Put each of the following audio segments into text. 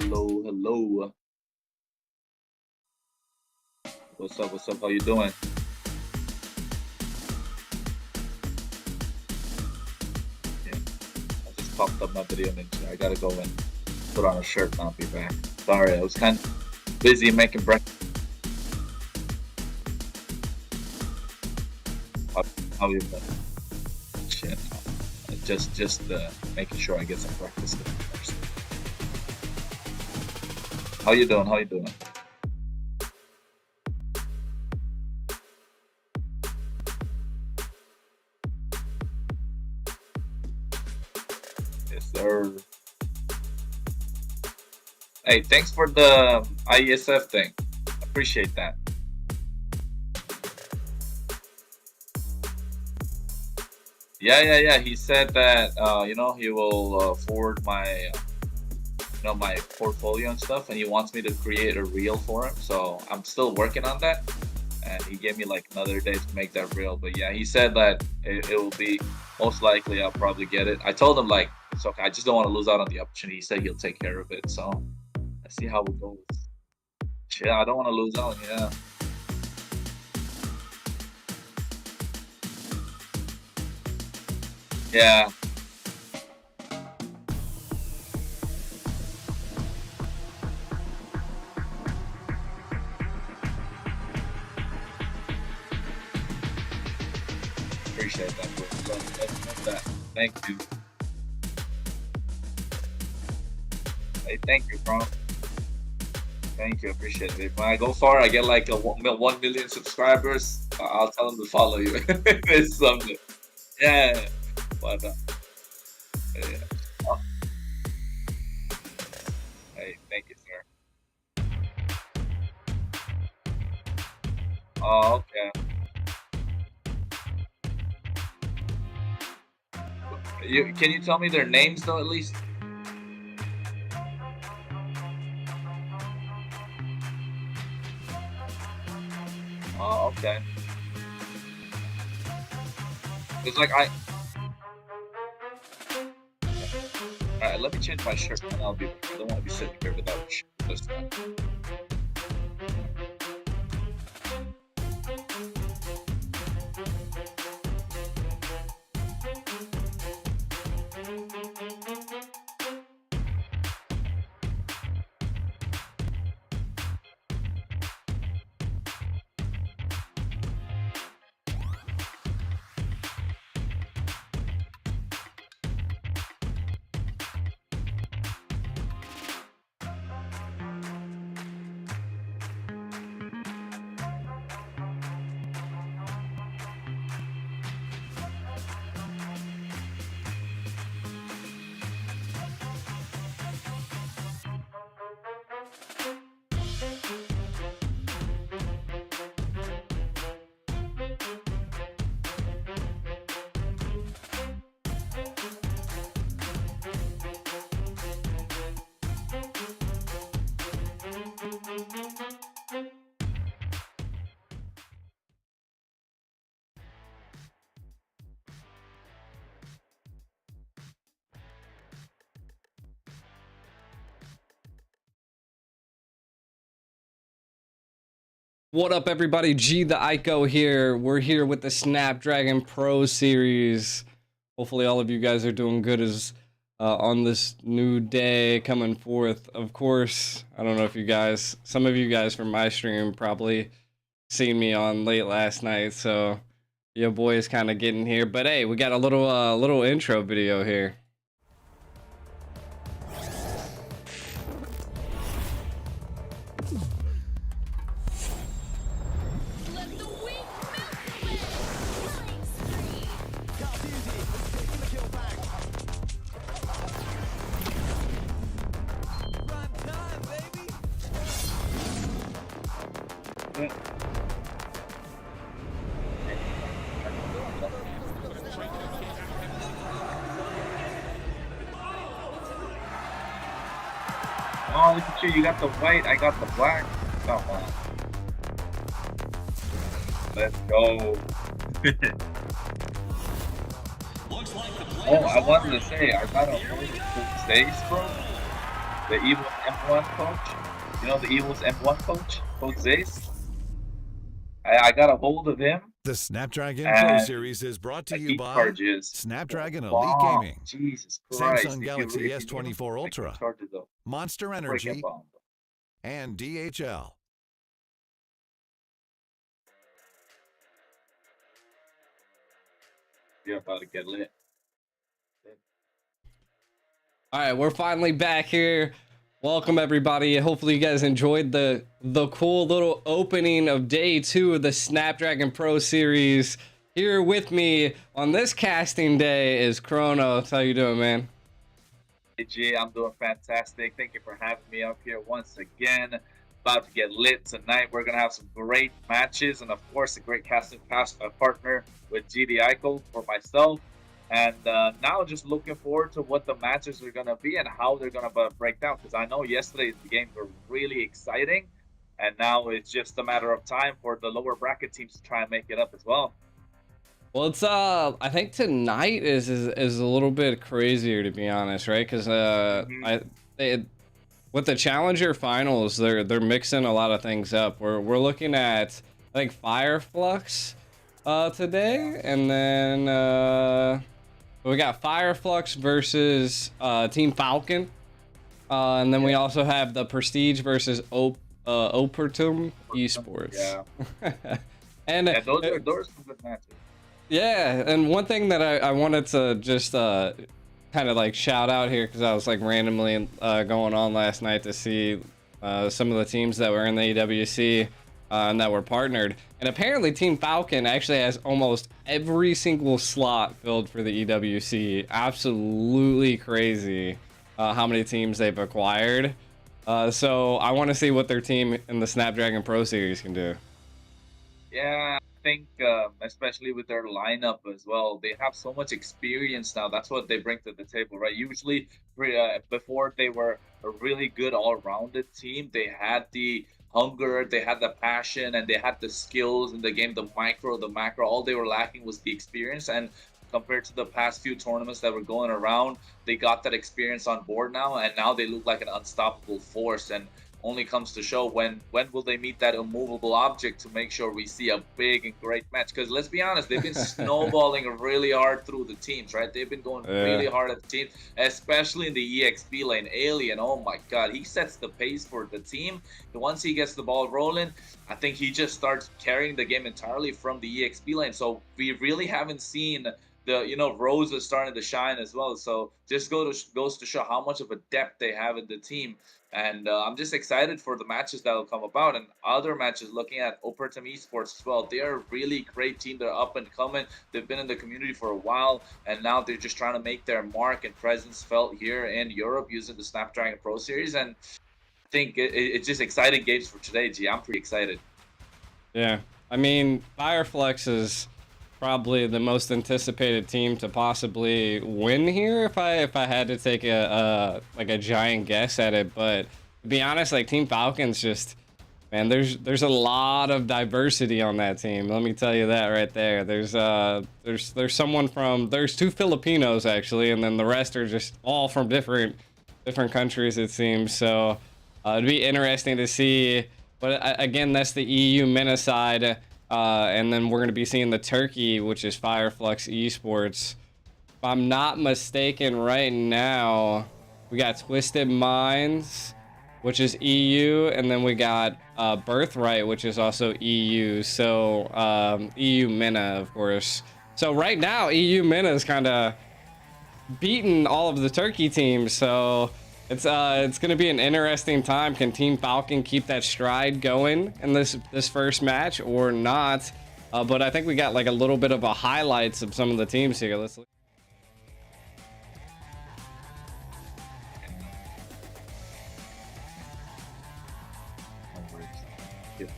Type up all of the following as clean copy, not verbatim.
Hello, hello. What's up? What's up? How you doing? Yeah, I just popped up my video ninja. I gotta go and put on a shirt and I'll be back. Sorry, I was kind of busy making breakfast. How, how you been? Shit. Just making sure I get some breakfast first. How you doing? How you doing? Yes, sir. Hey, thanks for the IESF thing. Appreciate that. Yeah. He said that he will forward my my portfolio and stuff, and he wants me to create a reel for him. So I'm still working on that, and he gave me like another day to make that reel. But yeah, he said that it will be most likely I'll probably get it. I told him like it's okay. I just don't want to lose out on the opportunity. He said he'll take care of it. So let's see how it goes. Yeah, I don't want to lose out. Yeah. Yeah. Appreciate that, bro. Love that. Thank you. Hey, thank you, bro. Thank you. Appreciate it. When I go far, I get like 1 million subscribers. I'll tell them to follow you. It's something. Yeah. But yeah. Oh, hey, thank you, sir. Oh, okay. Can you tell me their names though, at least? Oh, okay. It's like all right. Let me change my shirt, and I'll be. I don't want to be sitting here without a shirt this time. What up, everybody? G the Ico here. We're here with the Snapdragon Pro Series. Hopefully, all of you guys are doing good as on this new day coming forth. Of course, I don't know if you guys, some of you guys from my stream probably seen me on late last night, so your boy is kind of getting here. But hey, we got a little intro video here. Oh, look at you. You got the white. I got the black. Come on. Let's go. Oh, I wanted to say, I got a whole stage, bro. The evil M1 coach. You know the evil's M1 coach, Coach Zace. I got a hold of him, The Snapdragon Pro and Series is brought to the you heat by charges. Snapdragon Elite Bomb. Gaming, Jesus Christ! Samsung If you Galaxy if you need them, S24 like the Ultra, charges though, Monster freaking Energy, bomb. and DHL. You're about to get lit. All right, we're finally back here. Welcome everybody. Hopefully you guys enjoyed the cool little opening of day 2 of the Snapdragon Pro Series. Here with me on this casting day is Chronos. How you doing, man? Hey G, I'm doing fantastic. Thank you for having me up here once again. About to get lit tonight. We're gonna have some great matches, and of course, a great casting partner with GD Eichel for myself. And now, just looking forward to what the matches are gonna be and how they're gonna break down. Because I know yesterday's games were really exciting, and now it's just a matter of time for the lower bracket teams to try and make it up as well. Well, it's I think tonight is a little bit crazier, to be honest, right? Because with the Challenger finals, they're mixing a lot of things up. We're looking at, I think, Fire Flux today, and then we got Fire Flux versus Team Falcon, and then we also have the Prestige versus Opertum Esports. Yeah, And yeah, those are some good matches. yeah, and one thing that I wanted to just kind of like shout out here, because I was like randomly going on last night to see some of the teams that were in the EWC and that were partnered. And apparently Team Falcon actually has almost every single slot filled for the EWC. Absolutely crazy how many teams they've acquired. So I want to see what their team in the Snapdragon Pro Series can do. Yeah, I think especially with their lineup as well, they have so much experience now. That's what they bring to the table, right? Usually, before they were a really good all-rounded team, they had the hunger, they had the passion, and they had the skills in the game, the micro, the macro. All they were lacking was the experience. And compared to the past few tournaments that were going around, they got that experience on board now, and now they look like an unstoppable force. And only comes to show when will they meet that immovable object to make sure we see a big and great match. Because let's be honest, they've been snowballing really hard through the teams, right? They've been going really hard at the team, especially in the EXP lane. Alien, oh my god, he sets the pace for the team. And once he gets the ball rolling, I think he just starts carrying the game entirely from the EXP lane. So we really haven't seen Rose is starting to shine as well. So just goes to show how much of a depth they have in the team. And I'm just excited for the matches that will come about, and other matches. Looking at Opertum Esports as well, they're a really great team. They're up and coming. They've been in the community for a while, and now they're just trying to make their mark and presence felt here in Europe using the Snapdragon Pro Series. And I think it's just exciting games for today. G, I'm pretty excited. Yeah, I mean, Fireflex is probably the most anticipated team to possibly win here if I had to take a giant guess at it. But to be honest, like Team Falcons, just man, there's a lot of diversity on that team. Let me tell you that right there. There's two Filipinos actually, and then the rest are just all from different countries, it seems. So it'd be interesting to see. But again, that's the EU MENA side. And then we're going to be seeing the Turkey, which is Fireflux Esports. If I'm not mistaken, right now, we got Twisted Minds, which is EU, and then we got Birthright, which is also EU. So EU MENA, of course. So right now, EU MENA is kind of beating all of the Turkey teams. So it's gonna be an interesting time. Can Team Falcon keep that stride going in this first match or not? But I think we got like a little bit of a highlights of some of the teams here. Let's look. Okay.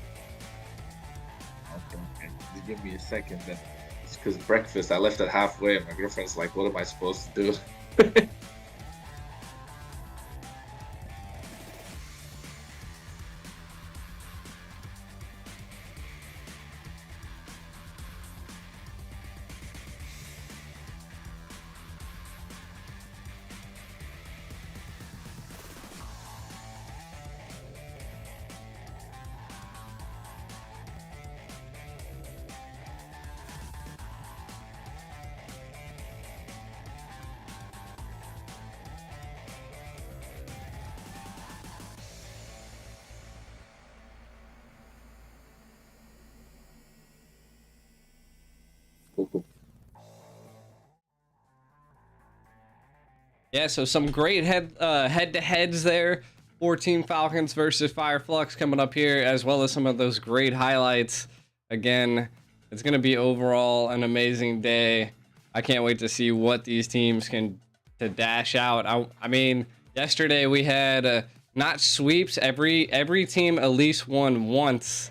Just give me a second then. It's because breakfast, I left it halfway, and my girlfriend's like, what am I supposed to do? Yeah, so some great head-to-heads there. 14 Falcons versus Flux coming up here, as well as some of those great highlights. Again, it's going to be overall an amazing day. I can't wait to see what these teams can to dash out. I mean, yesterday we had not sweeps. Every team at least won once,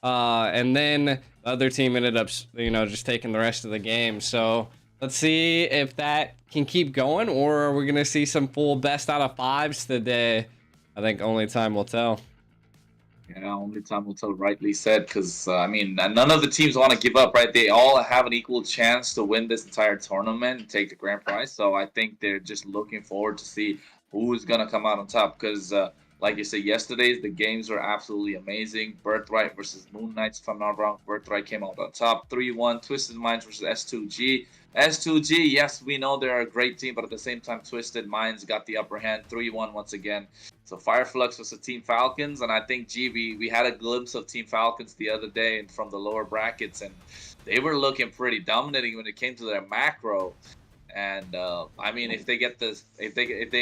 and then the other team ended up, just taking the rest of the game. So let's see if that can keep going, or are we gonna see some full best out of fives today? I think only time will tell. Yeah, only time will tell, rightly said, because, I mean, none of the teams want to give up, right? They all have an equal chance to win this entire tournament and take the grand prize. So I think they're just looking forward to see who's going to come out on top because, like you said, yesterday's the games were absolutely amazing. Birthright versus Moon Knights, if I'm not wrong. Birthright came out on top 3-1. Twisted Minds versus S2G. S2G, yes, we know they're a great team, but at the same time, Twisted Minds got the upper hand 3-1 once again. So Flux was the Team Falcons, and I think, we had a glimpse of Team Falcons the other day and from the lower brackets, and they were looking pretty dominating when it came to their macro. And I mean, if they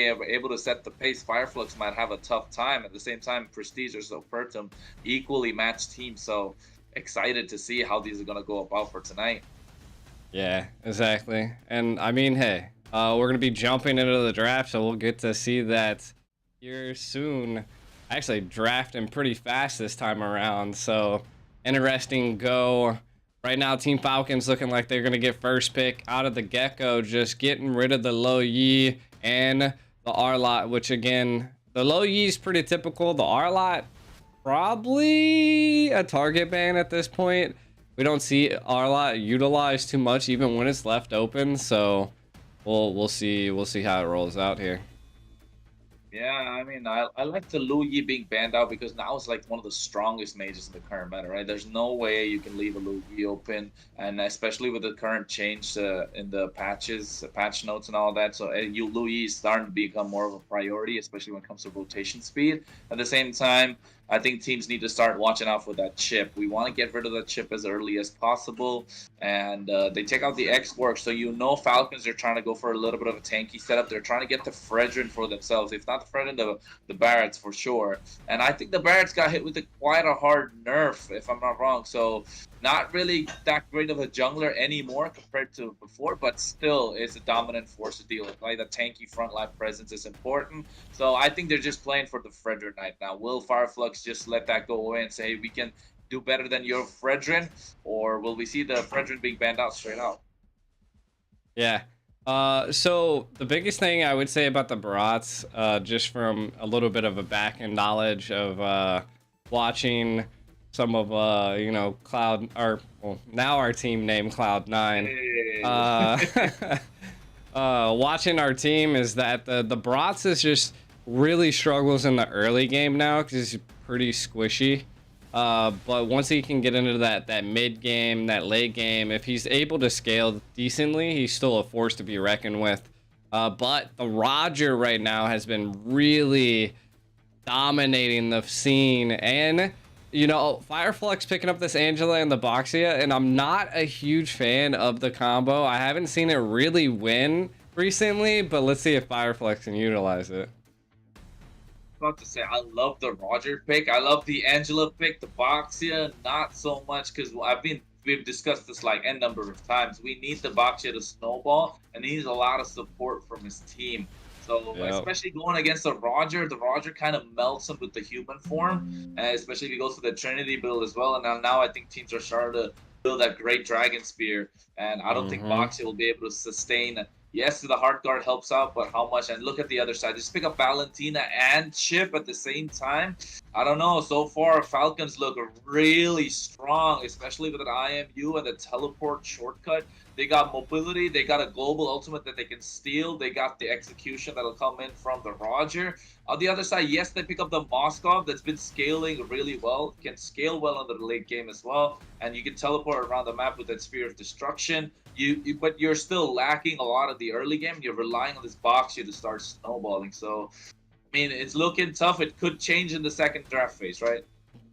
are able to set the pace, Flux might have a tough time. At the same time, Prestige Opertum, equally matched teams. So excited to see how these are gonna go about for tonight. Yeah, exactly. And I mean, hey, we're gonna be jumping into the draft, so we'll get to see that here soon. Actually, drafting pretty fast this time around, so interesting go. Right now, Team Falcons looking like they're gonna get first pick out of the get-go, just getting rid of the Low Yi and the R-Lot, which again, the Low Yi is pretty typical. The R-Lot, probably a target ban at this point. We don't see R-Lot utilized too much, even when it's left open. So we'll see how it rolls out here. Yeah, I mean, I like the Lu Yi being banned out because now it's like one of the strongest mages in the current meta, right? There's no way you can leave a Lu Yi open, and especially with the current change in the patches, patch notes and all that. So Lu Yi is starting to become more of a priority, especially when it comes to rotation speed. At the same time, I think teams need to start watching out for that chip. We want to get rid of that chip as early as possible, and they take out the X-Work, so Falcons are trying to go for a little bit of a tanky setup. They're trying to get the Fredrin for themselves. If not the Fredrin, the Barretts for sure. And I think the Barretts got hit with quite a hard nerf, if I'm not wrong. So not really that great of a jungler anymore compared to before, but still is a dominant force to deal with. Like the tanky frontline presence is important. So I think they're just playing for the Fredrin Knight now. Will Flux just let that go away and say, hey, we can do better than your Fredrin? Or will we see the Fredrin being banned out straight out? Yeah. So the biggest thing I would say about the Barats, just from a little bit of a back-end knowledge of watching some of Cloud, or well, now our team named Cloud9. Hey. Watching our team is that the Barats is just really struggles in the early game now because he's pretty squishy. But once he can get into that mid game, that late game, if he's able to scale decently, he's still a force to be reckoned with. But the Roger right now has been really dominating the scene, and Flux picking up this Angela and the Boxia, and I'm not a huge fan of the combo. I haven't seen it really win recently, but let's see if Flux can utilize it. About to say, I love the Roger pick. I love the Angela pick. The Boxia, not so much, because we've discussed this like n number of times. We need the Boxia to snowball, and he needs a lot of support from his team. So especially going against the Roger kind of melts him with the human form, especially if he goes to the Trinity build as well. And now I think teams are starting to build that great Dragon Spear, and I don't think Boxia will be able to sustain. Yes, the hard guard helps out, but how much? And look at the other side. Just pick up Valentina and Chip at the same time. I don't know. So far, Falcons look really strong, especially with an IMU and the teleport shortcut. They got mobility. They got a global ultimate that they can steal. They got the execution that'll come in from the Roger. On the other side, yes, they pick up the Moskov that's been scaling really well. Can scale well in the late game as well. And you can teleport around the map with that Sphere of Destruction. But you're still lacking a lot of the early game. You're relying on this Boxia to start snowballing. So, I mean, it's looking tough. It could change in the second draft phase, right?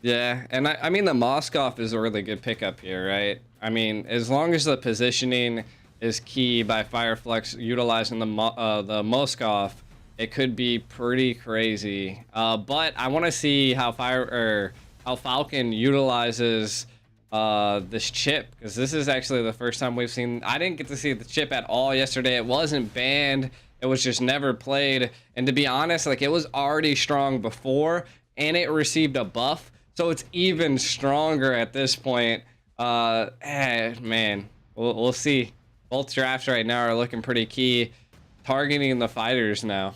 Yeah, and I mean, the Moskov is a really good pickup here, right? I mean, as long as the positioning is key by Fireflux utilizing the Moskov, it could be pretty crazy. But I want to see how Falcon utilizes this chip, because this is actually the first time we've seen. I didn't get to see the chip at all yesterday. It wasn't banned. It was just never played. And to be honest, like, it was already strong before, and it received a buff, so it's even stronger at this point. Man, we'll see. Both drafts right now are looking pretty key, targeting the fighters now.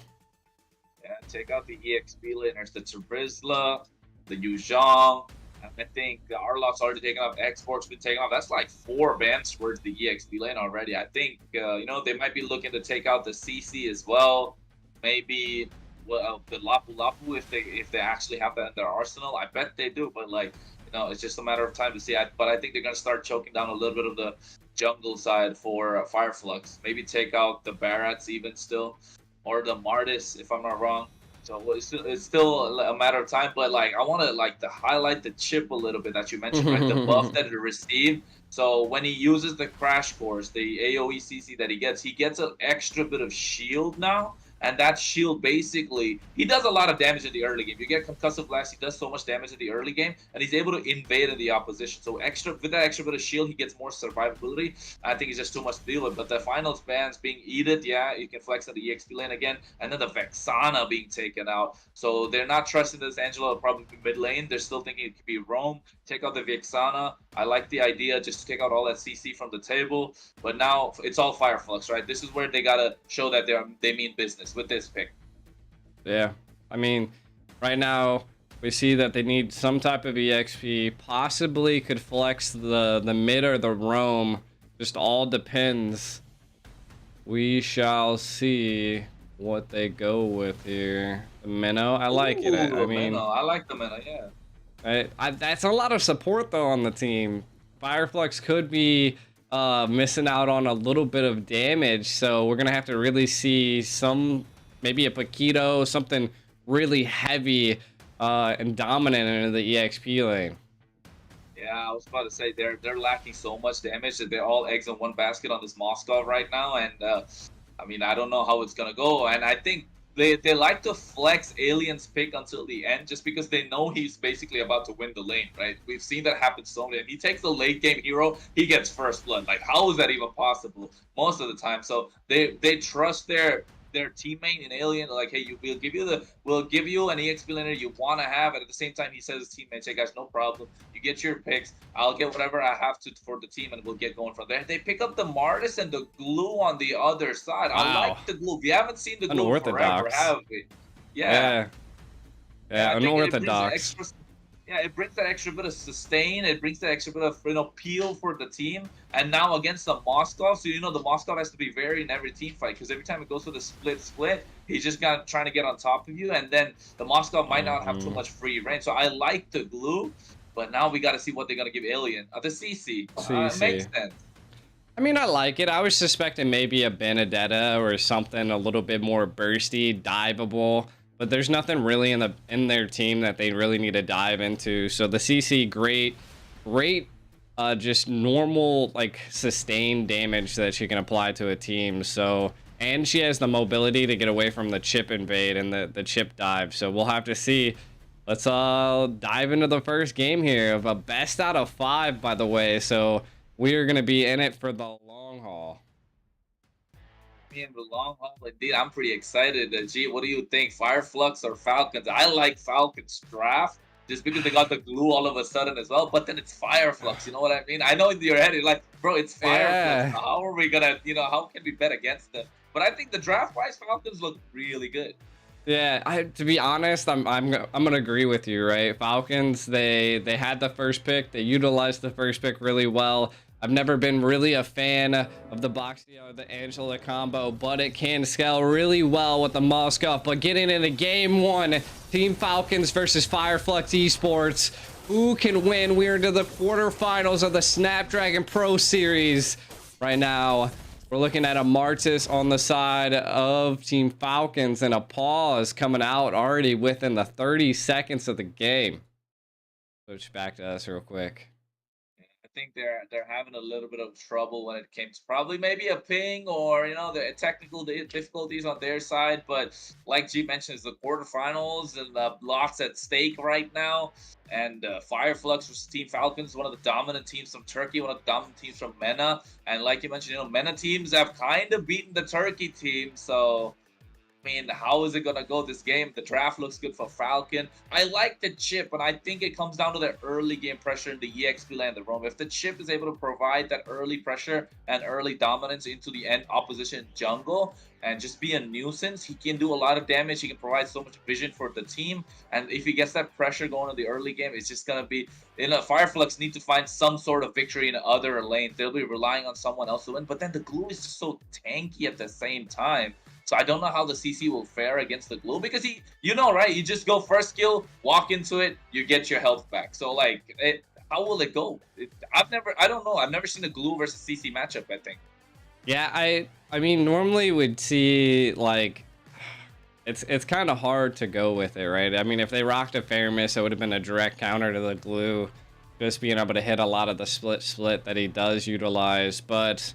Yeah, take out the EXP laners, the Terizla, the Yuzhong. I think the Arlot's already taken off. Esports been taken off. That's like 4 bans towards the EXP lane already. I think they might be looking to take out the CC as well. Maybe the Lapu Lapu if they actually have that in their arsenal. I bet they do, but like, it's just a matter of time to see. But I think they're gonna start choking down a little bit of the jungle side for Fireflux. Maybe take out the Barats even still, or the Martis if I'm not wrong. So it's still a matter of time, but like, I want to highlight the chip a little bit that you mentioned, right? The buff that it received. So when he uses the crash course, the AoE CC that he gets an extra bit of shield now. And that shield, basically, he does a lot of damage in the early game. You get concussive blast, he does so much damage in the early game, and he's able to invade in the opposition. So with that extra bit of shield, he gets more survivability. I think it's just too much to deal with. But the finals bans being Edith, yeah, you can flex on the EXP lane again, and then the Vexana being taken out. So they're not trusting this Angela will probably be mid lane. They're still thinking it could be Rome. Take out the Vexana. I like the idea just to take out all that CC from the table. But now it's all Fireflux, right? This is where they gotta show that they mean business with this pick. Yeah, I mean, right now we see that they need some type of EXP. Possibly could flex the mid or the roam. Just all depends. We shall see what they go with here. The Minnow, I like it. I mean, Minnow. I like the Minnow, yeah. That's a lot of support though on the team. Fireflux could be missing out on a little bit of damage, so we're gonna have to really see maybe a Paquito, something really heavy and dominant into the EXP lane. Yeah, I was about to say they're lacking so much damage that they're all eggs in one basket on this Moskov right now, and I mean, I don't know how it's gonna go, and I think they like to flex Alien's pick until the end just because they know he's basically about to win the lane, right? We've seen that happen so many. If he takes the late game hero, he gets first blood. Like, how is that even possible? Most of the time, so they trust their teammate in Alien, like, hey, we'll give you an EXP laner you want to have, and at the same time he says his teammates, hey guys, no problem, you get your picks, I'll get whatever I have to for the team, and we'll get going from there. They pick up the Martis and the glue on the other side. Wow. I like the glue. We haven't seen the glue forever, have we? Yeah, unorthodox. Yeah, it brings that extra bit of sustain. It brings that extra bit of peel for the team. And now against the Moskov, so the Moskov has to be very in every team fight, because every time it goes for the split, he's just trying to get on top of you, and then the Moskov might not have too much free reign. So I like the glue, but now we got to see what they're gonna give Alien. The CC. It makes sense. I mean, I like it. I was suspecting maybe a Benedetta or something a little bit more bursty, diveable. But there's nothing really in their team that they really need to dive into. So the CC, great, just normal, like, sustained damage that she can apply to a team. So, and she has the mobility to get away from the chip invade and the chip dive. So we'll have to see. Let's dive into the first game here of a best out of 5, by the way. So we are going to be in it for the long haul. In the long haul, indeed. I'm pretty excited. G, what do you think? Fireflux or Falcons? I like Falcons draft just because they got the glue all of a sudden as well. But then it's Fireflux. You know what I mean? I know in your head you're like, bro, it's Fireflux. Yeah. How are we gonna, how can we bet against them? But I think the draft wise, Falcons look really good. Yeah, to be honest, I'm gonna agree with you, right? Falcons, they had the first pick. They utilized the first pick really well. I've never been really a fan of the Boxia or the Angela combo, but it can scale really well with the Moskov. But getting into game 1, Team Falcons versus Fireflux Esports. Who can win? We're into the quarterfinals of the Snapdragon Pro Series. Right now, we're looking at a Martis on the side of Team Falcons, and a pause coming out already within the 30 seconds of the game. Switch back to us real quick. think they're having a little bit of trouble when it came to probably maybe a ping or the technical difficulties on their side. But like G mentioned, it's the quarterfinals and lots at stake right now. And Fireflux versus Team Falcons, one of the dominant teams from Turkey, one of the dominant teams from MENA. And like you mentioned, MENA teams have kind of beaten the Turkey team. So I mean, how is it going to go this game? The draft looks good for Falcon. I like the chip, and I think it comes down to the early game pressure in the EXP lane, the roam. If the chip is able to provide that early pressure and early dominance into the end opposition jungle and just be a nuisance, he can do a lot of damage. He can provide so much vision for the team. And if he gets that pressure going in the early game, it's just going to be, Fireflux need to find some sort of victory in other lanes. They'll be relying on someone else to win. But then the glue is just so tanky at the same time. So I don't know how the CC will fare against the glue because right? You just go first kill, walk into it, you get your health back. So how will it go? I don't know. I've never seen a glue versus CC matchup, I think. Yeah, I mean, normally we'd see it's kind of hard to go with it, right? I mean, if they rocked a fair miss, it would have been a direct counter to the glue, just being able to hit a lot of the split that he does utilize, but.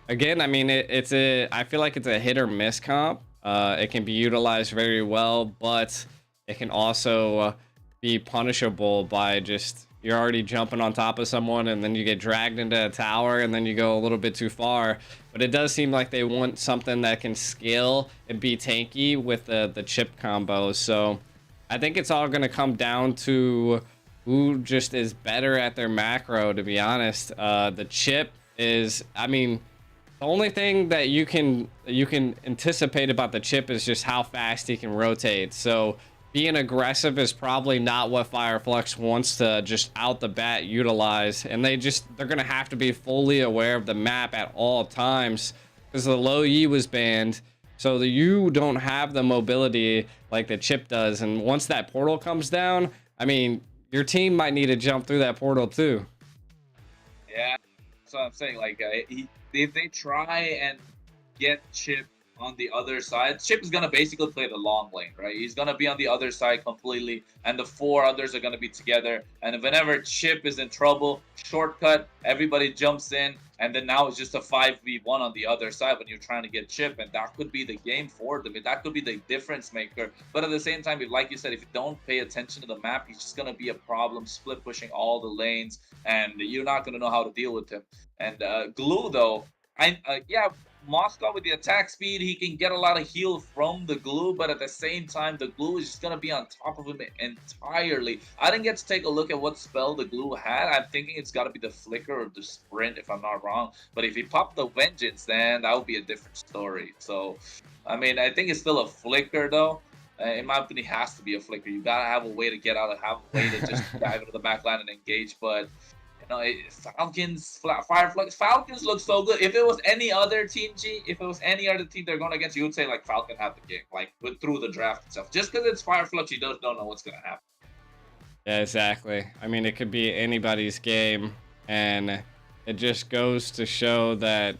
Again, I mean, I feel like it's a hit or miss comp. It can be utilized very well, but it can also be punishable by just, you're already jumping on top of someone and then you get dragged into a tower and then you go a little bit too far. But it does seem like they want something that can scale and be tanky with the chip combo. So I think it's all going to come down to who just is better at their macro, to be honest. The chip is, I mean, the only thing that you can anticipate about the chip is just how fast he can rotate. So being aggressive is probably not what Fireflux wants to just out the bat utilize. And they're gonna have to be fully aware of the map at all times because the low E was banned. So that you don't have the mobility like the chip does. And once that portal comes down, I mean, your team might need to jump through that portal too. Yeah, that's what I'm saying. If they try and get Chip on the other side, Chip is going to basically play the long lane, right? He's going to be on the other side completely, and the 4 others are going to be together. And whenever Chip is in trouble, shortcut, everybody jumps in, and then now it's just a 5v1 on the other side when you're trying to get Chip, and that could be the game for them. That could be the difference maker. But at the same time, like you said, if you don't pay attention to the map, he's just going to be a problem, split pushing all the lanes, and you're not going to know how to deal with him. And Glue, though, Moscow with the attack speed, he can get a lot of heal from the glue, but at the same time, the glue is just going to be on top of him entirely. I didn't get to take a look at what spell the glue had. I'm thinking it's got to be the flicker or the sprint, if I'm not wrong. But if he popped the vengeance, then that would be a different story. So, I mean, I think it's still a flicker, though. In my opinion, it has to be a flicker. You got to have a way to get out, have a way to just dive into the backline and engage, but... Falcons, Fireflux, Falcons look so good. If it was any other team, if it was any other team they're going against, you would say Falcon had the game, through the draft itself. Just because it's Fireflux, you don't know what's going to happen. Yeah, exactly. I mean, it could be anybody's game, and it just goes to show that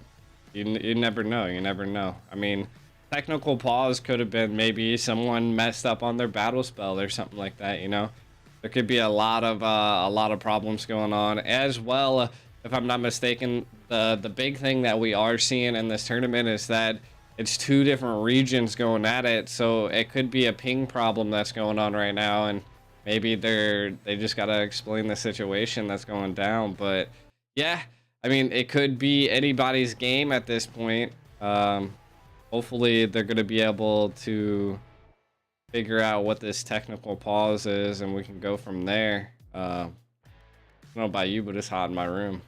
you never know. You never know. I mean, technical pause could have been maybe someone messed up on their battle spell or something like that. There could be a lot of problems going on as well. If I'm not mistaken, the big thing that we are seeing in this tournament is that it's 2 different regions going at it. So it could be a ping problem that's going on right now, and maybe they just gotta explain the situation that's going down. But yeah, I mean, it could be anybody's game at this point. Hopefully they're gonna be able to figure out what this technical pause is, and we can go from there. I don't know about you, but it's hot in my room.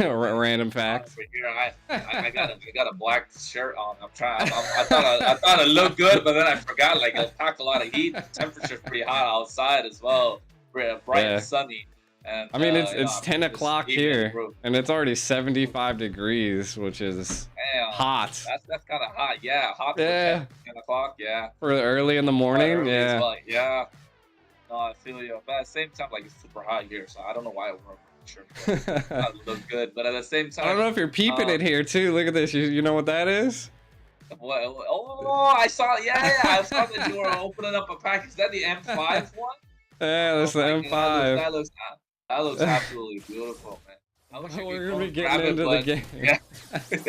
Random facts. I got a black shirt on. I thought it looked good, but then I forgot. It packed a lot of heat. The temperature's pretty hot outside as well. Bright and sunny. And I mean, it's 10 o'clock here, and it's already 75 degrees, which is hot. That's kind of hot. Yeah, hot for 10 o'clock. Yeah. For early in the morning. Yeah. Well. Yeah. No, I feel you. But at the same time, it's super hot here, so I don't know why I wore a shirt. It look good, but at the same time, I don't know if you're peeping it here too. Look at this. You know what that is? What? Oh, I saw. Yeah. I saw that you were opening up a pack. Is that the M5 one? Yeah, that's the M5. That looks absolutely beautiful, man. I wish we We're could gonna go be grab getting it, into the but game. yeah,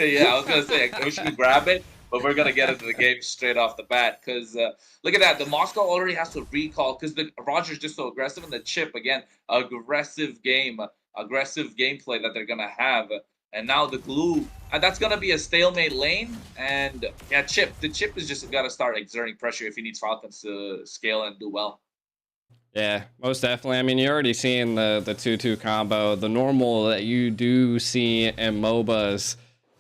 yeah. I was gonna say I wish we could grab it, but we're gonna get into the game straight off the bat. Cause look at that, the Moscow already has to recall because the Roger's just so aggressive, and the Chip again, aggressive gameplay that they're gonna have. And now the glue, that's gonna be a stalemate lane. And yeah, the Chip is just gotta start exerting pressure if he needs Falcons to scale and do well. Yeah, most definitely. I mean, you're already seeing the 2-2 combo, the normal that you do see in MOBAs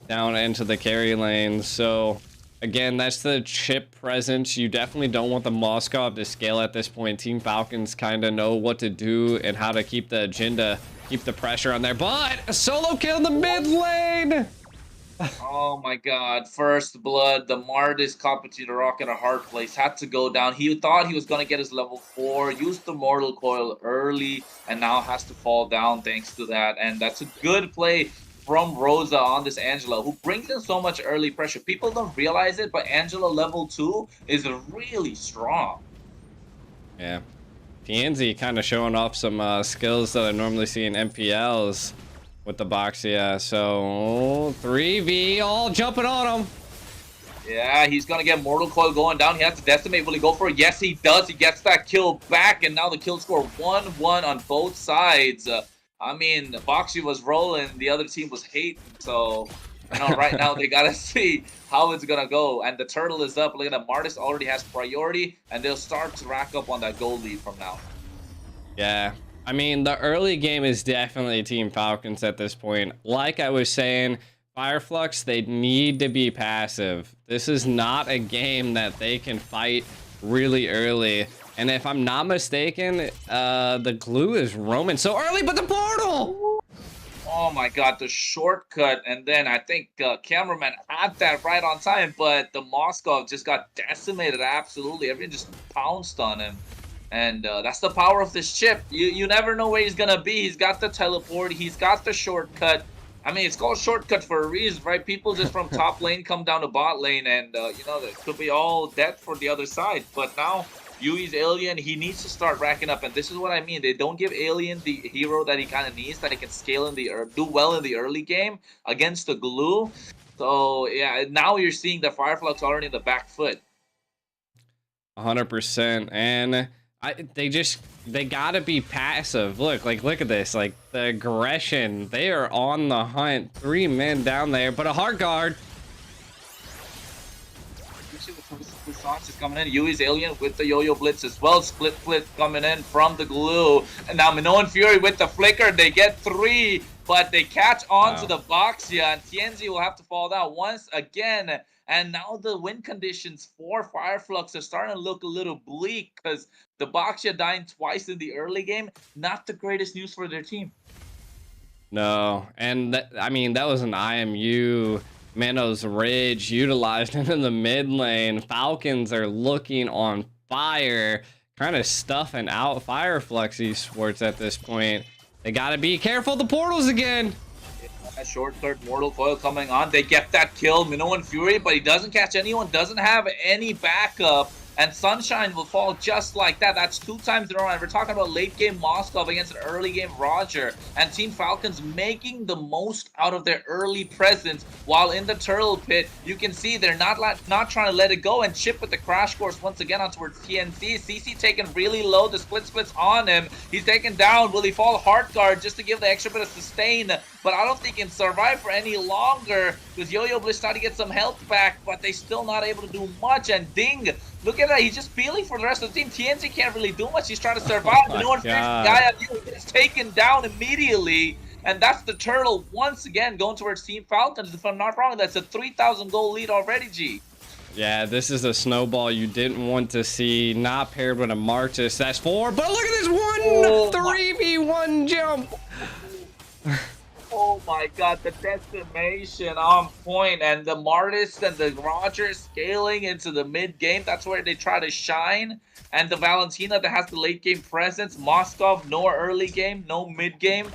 down into the carry lane. So again, that's the Chip presence. You definitely don't want the Moskov to scale at this point. Team Falcons kind of know what to do and how to keep the agenda, keep the pressure on there. But a solo kill in the mid lane. Oh my god, first blood, the Martis competent rock in a hard place, had to go down. He thought he was going to get his level 4, used the Mortal Coil early, and now has to fall down thanks to that. And that's a good play from Rosa on this Angela, who brings in so much early pressure. People don't realize it, but Angela level 2 is really strong. Yeah. TNZ kind of showing off some skills that I normally see in MPLs with the Boxia. So 3v all jumping on him. Yeah, he's going to get Mortal Coil going down. He has to decimate. Will he go for it? Yes, he does. He gets that kill back, and now the kill score 1-1 on both sides. I mean, Boxy was rolling. The other team was hating. So, right now they got to see how it's going to go. And the turtle is up. Look at that. Martis already has priority, and they'll start to rack up on that goal lead from now. Yeah. I mean, the early game is definitely Team Falcons at this point. Like I was saying, Fireflux, they need to be passive. This is not a game that they can fight really early. And if I'm not mistaken, the glue is roaming so early, but the portal! Oh my god, the shortcut. And then I think cameraman had that right on time, but the Moskov just got decimated. Absolutely. Everyone just pounced on him. And that's the power of this chip. You never know where he's going to be. He's got the teleport. He's got the shortcut. I mean, it's called shortcut for a reason, right? People just from top lane come down to bot lane, and, it could be all death for the other side. But now, Yui's Alien, he needs to start racking up. And this is what I mean. They don't give Alien the hero that he kind of needs, that he can scale in do well in the early game against the glue. So, yeah, now you're seeing the Fireflux already in the back foot. 100%. And they gotta be passive. Look at this, like the aggression. They are on the hunt. 3 men down there, but a hard guard. The sauce is coming in. Yui's Alien with the Yo-Yo Blitz as well. Split coming in from the glue. And now Minoan Fury with the flicker. They get 3, but they catch on to the Boxia. And TNZ will have to fall down once again. And now the win conditions for Fireflux are starting to look a little bleak, because the Boxia dying twice in the early game, not the greatest news for their team. No, and that was an IMU. Manos Ridge utilized him in the mid lane. Falcons are looking on fire, kind of stuffing out Fireflux Esports at this point. They gotta be careful, the portals again. Shortcut Mortal Coil coming on. They get that kill, Minoan Fury, but he doesn't catch anyone, doesn't have any backup. And Sunshine will fall just like that. That's 2 times in a row. And we're talking about late game Moskov against an early game Roger. And Team Falcons making the most out of their early presence. While in the turtle pit, you can see they're not trying to let it go. And Chip with the crash course once again on towards TNC. CC taken really low. The splits on him. He's taken down. Will he fall hard guard just to give the extra bit of sustain? But I don't think he can survive for any longer, because Yo-Yo Bliss trying to get some health back, but they still not able to do much. And Ding, look at that, he's just peeling for the rest of the team. TNC can't really do much. He's trying to survive. No one guy gets taken down immediately. And that's the turtle once again going towards Team Falcons. If I'm not wrong, that's a 3,000 goal lead already, G. Yeah, this is a snowball you didn't want to see. Not paired with a Martis. That's 4. But look at this 3v1 jump. Oh my god, the decimation on point, and the Martis and the Roger scaling into the mid game. That's where they try to shine. And the Valentina that has the late game presence. Moskov, no early game, no mid game.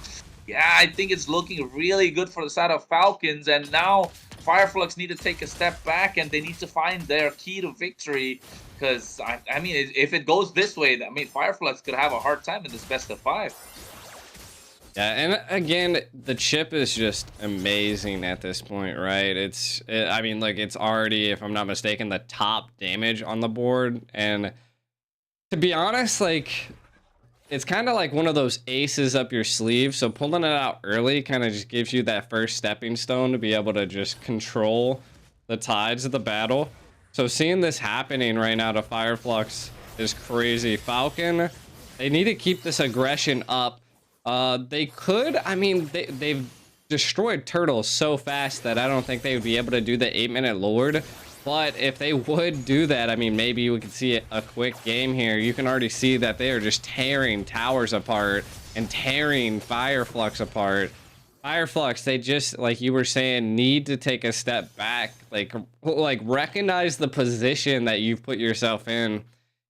Yeah, I think it's looking really good for the side of Falcons. And now Fireflux need to take a step back, and they need to find their key to victory. Because, I mean, if it goes this way, I mean, Fireflux could have a hard time in this best of 5. Yeah, and again, the chip is just amazing at this point, right? I mean, like, it's already, if I'm not mistaken, the top damage on the board. And to be honest, like, it's kind of like one of those aces up your sleeve. So pulling it out early kind of just gives you that first stepping stone to be able to just control the tides of the battle. So seeing this happening right now to Fireflux is crazy. Falcon, they need to keep this aggression up. They could, I mean, they've destroyed turtles so fast that I don't think they would be able to do the 8-minute Lord. But if they would do that, I mean, maybe we could see a quick game here. You can already see that they are just tearing towers apart and tearing Fireflux apart. Fireflux, they just, like you were saying, need to take a step back. Like recognize the position that you've put yourself in.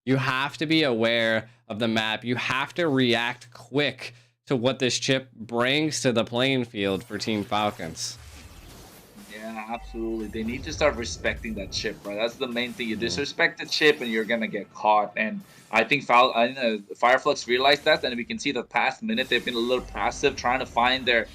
You have to be aware of the map. You have to react quick to what this chip brings to the playing field for Team Falcons. Yeah, absolutely. They need to start respecting that chip, right? That's the main thing. You disrespect the chip and you're gonna get caught. And I think Fireflux realized that, and we can see the past minute they've been a little passive, trying to find their,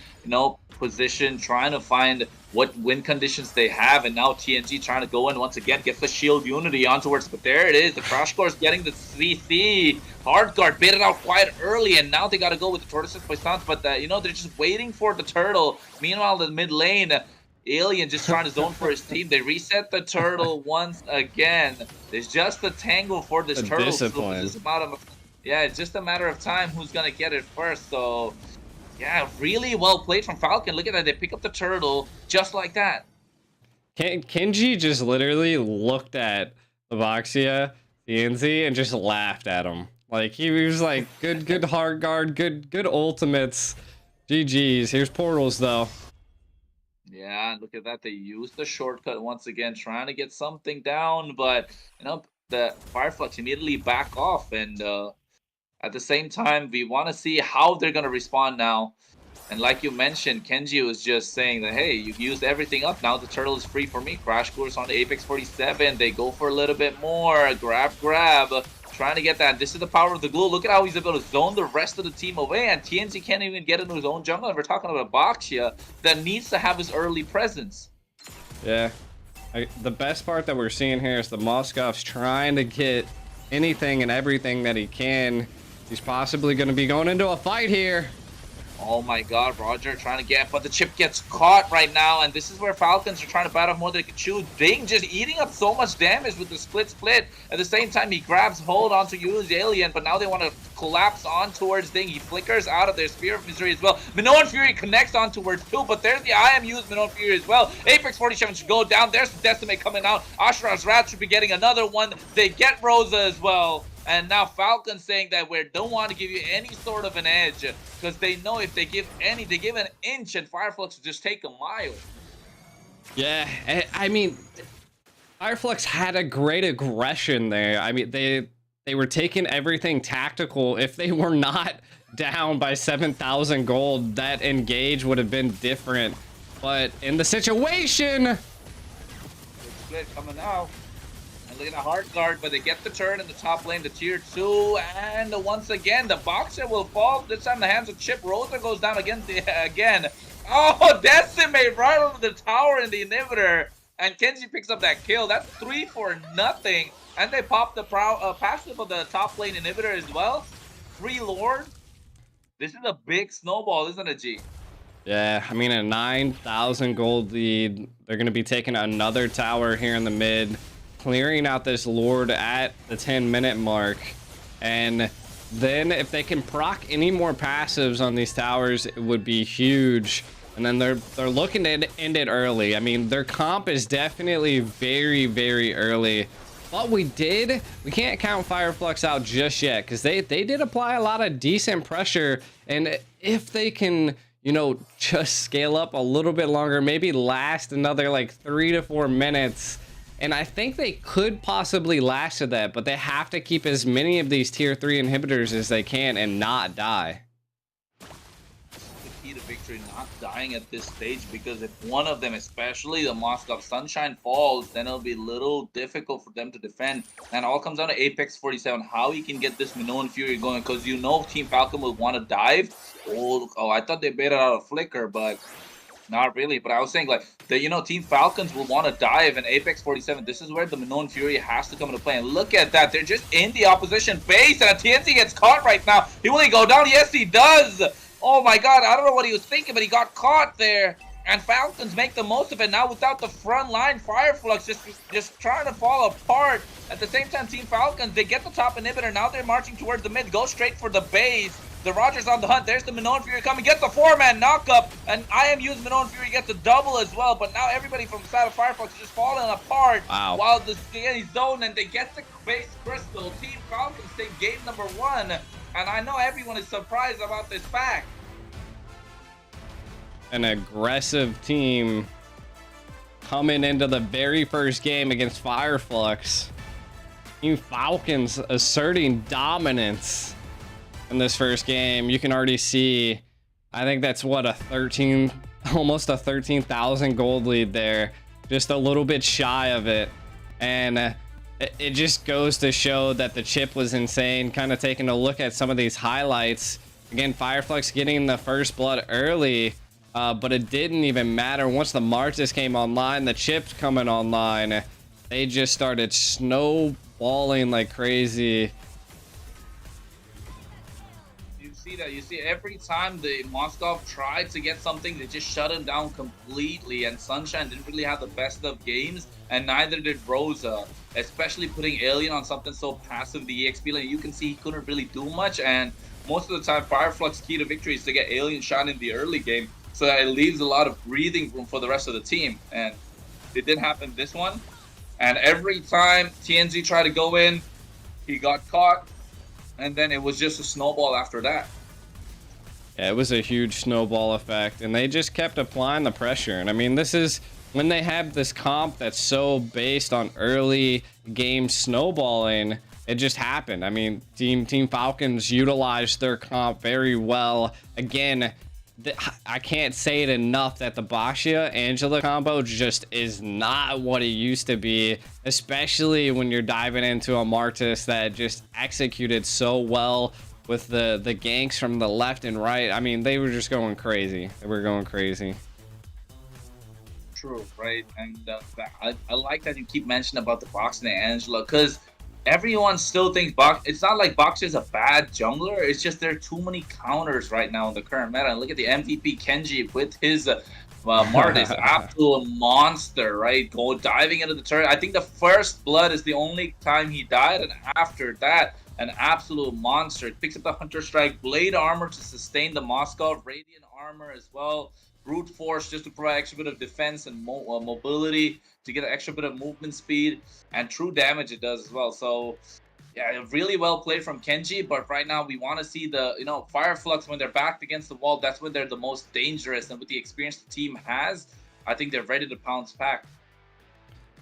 position, trying to find what win conditions they have, and now TNG trying to go in once again, gets the shield unity onwards, but there it is. The Crash Course getting the CC. Hard guard baited out quite early, and now they got to go with the Tortoises Poissons, but they're just waiting for the turtle. Meanwhile, the mid lane, Alien just trying to zone for his team. They reset the turtle once again. There's just a tangle for this turtle. Discipline. It's just a matter of time who's gonna get it first. So yeah, really well played from Falcon. Look at that, they pick up the turtle just like that. Kenji just literally looked at Levoxia, TNZ, and just laughed at him. Like, he was like, good hard guard, good ultimates. GG's. Here's portals though. Yeah, look at that. They used the shortcut once again, trying to get something down, but the Fireflux immediately back off, and at the same time, we want to see how they're gonna respond now. And like you mentioned, Kenji was just saying that, hey, you've used everything up. Now the turtle is free for me. Crash Course on the Apex 47. They go for a little bit more. Grab. Trying to get that. This is the power of the glue. Look at how he's able to zone the rest of the team away. And TNZ can't even get into his own jungle. And we're talking about Boxia that needs to have his early presence. Yeah. The best part that we're seeing here is the Moskov's trying to get anything and everything that he can. He's possibly going to be going into a fight here. Oh my god, Roger trying to get, but the chip gets caught right now, and this is where Falcons are trying to battle more than they can chew. Ding just eating up so much damage with the split. At the same time, he grabs hold onto Yu's Alien, but now they want to collapse on towards Ding. He flickers out of their Spear of Misery as well. Minoan Fury connects on towards 2, but there's the IMU's Minoan Fury as well. Apex 47 should go down. There's the Decimate coming out. Ashura's Wrath should be getting another one. They get Rosa as well. And now Falcons saying that we don't want to give you any sort of an edge, because they know if they give an inch, and Fireflux will just take a mile. Yeah, I mean, Fireflux had a great aggression there. I mean, they were taking everything tactical. If they were not down by 7,000 gold, that engage would have been different. But in the situation, Split coming out. Look at the hard guard, but they get the turn in the top lane, the tier 2, and once again, the Boxer will fall. This time the hands of Chip. Rosa goes down again. Oh, Decimate right over the tower in the inhibitor, and Kenji picks up that kill. That's 3 for nothing, and they pop the passive of the top lane inhibitor as well. Free Lord. This is a big snowball, isn't it, G? Yeah, I mean, a 9,000 gold lead. They're going to be taking another tower here in the mid, clearing out this Lord at the 10-minute mark. And then if they can proc any more passives on these towers, it would be huge. And then they're looking to end it early. I mean, their comp is definitely very, very early. But we can't count Fireflux out just yet, because they did apply a lot of decent pressure. And if they can, just scale up a little bit longer, maybe last another like 3 to 4 minutes, and I think they could possibly last to that, but they have to keep as many of these tier 3 inhibitors as they can and not die. The key to victory not dying at this stage, because if one of them, especially the Moscow Sunshine, falls, then it'll be a little difficult for them to defend. And all comes down to Apex 47, how he can get this Minoan Fury going, because you know Team Falcon will want to dive. Oh, I thought they baited out a flicker, but not really. But I was saying, like, Team Falcons will want to dive, and Apex 47, this is where the Minoan Fury has to come into play. And look at that. They're just in the opposition base, and TNC gets caught right now. He will he go down? Yes, he does. Oh, my God. I don't know what he was thinking, but he got caught there. And Falcons make the most of it. Now without the front line, Fireflux just trying to fall apart. At the same time, Team Falcons, they get the top inhibitor. Now they're marching towards the mid. Go straight for the base. The Rogers on the hunt. There's the Minoan Fury coming. Gets the 4-man knockup. And IMU's Minoan Fury gets a double as well. But now everybody from the side of Fireflux is just falling apart. Wow. While the zone, and they get the base crystal. Team Falcons take game number 1. And I know everyone is surprised about this fact. An aggressive team coming into the very first game against Fireflux. Team Falcons asserting dominance in this first game. You can already see, I think that's what, almost a 13,000 gold lead there, just a little bit shy of it. And it just goes to show that the chip was insane. Kind of taking a look at some of these highlights again, Fireflux getting the first blood early, but it didn't even matter. Once the Martis came online, the chips coming online, they just started snowballing like crazy. You see every time the Moscow tried to get something, they just shut him down completely, and Sunshine didn't really have the best of games, and neither did Rosa, especially putting Alien on something so passive, the EXP lane. You can see he couldn't really do much, and most of the time Fireflux key to victory is to get Alien shot in the early game, so that it leaves a lot of breathing room for the rest of the team, and it did happen this one. And every time TNZ tried to go in, he got caught, and then it was just a snowball after that. Yeah, it was a huge snowball effect, and they just kept applying the pressure. And I mean, this is when they have this comp that's so based on early game snowballing, it just happened. I mean, Team Falcons utilized their comp very well. Again, I can't say it enough that the Baxia Angela combo just is not what it used to be, especially when you're diving into a Martis that just executed so well with the ganks from the left and right. I mean, they were just going crazy. They were going crazy. True, right? And I like that you keep mentioning about the Baxia and Angela, because everyone still thinks it's not like Baxia is a bad jungler. It's just there are too many counters right now in the current meta. And look at the MVP Kenji with his Martis, absolute monster, right? Diving into the turret. I think the first blood is the only time he died, and after that, an absolute monster. It picks up the Hunter Strike, Blade Armor to sustain the Moscow, Radiant Armor as well, Brute Force just to provide extra bit of defense and mobility to get an extra bit of movement speed, and true damage it does as well. So yeah, really well played from Kenji, but right now we want to see the Fireflux when they're backed against the wall. That's when they're the most dangerous, and with the experience the team has, I think they're ready to pounce back.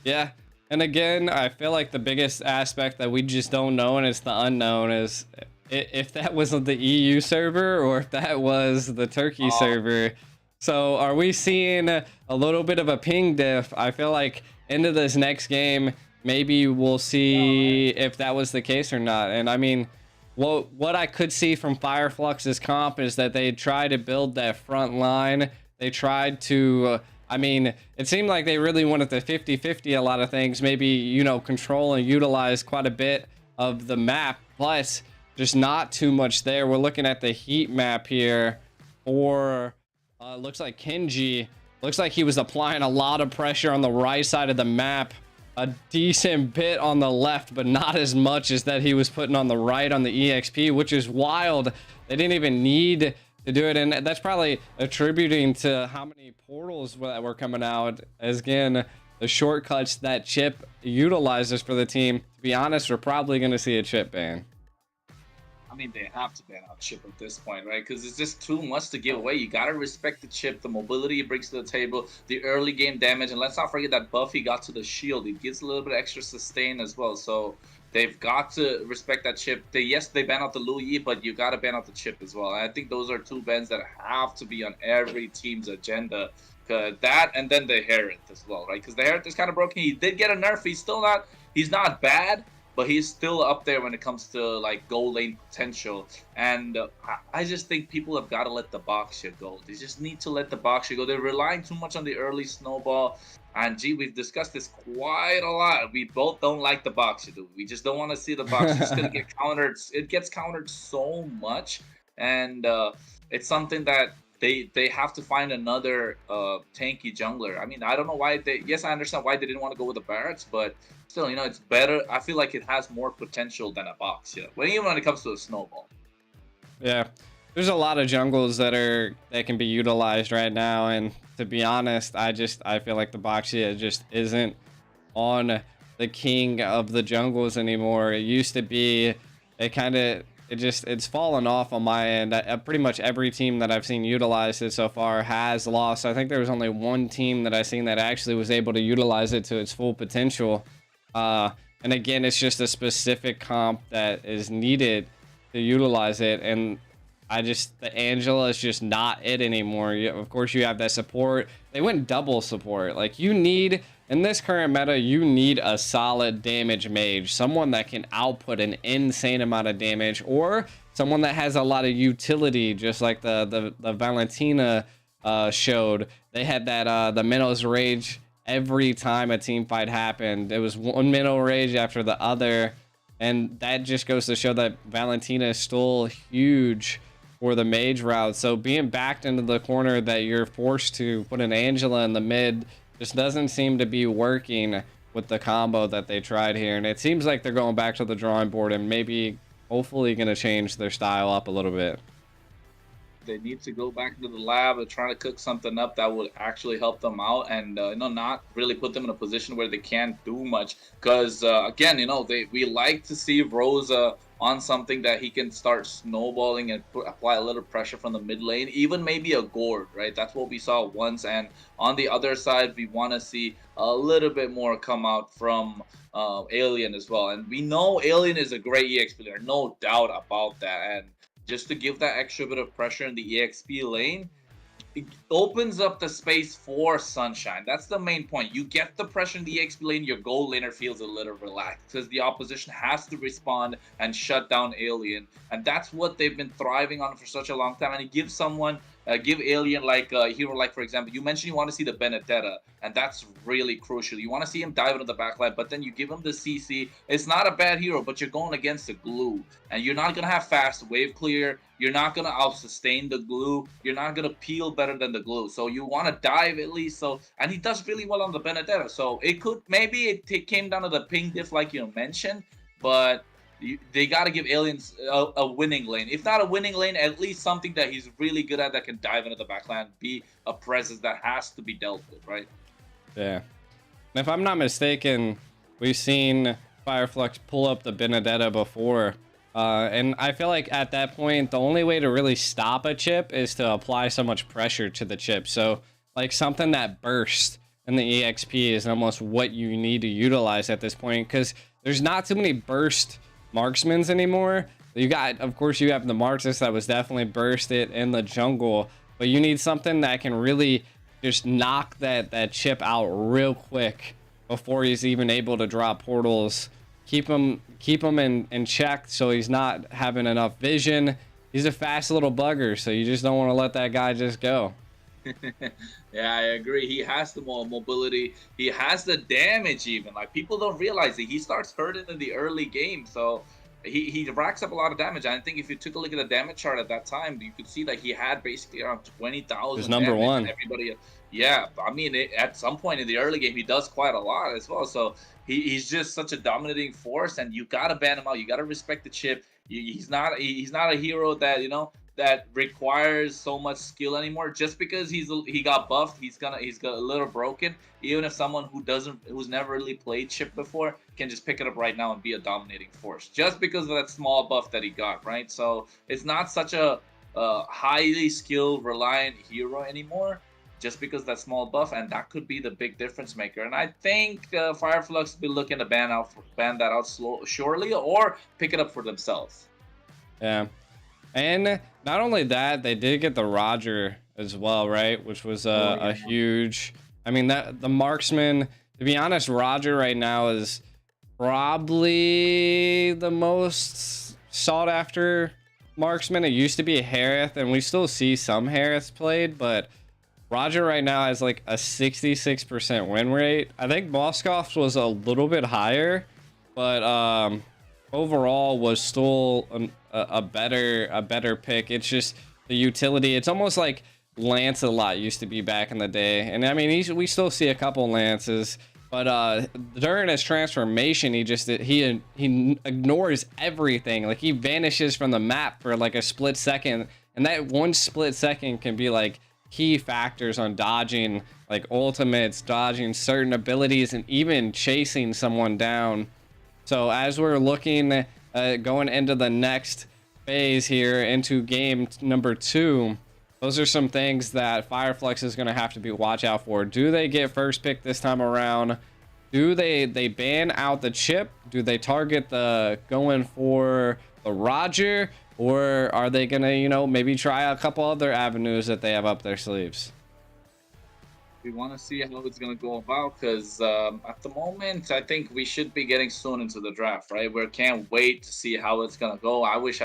Yeah. And again, I feel like the biggest aspect that we just don't know, and it's the unknown, is if that wasn't the EU server or if that was the Turkey server. So are we seeing a little bit of a ping diff? I feel like into this next game, maybe we'll see if that was the case or not. And I mean, what I could see from Fireflux's comp is that they tried to build that front line. They tried to... I mean, it seemed like they really wanted to 50-50 a lot of things, maybe, control and utilize quite a bit of the map, but just not too much there. We're looking at the heat map here for, looks like Kenji. Looks like he was applying a lot of pressure on the right side of the map, a decent bit on the left, but not as much as that he was putting on the right on the EXP, which is wild. They didn't even need to do it, and that's probably attributing to how many portals that were coming out, as again the shortcuts that chip utilizes for the team. To be honest, we're probably going to see a chip ban. I mean, they have to ban out Chip at this point, right? Because it's just too much to give away. You gotta respect the Chip, the mobility it brings to the table, the early game damage, and let's not forget that buff he got to the shield. It gives a little bit extra sustain as well. So they've got to respect that Chip. They ban out the Lu Yi, but you gotta ban out the Chip as well. And I think those are two bans that have to be on every team's agenda. That and then the Herald as well, right? Because the Herald is kind of broken. He did get a nerf. He's not bad, but he's still up there when it comes to like goal lane potential. And I just think people have got to let the box shit go. They just need to let the box shit go. They're relying too much on the early snowball. And gee, we've discussed this quite a lot. We both don't like the box shit. We just don't want to see the box. It's gonna get countered. It gets countered so much, and it's something that they have to find another tanky jungler. I mean, I don't know why they. Yes, I understand why they didn't want to go with the Barracks, but still, it's better. I feel like it has more potential than a box. Even when it comes to a snowball. Yeah, there's a lot of jungles that can be utilized right now, and to be honest, I feel like the box just isn't on the king of the jungles anymore. It used to be. It's fallen off on my end. Pretty much every team that I've seen utilize it so far has lost. I think there was only one team that I seen that actually was able to utilize it to its full potential. And again, it's just a specific comp that is needed to utilize it. And the Angela is just not it anymore. Of course, you have that support. They went double support. Like, in this current meta, you need a solid damage mage, someone that can output an insane amount of damage, or someone that has a lot of utility, just like the Valentina showed. They had that the Minnow's Rage every time a team fight happened. It was one Minnow Rage after the other, and that just goes to show that Valentina is still huge for the mage route. So being backed into the corner that you're forced to put an Angela in the mid just doesn't seem to be working with the combo that they tried here. And it seems like they're going back to the drawing board and maybe hopefully going to change their style up a little bit. They need to go back into the lab and try to cook something up that would actually help them out, and not really put them in a position where they can't do much. Because again, we like to see Rosa on something that he can start snowballing and apply a little pressure from the mid lane, even maybe a Gord, right? That's what we saw once. And on the other side, we want to see a little bit more come out from Alien as well. And we know Alien is a great EX player, no doubt about that. And just to give that extra bit of pressure in the EXP lane, it opens up the space for Sunshine. That's the main point. You get the pressure in the EXP lane, your gold laner feels a little relaxed because the opposition has to respond and shut down Alien. And that's what they've been thriving on for such a long time. And it gives give Alien like a hero, like for example, you mentioned you want to see the Benedetta, and that's really crucial. You want to see him dive into the backline, but then you give him the CC. It's not a bad hero, but you're going against the glue, and you're not going to have fast wave clear. You're not going to out-sustain the glue. You're not going to peel better than the glue. So you want to dive at least. And he does really well on the Benedetta. So maybe it came down to the ping diff like you mentioned, but they got to give Aliens a winning lane. If not a winning lane, at least something that he's really good at that can dive into the backline, be a presence that has to be dealt with, right? Yeah. And if I'm not mistaken, we've seen Fireflux pull up the Benedetta before. And I feel like at that point, the only way to really stop a chip is to apply so much pressure to the chip. So like something that bursts in the EXP is almost what you need to utilize at this point, because there's not too many burst marksmans anymore. Of course you have the Marxist that was definitely bursted in the jungle, but you need something that can really just knock that chip out real quick before he's even able to drop portals. Keep him in check so he's not having enough vision. He's a fast little bugger, so you just don't want to let that guy just go. Yeah, I agree. He has the mobility. He has the damage even. Like, people don't realize it. He starts hurting in the early game, so he racks up a lot of damage. I think if you took a look at the damage chart at that time, you could see that he had basically around 20,000. He's number one. Everybody, yeah. I mean, at some point in the early game, he does quite a lot as well. So he's just such a dominating force, and you gotta ban him out. You gotta respect the chip. He's not a hero that that requires so much skill anymore. Just because he got buffed, he's got a little broken. Even if someone who's never really played chip before can just pick it up right now and be a dominating force, just because of that small buff that he got, right? So it's not such a highly skilled, reliant hero anymore, just because that small buff, and that could be the big difference maker. And I think Fireflux will be looking to ban that out shortly, or pick it up for themselves. Yeah. And not only that, they did get the Roger as well, right? Which was a huge. I mean, that the marksman. To be honest, Roger right now is probably the most sought after marksman. It used to be Harith, and we still see some Hariths played, but Roger right now has like a 66% win rate. I think Moskov's was a little bit higher, but overall was still a better pick. It's just the utility. It's almost like Lancelot used to be back in the day, and I mean we still see a couple Lances, but during his transformation he ignores everything. Like he vanishes from the map for like a split second, and that one split second can be like key factors on dodging like ultimates, dodging certain abilities, and even chasing someone down. So as we're looking going into the next phase here, into game number 2, those are some things that Fireflux is going to have to be watch out for. Do they get first pick this time around? Do they ban out the chip? Do they target the going for the Roger? Or are they going to, you know, maybe try a couple other avenues that they have up their sleeves? We want to see how it's going to go about, because at the moment, I think we should be getting soon into the draft, right? We can't wait to see how it's going to go. I wish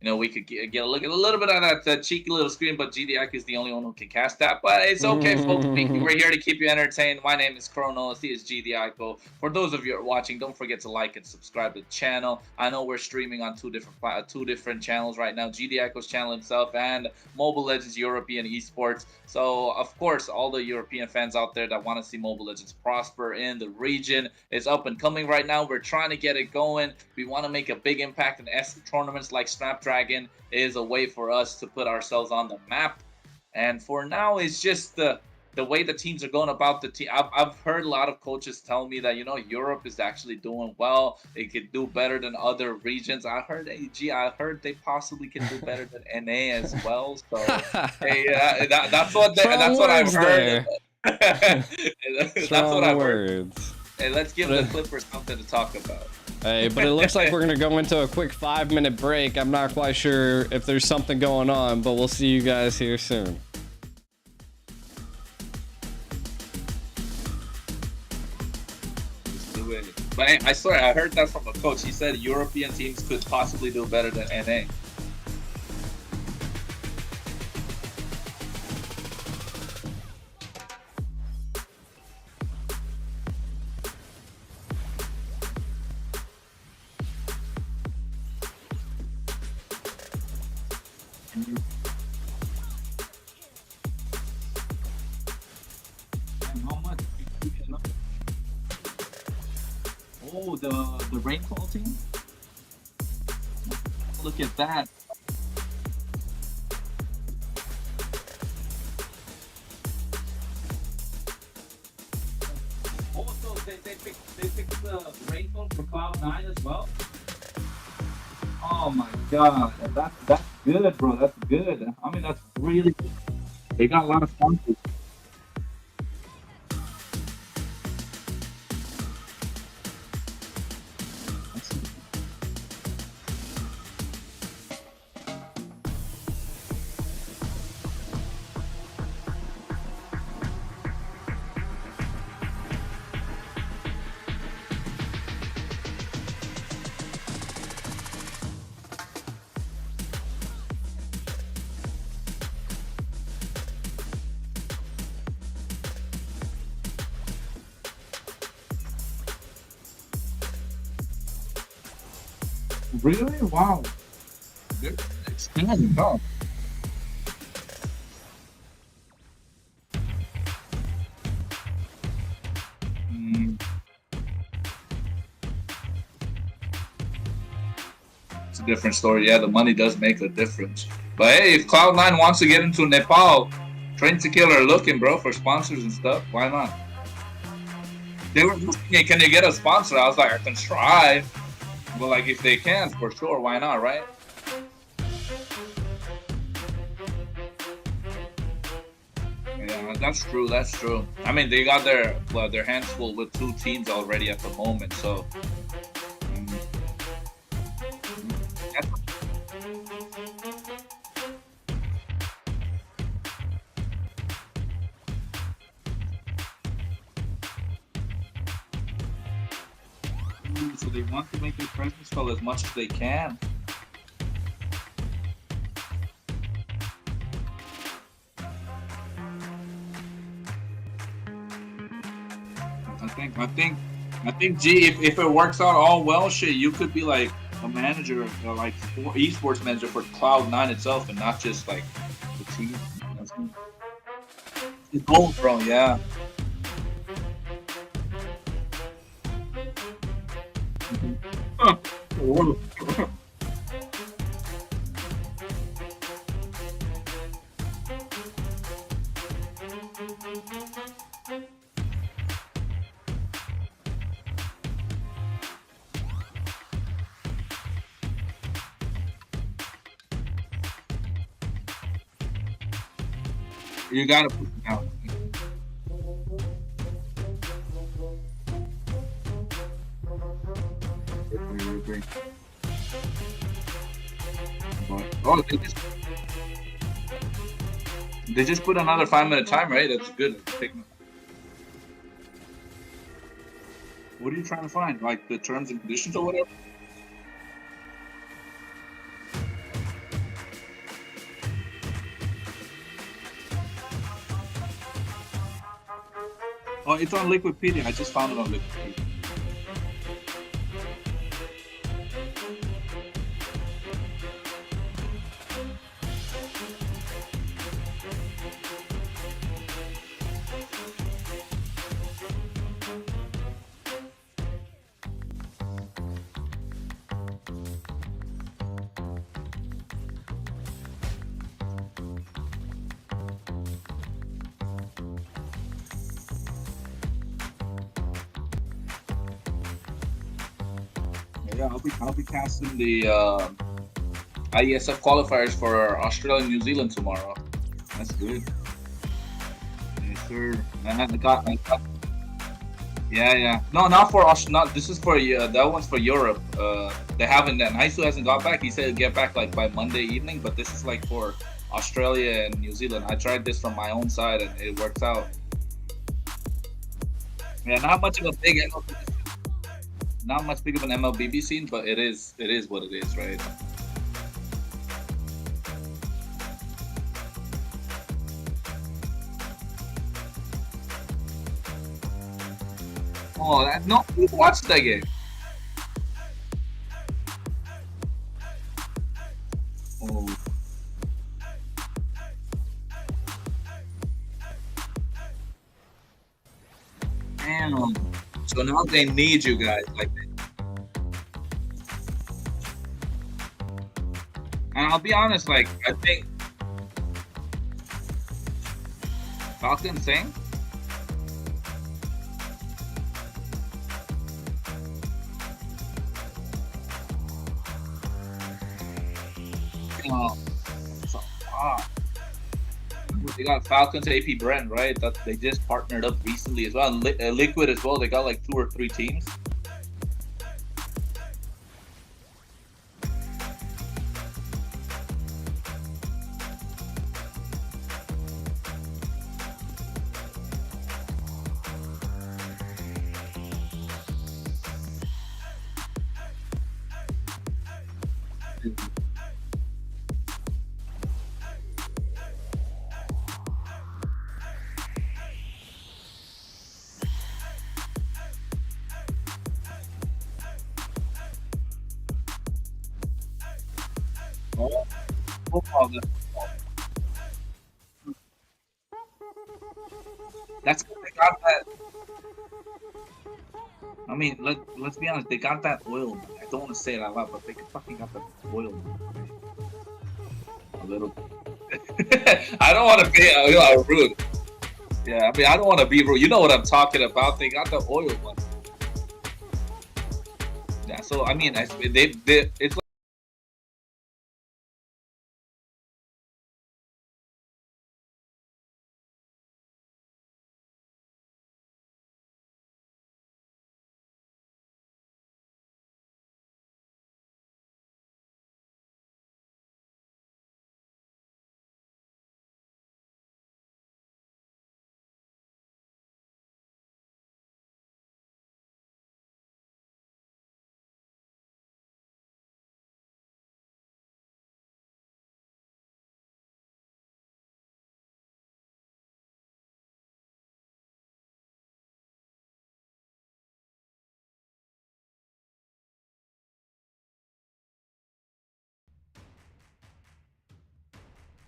you know, we could get a look at a little bit of that cheeky little screen, but GDIC is the only one who can cast that. But it's okay, folks. We're here to keep you entertained. My name is Chronos. He is GDIC. For those of you who are watching, don't forget to like and subscribe to the channel. I know we're streaming on two different channels right now, GDIC's channel himself and Mobile Legends European Esports. So, of course, all the European fans out there that want to see Mobile Legends prosper in the region is up and coming right now. We're trying to get it going. We want to make a big impact in tournaments like Snapdragon is a way for us to put ourselves on the map. And for now, it's just the way the teams are going about the team. I've heard a lot of coaches tell me that, you know, Europe is actually doing well. They could do better than other regions. I heard they possibly can do better than NA as well. So hey, that's what I've heard. That's what I've heard. Hey, let's give the Clippers something to talk about. Hey, but it looks like we're going to go into a quick 5-minute break. I'm not quite sure if there's something going on, but we'll see you guys here soon. Let's do it. But I swear, I heard that from a coach. He said European teams could possibly do better than NA. And how much? Oh, the rainfall team. Look at that. Oh, so they picked the rainfall for Cloud9 as well. Oh my god, that's good, bro. That's good. I mean, that's really good. They got a lot of sponsors. Really? Wow. They're expanding, huh? a different story. Yeah, the money does make a difference. But hey, if Cloud9 wants to get into Nepal, Train to Kill are looking, bro, for sponsors and stuff. Why not? They were asking me, can you get a sponsor? I was like, I can try. But like, if they can, for sure, why not, right? Yeah, that's true. That's true. I mean, they got their hands full with 2 teams already at the moment. So, so they want to make their presence felt as much as they can. I think, G, if it works out all well, shit, you could be like a manager, like esports manager for Cloud9 itself, and not just like the team. It's gold, bro. Yeah. You gotta put it out. Oh, they just put another 5-minute time, right? That's good. What are you trying to find? Like the terms and conditions or whatever? Oh, it's on Liquipedia. I just found it on Liquipedia. Yeah, I'll be casting the IESF qualifiers for Australia and New Zealand tomorrow. That's good. Yes, sir. I got. Yeah. No, not for not. This is for that one's for Europe. They haven't. Naisu hasn't got back. He said he'd get back like by Monday evening. But this is like for Australia and New Zealand. I tried this from my own side and it works out. Yeah, not much of a big not much big of an MLBB scene, but it is what it is, right? Oh, no, who watched that game? Oh. Damn. So now they need you guys. Like, and I'll be honest, like, I think Falcons saying. So, they got Falcons, AP Brent, right? That they just partnered up recently as well. And Liquid as well. They got like 2 or 3 teams. That's they got that. I mean, let's be honest. They got that oil money. I don't want to say it out loud, but they fucking got that oil money. A little. I don't want to be rude. Yeah, I mean, I don't want to be rude. You know what I'm talking about. They got the oil money. Yeah, so I mean, it's like,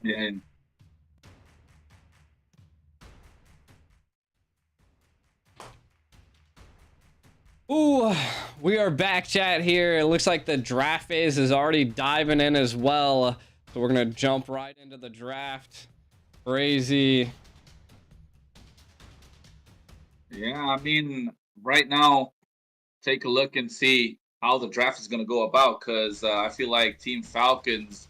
yeah, Ooh, we are back, chat, here. It looks like the draft phase is already diving in as well. So we're going to jump right into the draft. Crazy. yeah. I mean, right now, take a look and see how the draft is going to go about because I feel like Team Falcons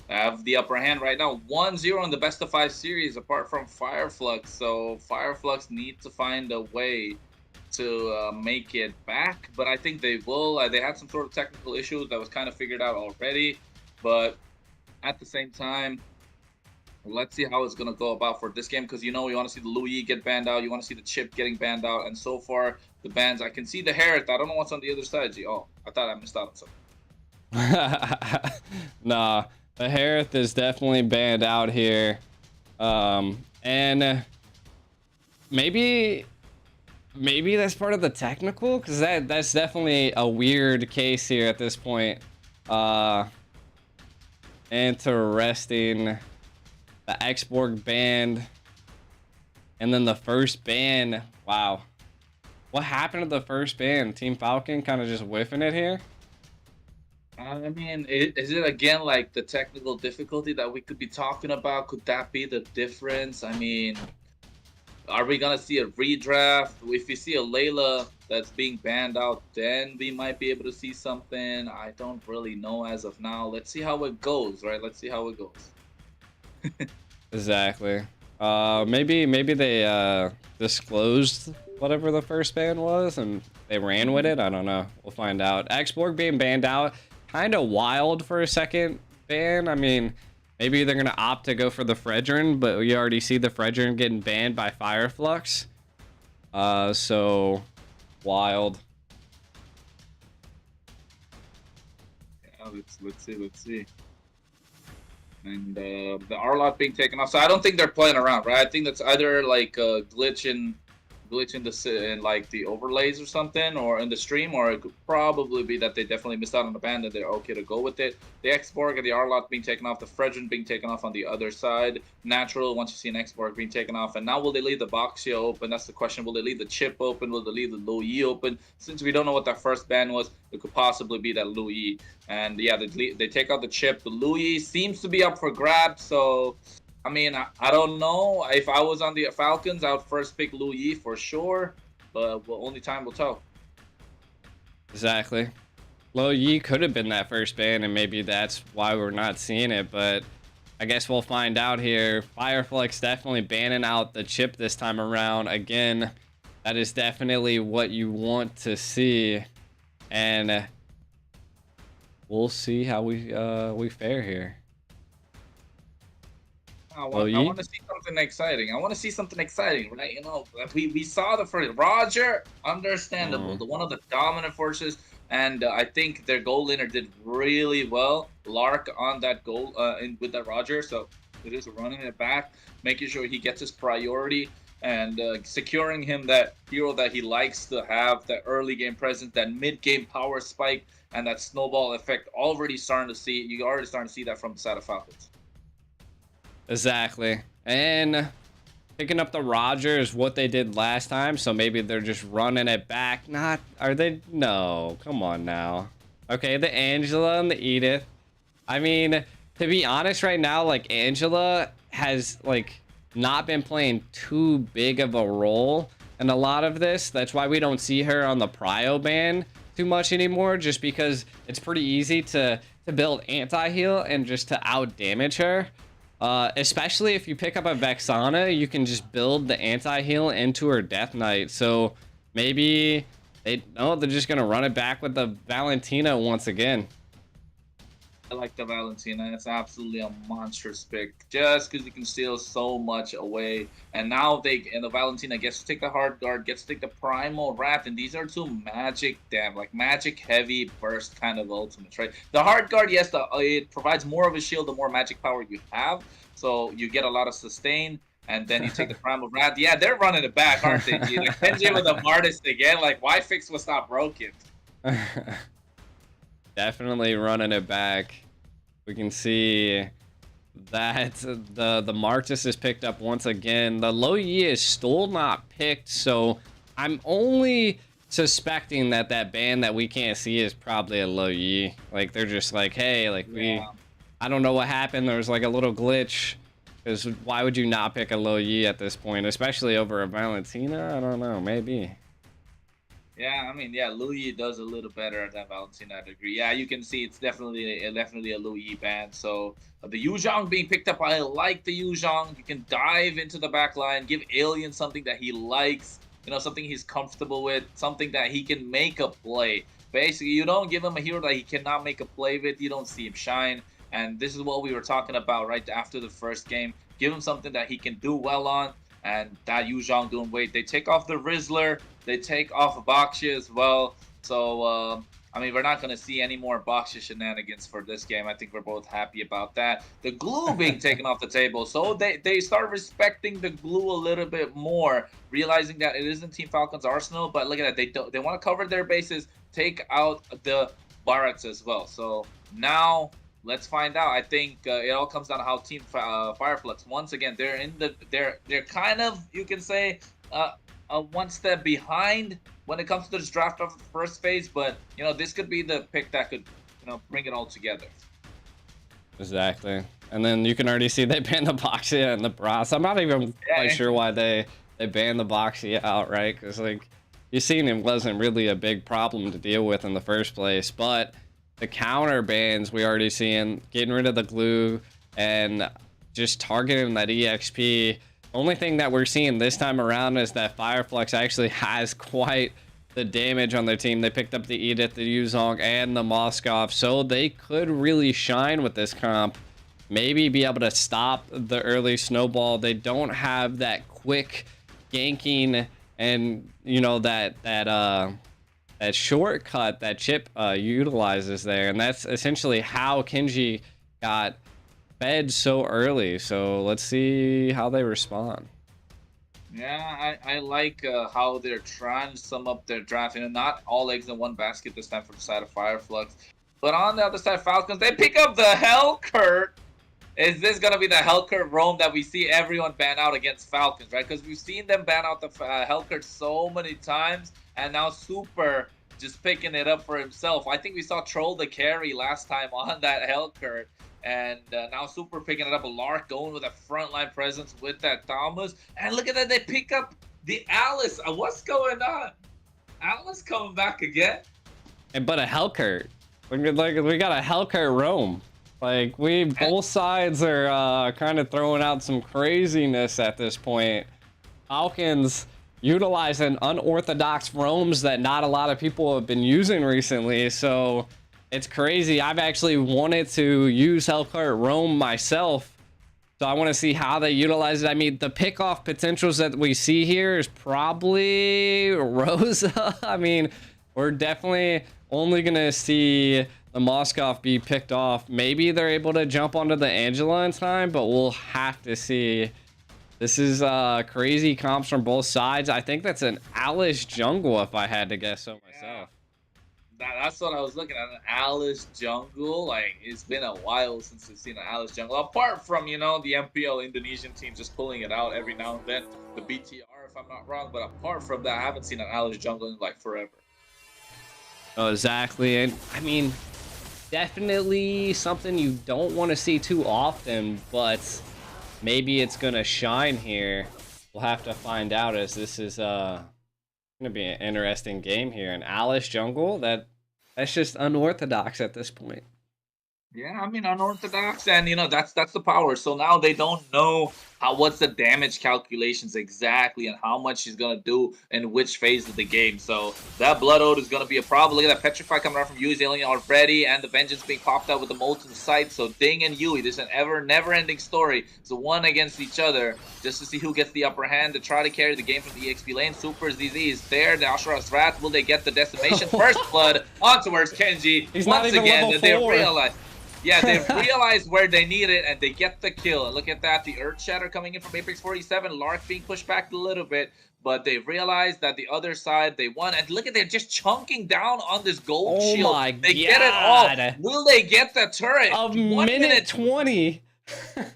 have the upper hand right now. 1-0 in the best of 5 series apart from Fireflux. So Fireflux needs to find a way to make it back, but I think they will. They had some sort of technical issues that was kind of figured out already, but at the same time, let's see how it's going to go about for this game because you want to see the Louis get banned out, you want to see the Chip getting banned out, and so far the bans, I can see the Hereth. I don't know what's on the other side. G. Oh, I thought I missed out on something. Nah, the Hereth is definitely banned out here. And maybe that's part of the technical, because that's definitely a weird case here at this point. Interesting. The Xborg banned, and then the first ban. Wow, what happened to the first ban? Team Falcon kind of just whiffing it here. I mean, is it again like the technical difficulty that we could be talking about? Could that be the difference? I mean, are we gonna see a redraft? If we see a Layla that's being banned out, then we might be able to see something. I don't really know as of now. Let's see how it goes, right? Let's see how it goes. Exactly. Maybe they disclosed whatever the first ban was and they ran with it. I don't know. We'll find out. Xborg being banned out, kind of wild for a second ban. I mean, maybe they're gonna opt to go for the Fredrin, but we already see the Fredrin getting banned by Fireflux. So wild. Yeah, let's see. And the R-Lot being taken off. So I don't think they're playing around, right? I think that's either like a glitch in in like the overlays or something, or in the stream, or it could probably be that they definitely missed out on the band and they're okay to go with it. The Xborg and the R-Lot being taken off, the Fredrin being taken off on the other side. Natural once you see an Xborg being taken off, and now will they leave the Boxia open? That's the question. Will they leave the Chip open? Will they leave the Louis open? Since we don't know what that first ban was, it could possibly be that Louis. And yeah, they take out the Chip. The Louis seems to be up for grabs, so I mean, I don't know. If I was on the Falcons, I would first pick Louis for sure, but only time will tell. Exactly. Lo Yi could have been that first ban, and maybe that's why we're not seeing it, but I guess we'll find out here. Fireflux definitely banning out the Chip this time around. Again, that is definitely what you want to see, and we'll see how we fare here. I want to see something exciting. I want to see something exciting, right? We saw the first Roger, understandable, the one of the dominant forces, and I think their goal laner did really well. Lark on that goal with that Roger, so it is running it back, making sure he gets his priority, and securing him that hero that he likes to have, that early game presence, that mid game power spike, and that snowball effect. Already starting to see. You already starting to see that from the side of Falcons. Exactly. And picking up the Roger is what they did last time, so maybe they're just running it back. Not, are they? No, come on now. Okay, the Angela and the Edith. I mean, to be honest right now, like, Angela has, like, not been playing too big of a role in a lot of this. That's why we don't see her on the prio ban too much anymore, just because it's pretty easy to build anti-heal and just to out damage her. Especially if you pick up a Vexana, you can just build the anti-heal into her Death Knight. So maybe they're just gonna run it back with the Valentina once again. I like the Valentina. It's absolutely a monstrous pick, just because you can steal so much away. And now the Valentina gets to take the hard guard, gets to take the primal wrath, and these are two magic magic heavy burst kind of ultimates, right? The hard guard, yes, it provides more of a shield the more magic power you have, so you get a lot of sustain. And then you take the primal wrath. Yeah, they're running it back, aren't they? Like Kenji with the Martis again. Like, why fix what's not broken? Definitely running it back. We can see that the Martis is picked up once again. The Lo Yi is still not picked, so I'm only suspecting that ban that we can't see is probably a Lo Yi. Like, they're just like, hey, like, I don't know what happened. There was like a little glitch. Because why would you not pick a Lo Yi at this point, especially over a Valentina? I don't know, maybe. Yeah, I mean, yeah, Lo Yi does a little better than Valentina, I'd agree. Yeah, you can see it's definitely a Lo Yi ban. So the Yuzhong being picked up, I like the Yuzhong. You can dive into the back line, give Alien something that he likes, you know, something he's comfortable with, something that he can make a play. Basically, you don't give him a hero that he cannot make a play with, you don't see him shine. And this is what we were talking about right after the first game. Give him something that he can do well on. And that Yuzhong doing weight. They take off the Rizzler. They take off Baxia as well. So, I mean, we're not going to see any more Baxia shenanigans for this game. I think we're both happy about that. The glue being taken off the table. So they start respecting the glue a little bit more, realizing that it isn't Team Falcon's arsenal. But look at that. They want to cover their bases, take out the barracks as well. So now let's find out. I think it all comes down to how Team Fireflux, once again, they're kind of, you can say, one step behind when it comes to this draft of the first phase. But you know, this could be the pick that could, you know, bring it all together. Exactly. And then you can already see they banned the Baxia and the Brass. I'm not even quite sure why they banned the Baxia outright, because like you seen it wasn't really a big problem to deal with in the first place, but the counter bans we already seeing, getting rid of the glue and just targeting that EXP. Only thing that we're seeing this time around is that Fireflux actually has quite the damage on their team. They picked up the Edith, the Yuzhong, and the Moskov, so they could really shine with this comp. Maybe be able to stop the early snowball. They don't have that quick ganking and, you know, that shortcut that Chip utilizes there, and that's essentially how Kenji got fed so early. So let's see how they respond. Yeah, I like how they're trying to sum up their draft. You know, not all eggs in one basket this time for the side of Fireflux. But on the other side, Falcons, they pick up the Hellcurt. Is this going to be the Hellcurt roam that we see everyone ban out against Falcons, right? Because we've seen them ban out the Hellcurt so many times, and now Super just picking it up for himself. I think we saw Troll the carry last time on that Hellcurt, and now Super picking it up. A Lark going with a frontline presence with that Thomas. And look at that, they pick up the Alice. What's going on? Alice coming back again? But a Hellcurt. We got a Hellcurt roam. Like, both sides are kind of throwing out some craziness at this point. Falcons utilizing unorthodox roams that not a lot of people have been using recently, so it's crazy. I've actually wanted to use Hellcurt roam myself, so I want to see how they utilize it. I mean, the pickoff potentials that we see here is probably Rosa. I mean, we're definitely only gonna see the Moskov be picked off. Maybe they're able to jump onto the Angela in time, but we'll have to see. This is crazy comps from both sides. I think that's an Alice jungle if I had to guess so myself. That's what I was looking at. An Alice jungle. Like, it's been a while since we've seen an Alice jungle. Apart from, the MPL Indonesian team just pulling it out every now and then. The BTR, if I'm not wrong. But apart from that, I haven't seen an Alice jungle in like forever. Oh, exactly. And I mean, definitely something you don't want to see too often, but maybe it's gonna shine here. We'll have to find out, as this is gonna be an interesting game here. An Alice jungle, that's just unorthodox at this point. Yeah, I mean unorthodox, and that's the power. So now they don't know what's the damage calculations exactly, and how much he's gonna do in which phase of the game. So that Blood Ode is gonna be a problem. Look at that Petrify coming out from Yui's alien already, and the Vengeance being popped out with the Molten Sight. So Ding and Yui, this is an never-ending story. It's one against each other, just to see who gets the upper hand to try to carry the game from the EXP lane. Super ZZ is there. The Ashura's Wrath, will they get the decimation? First blood on towards Kenji. He's Once not even again, level they 4. realize. Yeah, they realized where they need it, and they get the kill. And look at that, the Earth Shatter coming in from Apex 47, Lark being pushed back a little bit, but they realized that the other side, they won. And look at, they're just chunking down on this gold shield. My They get it all. Will they get the turret? A 1 minute 20.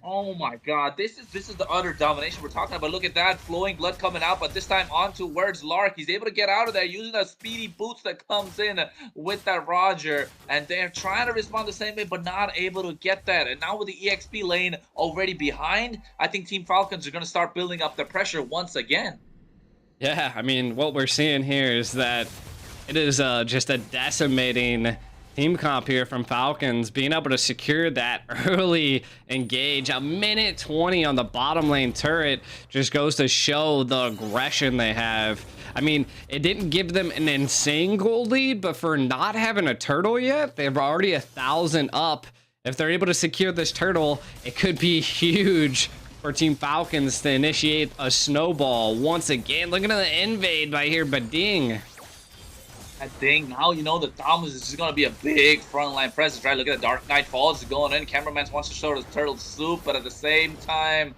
Oh my god, this is the utter domination we're talking about. Look at that, flowing blood coming out, but this time on towards Lark. He's able to get out of there using the speedy boots that comes in with that Roger, and they're trying to respond the same way, but not able to get that. And now with the EXP lane already behind, I think Team Falcons are going to start building up the pressure once again. Yeah, I mean, what we're seeing here is that it is just a decimating team comp here from Falcons, being able to secure that early engage. A minute 20 on the bottom lane turret just goes to show the aggression they have. I mean, it didn't give them an insane gold lead, but for not having a turtle yet, they're already 1,000 up. If they're able to secure this turtle, it could be huge for Team Falcons to initiate a snowball once again. Looking at the invade by here, Bading. That thing, now the Thomas is just going to be a big frontline presence, right? Look at the Dark Knight Falls going in. Cameraman wants to show the turtle soup, but at the same time,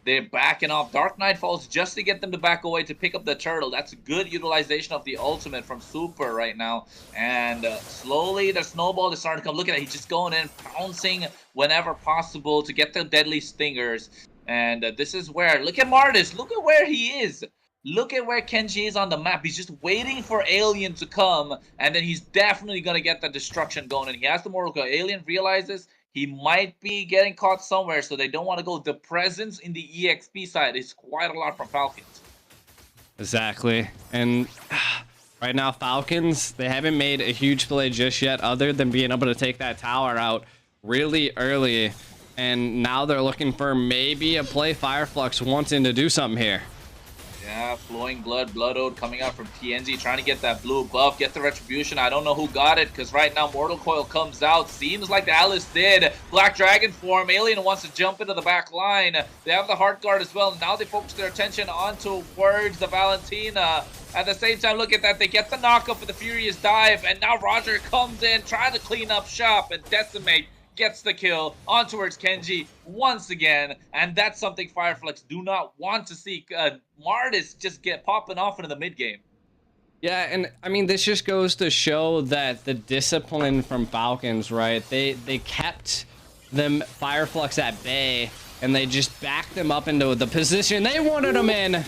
they're backing off. Dark Knight Falls just to get them to back away to pick up the turtle. That's good utilization of the ultimate from Super right now. And slowly, the snowball is starting to come. Look at that. He's just going in, pouncing whenever possible to get the deadly stingers. And this is where, look at Martis. Look at where he is. Look at where Kenji is on the map. He's just waiting for Alien to come, and then he's definitely going to get the destruction going. And he has the Mortal Coil. Alien realizes he might be getting caught somewhere, so they don't want to go. The presence in the EXP side is quite a lot from Falcons. Exactly. And right now, Falcons, they haven't made a huge play just yet, other than being able to take that tower out really early. And now they're looking for maybe a play. Fireflux wanting to do something here. Yeah, flowing blood, Blood Ode coming out from TNZ, trying to get that blue buff, get the retribution. I don't know who got it, because right now Mortal Coil comes out. Seems like the Alice did. Black Dragon form. Alien wants to jump into the back line. They have the Heart Guard as well. Now they focus their attention on towards the Valentina. At the same time, look at that. They get the knockup with the Furious Dive, and now Roger comes in, trying to clean up shop and decimate. Gets the kill on towards Kenji once again, and that's something Fireflux do not want to see. Martis just get popping off into the mid game. Yeah, and I mean, this just goes to show that the discipline from Falcons, right? They kept them Fireflux at bay, and they just backed them up into the position they wanted them in.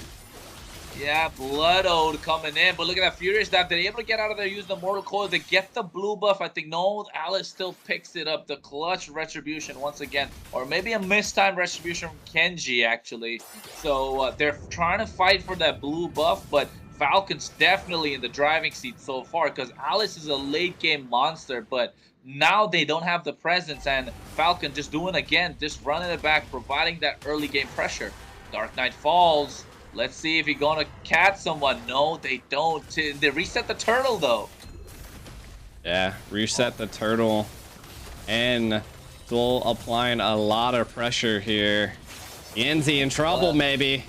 Yeah, Blood Ode coming in, but look at that Furious Dive. They're able to get out of there using the Mortal Coil. They get the blue buff. I think no, Alice still picks it up. The clutch retribution once again, or maybe a mistimed retribution from Kenji actually. So they're trying to fight for that blue buff, but Falcons definitely in the driving seat so far, because Alice is a late game monster, but now they don't have the presence, and Falcon just doing again, just running it back, providing that early game pressure. Dark Knight Falls. Let's see if he's gonna catch someone. No, they don't. They reset the turtle though. Yeah, reset the turtle, and still applying a lot of pressure here. Yenzi in trouble, maybe.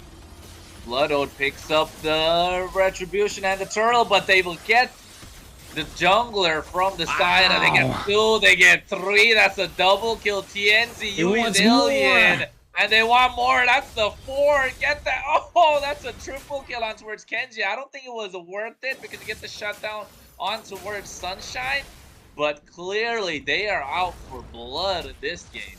Blood Ode picks up the retribution and the turtle, but they will get the jungler from the side. And they get 2, they get 3. That's a double kill. TNZ, Yui's Alien. And they want more. That's the 4. Get that. Oh, that's a triple kill on towards Kenji. I don't think it was worth it, because you get the shutdown on towards Sunshine, but clearly they are out for blood in this game.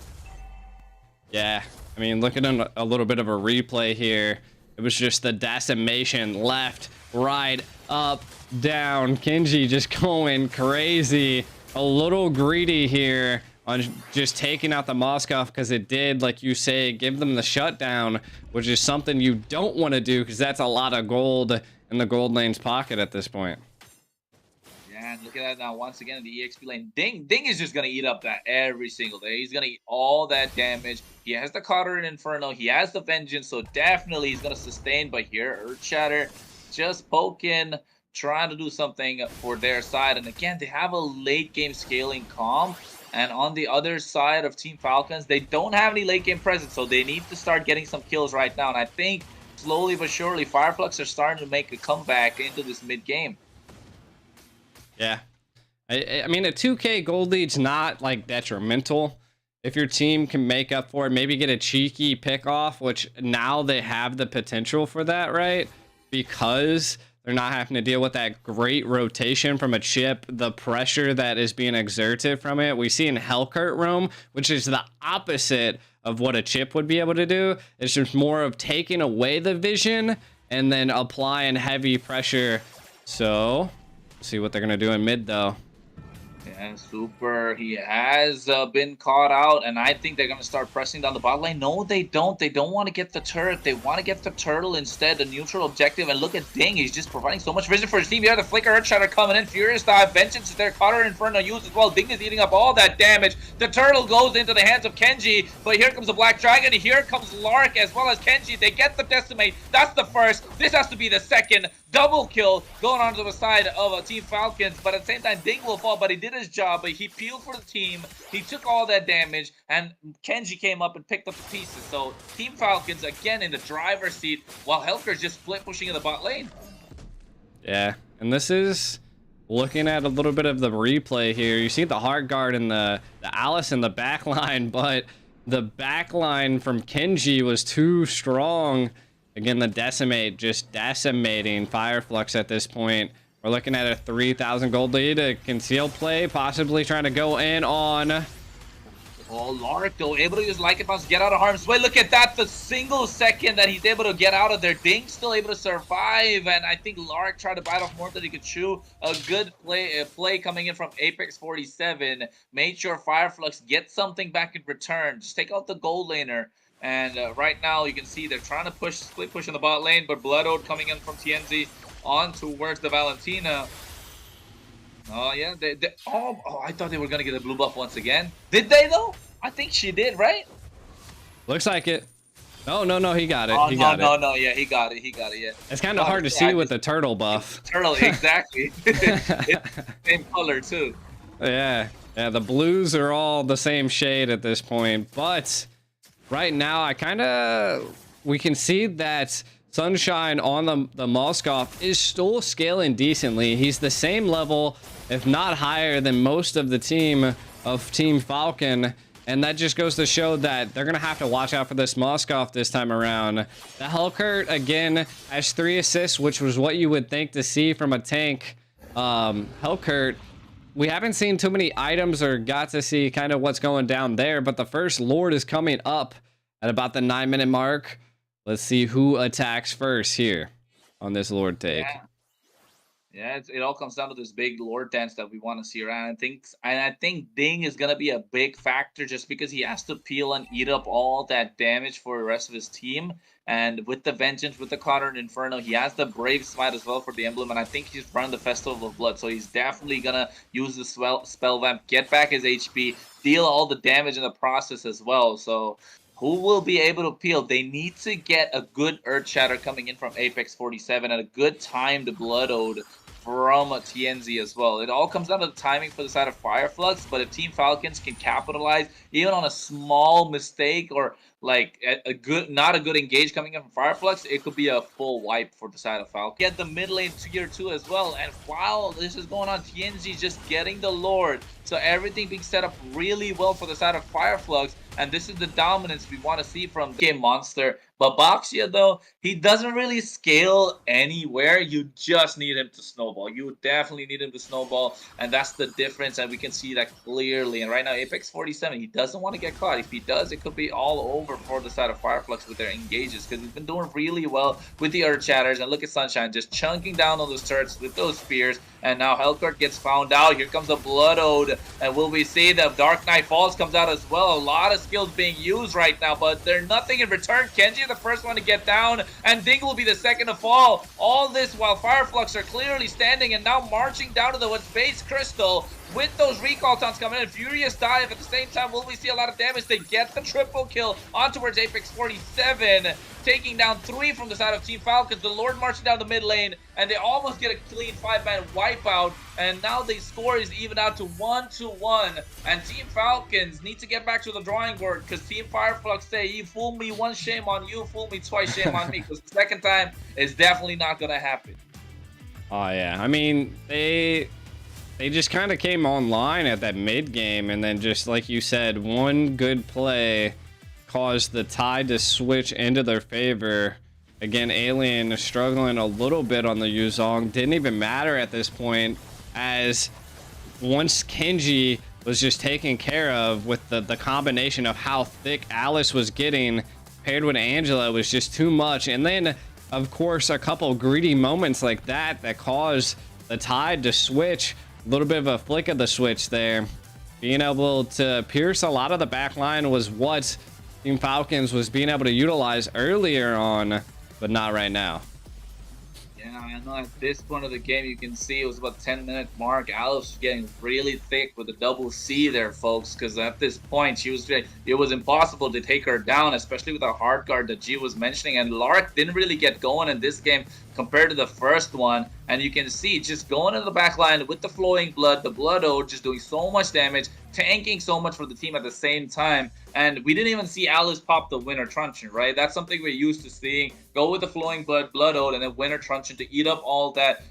Yeah, I mean, looking at a little bit of a replay here, it was just the decimation left, right, up, down. Kenji just going crazy. A little greedy here on just taking out the Moskov because it did, like you say, give them the shutdown, which is something you don't want to do because that's a lot of gold in the gold lane's pocket at this point. Yeah, and look at that now. Once again in the EXP lane, Ding is just gonna eat up that every single day. He's gonna eat all that damage. He has the Cutter and Inferno. He has the Vengeance, so definitely he's gonna sustain. But here, Earth Shatter just poking, trying to do something for their side. And again, they have a late game scaling comp. And on the other side of Team Falcons, they don't have any late game presence, so they need to start getting some kills right now. And I think slowly but surely, Fireflux are starting to make a comeback into this mid game. Yeah, I mean, a 2K gold lead's not like detrimental if your team can make up for it. Maybe get a cheeky pick off, which now they have the potential for that, right? Because they're not having to deal with that great rotation from a chip, the pressure that is being exerted from it. We see in Hellcurt roam, which is the opposite of what a chip would be able to do. It's just more of taking away the vision and then applying heavy pressure. So see what they're gonna do in mid though. Yeah, Super, he has been caught out, and I think they're going to start pressing down the bot lane. No, they don't. They don't want to get the turret. They want to get the turtle instead, the neutral objective. And look at Ding. He's just providing so much vision for his team. Here, the Flicker Earthshatter coming in. Furious Dive. Vengeance is there. Cutter Inferno used as well. Ding is eating up all that damage. The turtle goes into the hands of Kenji, but here comes the Black Dragon. Here comes Lark as well as Kenji. They get the Decimate. That's the first. This has to be the second. Double kill going on to the side of Team Falcons, but at the same time, Ding will fall, but he did his job. But he peeled for the team. He took all that damage, and Kenji came up and picked up the pieces. So Team Falcons, again, in the driver's seat, while Hellcurt's just split pushing in the bot lane. Yeah, and this is looking at a little bit of the replay here. You see the Heart Guard and the Alice in the back line, but the back line from Kenji was too strong. Again, the Decimate just decimating Fireflux at this point. We're looking at a 3,000 gold lead, a concealed play, possibly trying to go in on... Oh, Lark, though, able to use Lycanthrop's get out of harm's way. Look at that, the single second that he's able to get out of there. Ding's still able to survive, and I think Lark tried to bite off more than he could chew. A good play coming in from Apex 47. Made sure Fireflux gets something back in return. Just take out the gold laner. And right now, you can see they're trying to split push in the bot lane, but Blood Ode coming in from TNZ on towards the Valentina. Oh, yeah. Oh, I thought they were going to get a blue buff once again. Did they, though? I think she did, right? Looks like it. No, he got it. Oh, he got it. No, yeah, he got it, yeah. It's kind of hard to see with the turtle buff. Turtle, exactly. It's the same color, too. Yeah, the blues are all the same shade at this point, but... right now, we can see that Sunshine on the Moskov is still scaling decently. He's the same level, if not higher, than most of the team of Team Falcon. And that just goes to show that they're going to have to watch out for this Moskov this time around. The Hellcurt, again, has 3 assists, which was what you would think to see from a tank. Hellcurt, we haven't seen too many items or got to see kind of what's going down there, but the first Lord is coming up at about the 9-minute mark. Let's see who attacks first here on this Lord take. Yeah, it all comes down to this big Lord dance that we want to see around. I think Ding is gonna be a big factor just because he has to peel and eat up all that damage for the rest of his team. And with the Vengeance, with the Cutter and Inferno, he has the Brave Smite as well for the emblem, and I think he's running the Festival of Blood, so he's definitely gonna use the spell vamp, get back his HP, deal all the damage in the process as well. So who will be able to peel? They need to get a good Earth Shatter coming in from Apex 47 and a good timed Blood Ode from TNZ as well. It all comes down to the timing for the side of Fireflux, but if Team Falcons can capitalize even on a small mistake or like not a good engage coming in from Fireflux, it could be a full wipe for the side of Falcons. Get the mid lane tier 2 as well, and while this is going on, TNZ just getting the Lord, so everything being set up really well for the side of Fireflux, and this is the dominance we want to see from Game Monster. But Baxia, though, he doesn't really scale anywhere. You just need him to snowball. You definitely need him to snowball, and that's the difference, and we can see that clearly. And right now, Apex 47, he doesn't want to get caught. If he does, it could be all over for the side of Fireflux with their engages, because he's been doing really well with the Earth Shatters. And look at Sunshine just chunking down on those turrets with those spears. And now Hellcurt gets found out. Here comes a Blood Ode. And will we see the Dark Knight Falls comes out as well? A lot of skills being used right now, but they're nothing in return. Kenji the first one to get down, and Ding will be the second to fall. All this while Fireflux are clearly standing and now marching down to the base crystal with those recall taunts coming in. Furious dive at the same time. Will we see a lot of damage? They get the triple kill on towards Apex 47, taking down 3 from the side of Team Falcons. The Lord marching down the mid lane, and they almost get a clean 5-man wipeout, and now the score is even out to 1-1, and Team Falcons need to get back to the drawing board, because Team Fireflux say, you fool me once, shame on you, fool me twice, shame on me, because the second time is definitely not going to happen. Oh yeah, I mean, they just kind of came online at that mid game, and then just like you said, one good play caused the tide to switch into their favor. Again, Alien struggling a little bit on the Yuzong. Didn't even matter at this point, as once Kenji was just taken care of with the combination of how thick Alice was getting paired with Angela was just too much. And then, of course, a couple greedy moments like that caused the tide to switch. A little bit of a flick of the switch there. Being able to pierce a lot of the back line was what Team Falcons was being able to utilize earlier on, but not right now. Yeah, I know at this point of the game, you can see it was about 10-minute mark. Alice was getting really thick with the double C there, folks, because at this point, it was impossible to take her down, especially with the hard guard that G was mentioning. And Lark didn't really get going in this game compared to the first one. And you can see just going into the back line with the flowing blood, the Blood Ode just doing so much damage, tanking so much for the team at the same time. And we didn't even see Alice pop the Winter Truncheon, right? That's something we're used to seeing. Go with the flowing blood Ode, and then Winter Truncheon to eat up all that,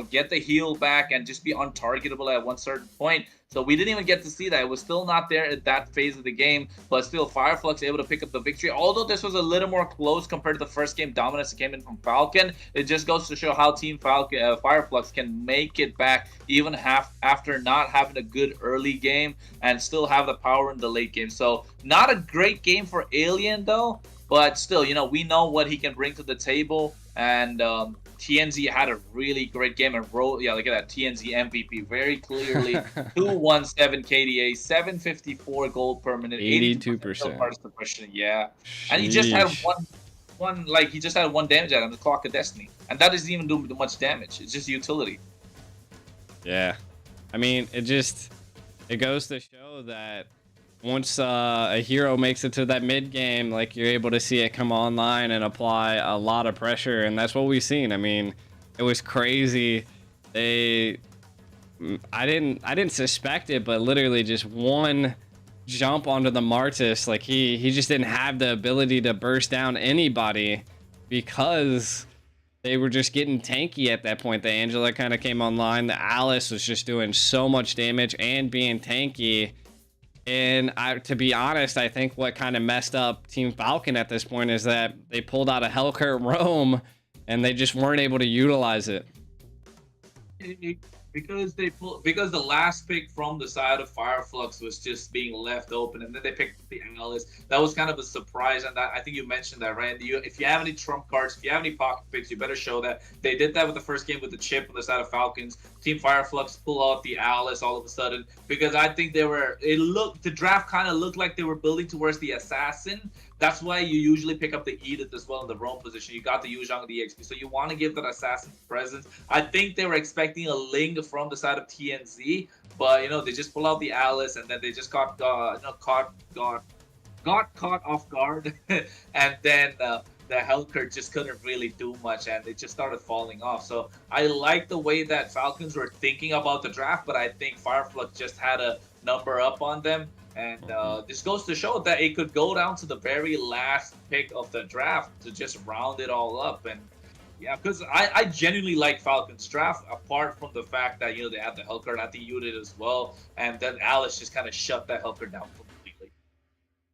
get the heal back and just be untargetable at one certain point. So we didn't even get to see that. It was still not there at that phase of the game, but still Fireflux able to pick up the victory. Although this was a little more close compared to the first game dominance that came in from Falcon, it just goes to show how Team Falcon, Fireflux can make it back even after not having a good early game and still have the power in the late game. So not a great game for Alien though, but still, we know what he can bring to the table. And TNZ had a really great game and look at that TNZ MVP very clearly. 217 KDA, 754 gold per minute, 82% participation. Yeah, and he just had one damage at him, the Clock of Destiny, and that doesn't even do much damage. It's just utility. Yeah, I mean, it goes to show that once a hero makes it to that mid game, like, you're able to see it come online and apply a lot of pressure, and that's what we've seen. I mean, it was crazy. I didn't suspect it, but literally just one jump onto the Martis, like he just didn't have the ability to burst down anybody because they were just getting tanky at that point. The Angela kind of came online. The Alice was just doing so much damage and being tanky. And to be honest, I think what kind of messed up Team Falcon at this point is that they pulled out a Hellcurt Roam and they just weren't able to utilize it. Because the last pick from the side of Fireflux was just being left open, and then they picked the Alice. That was kind of a surprise, and I think you mentioned that, right? If you have any trump cards, if you have any pocket picks, you better show that. They did that with the first game with the chip on the side of Falcons. Team Fireflux pull out the Alice all of a sudden, because I think the draft kind of looked like they were building towards the Assassin. That's why you usually pick up the Edith as well in the roam position. You got the Yuzhong, the EXP, so you want to give that Assassin presence. I think they were expecting a Ling from the side of TNZ, but they just pull out the Alice, and then they just got caught off guard, and then the Hellcurt just couldn't really do much, and it just started falling off. So I like the way that Falcons were thinking about the draft, but I think Fireflux just had a number up on them. And this goes to show that it could go down to the very last pick of the draft to just round it all up. And yeah, because I genuinely like Falcons draft, apart from the fact that, they had the Hellcurt, I think you did as well. And then Alice just kind of shut that Hellcurt down completely.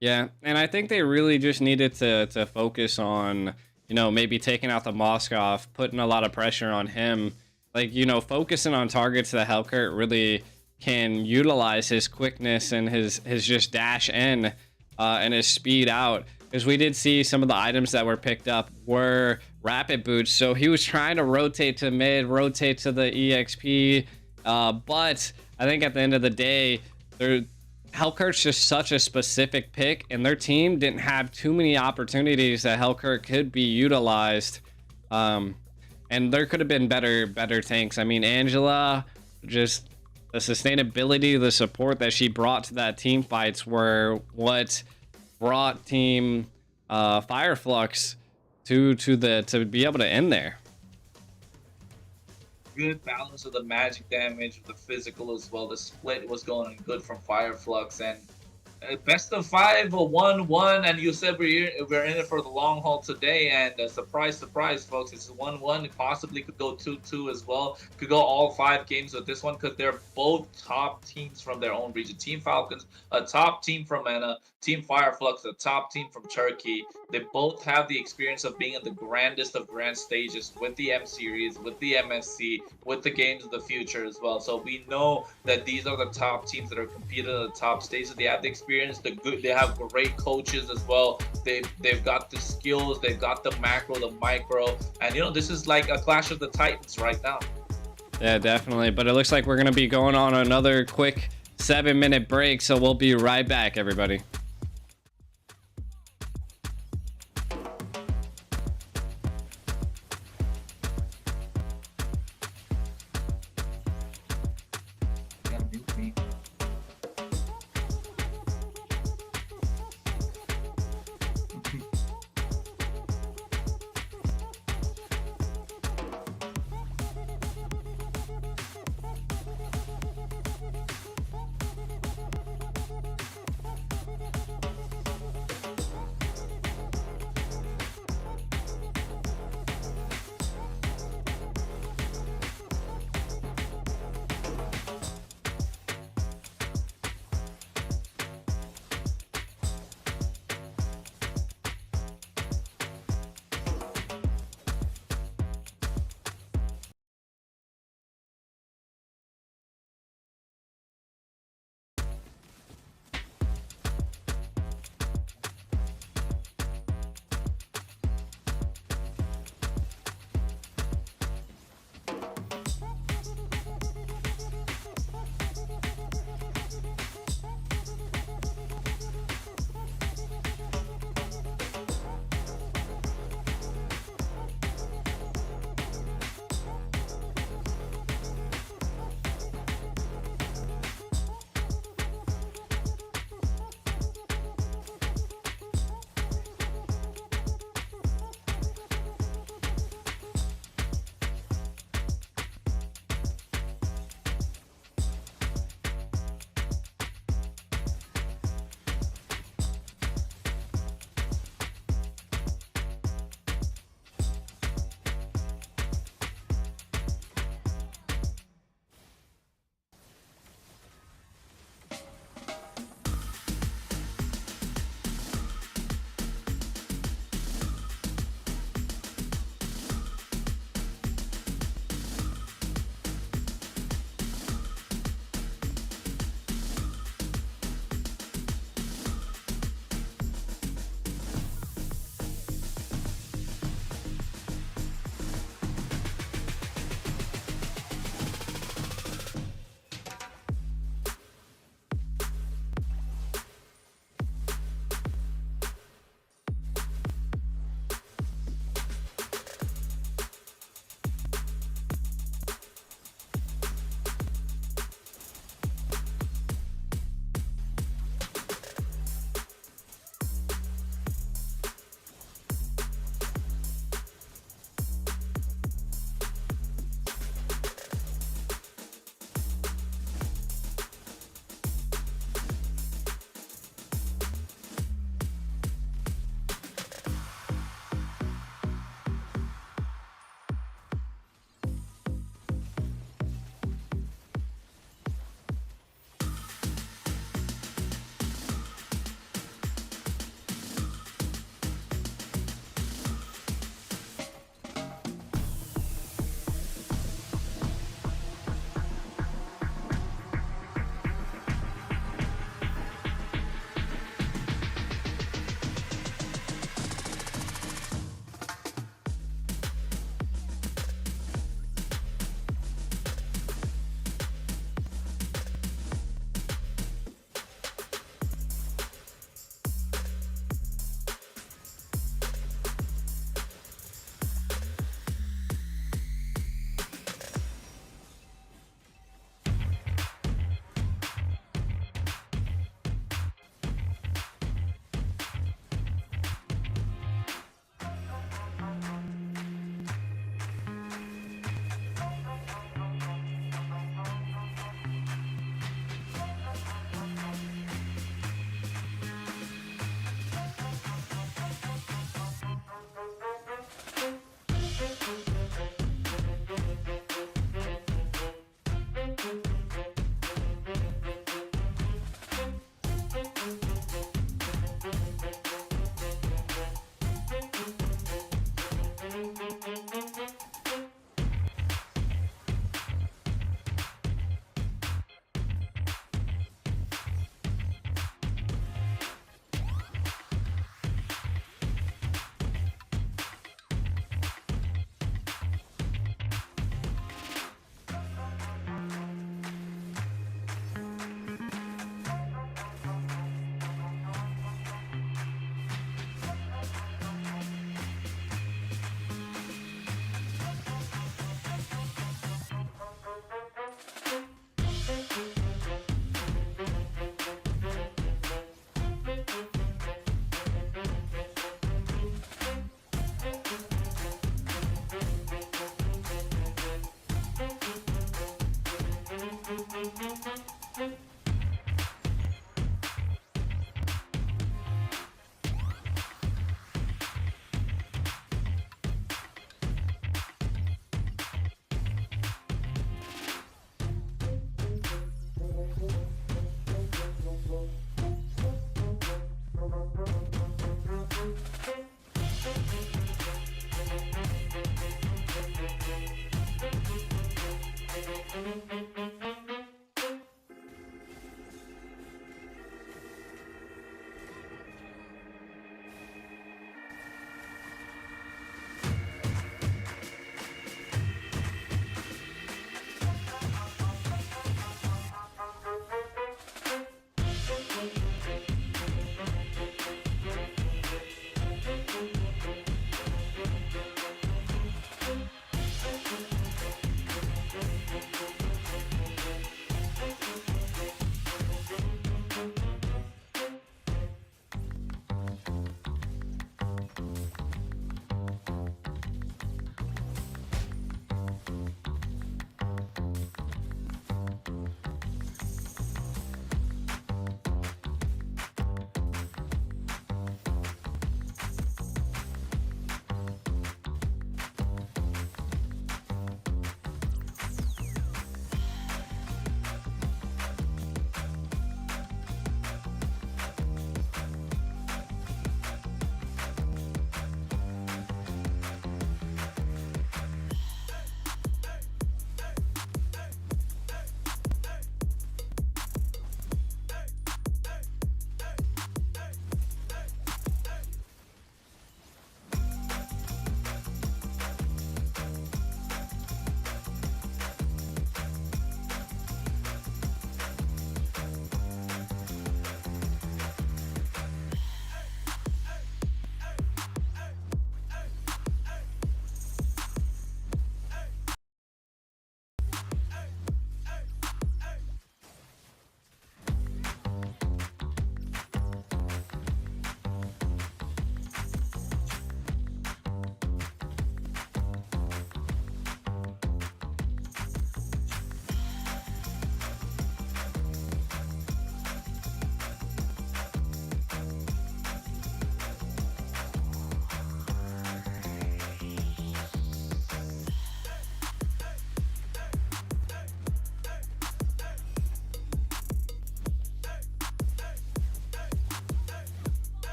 Yeah, and I think they really just needed to focus on, maybe taking out the Moskov, putting a lot of pressure on him. Like, focusing on targets that Hellkurt really can utilize his quickness and his just dash in and his speed out. Because we did see some of the items that were picked up were rapid boots. So he was trying to rotate to mid, rotate to the EXP. But I think at the end of the day, Hellkurt's just such a specific pick, and their team didn't have too many opportunities that Hellkurt could be utilized. And there could have been better tanks. I mean, Angela, just the sustainability, the support that she brought to that team fights were what brought team Fireflux to be able to end there. Good balance of the magic damage, the physical as well. The split was going good from Fireflux, and best of 5, a 1-1, and you said we're in it for the long haul today. And surprise, surprise, folks, it's 1-1. It possibly could go 2-2 as well. Could go all 5 games with this one because they're both top teams from their own region. Team Falcons, a top team from MENA. Team Fireflux, a top team from Turkey. They both have the experience of being at the grandest of grand stages with the M Series, with the MSC, with the Games of the Future as well. So we know that these are the top teams that are competing at the top stages. They have the experience, they have great coaches as well. They've got the skills, they've got the macro, the micro, and this is like a clash of the titans right now. Yeah, definitely. But it looks like we're gonna be going on another quick 7-minute break, so we'll be right back, everybody.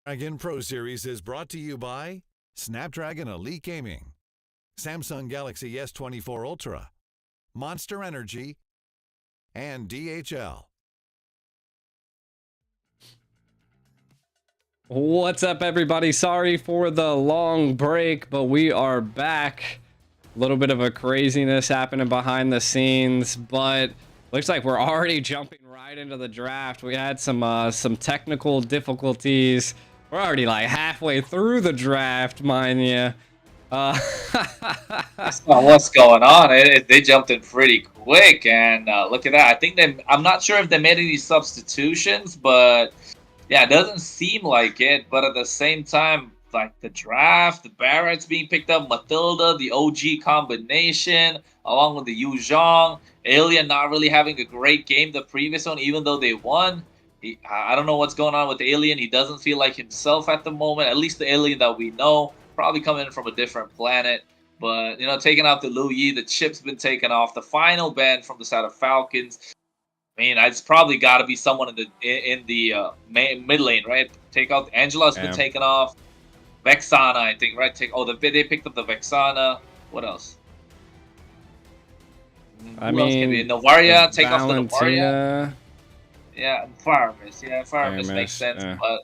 Snapdragon Pro Series is brought to you by Snapdragon Elite Gaming, Samsung Galaxy S24 Ultra, Monster Energy, and DHL. What's up, everybody? Sorry for the long break, but we are back. A little bit of a craziness happening behind the scenes, but looks like we're already jumping right into the draft. We had some technical difficulties. We're already like halfway through the draft, mind you. That's not what's going on. They jumped in pretty quick, and look at that. I think I'm not sure if they made any substitutions, but yeah, it doesn't seem like it. But at the same time, like the draft, the Barrett's being picked up, Matilda, the OG combination, along with the Yu Zhang, Alien not really having a great game the previous one, even though they won. I don't know what's going on with Alien. He doesn't feel like himself at the moment, at least the Alien that we know. Probably coming in from a different planet. But, taking out the Lu Yi, the chip's been taken off. The final ban from the side of Falcons. I mean, it's probably got to be someone in the mid lane, right? Take out Angela's been taken off. Vexana, I think, right? They picked up the Vexana. What else? Who else can be? Novaria, take off the Novaria. Yeah, Faramis. Yeah, Faramis makes sense, but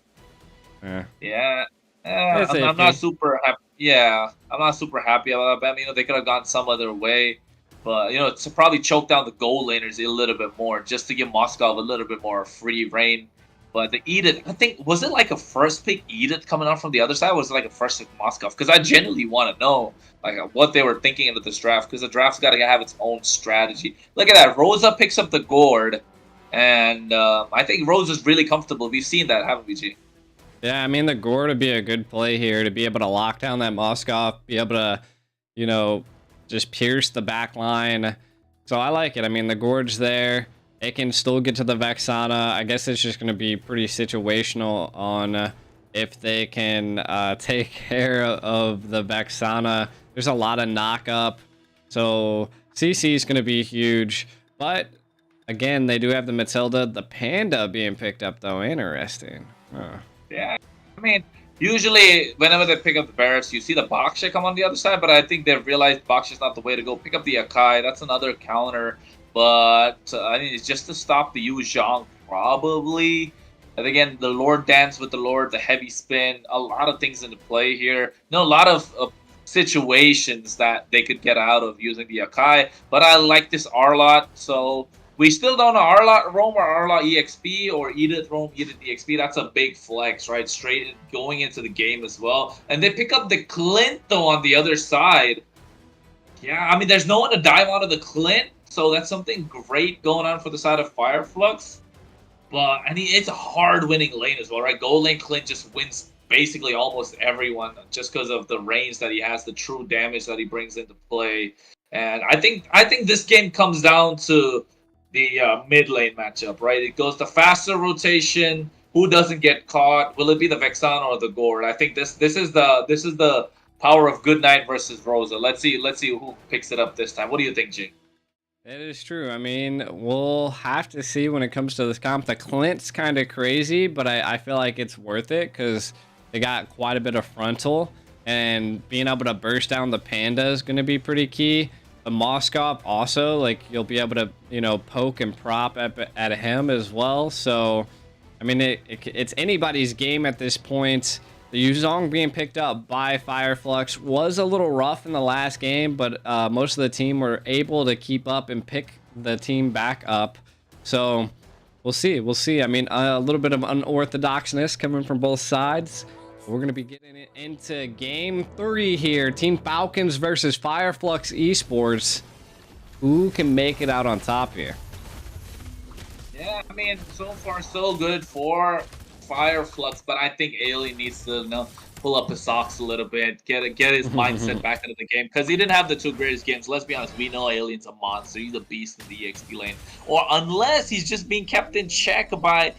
yeah. I'm not super happy. Yeah, I'm not super happy about that. They could have gone some other way, but to probably choke down the gold laners a little bit more, just to give Moskov a little bit more free reign. But the Edith, I think, was it like a first pick Edith coming out from the other side? Or was it like a first pick Moskov? Because I genuinely want to know what they were thinking into this draft, because the draft's got to have its own strategy. Look at that, Rosa picks up the gourd, and I think Rosa's really comfortable. We've seen that, haven't we, G? Yeah, I mean, the Gore would be a good play here to be able to lock down that Moskov, be able to, just pierce the back line. So I like it. I mean, the Gorge there, it can still get to the Vexana. I guess it's just going to be pretty situational on if they can take care of the Vexana. There's a lot of knock up, so CC is going to be huge. But again, they do have the Matilda, the Panda being picked up though. Interesting. Yeah, I mean, usually whenever they pick up the Barretts, you see the Baksha come on the other side, but I think they've realized Baksha's not the way to go. Pick up the Akai, that's another counter, but I mean, it's just to stop the Yu Zhang, probably. And again, the Lord dance with the Lord, the heavy spin, a lot of things into play here. A lot of situations that they could get out of using the Akai, but I like this Arlot, so we still don't know Arlot roam or Arlot EXP or Edith roam, Edith EXP. That's a big flex, right? Straight going into the game as well. And they pick up the Clint, though, on the other side. Yeah, I mean, there's no one to dive onto the Clint, so that's something great going on for the side of Fireflux. But, I mean, it's a hard-winning lane as well, right? Gold lane Clint just wins basically almost everyone just because of the range that he has, the true damage that he brings into play. And I think this game comes down to the mid lane matchup, right? It goes to faster rotation. Who doesn't get caught? Will it be the Vexana or the Gourd? I think this is the power of Goodnight versus Rosa. Let's see who picks it up this time. What do you think, G? It is true. I mean, we'll have to see when it comes to this comp. The Clint's kind of crazy, but I feel like it's worth it because they got quite a bit of frontal, and being able to burst down the Panda is going to be pretty key. The Moskov also, like, you'll be able to, poke and prop at him as well. So, I mean, it's anybody's game at this point. The Yu Zhang being picked up by Fireflux was a little rough in the last game, but most of the team were able to keep up and pick the team back up. So, we'll see. I mean, a little bit of unorthodoxness coming from both sides. We're going to be getting it into Game 3 here. Team Falcons versus Fireflux Esports. Who can make it out on top here? Yeah, I mean, so far so good for Fireflux, but I think Alien needs to pull up his socks a little bit, get his mindset back into the game, because he didn't have the two greatest games. Let's be honest, we know Alien's a monster. He's a beast in the EXP lane. Or unless he's just being kept in check by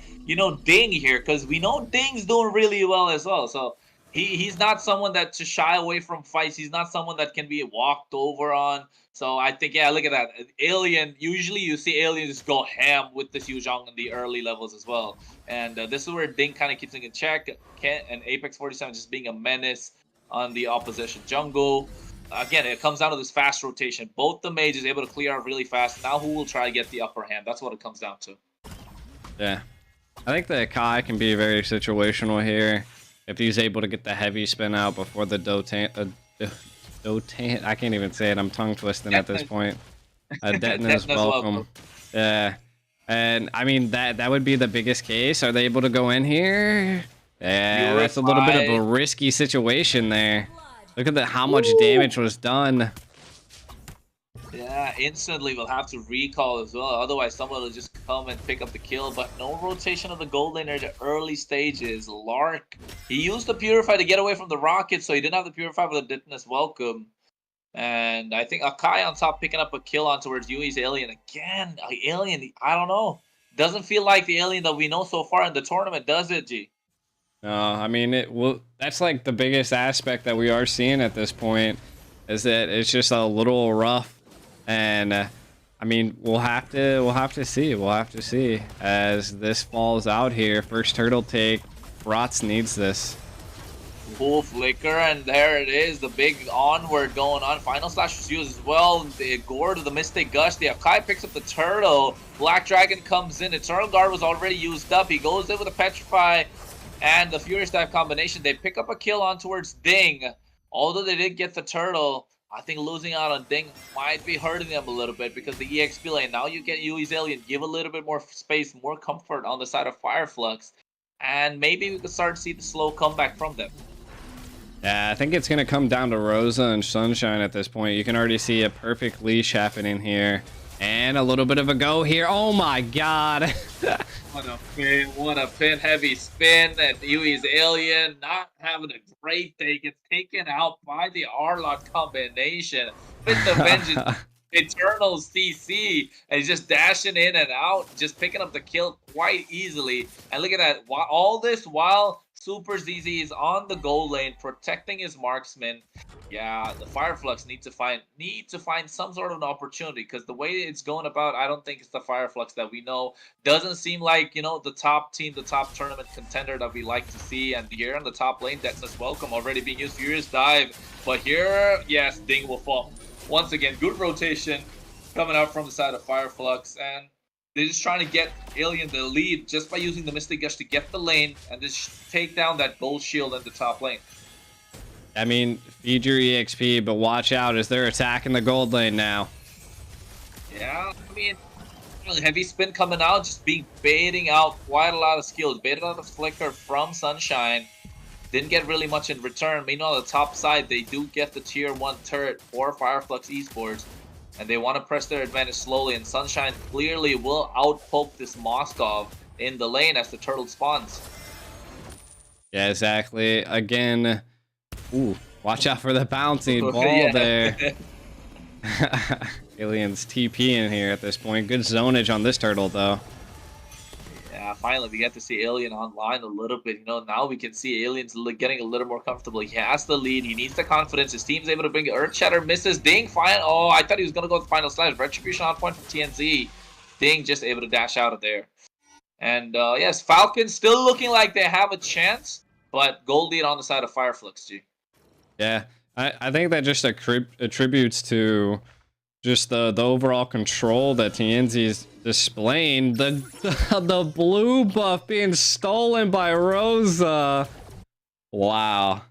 Ding here, because we know Ding's doing really well as well. So he's not someone that to shy away from fights. He's not someone that can be walked over on. So I think, yeah, look at that. Alien, usually you see aliens go ham with this Yuzhong in the early levels as well. And this is where Ding kind of keeps it in check. And Apex 47 just being a menace on the opposition jungle. Again, it comes down to this fast rotation. Both the mages able to clear out really fast. Now who will try to get the upper hand? That's what it comes down to. Yeah. I think the Kai can be very situational here. If he's able to get the heavy spin out before the Dotan, I can't even say it. I'm tongue twisting at this point. Detna's welcome. Yeah. And I mean that would be the biggest case. Are they able to go in here? Yeah, that's a little bit of a risky situation there. Look at how much damage was done. Yeah, instantly we'll have to recall as well. Otherwise, someone will just come and pick up the kill. But no rotation of the gold laner in the early stages. Lark, he used the Purify to get away from the rocket, so he didn't have the Purify for the Ditness welcome. And I think Akai on top picking up a kill on towards Yui's Alien. Again, Alien, I don't know. Doesn't feel like the Alien that we know so far in the tournament, does it, G? No, I mean, that's like the biggest aspect that we are seeing at this point, is that it's just a little rough. And I mean, we'll have to see as this falls out here. First turtle take. Rots needs this. Full flicker, and there it is. The big onward going on. Final slash was used as well. The Gore to the Mystic Gush. The Akai picks up the turtle. Black Dragon comes in. Eternal Guard was already used up. He goes in with a Petrify and the Furious Dive combination. They pick up a kill on towards Ding. Although they did get the turtle, I think losing out on Ding might be hurting them a little bit because the EXP lane. Now you get Yui's Alien. Give a little bit more space, more comfort on the side of Fireflux. And maybe we could start to see the slow comeback from them. Yeah, I think it's going to come down to Rosa and Sunshine at this point. You can already see a perfect leash happening here. And a little bit of a go here. Oh my god. What a pin heavy spin. And Yui's Alien not having a great day. Gets taken out by the Arlot combination. With the Vengeance Eternal CC. And he's just dashing in and out. Just picking up the kill quite easily. And look at that. All this while Super ZZ is on the goal lane, protecting his marksman. Yeah, the Fireflux need to find some sort of an opportunity, because the way it's going about, I don't think it's the Fireflux that we know. Doesn't seem like, you know, the top team, the top tournament contender that we like to see. And here on the top lane, Detna's welcome already being used. Furious Dive, but here, yes, Ding will fall. Once again, good rotation coming out from the side of Fireflux, and they're just trying to get Alien the lead just by using the Mystic Gush to get the lane and just take down that gold shield in the top lane. I mean, feed your EXP, but watch out as they're attacking the gold lane now. Yeah, I mean, heavy spin coming out, just baiting out quite a lot of skills. Baited out a flicker from Sunshine. Didn't get really much in return. Meanwhile, on the top side, they do get the tier 1 turret for Fireflux Esports. And they want to press their advantage slowly, and Sunshine clearly will outpoke this Moskov in the lane as the turtle spawns. Yeah, exactly. Again, ooh, watch out for the bouncing ball there. Alien's TP in here at this point. Good zonage on this turtle, though. Yeah, finally we get to see Alien online a little bit. You know, now we can see Alien's getting a little more comfortable. He has the lead. He needs the confidence. His team's able to bring Earth Shatter. Misses. Ding. Oh, I thought he was going to go with the final slash. Retribution on point from TNZ. Ding just able to dash out of there. And yes, Falcons still looking like they have a chance, but gold lead on the side of Fireflux, G. Yeah, I think that just attributes to just the overall control that TNZ is displaying. The blue buff being stolen by Rosa. Wow.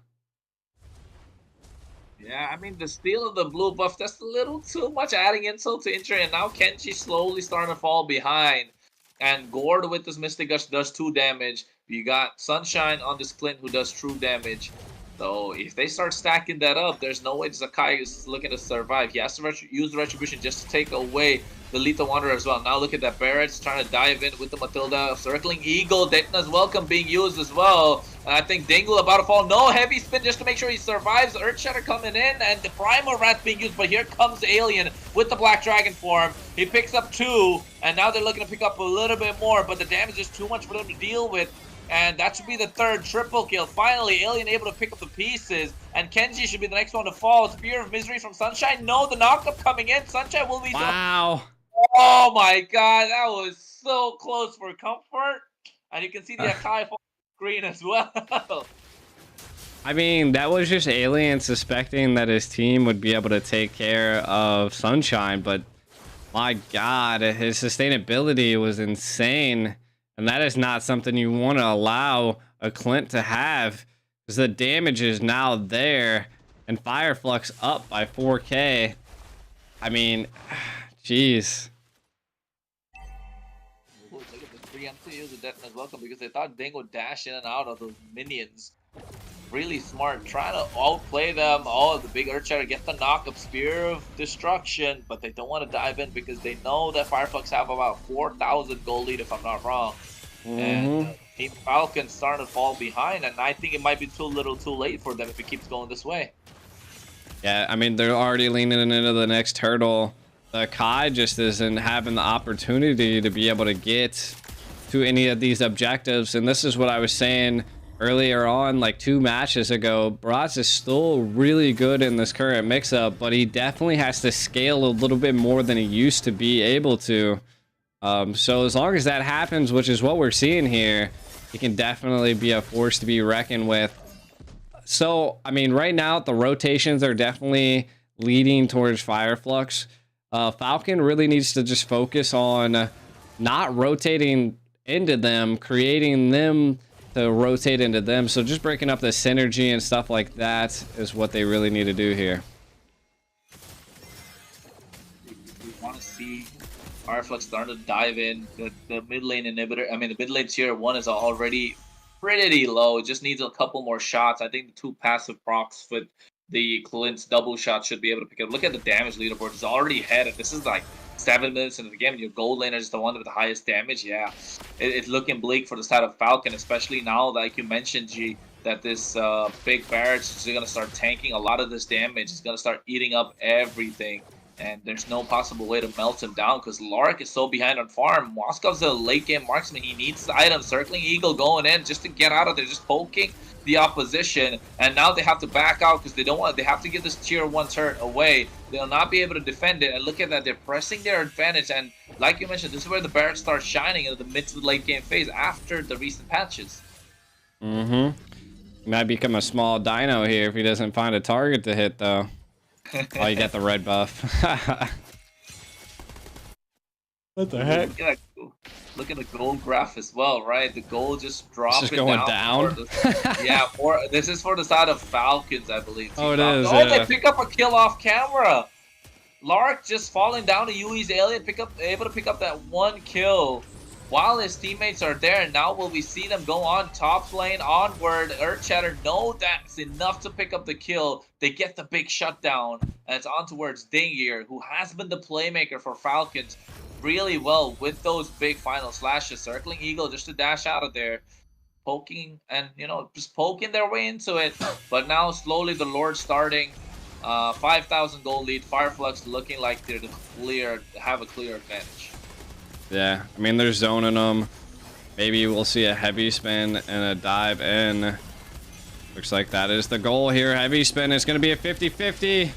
Yeah, I mean, the steal of the blue buff, that's a little too much, adding insult to injury. And now Kenji slowly starting to fall behind. And Gord with this Mystic Gush does 2 damage. You got Sunshine on this Clint who does true damage. So if they start stacking that up, there's no way Zakai is looking to survive. He has to use Retribution just to take away the Lethal Wanderer as well. Now look at that. Barrett's trying to dive in with the Matilda. Circling Eagle. Detna's welcome being used as well. And I think Dingle about to fall. No, heavy spin just to make sure he survives. Earthshatter coming in. And the Primal Rat being used. But here comes Alien with the Black Dragon form. He picks up 2. And now they're looking to pick up a little bit more. But the damage is too much for them to deal with. And that should be the third triple kill. Finally, Alien able to pick up the pieces. And Kenji should be the next one to fall. Spear of Misery from Sunshine. No, the knockup coming in. Sunshine will be... Wow. Oh my god, that was so close for comfort. And you can see the Akai fall screen as well. I mean, that was just Alien suspecting that his team would be able to take care of Sunshine, but my god, his sustainability was insane. And that is not something you want to allow a Clint to have, because the damage is now there, and Fireflux up by 4K. I mean, jeez. Look at the preemptive the detonate welcome, because they thought Ding would dash in and out of those minions. Really smart, trying to outplay them. Oh, the big Earthshatter get the knock-up, Spear of Destruction, but they don't want to dive in because they know that Fireflux have about 4,000 gold lead, if I'm not wrong. And Team Falcons starting to fall behind, and I think it might be too little too late for them if it keeps going this way. Yeah, I mean, they're already leaning into the next hurdle. The Kai just isn't having the opportunity to be able to get to any of these objectives, and this is what I was saying earlier on, like 2 matches ago. Bratz is still really good in this current mix-up, but he definitely has to scale a little bit more than he used to be able to. So as long as that happens, which is what we're seeing here, he can definitely be a force to be reckoned with. So, I mean, right now, the rotations are definitely leading towards Fireflux. Falcon really needs to just focus on not rotating into them, creating them to rotate into them. So just breaking up the synergy and stuff like that is what they really need to do here. We want to see Fireflux starting to dive in. The mid lane inhibitor, I mean, the mid lane tier 1 is already pretty low. It just needs a couple more shots. I think the 2 passive procs with the Clint's double shot should be able to pick up. Look at the damage leaderboard. It's already ahead. This is like 7 minutes into the game, and your gold laner is the one with the highest damage. Yeah, it's looking bleak for the side of Falcon, especially now, like you mentioned, G, that this big Barrage is going to start tanking a lot of this damage. It's going to start eating up everything. And there's no possible way to melt him down because Lark is so behind on farm. Moscow's a late game marksman. He needs the item. Circling Eagle going in just to get out of there, just poking the opposition. And now they have to back out because they don't want. They have to give this tier 1 turret away. They'll not be able to defend it. And look at that, they're pressing their advantage. And like you mentioned, this is where the Barrett starts shining in the mid to late game phase after the recent patches. He might become a small dino here if he doesn't find a target to hit, though. Oh, you got the red buff. What the heck? Look at the gold graph as well, right? The gold just dropping it's just going down. Yeah, this is for the side of Falcons, I believe. Oh, it is. Oh, yeah. They pick up a kill off camera. Lark just falling down to Yui's Alien, able to pick up that 1 kill while his teammates are there. And now will we see them go on top lane onward? Earthshatter, no, that's enough to pick up the kill. They get the big shutdown, and it's on towards Ding here, who has been the playmaker for Falcons really well with those big final slashes. Circling Eagle just to dash out of there, poking and, you know, just poking their way into it. But now slowly the Lord starting. 5,000 gold lead. Fireflux looking like they're have a clear advantage. Yeah, I mean, they're zoning them. Maybe we'll see a heavy spin and a dive in. Looks like that is the goal here. Heavy spin is going to be a 50-50.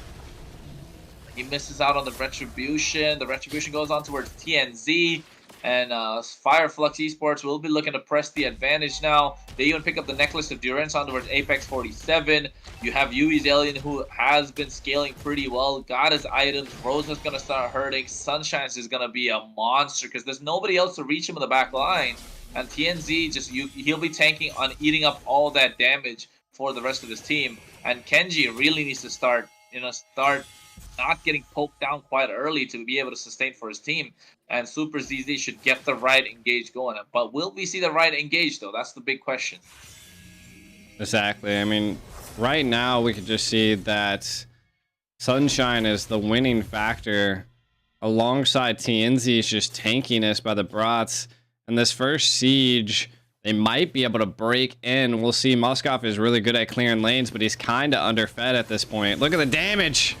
He misses out on the Retribution. The Retribution goes on towards TNZ. And Fireflux Esports will be looking to press the advantage now. They even pick up the Necklace of Durance on towards Apex 47. You have Yui's Alien, who has been scaling pretty well. Got his items. Rosa's going to start hurting. Sunshine's is going to be a monster because there's nobody else to reach him in the back line. And TNZ, he'll be tanking on eating up all that damage for the rest of his team. And Kenji really needs to start not getting poked down quite early to be able to sustain for his team. And Super ZZ should get the right engage going. But will we see the right engage, though? That's the big question. Exactly. I mean, right now we could just see that Sunshine is the winning factor alongside TNZ's just tankiness by the Brats. And this first siege, they might be able to break in. We'll see. Moskov is really good at clearing lanes, but he's kind of underfed at this point. Look at the damage.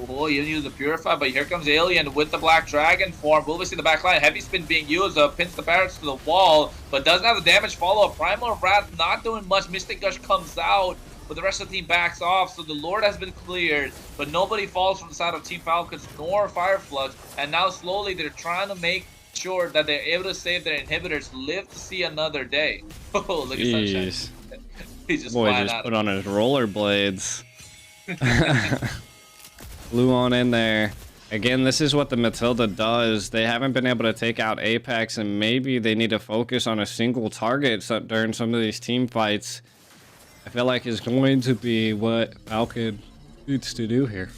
Oh, you use the Purify, but here comes Alien with the Black Dragon form. Will we see the back line? Heavy Spin being used, pins the barracks to the wall, but doesn't have the damage follow-up. Primal Wrath not doing much. Mystic Gush comes out, but the rest of the team backs off, so the Lord has been cleared, but nobody falls from the side of Team Falcons nor Fireflux, and now slowly they're trying to make sure that they're able to save their inhibitors, live to see another day. Oh, look at Sunshine. He's just Boy just put on his rollerblades. Flew on in there. Again, this is what the Matilda does. They haven't been able to take out Apex, and maybe they need to focus on a single target during some of these team fights. I feel like it's going to be what Falcon needs to do here.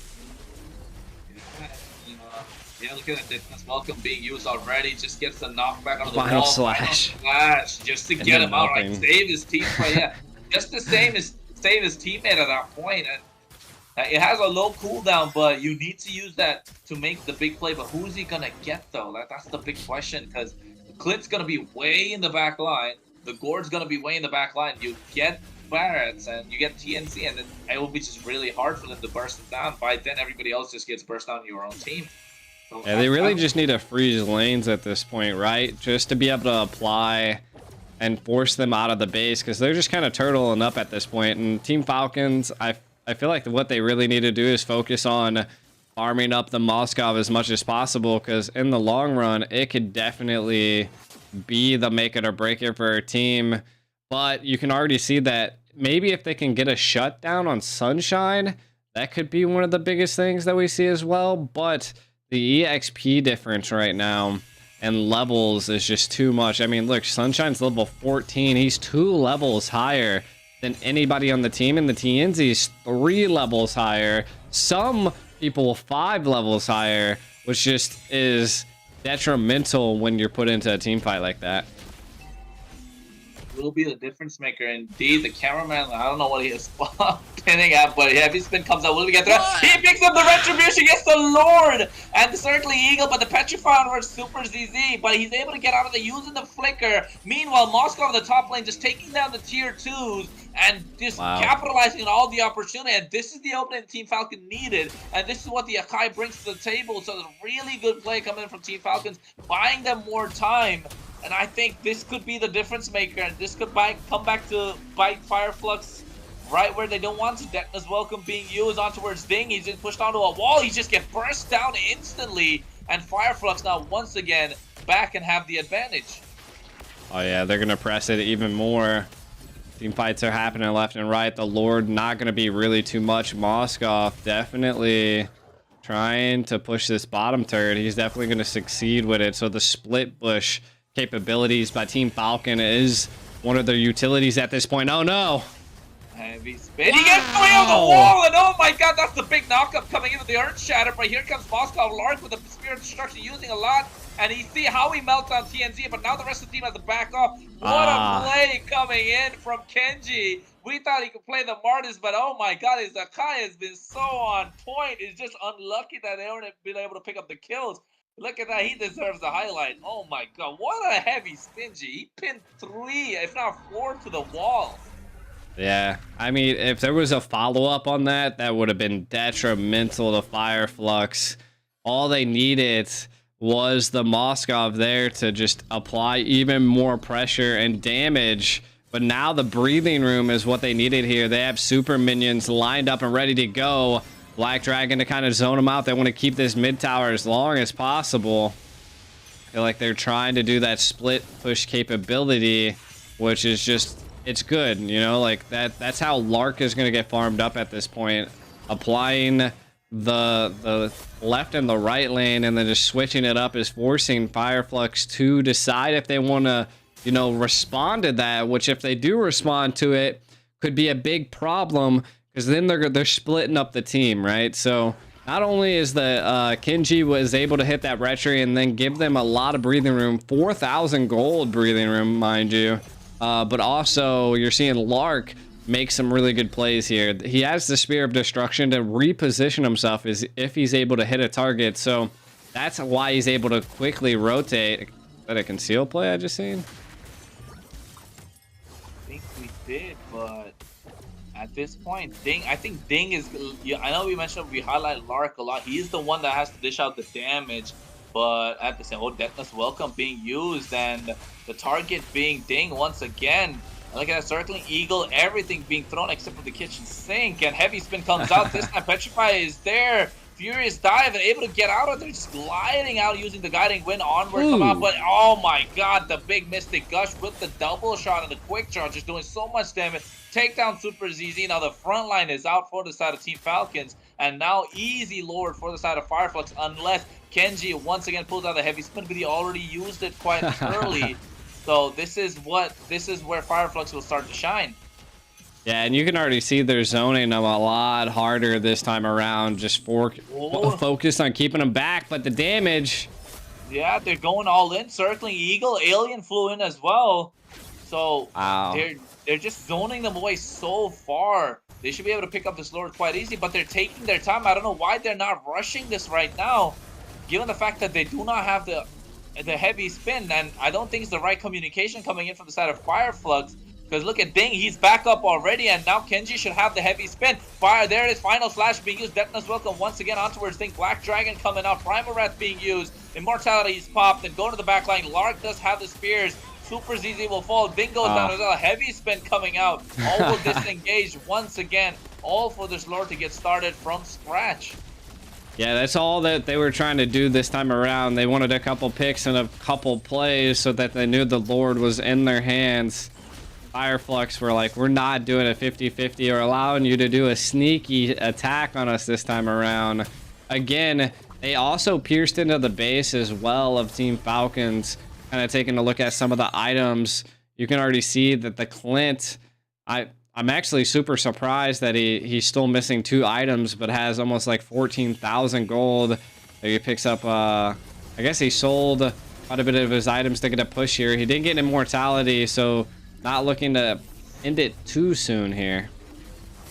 Yeah, look at that defense welcome being used already. Just gets the knockback on the Final wall. slash. Final slash, just to get him out. Right, save his teammate. Yeah, just the same as save his teammate at that point. And it has a low cooldown, but you need to use that to make the big play. But who's he gonna get though? That's the big question, because Clint's gonna be way in the back line. The Gord's gonna be way in the back line. You get Barretts and you get TNC, and then it will be just really hard for them to burst it down. By then, everybody else just gets burst down your own team. So yeah, they really just need to freeze lanes at this point, right? Just to be able to apply and force them out of the base, because they're just kind of turtling up at this point. And Team Falcons, I feel like what they really need to do is focus on farming up the Moskov as much as possible, because in the long run, it could definitely be the make it or break it for a team. But you can already see that maybe if they can get a shutdown on Sunshine, that could be one of the biggest things that we see as well. But the EXP difference right now and levels is just too much. I mean, look, Sunshine's level 14. He's 2 levels higher than anybody on the team, and the TNZ's 3 levels higher. Some people 5 levels higher, which just is detrimental when you're put into a team fight like that. Will be the difference maker indeed. The cameraman, I don't know what he is pinning at, but Heavy Spin comes out. Will we get there? He picks up the Retribution, gets the Lord and the Circling Eagle, but the Petrify onwards super ZZ, but he's able to get out of the using the Flicker. Meanwhile, Moscow on the top lane just taking down the tier 2s and just capitalizing on all the opportunity. And this is the opening Team Falcon needed, and this is what the Akai brings to the table. So there's really good play coming in from Team Falcons, buying them more time. And I think this could be the difference maker, and this could come back to bite Fireflux right where they don't want to. Detna's welcome being used on towards Ding. He's just pushed onto a wall. He just gets burst down instantly, and Fireflux now once again back and have the advantage. Oh yeah, they're gonna press it even more. Team fights are happening left and right. The Lord not gonna be really too much. Moskov definitely trying to push this bottom turret. He's definitely gonna succeed with it. So the split bush capabilities by Team Falcon is one of their utilities at this point. Oh no! Heavy Spin. He gets away on the wall, and oh my god, that's the big knockup coming into the Earth Shatter. But here comes Moskov Lark with the Spirit Destruction using a lot, and you see how he melts on TNZ, but now the rest of the team has to back off. What a play coming in from Kenji. We thought he could play the Martyrs, but oh my god, his Akai has been so on point. It's just unlucky that they haven't been able to pick up the kills. Look at that, he deserves the highlight. Oh my god, what a heavy Stingy. He pinned 3, if not 4, to the wall. Yeah, I mean, if there was a follow-up on that, that would have been detrimental to Fireflux. All they needed was the Moskov there to just apply even more pressure and damage. But now the breathing room is what they needed here. They have super minions lined up and ready to go. Black Dragon to kind of zone them out. They want to keep this mid tower as long as possible. I feel like they're trying to do that split push capability, which is just, it's good, you know, like that's how Lark is going to get farmed up at this point. Applying the left and the right lane and then just switching it up is forcing Fireflux to decide if they want to, you know, respond to that, which if they do respond to it could be a big problem. Because then they're splitting up the team, right? So not only is the Kenji was able to hit that retry and then give them a lot of breathing room, 4,000 gold breathing room, mind you, but also you're seeing Lark make some really good plays here. He has the Spear of Destruction to reposition himself as if he's able to hit a target. So that's why he's able to quickly rotate. Is that a conceal play I just seen? I think we did, but At this point, Ding, I think Ding is. Yeah, I know we mentioned we highlight Lark a lot. He's the one that has to dish out the damage, but at the same, Deathless Welcome being used and the target being Ding once again. Look at that circling eagle, everything being thrown except for the kitchen sink, and heavy spin comes out. This time Petrify is there. Furious dive and able to get out of there, just gliding out using the guiding wind onward, come out. But oh my god, the big Mystic Gush with the double shot and the quick charge just doing so much damage. Takedown super ZZ. Now the front line is out for the side of Team Falcons, and now easy lowered for the side of Fireflux unless Kenji once again pulls out the heavy spin, but he already used it quite early. So this is where Fireflux will start to shine. Yeah, and you can already see they're zoning them a lot harder this time around, just focused on keeping them back, but the damage... Yeah, they're going all in, circling eagle, alien flew in as well. So wow. They're just zoning them away so far. They should be able to pick up this lord quite easy, but they're taking their time. I don't know why they're not rushing this right now, given the fact that they do not have the heavy spin, and I don't think it's the right communication coming in from the side of Fireflux. Because look at Ding, he's back up already, and now Kenji should have the heavy spin. Fire, there it is, final slash being used. Deathless Welcome once again ontowards Ding. Black Dragon coming out, Primal Wrath being used. Immortality is popped, and going to the back line. Lark does have the spears. Super ZZ will fall. Ding goes down as well. Heavy spin coming out. All will disengage once again. All for this lord to get started from scratch. Yeah, that's all that they were trying to do this time around. They wanted a couple picks and a couple plays so that they knew the lord was in their hands. Fireflux were like, we're not doing a 50-50 or allowing you to do a sneaky attack on us this time around. Again, they also pierced into the base as well of Team Falcons. Kind of taking a look at some of the items, you can already see that the Clint, I'm actually super surprised that he's still missing 2 items, but has almost like 14,000 gold. He picks up, I guess he sold quite a bit of his items to get a push here. He didn't get immortality, so not looking to end it too soon here.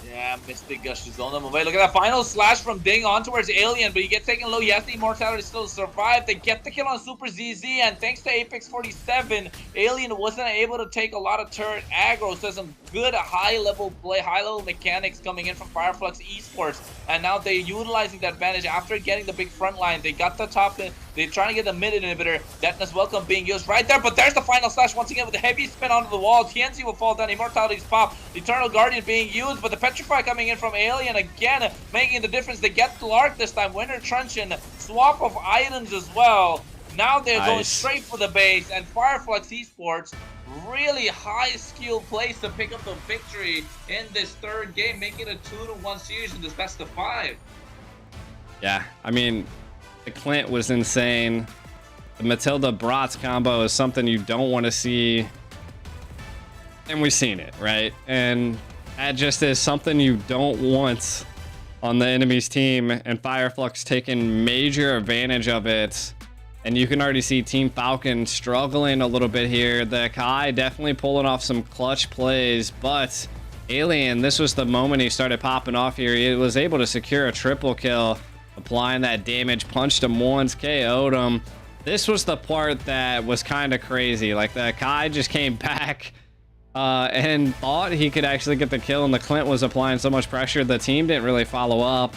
Yeah, Mystic Gush is on them away. Look at that final slash from Ding on towards Alien, but he gets taken low. He has the immortality still to survive. They get the kill on Super ZZ, and thanks to Apex 47, Alien wasn't able to take a lot of turret aggro. So some good high-level play, high-level mechanics coming in from Fireflux Esports, and now they're utilizing the advantage after getting the big front line. They got the top, they're trying to get the mid inhibitor. Deathless Welcome being used right there, but there's the final slash once again with the heavy spin onto the wall. TNZ will fall down, Immortality's pop, Eternal Guardian being used, but the Petrify coming in from Alien again, making the difference. They get Lark this time, Winter Truncheon, swap of items as well. Now they're going straight for the base, and Fireflux Esports, really high skill place to pick up the victory in this third game, making it a 2-1 series in this best of 5. Yeah, I mean, the Clint was insane. The Matilda Bratz combo is something you don't want to see, and we've seen it, right? And that just is something you don't want on the enemy's team, and Fireflux taking major advantage of it. And you can already see Team Falcon struggling a little bit here. The Kai definitely pulling off some clutch plays, but Alien, this was the moment he started popping off here. He was able to secure a triple kill, applying that damage, punched him once, KO'd him. This was the part that was kind of crazy. Like, the Kai just came back and thought he could actually get the kill, and the Clint was applying so much pressure. The team didn't really follow up,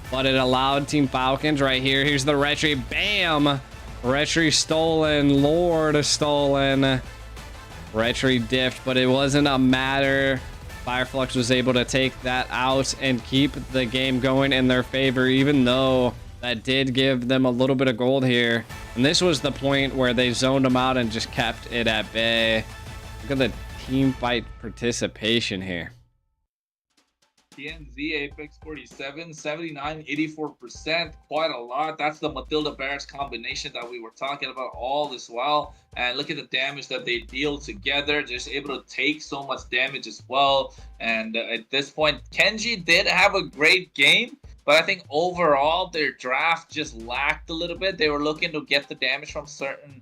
but it allowed Team Falcons right here. Here's the Retry, bam! Retry stolen, Lord stolen. Retry diffed, but it wasn't a matter. Fireflux was able to take that out and keep the game going in their favor, even though that did give them a little bit of gold here. And this was the point where they zoned them out and just kept it at bay. Look at the team fight participation here. TNZ Apex 47, 79, 84%, quite a lot. That's the Matilda Barracks combination that we were talking about all this while. And look at the damage that they deal together. Just able to take so much damage as well. And at this point, Kenji did have a great game, but I think overall their draft just lacked a little bit. They were looking to get the damage from certain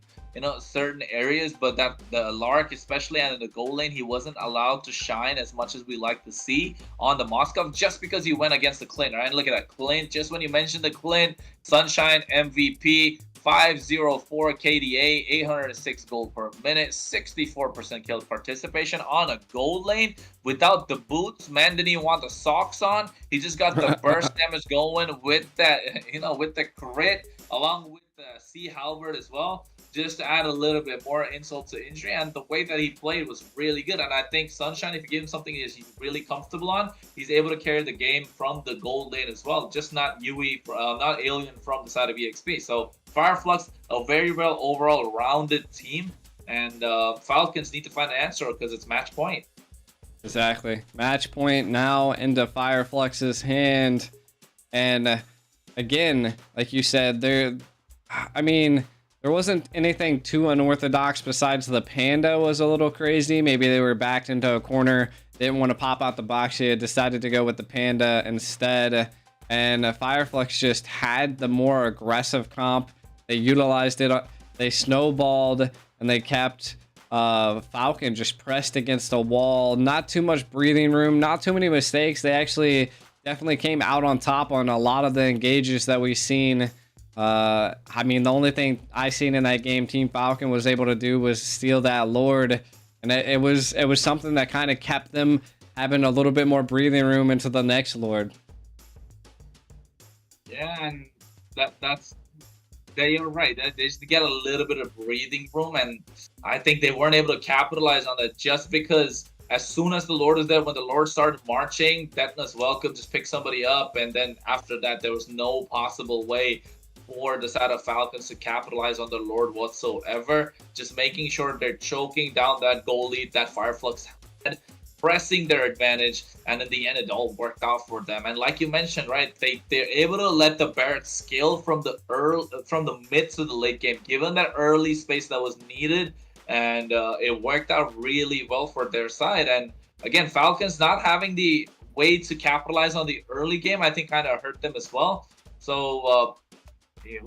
areas, but that the Lark, especially and in the goal lane, he wasn't allowed to shine as much as we like to see on the Moscow, just because he went against the Clint, right? And look at that Clint. Just when you mentioned the Clint, Sunshine MVP, 504 KDA, 806 gold per minute, 64% kill participation on a gold lane without the boots. Man didn't even want the socks on. He just got the burst damage going with that, with the crit along with the Sea Halberd as well, just to add a little bit more insult to injury. And the way that he played was really good. And I think Sunshine, if you give him something he's really comfortable on, he's able to carry the game from the gold lane as well. Just not Yui, not Alien from the side of EXP. So Fireflux, a very well overall rounded team. And Falcons need to find an answer because it's match point. Exactly. Match point now into Fireflux's hand. And again, like you said, there wasn't anything too unorthodox besides the panda was a little crazy. Maybe they were backed into a corner, didn't want to pop out the box yet, decided to go with the panda instead. And Fireflux just had the more aggressive comp. They utilized it, they snowballed, and they kept Falcon just pressed against a wall. Not too much breathing room, not too many mistakes. They actually definitely came out on top on a lot of the engages that we've seen. The only thing I seen in that game Team Falcon was able to do was steal that Lord, and it was something that kind of kept them having a little bit more breathing room into the next Lord. Yeah, and you're right. They just get a little bit of breathing room, and I think they weren't able to capitalize on that just because as soon as the Lord was there, when the Lord started marching, Deathness Welcome just picked somebody up, and then after that, there was no possible way for the side of Falcons to capitalize on the Lord whatsoever. Just making sure they're choking down that goal lead that Fireflux had, pressing their advantage, and in the end, it all worked out for them. And like you mentioned, right, they're able to let the Barrett scale from the mid to the late game, given that early space that was needed. And it worked out really well for their side. And again, Falcons not having the way to capitalize on the early game, I think kind of hurt them as well. So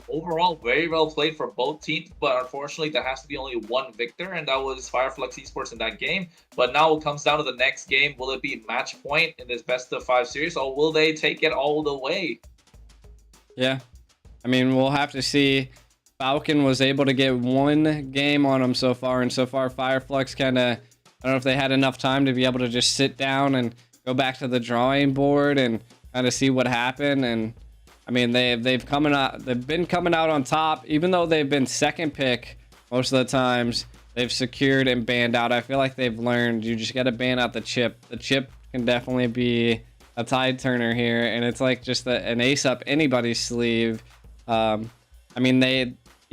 overall, very well played for both teams. But unfortunately, there has to be only one victor, and that was Fireflux Esports in that game. But now it comes down to the next game. Will it be match point in this best of 5 series, or will they take it all the way? Yeah. We'll have to see. Falcon was able to get one game on them so far, and so far Fireflux kind of, I don't know if they had enough time to be able to just sit down and go back to the drawing board and kind of see what happened. And they've been coming out on top, even though they've been second pick most of the times. They've secured and banned out. I feel like they've learned you just got to ban out the chip. The chip can definitely be a tide turner here, and it's like just an ace up anybody's sleeve.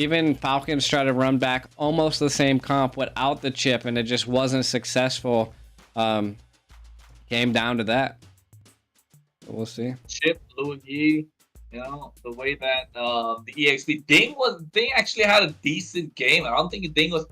Even Falcons try to run back almost the same comp without the chip, and it just wasn't successful. Came down to that. So we'll see. Chip, Louis, the way that the EXP Ding actually had a decent game. I don't think Ding was,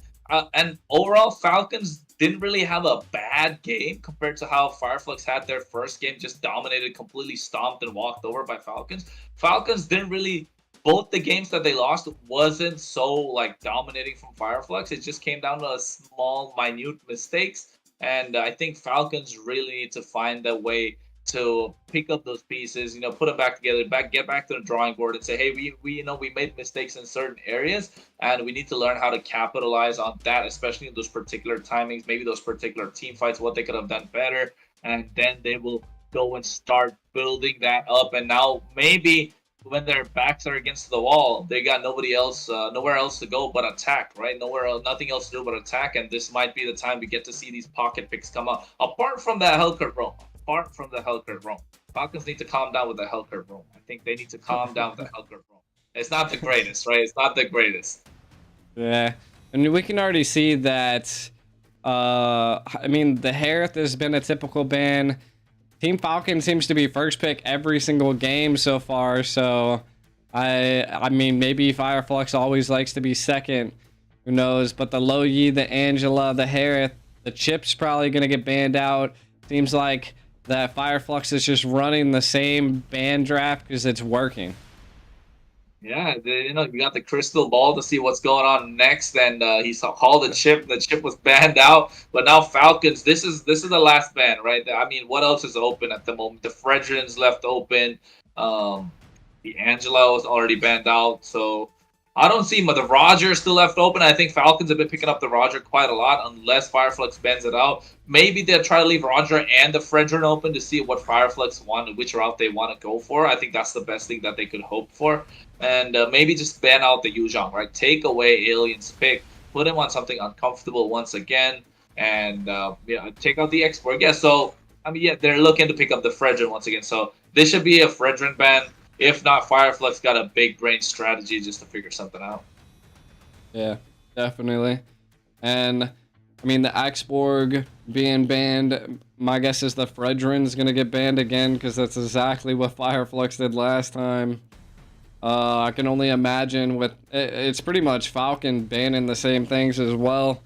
and overall Falcons didn't really have a bad game compared to how Fireflux had their first game, just dominated, completely stomped and walked over by Falcons. Falcons didn't really. Both the games that they lost wasn't so dominating from Fireflux. It just came down to a small, minute mistakes. And I think Falcons really need to find a way to pick up those pieces, put them back together, get back to the drawing board and say, hey, we made mistakes in certain areas, and we need to learn how to capitalize on that, especially in those particular timings, maybe those particular team fights, what they could have done better. And then they will go and start building that up. And now maybe when their backs are against the wall, they got nowhere else to go but attack, right? Nothing else to do but attack, and this might be the time we get to see these pocket picks come up. Apart from the Hellcurt roam, Falcons need to calm down with the Hellcurt roam. I think they need to calm down with the Hellcurt roam. It's not the greatest, right? It's not the greatest. Yeah, and we can already see that. The Harith has been a typical ban. Team Falcon seems to be first pick every single game so far, so maybe Fireflux always likes to be second. Who knows? But the Lo Yi, the Angela, the Harith, the Chip's probably going to get banned out. Seems like that Fireflux is just running the same ban draft because it's working. Yeah, you got the crystal ball to see what's going on next, and he called the chip. The chip was banned out, but now Falcons. This is the last ban, right? What else is open at the moment? The Fredrin's left open. The Angela was already banned out, so I don't see the Roger still left open. I think Falcons have been picking up the Roger quite a lot, unless Fireflux bends it out. Maybe they'll try to leave Roger and the Fredrin open to see what Fireflux want, which route they want to go for. I think that's the best thing that they could hope for. And maybe just ban out the Yuzhong, right? Take away Alien's pick, put him on something uncomfortable once again, and take out the export. Yeah, so I mean, yeah, they're looking to pick up the Fredrin once again. So this should be a Fredrin ban. If not, Fireflux got a big brain strategy just to figure something out. Yeah, definitely. And I mean, the Axborg being banned, my guess is the Fredrin's gonna get banned again because that's exactly what Fireflux did last time. I can only imagine with it's pretty much Falcon banning the same things as well.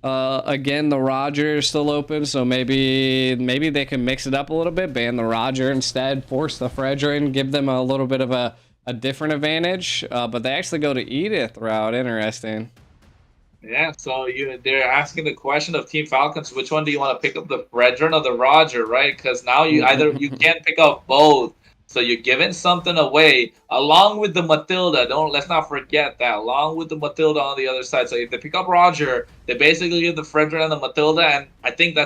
Again, the Roger is still open, so maybe they can mix it up a little bit, ban the Roger instead, force the Fredrin, give them a little bit of a different advantage. But they actually go to Edith route. Interesting. Yeah, so they're asking the question of Team Falcons, which one do you want to pick up, the Fredrin or the Roger, right? Because now you can't pick up both. So you're giving something away along with the Matilda. Let's not forget that, along with the Matilda on the other side. So if they pick up Roger, they basically give the Fredrin and the Matilda, and I think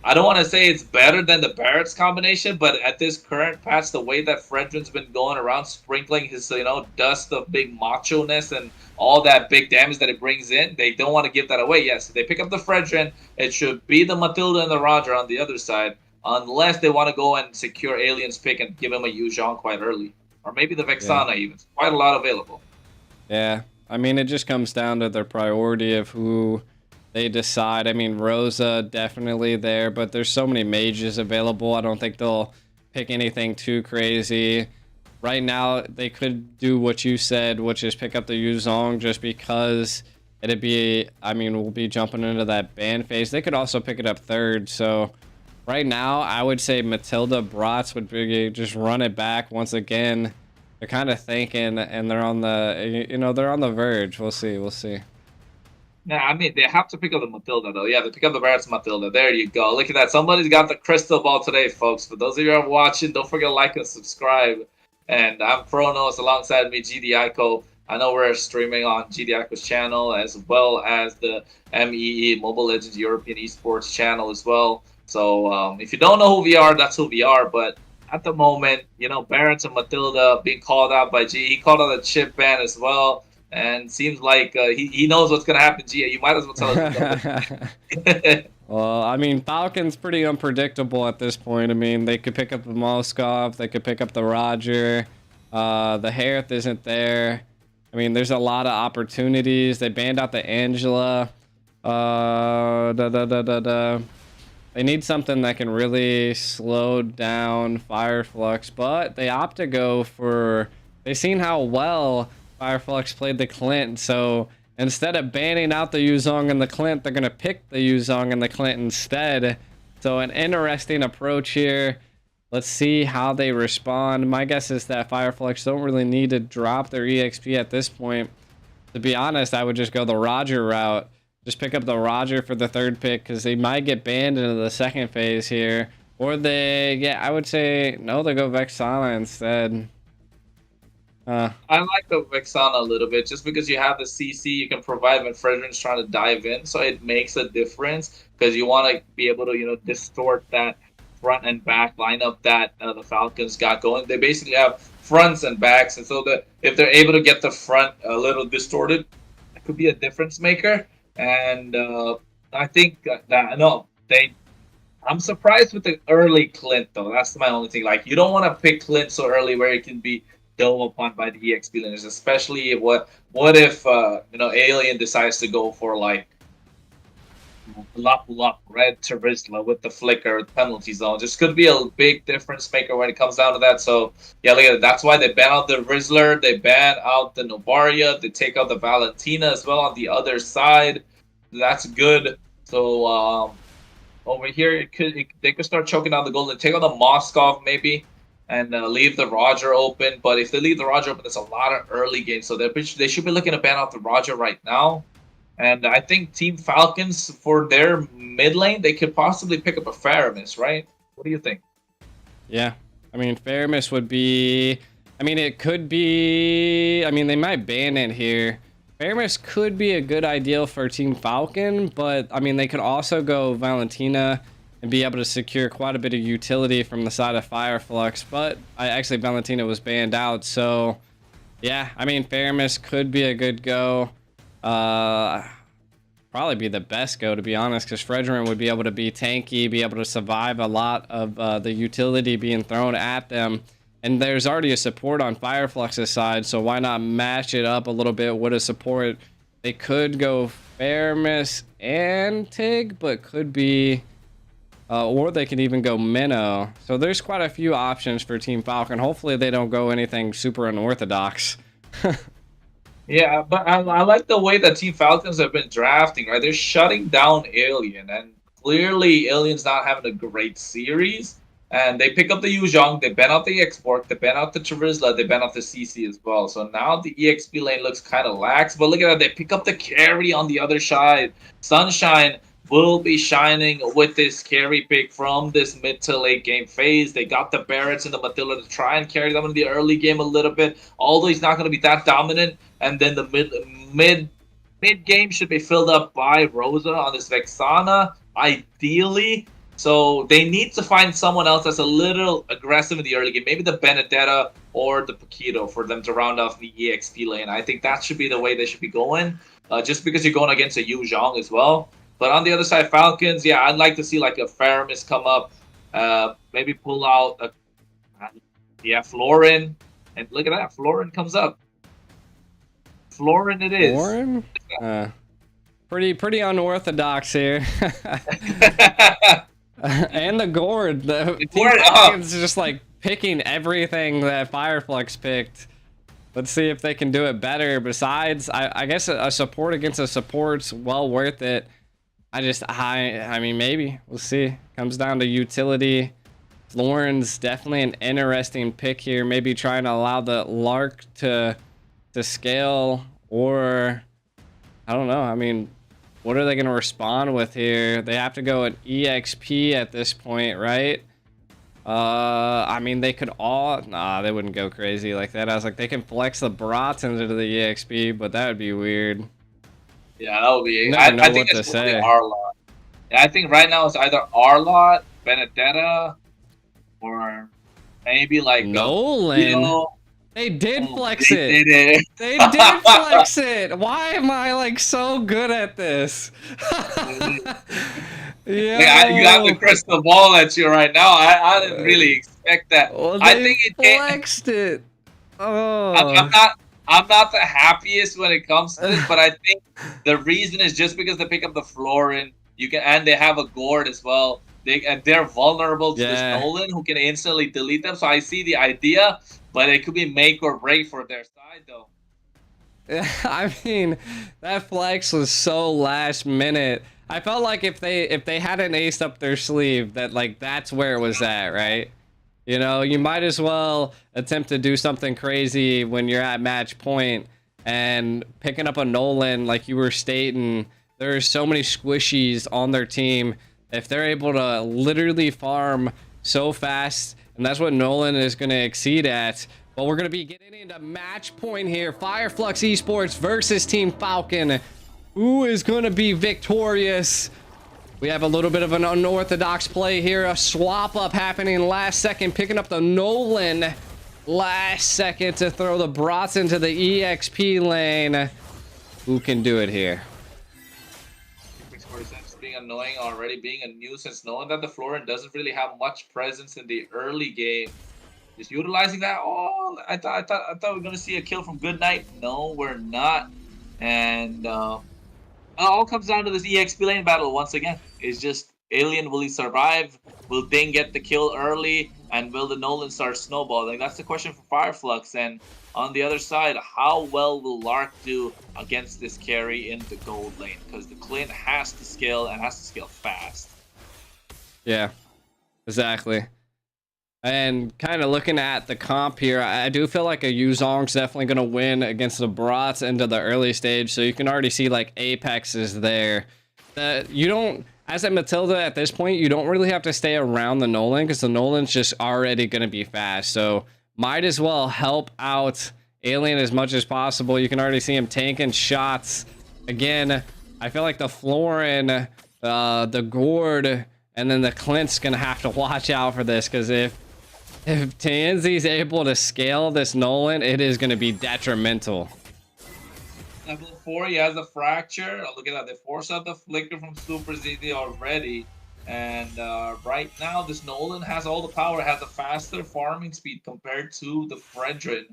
I don't want to say it's better than the Barrett's combination, but at this current patch, the way that Fredrin's been going around sprinkling his dust of big macho-ness and all that big damage that it brings in, they don't want to give that away. Yes, if they pick up the Fredrin, it should be the Matilda and the Roger on the other side. Unless they want to go and secure Alien's pick and give him a Yuzhong quite early. Or maybe the Vexana even. Quite a lot available. Yeah, I mean, it just comes down to their priority of who they decide. I mean, Rosa definitely there, but there's so many mages available. I don't think they'll pick anything too crazy. Right now, they could do what you said, which is pick up the Yuzhong just because it'd be, I mean, we'll be jumping into that ban phase. They could also pick it up third, so... Right now, I would say Matilda Bratz would be just run it back once again. They're kind of thinking, and they're on the, they're on the verge. We'll see. Nah, I mean, they have to pick up the Matilda, though. Yeah, they pick up the Barrett's Matilda. There you go. Look at that. Somebody's got the crystal ball today, folks. For those of you who are watching, don't forget to like and subscribe. And I'm Chronos alongside me, GD Ico. I know we're streaming on GD Ico's channel as well as the MEE, Mobile Legends European Esports channel as well. So if you don't know who we are, that's who we are. But at the moment, Barrett's and Matilda being called out by G. He called out a chip ban as well. And seems like he knows what's going to happen, G. You might as well tell us. Well, I mean, Falcon's pretty unpredictable at this point. I mean, they could pick up the Moskov. They could pick up the Roger. The Harith isn't there. I mean, there's a lot of opportunities. They banned out the Angela. They need something that can really slow down Fireflux, but they opt to go for... They've seen how well Fireflux played the Clint, so instead of banning out the Yuzhong and the Clint, they're going to pick the Yuzhong and the Clint instead. So an interesting approach here. Let's see how they respond. My guess is that Fireflux don't really need to drop their EXP at this point. To be honest, I would just go the Roger route. Just pick up the Roger for the third pick because they might get banned into the second phase here. Or I would say, no, they go Vexana instead. I like the Vexana a little bit just because you have the CC you can provide when Fredrin's trying to dive in. So it makes a difference because you want to be able to, distort that front and back lineup that the Falcons got going. They basically have fronts and backs. And so if they're able to get the front a little distorted, it could be a difference maker. And I think I'm surprised with the early Clint though. That's my only thing. Like you don't want to pick Clint so early where it can be dove upon by the EXP laners, especially what if Alien decides to go for like Lup Red Terizla with the flicker penalty zone. Just could be a big difference maker when it comes down to that. So yeah, look at it. That's why they ban out the Rizzler, they ban out the Novaria, they take out the Valentina as well on the other side. That's good. So over here they could start choking down the golden, take out the Moskov maybe, and leave the Roger open. But if they leave the Roger open, there's a lot of early games. So they should be looking to ban out the Roger right now. And I think Team Falcons, for their mid lane, they could possibly pick up a Faramis, right? What do you think? Yeah. I mean, Faramis would be I mean, it could be... I mean, they might ban it here. Faramis could be a good ideal for Team Falcon, but, I mean, they could also go Valentina and be able to secure quite a bit of utility from the side of Fireflux, but actually Valentina was banned out, so yeah, I mean, Faramis could be a good go. Probably be the best go, to be honest, because Fredrin would be able to be tanky, be able to survive a lot of the utility being thrown at them. And there's already a support on Fireflux's side, so why not match it up a little bit with a support? They could go Faramis and Tig, but could be... or they could even go Minnow. So there's quite a few options for Team Falcon. Hopefully they don't go anything super unorthodox. Yeah, but I like the way that Team Falcons have been drafting, right? They're shutting down Alien, and clearly Alien's not having a great series. And they pick up the Yuzhong, they ban out the Export, they ban out the Charizla, they ban out the CC as well. So now the EXP lane looks kind of lax, but look at that, they pick up the carry on the other side. Sunshine will be shining with this carry pick from this mid to late game phase. They got the Barretts and the Matilda to try and carry them in the early game a little bit, although he's not going to be that dominant. And then the mid game should be filled up by Rosa on this Vexana, ideally. So they need to find someone else that's a little aggressive in the early game. Maybe the Benedetta or the Paquito for them to round off the EXP lane. I think that should be the way they should be going, just because you're going against a Yu Zhang as well. But on the other side, Falcons, yeah, I'd like to see like a Faramis come up, maybe pull out Florin. And look at that, Florin comes up. Florin it is. Florin? Pretty unorthodox here. And the Gourd. The Team Falcons just like picking everything that Fireflux picked. Let's see if they can do it better. Besides, I guess a support against a support's well worth it. I mean, maybe. We'll see. Comes down to utility. Florin's definitely an interesting pick here. Maybe trying to allow the Lark to scale, or I don't know. I mean, what are they going to respond with here? They have to go at EXP at this point, right? I mean, they could all... Nah, they wouldn't go crazy like that. I was like, they can flex the brats into the EXP, but that would be weird. Yeah, that would be... I I think it's Arlot. Yeah, I think right now it's either Arlot, Benedetta, or maybe like... Nolan? They did flex it. They did it. They did flex it. Why am I like so good at this? Yeah, you have the crystal ball at you right now. I didn't really expect that. Well, I think it flexed it. Oh, I'm not the happiest when it comes to this, but I think the reason is just because they pick up the Florin, and they have a Gourd as well. They're vulnerable to this Nolan who can instantly delete them. So I see the idea, but it could be make or break for their side, though. I mean, that flex was so last minute. I felt like if they had an ace up their sleeve, that like that's where it was at, right? You know, you might as well attempt to do something crazy when you're at match point, and picking up a Nolan, like you were stating, there are so many squishies on their team. If they're able to literally farm so fast, and that's what Nolan is going to exceed at. But we're going to be getting into match point here. Fireflux Esports versus Team Falcon. Who is going to be victorious? We have a little bit of an unorthodox play here. A swap up happening last second, picking up the Nolan last second to throw the brats into the EXP lane. Who can do it here? Being annoying already, being a nuisance, knowing that the Florin doesn't really have much presence in the early game. Just utilizing that. Oh, I thought we were gonna see a kill from Goodnight. No, we're not. And it all comes down to this EXP lane battle once again. It's just Alien, will he survive? Will Ding get the kill early? And will the Nolan start snowballing? That's the question for Fireflux. And on the other side, how well will Lark do against this carry in the gold lane? Because the Clint has to scale, and has to scale fast. Yeah, exactly. And kind of looking at the comp here, I do feel like a Yuzong's definitely going to win against the brats into the early stage. So you can already see like Apex is there. You don't... As a Matilda at this point, you don't really have to stay around the Nolan, because the Nolan's just already going to be fast. So might as well help out Alien as much as possible. You can already see him tanking shots. Again, I feel like the Florin, the Gord, and then the Clint's gonna have to watch out for this, because if TNZ's able to scale this Nolan, it is gonna be detrimental. Level 4, he has a fracture. Look at that, they force out the flicker from Super ZD already. And right now, this Nolan has all the power, has a faster farming speed compared to the Fredrin.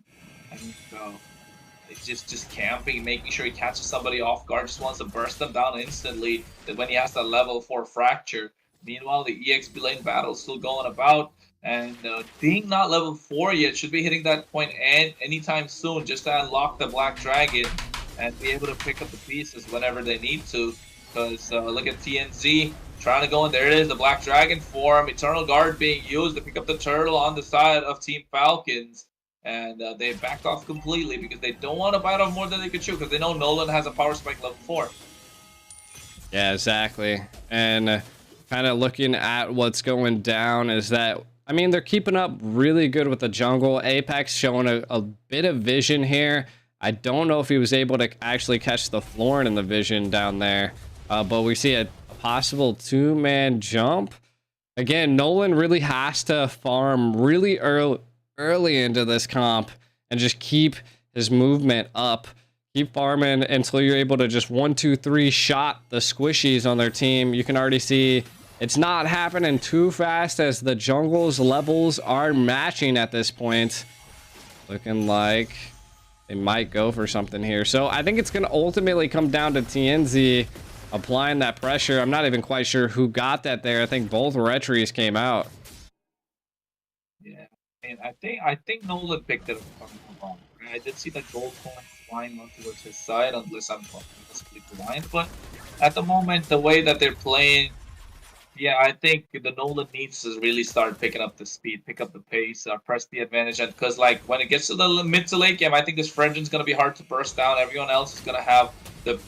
And it's just camping, making sure he catches somebody off guard, just wants to burst them down instantly when he has that level 4 fracture. Meanwhile, the EXP lane battle is still going about. And being not level 4 yet, should be hitting that point anytime soon, just to unlock the Black Dragon and be able to pick up the pieces whenever they need to. Because look at TNZ trying to go in. There it is, the Black Dragon form, Eternal Guard being used to pick up the turtle on the side of Team Falcons. And they backed off completely because they don't want to bite off more than they could chew, because they know Nolan has a power spike level 4. Yeah, exactly. And kind of looking at what's going down is that, I mean, they're keeping up really good with the jungle. Apex showing a bit of vision here. I don't know if he was able to actually catch the Florin in the vision down there, but we see a possible 2-man jump. Again, Nolan really has to farm really early into this comp and just keep his movement up. Keep farming until you're able to just 1, 2, 3 shot the squishies on their team. You can already see it's not happening too fast as the jungle's levels are matching at this point. Looking like they might go for something here. So I think it's going to ultimately come down to TNZ applying that pressure. I'm not even quite sure who got that there. I think both retries came out. Yeah, and I think Nolan picked it up from wrong. I did see the gold coin flying on towards his side, unless I'm possibly blind. But at the moment, the way that they're playing, yeah, I think the Nolan needs to really start picking up the speed, pick up the pace, press the advantage. And because, like, when it gets to the mid to late game, I think this Fredrin's going to be hard to burst down. Everyone else is going to have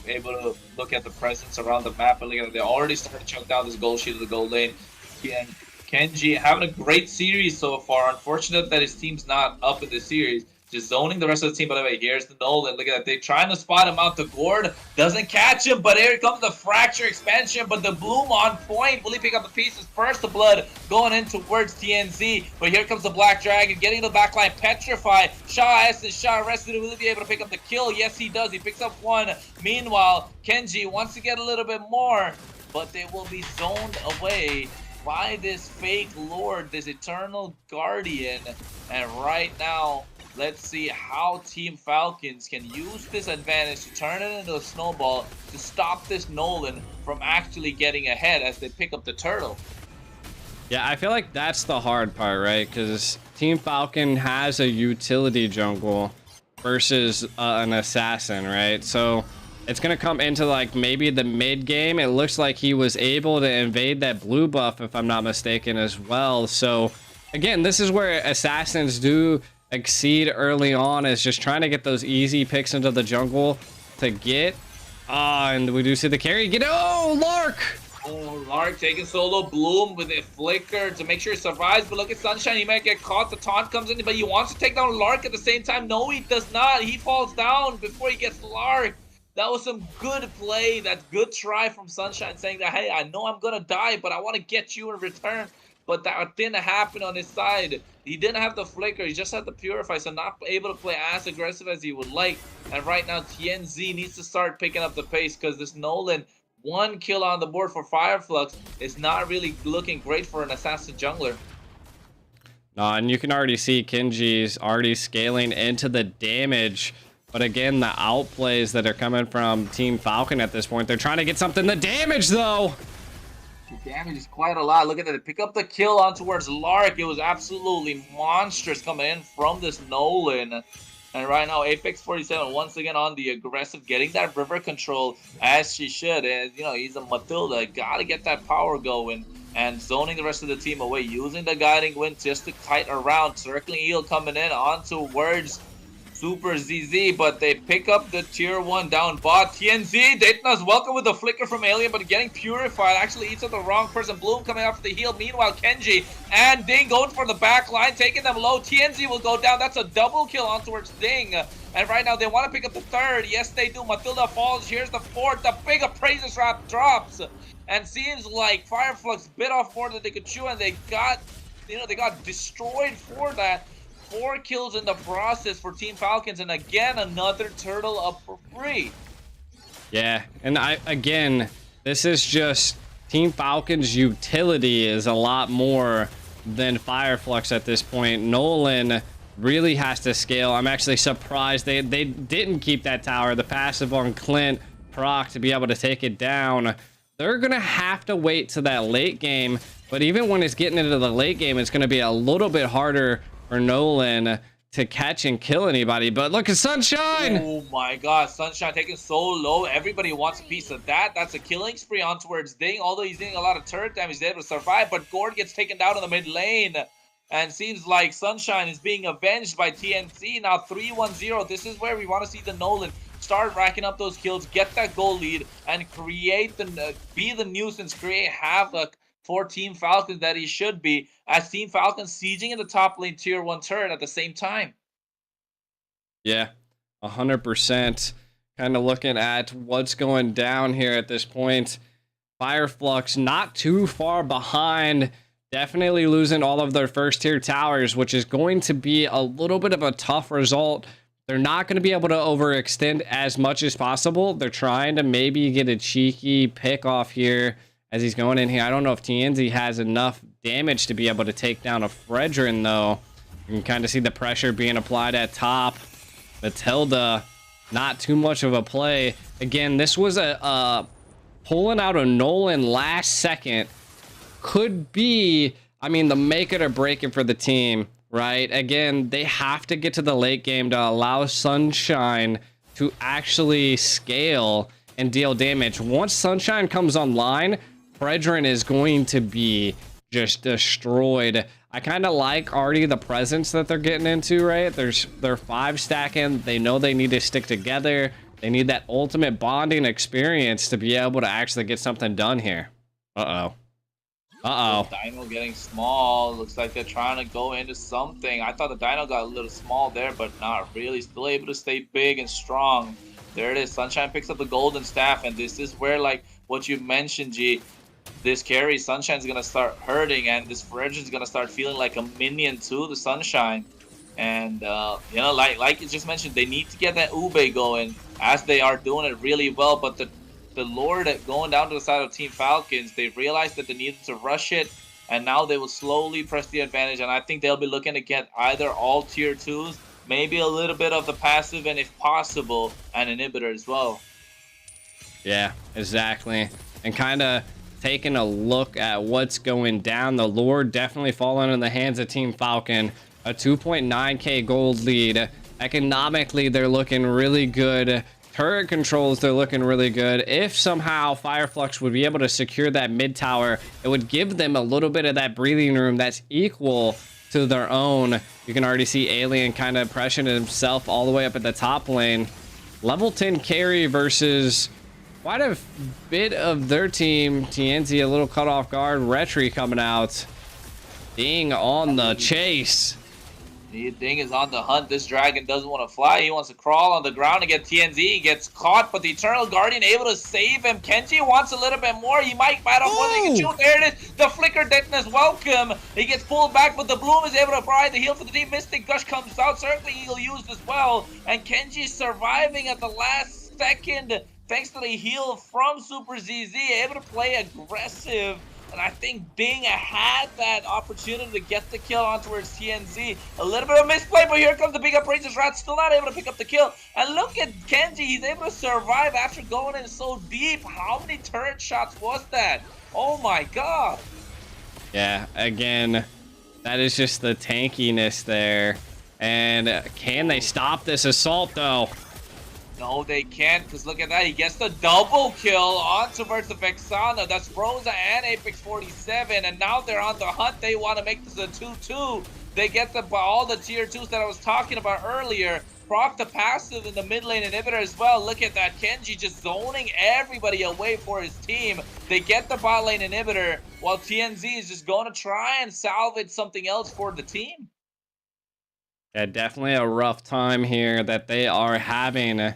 able to look at the presence around the map. And look at it, they already started to chunk down this gold sheet of the gold lane. And Kenji having a great series so far. Unfortunate that his team's not up in the series. Just zoning the rest of the team. By the way, here's the Nolan. Look at that. They're trying to spot him out. The Gord doesn't catch him, but here comes the fracture expansion. But the Bloom on point. Will he pick up the pieces? First, the blood going in towards TNZ. But here comes the Black Dragon getting the backline. Petrify. Shaw S and Shaw arrested. Will he be able to pick up the kill? Yes, he does. He picks up one. Meanwhile, Kenji wants to get a little bit more, but they will be zoned away by this fake Lord, this Eternal Guardian. And right now, let's see how Team Falcons can use this advantage to turn it into a snowball to stop this Nolan from actually getting ahead as they pick up the turtle. Yeah, I feel like that's the hard part, right? Because Team Falcon has a utility jungle versus an assassin, right? So it's going to come into like maybe the mid game. It looks like he was able to invade that blue buff, if I'm not mistaken, as well. So again, this is where assassins do exceed early on, is just trying to get those easy picks into the jungle to get. And we do see the carry. Lark! Oh, Lark taking solo Bloom with a flicker to make sure he survives. But look at Sunshine, he might get caught. The taunt comes in, but he wants to take down Lark at the same time. No, he does not. He falls down before he gets Lark. That was some good play. That good try from Sunshine, saying that, hey, I know I'm gonna die, but I want to get you in return. But that didn't happen on his side. He didn't have the flicker. He just had the purify, so not able to play as aggressive as he would like. And right now, TNZ needs to start picking up the pace, because this Nolan, 1 kill on the board for Fireflux, is not really looking great for an assassin jungler. No, and you can already see Kenji's already scaling into the damage. But again, the outplays that are coming from Team Falcon at this point, they're trying to get something. The damage, though. The damage is quite a lot. Look at that. Pick up the kill on towards Lark. It was absolutely monstrous coming in from this Nolan. And right now, Apex 47 once again on the aggressive, getting that river control as she should. And, you know, he's a Matilda. Got to get that power going. And zoning the rest of the team away. Using the guiding wind just to kite around. Circling eel coming in on towards Super ZZ, but they pick up the tier 1 down bot. TNZ, Daytona's welcome with the flicker from Alien, but getting purified. Actually eats up the wrong person. Bloom coming after the heal. Meanwhile, Kenji and Ding going for the back line, taking them low. TNZ will go down. That's a double kill on towards Ding. And right now, they want to pick up the third. Yes, they do. Matilda falls. Here's the fourth. The big appraiser trap drops. And seems like Fireflux bit off more than they could chew, and they got, they got destroyed for that. 4 kills in the process for Team Falcons, and again, another turtle up for free. Yeah, and again, this is just Team Falcons' utility is a lot more than Fireflux at this point. Nolan really has to scale. I'm actually surprised they didn't keep that tower. The passive on Clint proc to be able to take it down. They're going to have to wait to that late game, but even when it's getting into the late game, it's going to be a little bit harder for Nolan to catch and kill anybody. But look at Sunshine! Oh my god, Sunshine taken so low. Everybody wants a piece of that. That's a killing spree on towards Ding. Although he's doing a lot of turret damage, he's able to survive. But Gord gets taken down in the mid lane. And seems like Sunshine is being avenged by TNC. Now 3-1-0. This is where we want to see the Nolan start racking up those kills, get that goal lead, and create be the nuisance, create havoc for Team Falcons that he should be, as Team Falcons sieging in the top lane tier 1 turret at the same time. Yeah, 100%. Kind of looking at what's going down here at this point. Fireflux not too far behind, definitely losing all of their first tier towers, which is going to be a little bit of a tough result. They're not going to be able to overextend as much as possible. They're trying to maybe get a cheeky pick off here as he's going in here. I don't know if TNZ has enough damage to be able to take down a Fredrin, though. You can kind of see the pressure being applied at top. Matilda, not too much of a play. Again, this was a pulling out a Nolan last second. Could be, I mean, the make it or break it for the team, right? Again, they have to get to the late game to allow Sunshine to actually scale and deal damage. Once Sunshine comes online, Fredrin is going to be just destroyed. I kind of like already the presence that they're getting into, right? They're 5 stacking. They know they need to stick together. They need that ultimate bonding experience to be able to actually get something done here. Uh-oh. Uh-oh. Dino getting small. Looks like they're trying to go into something. I thought the Dino got a little small there, but not really. Still able to stay big and strong. There it is. Sunshine picks up the golden staff, and this is where, like what you mentioned, G, this carry, Sunshine's going to start hurting, and this Fredrin's going to start feeling like a minion to the Sunshine. And, like you just mentioned, they need to get that Ube going, as they are doing it really well. But the Lord going down to the side of Team Falcons, they realized that they needed to rush it, and now they will slowly press the advantage. And I think they'll be looking to get either all tier 2s, maybe a little bit of the passive, and if possible, an inhibitor as well. Yeah, exactly. And kind of taking a look at what's going down, the Lord definitely falling in the hands of Team Falcon. A 2.9k gold lead. Economically, they're looking really good. Turret controls, they're looking really good. If somehow Fireflux would be able to secure that mid tower, it would give them a little bit of that breathing room that's equal to their own. You can already see Alien kind of pressuring himself all the way up at the top lane. Level 10 carry versus quite a bit of their team. TNZ a little cut off guard. Retri coming out. Ding on the chase. Ding is on the hunt. This dragon doesn't want to fly. He wants to crawl on the ground and get TNZ. He gets caught, but the Eternal Guardian able to save him. Kenji wants a little bit more. He might bite off more than he can shoot. There it is. The flicker detonus welcome. He gets pulled back, but the Bloom is able to provide the heal for the team. Mystic Gush comes out. Certainly he'll use as well. And Kenji surviving at the last second thanks to the heal from Super ZZ. Able to play aggressive. And I think Ding had that opportunity to get the kill on towards TNZ. A little bit of misplay, but here comes the big appraiser's rat. Still not able to pick up the kill. And look at Kenji. He's able to survive after going in so deep. How many turret shots was that? Oh my god. Yeah, again, that is just the tankiness there. And can they stop this assault, though? No, they can't, because look at that. He gets the double kill onto versus Vexana. That's Rosa and Apex 47, and now they're on the hunt. They want to make this a 2-2. They get all the tier 2s that I was talking about earlier. proc the passive in the mid lane inhibitor as well. Look at that, Kenji just zoning everybody away for his team. They get the bot lane inhibitor while TNZ is just going to try and salvage something else for the team. Yeah, definitely a rough time here that they are having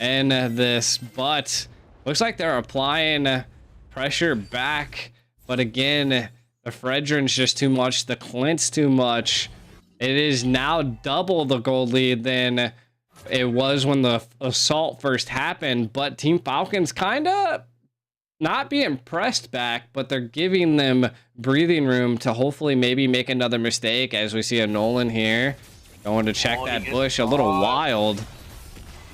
in this, but looks like they're applying pressure back. But again, the Fredrin's just too much, the Clint's too much. It is now double the gold lead than it was when the assault first happened, but Team Falcons kind of not being pressed back, but they're giving them breathing room to hopefully maybe make another mistake, as we see a Nolan here going to check that bush a little wild.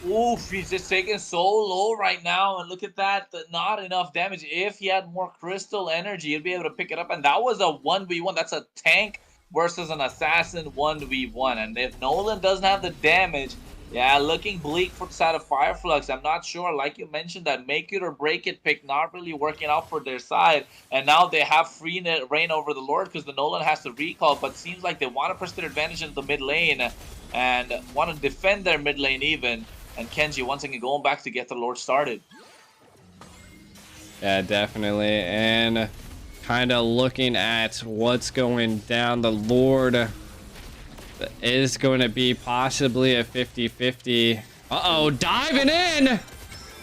Oof, he's just taking so low right now, and look at that, not enough damage. If he had more crystal energy, he'd be able to pick it up, and that was a 1v1. That's a tank versus an assassin 1v1, and if Nolan doesn't have the damage, yeah, looking bleak for the side of Fireflux. I'm not sure, like you mentioned, that make it or break it pick not really working out for their side, and now they have free reign over the Lord because the Nolan has to recall, but seems like they want to press their advantage in the mid lane and want to defend their mid lane even, and Kenji once again going back to get the Lord started. Yeah, definitely, and kind of looking at what's going down, the Lord is going to be possibly a 50-50. Uh-oh, diving in!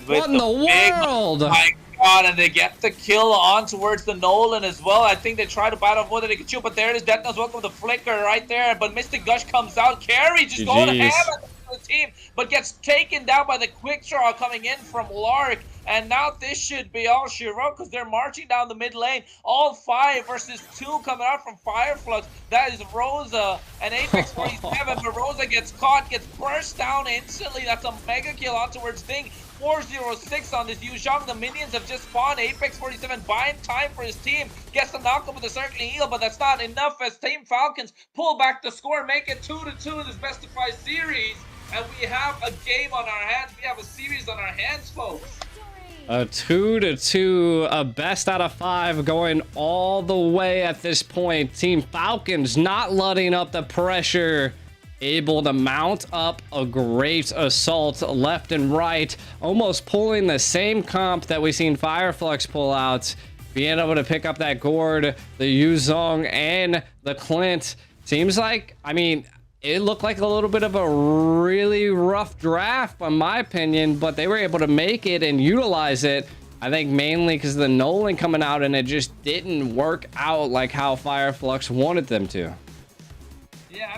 What in the world? Oh my god, and they get the kill on towards the Nolan as well. I think they try to bite off more than they can chew, but there it is. Death Knowles, welcome to the flicker right there. But Mystic Gush comes out. Carry just going ham at the team, but gets taken down by the quick draw coming in from Lark. And now this should be all she wrote because they're marching down the mid lane. All 5 versus 2 coming out from Fireflux. That is Rosa and Apex 47. But Rosa gets caught, gets burst down instantly. That's a mega kill on towards Ding. 406 on this Yuzhong. The minions have just spawned. Apex 47 buying time for his team. Gets the knock up with the circling heal, but that's not enough as Team Falcons pull back the score, make it 2-2 in this best of 5 series. And we have a game on our hands. We have a series on our hands, folks. A 2-2, a best out of 5 going all the way at this point. Team Falcons not letting up the pressure, able to mount up a great assault left and right, almost pulling the same comp that we've seen Fireflux pull out, being able to pick up that gourd, the Yuzhong and the Clint. Seems like, I mean, it looked like a little bit of a really rough draft, in my opinion, but they were able to make it and utilize it. I think mainly because of the Nolan coming out, and it just didn't work out like how Fireflux wanted them to. Yeah,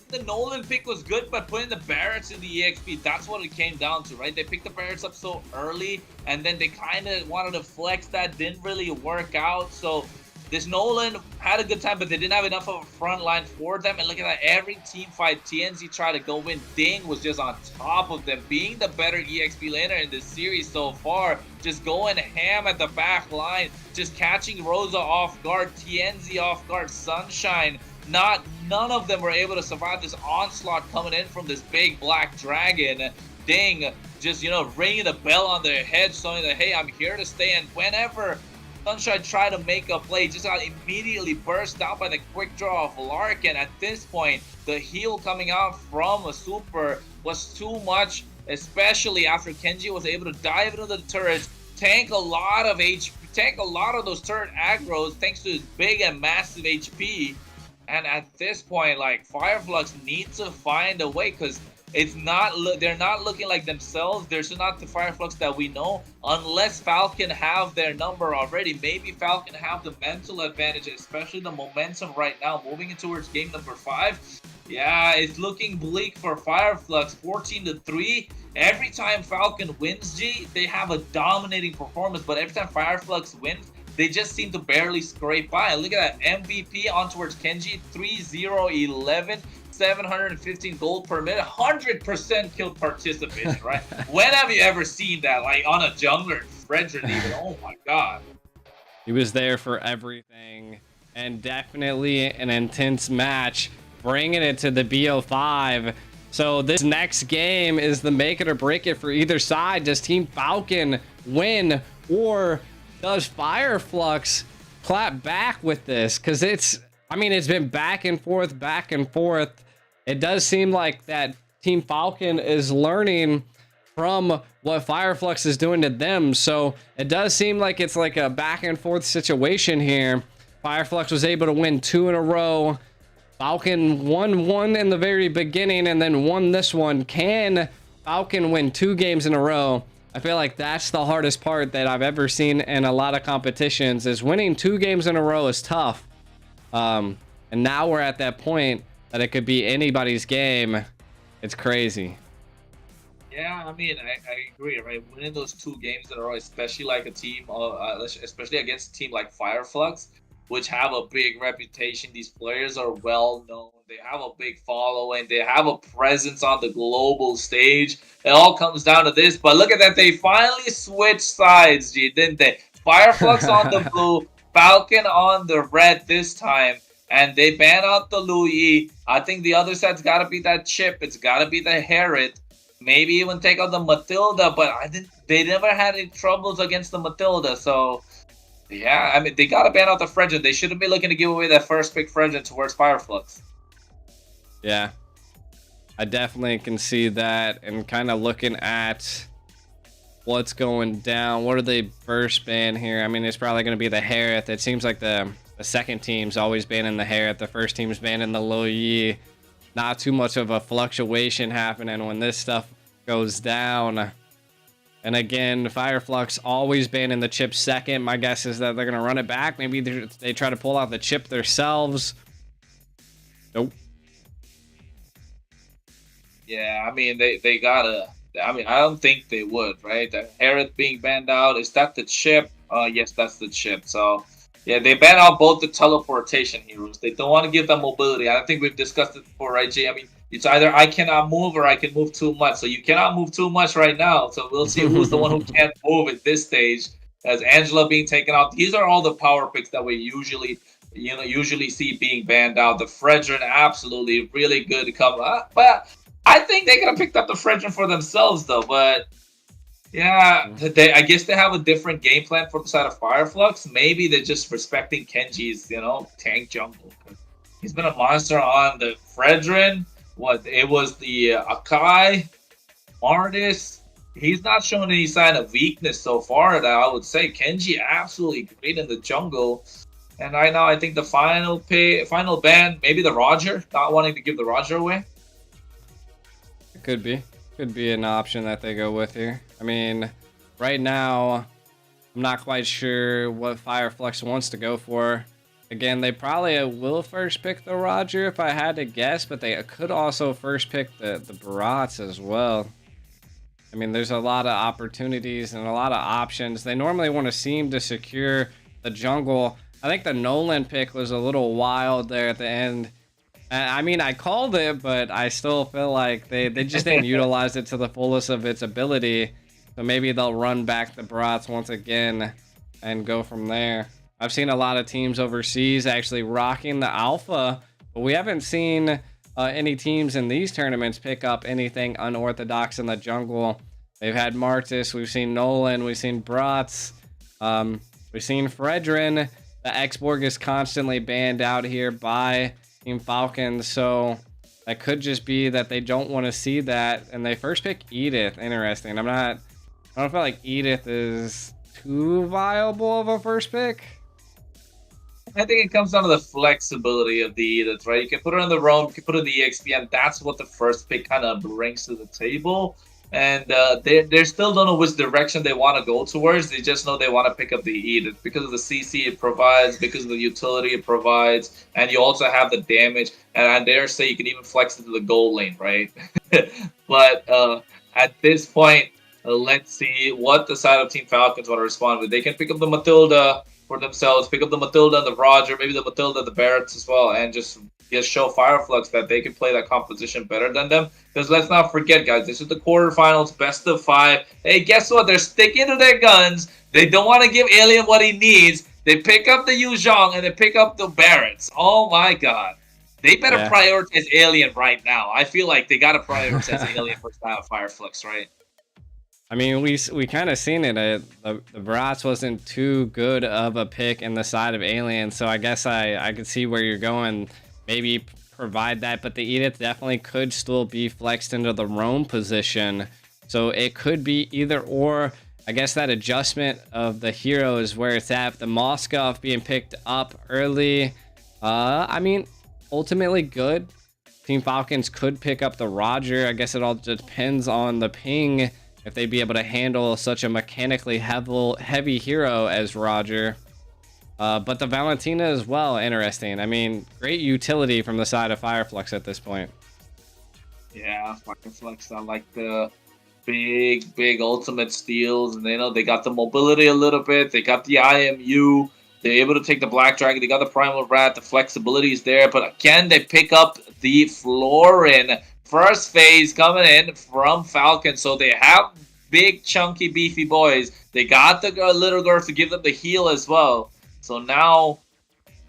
the Nolan pick was good, but putting the Barrets in the EXP, that's what it came down to, right? They picked the Barrets up so early, and then they kind of wanted to flex that, didn't really work out. So this Nolan had a good time, but they didn't have enough of a front line for them. And look at that, every team fight TNZ tried to go win. Ding was just on top of them, being the better EXP laner in this series so far. Just going ham at the back line, just catching Rosa off guard, TNZ off guard, Sunshine. None of them were able to survive this onslaught coming in from this big black dragon. Ding, just, you know, ringing the bell on their head, showing that, hey, I'm here to stay. And whenever Sunshine tried to make a play, just got immediately burst down by the quick draw of Larkin. At this point, the heal coming out from a super was too much, especially after Kenji was able to dive into the turrets, tank a lot of HP, tank a lot of those turret aggros thanks to his big and massive HP. And at this point, like, Fireflux needs to find a way, because they're not looking like themselves. They're still not the Fireflux that we know, unless Falcon have their number already. Maybe Falcon have the mental advantage, especially the momentum right now, moving in towards game number 5. Yeah, it's looking bleak for Fireflux, 14-3. Every time Falcon wins, G, they have a dominating performance, but every time Fireflux wins, they just seem to barely scrape by. Look at that MVP on towards Kenji, 3-0-11. 715 gold per minute, 100% kill participation, right? When have you ever seen that? Like on a jungler, Fredrin even, oh my god. He was there for everything, and definitely an intense match, bringing it to the BO5. So this next game is the make it or break it for either side. Does Team Falcon win, or does Fireflux clap back with this? Because it's been back and forth, back and forth. It does seem like that Team Falcon is learning from what Fireflux is doing to them. So it does seem like it's like a back and forth situation here. Fireflux was able to win 2 in a row. Falcon won 1 in the very beginning and then won this one. Can Falcon win 2 games in a row? I feel like that's the hardest part that I've ever seen in a lot of competitions, is winning 2 games in a row is tough. And now we're at that point that it could be anybody's game. It's crazy. Yeah, I mean, I agree, right? Winning those 2 games in a row, especially like a team, especially against a team like Fireflux, which have a big reputation. These players are well known. They have a big following. They have a presence on the global stage. It all comes down to this. But look at that. They finally switched sides, G, didn't they? Fireflux on the blue, Falcon on the red this time. And they ban out the Louis. I think the other side's got to be that Chip. It's got to be the Herod. Maybe even take out the Matilda. But they never had any troubles against the Matilda. So... yeah, I mean, they got to ban out the Fredrin. They shouldn't be looking to give away that first pick Fredrin towards Fireflux. Yeah, I definitely can see that. And kind of looking at what's going down. What are they first ban here? I mean, it's probably going to be the Harith. It seems like the second team's always banning the Harith. The first team's banning the Loyi. Not too much of a fluctuation happening when this stuff goes down. And again, Fireflux always banning the Chip second. My guess is that they're going to run it back. Maybe they try to pull out the Chip themselves. Nope. Yeah, I mean, they got to... I mean, I don't think they would, right? The Herod being banned out. Is that the Chip? Yes, that's the Chip. So, yeah, they ban out both the teleportation heroes. They don't want to give them mobility. I think we've discussed it before, right, Jay? I mean, it's either I cannot move or I can move too much. So you cannot move too much right now. So we'll see who's the one who can't move at this stage. As Angela being taken out. These are all the power picks that we usually see being banned out. The Fredrin, absolutely really good to come. But I think they could have picked up the Fredrin for themselves, though. But yeah, I guess they have a different game plan for the side of Fireflux. Maybe they're just respecting Kenji's, tank jungle. He's been a monster on the Fredrin. It was the Akai, Martis. He's not showing any sign of weakness so far. That I would say Kenji absolutely great in the jungle. And right now, I think the final ban, maybe the Roger, not wanting to give the Roger away. It could be an option that they go with here. I mean, right now, I'm not quite sure what Fireflux wants to go for. Again, they probably will first pick the Roger if I had to guess, but they could also first pick the Barats as well. I mean, there's a lot of opportunities and a lot of options. They normally want to seem to secure the jungle. I think the Nolan pick was a little wild there at the end. I mean, I called it, but I still feel like they just didn't utilize it to the fullest of its ability. So maybe they'll run back the Barats once again and go from there. I've seen a lot of teams overseas actually rocking the Alpha, but we haven't seen any teams in these tournaments pick up anything unorthodox in the jungle. They've had Martis, we've seen Nolan, we've seen Bratz, we've seen Fredrin. The Xborg is constantly banned out here by Team Falcons, so that could just be that they don't want to see that, and they first pick Edith. Interesting. I don't feel like Edith is too viable of a first pick. I think it comes down to the flexibility of the Edith, right? You can put her in the roam, you can put her in the EXP, and that's what the first pick kind of brings to the table. And they still don't know which direction they want to go towards. They just know they want to pick up the Edith because of the CC it provides, because of the utility it provides, and you also have the damage. And I dare say you can even flex into the gold lane, right? But at this point, let's see what the side of Team Falcons want to respond with. They can pick up the Matilda for themselves, pick up the Matilda and the Roger, maybe the Matilda and the Barretts as well, and just show Fireflux that they can play that composition better than them. Because let's not forget, guys, this is the quarterfinals, best of 5. Hey, guess what? They're sticking to their guns. They don't want to give Alien what he needs. They pick up the Yuzhong and they pick up the Barretts. Oh my god. They better prioritize Alien right now. I feel like they got to prioritize Alien for Fireflux, right? I mean, we kind of seen it. The Bratz wasn't too good of a pick in the side of Alien, so I guess I could see where you're going. Maybe provide that, but the Edith definitely could still be flexed into the roam position. So it could be either or. I guess that adjustment of the hero is where it's at. The Moskov being picked up early. I mean, ultimately good. Team Falcons could pick up the Roger. I guess it all depends on the ping, if they'd be able to handle such a mechanically heavy hero as Roger. But the Valentina as well, interesting. I mean, great utility from the side of Fireflux at this point. Yeah, Fireflux, I like the big ultimate steals, and they got the mobility a little bit. They got the IMU. They're able to take the Black Dragon. They got the Primal Rat. The flexibility is there, but again, they pick up the Florin. First phase coming in from Falcon, so they have big, chunky, beefy boys. They got the little girls to give them the heal as well. So now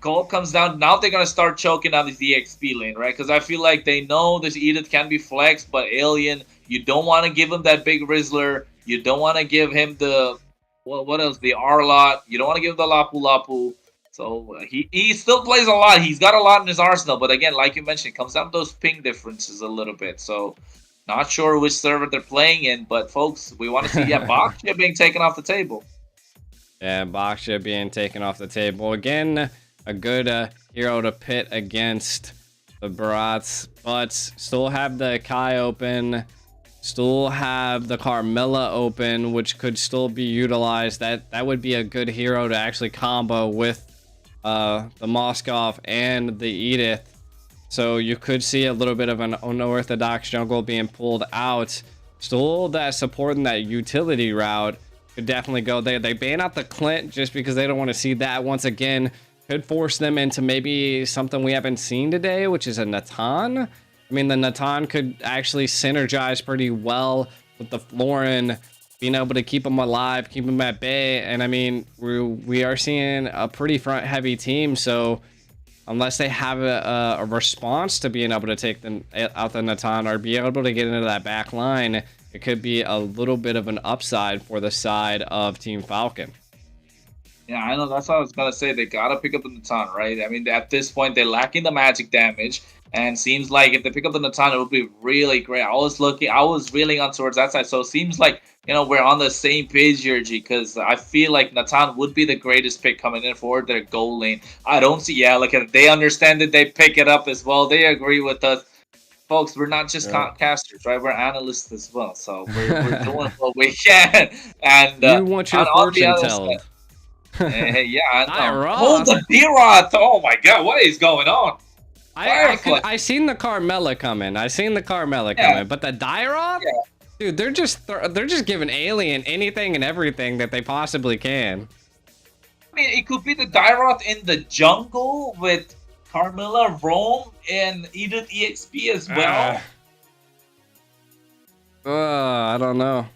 gold comes down. Now they're going to start choking on this DXP lane, right? Because I feel like they know this Edith can be flexed, but Alien, you don't want to give him that big Rizzler. You don't want to give him the, well, what else? The R-Lot. You don't want to give him the Lapu Lapu. So he still plays a lot. He's got a lot in his arsenal. But again, like you mentioned, it comes down to those ping differences a little bit. So not sure which server they're playing in. But folks, we want to see Baksha being taken off the table. Yeah, Baksha being taken off the table. Again, a good hero to pit against the Barats. But still have the Kai open. Still have the Carmilla open, which could still be utilized. That would be a good hero to actually combo with the Moskov and the Edith. So you could see a little bit of an unorthodox jungle being pulled out. Still that supporting that utility route could definitely go there. They ban out the Clint just because they don't want to see that once again. Could force them into maybe something we haven't seen today, which is a Natan. I mean, the Natan could actually synergize pretty well with the Florin, being able to keep them alive, keep them at bay. And I mean, we are seeing a pretty front-heavy team, so unless they have a response to being able to take them out the Natan or be able to get into that back line, it could be a little bit of an upside for the side of Team Falcon. Yeah, I know. That's what I was going to say. They got to pick up the Natan, right? I mean, at this point, they're lacking the magic damage. And seems like if they pick up the Natan, it would be really great. I was reeling on towards that side. So it seems like, we're on the same page here, G, because I feel like Natan would be the greatest pick coming in for their goal lane. I don't see, like they understand it, they pick it up as well. They agree with us. Folks, we're not just casters, right? We're analysts as well. So we're doing what we can. And you want your fortune told. Hey, yeah, I know. Hold the D-Rod. Oh my God, what is going on? I seen the Carmella coming. But the Dyrod, dude, they're just giving Alien anything and everything that they possibly can. I mean, it could be the Dyrod in the jungle with Carmilla, Rome, and Edith EXP as well. I don't know.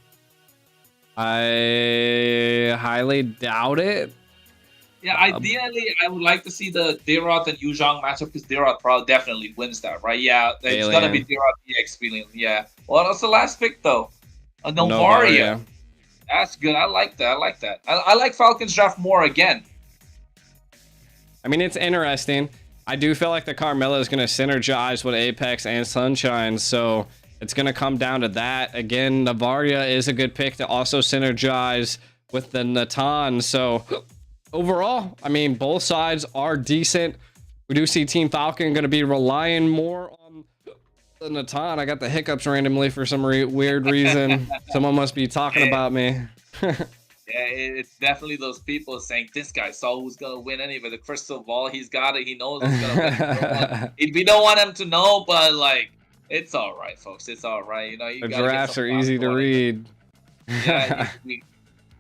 I highly doubt it. Yeah, ideally, I would like to see the Dyrod and Yu Zhang matchup because Dyrod probably definitely wins that, right? Yeah, it's going to be Dyrod EXP. Yeah. Well, that's the last pick, though. Novaria. That's good. I like that. I like Falcons draft more again. I mean, it's interesting. I do feel like the Carmilla is going to synergize with Apex and Sunshine, so it's going to come down to that. Again, Novaria is a good pick to also synergize with the Natan, so overall, I mean, both sides are decent. We do see Team Falcon going to be relying more on the Natan. I got the hiccups randomly for some weird reason. Someone must be talking about me. Yeah, it's definitely those people saying, this guy saw who's going to win anyway. The crystal ball, he's got it. He knows who's going to win. We don't want him to know, but, like, it's all right, folks. It's all right. The drafts are easy to read. Yeah,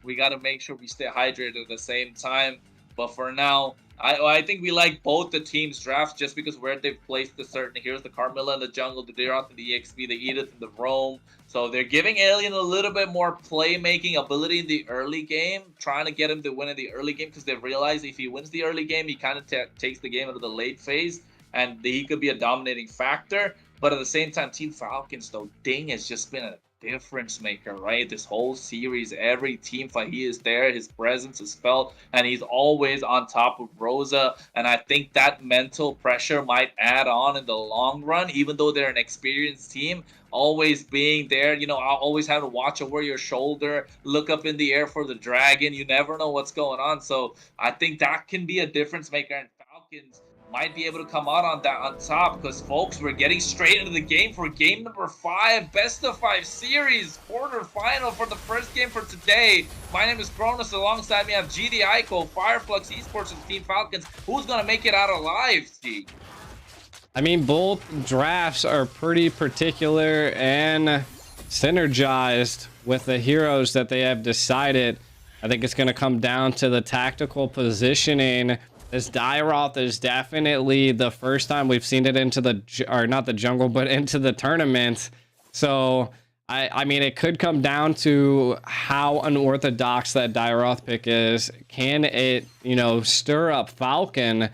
we got to make sure we stay hydrated at the same time. But for now, I think we like both the teams' drafts just because where they've placed the certain heroes, the Carmilla in the jungle, the Dyrod and the EXP, the Edith and the Rome. So they're giving Alien a little bit more playmaking ability in the early game, trying to get him to win in the early game because they realize if he wins the early game, he kind of takes the game into the late phase and he could be a dominating factor. But at the same time, Team Falcons, though, Ding has just been a difference maker, right? This whole series, every team fight, he is there. His presence is felt, and he's always on top of Rosa. And I think that mental pressure might add on in the long run, even though they're an experienced team. Always being there, you know, I'll always have to watch over your shoulder, look up in the air for the dragon. You never know what's going on. So I think that can be a difference maker. And Falcons might be able to come out on that on top because folks, we're getting straight into the game for game number 5, best of 5 series quarterfinal for the first game for today. My name is Cronus. Alongside me I have G the Ico, Fireflux Esports and Team Falcons. Who's gonna make it out alive, G? I mean, both drafts are pretty particular and synergized with the heroes that they have decided. I think it's going to come down to the tactical positioning. This Dairoth is definitely the first time we've seen it into the, or not the jungle, but into the tournament. So, I mean, it could come down to how unorthodox that Dairoth pick is. Can it, you know, stir up Falcon?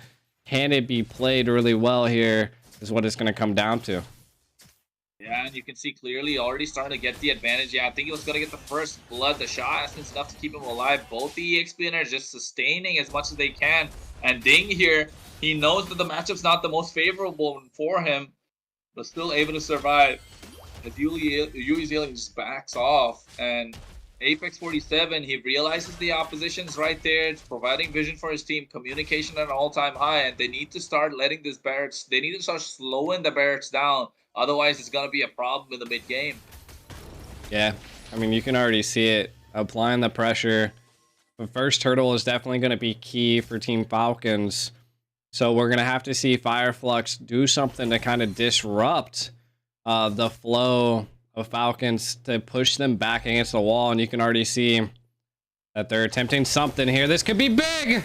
Can it be played really well here is what it's going to come down to. Yeah, and you can see clearly already starting to get the advantage. Yeah, I think he was going to get the first blood. The shot has been enough to keep him alive. Both the EXP are just sustaining as much as they can. And Ding here, he knows that the matchup's not the most favorable for him, but still able to survive. As Yui Zealing just backs off, and Apex 47, he realizes the opposition's right there. It's providing vision for his team, communication at an all-time high, and they need to start letting this barracks, they need to start slowing the barracks down. Otherwise, it's going to be a problem in the mid-game. Yeah, I mean, you can already see it. Applying the pressure. The first turtle is definitely going to be key for Team Falcons. So we're going to have to see Fireflux do something to kind of disrupt the flow of Falcons to push them back against the wall. And you can already see that they're attempting something here. This could be big!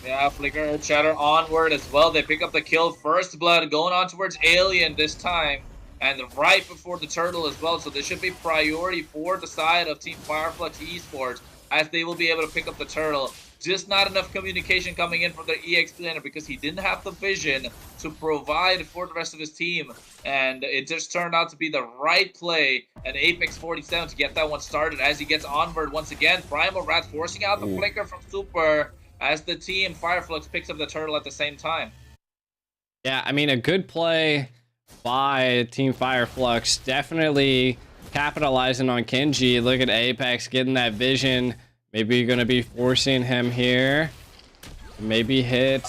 Yeah, Flicker, Chatter onward as well. They pick up the kill. First blood going on towards Alien this time. And right before the turtle as well. So this should be priority for the side of Team Fireflux Esports, as they will be able to pick up the turtle. Just not enough communication coming in from their EX planner because he didn't have the vision to provide for the rest of his team. And it just turned out to be the right play. And Apex 47 to get that one started as he gets onward once again. Primal Rat forcing out the flicker from Super as the team Fireflux picks up the turtle at the same time. Yeah, I mean, a good play by Team Fireflux. Definitely capitalizing on Kenji. Look at Apex getting that vision. Maybe you're going to be forcing him here. Maybe hit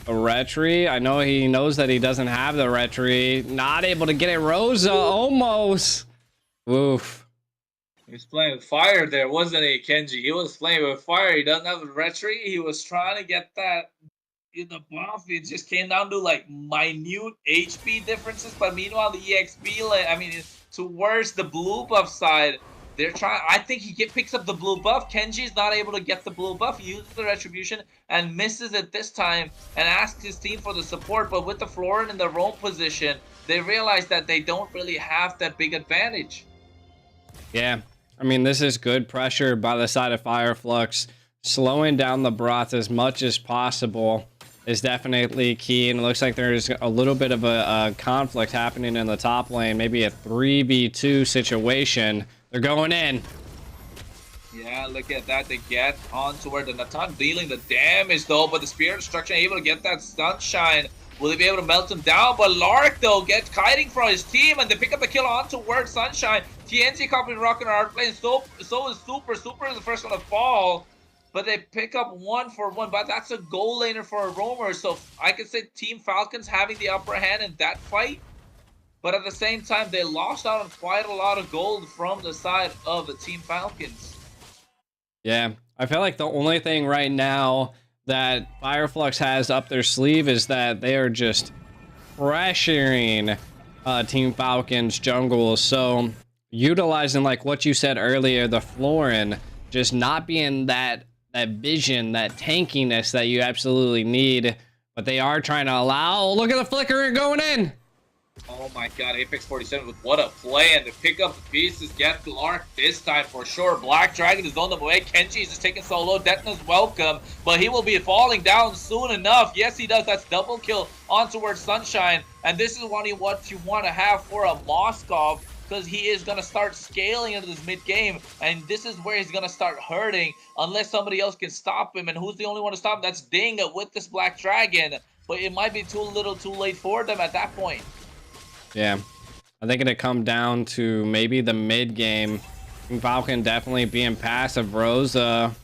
a retry. I know he knows that he doesn't have the retry. Not able to get it. Rosa almost. Oof. He was playing with fire there, wasn't he, Kenji? He was playing with fire. He doesn't have the retry. He was trying to get that in the buff. It just came down to like minute HP differences. But meanwhile, the EXP, like, I mean, towards the blue buff side, they're trying. I think he picks up the blue buff. Kenji's not able to get the blue buff. He uses the retribution and misses it this time and asks his team for the support. But with the Florin in the roam position, they realize that they don't really have that big advantage. Yeah, I mean, this is good pressure by the side of Fireflux. Slowing down the Broth as much as possible is definitely key. And it looks like there's a little bit of a conflict happening in the top lane. Maybe a 3v2 situation. They're going in. Yeah, look at that. They get on toward the Natan dealing the damage though, but the Spirit Destruction able to get that Sunshine. Will he be able to melt him down? But Lark though gets kiting from his team, and they pick up the kill on towards Sunshine. TNT copying Rock in our plane. So is Super. Super is the first one to fall. But they pick up 1-for-1. But that's a goal laner for a roamer. So I could say Team Falcons having the upper hand in that fight. But at the same time, they lost out on quite a lot of gold from the side of the Team Falcons. Yeah, I feel like the only thing right now that Fireflux has up their sleeve is that they are just pressuring Team Falcons jungle. So utilizing, like what you said earlier, the Florin, just not being that vision, that tankiness that you absolutely need. But they are trying to allow. Oh, look at the flicker going in. Oh my god, Apex 47 with what a play, and to pick up the pieces, get Lark this time for sure. Black Dragon is on the way. Kenji is just taking solo. Detna's welcome, but he will be falling down soon enough. Yes, he does. That's double kill on towards Sunshine, and this is what you want to have for a Moskov. because he is going to start scaling into this mid game, and this is where he's going to start hurting unless somebody else can stop him. And who's the only one to stop him? That's Ding with this Black Dragon, but it might be too little too late for them at that point. Yeah, I think it'd come down to maybe the mid game. Falcon definitely being passive. Rosa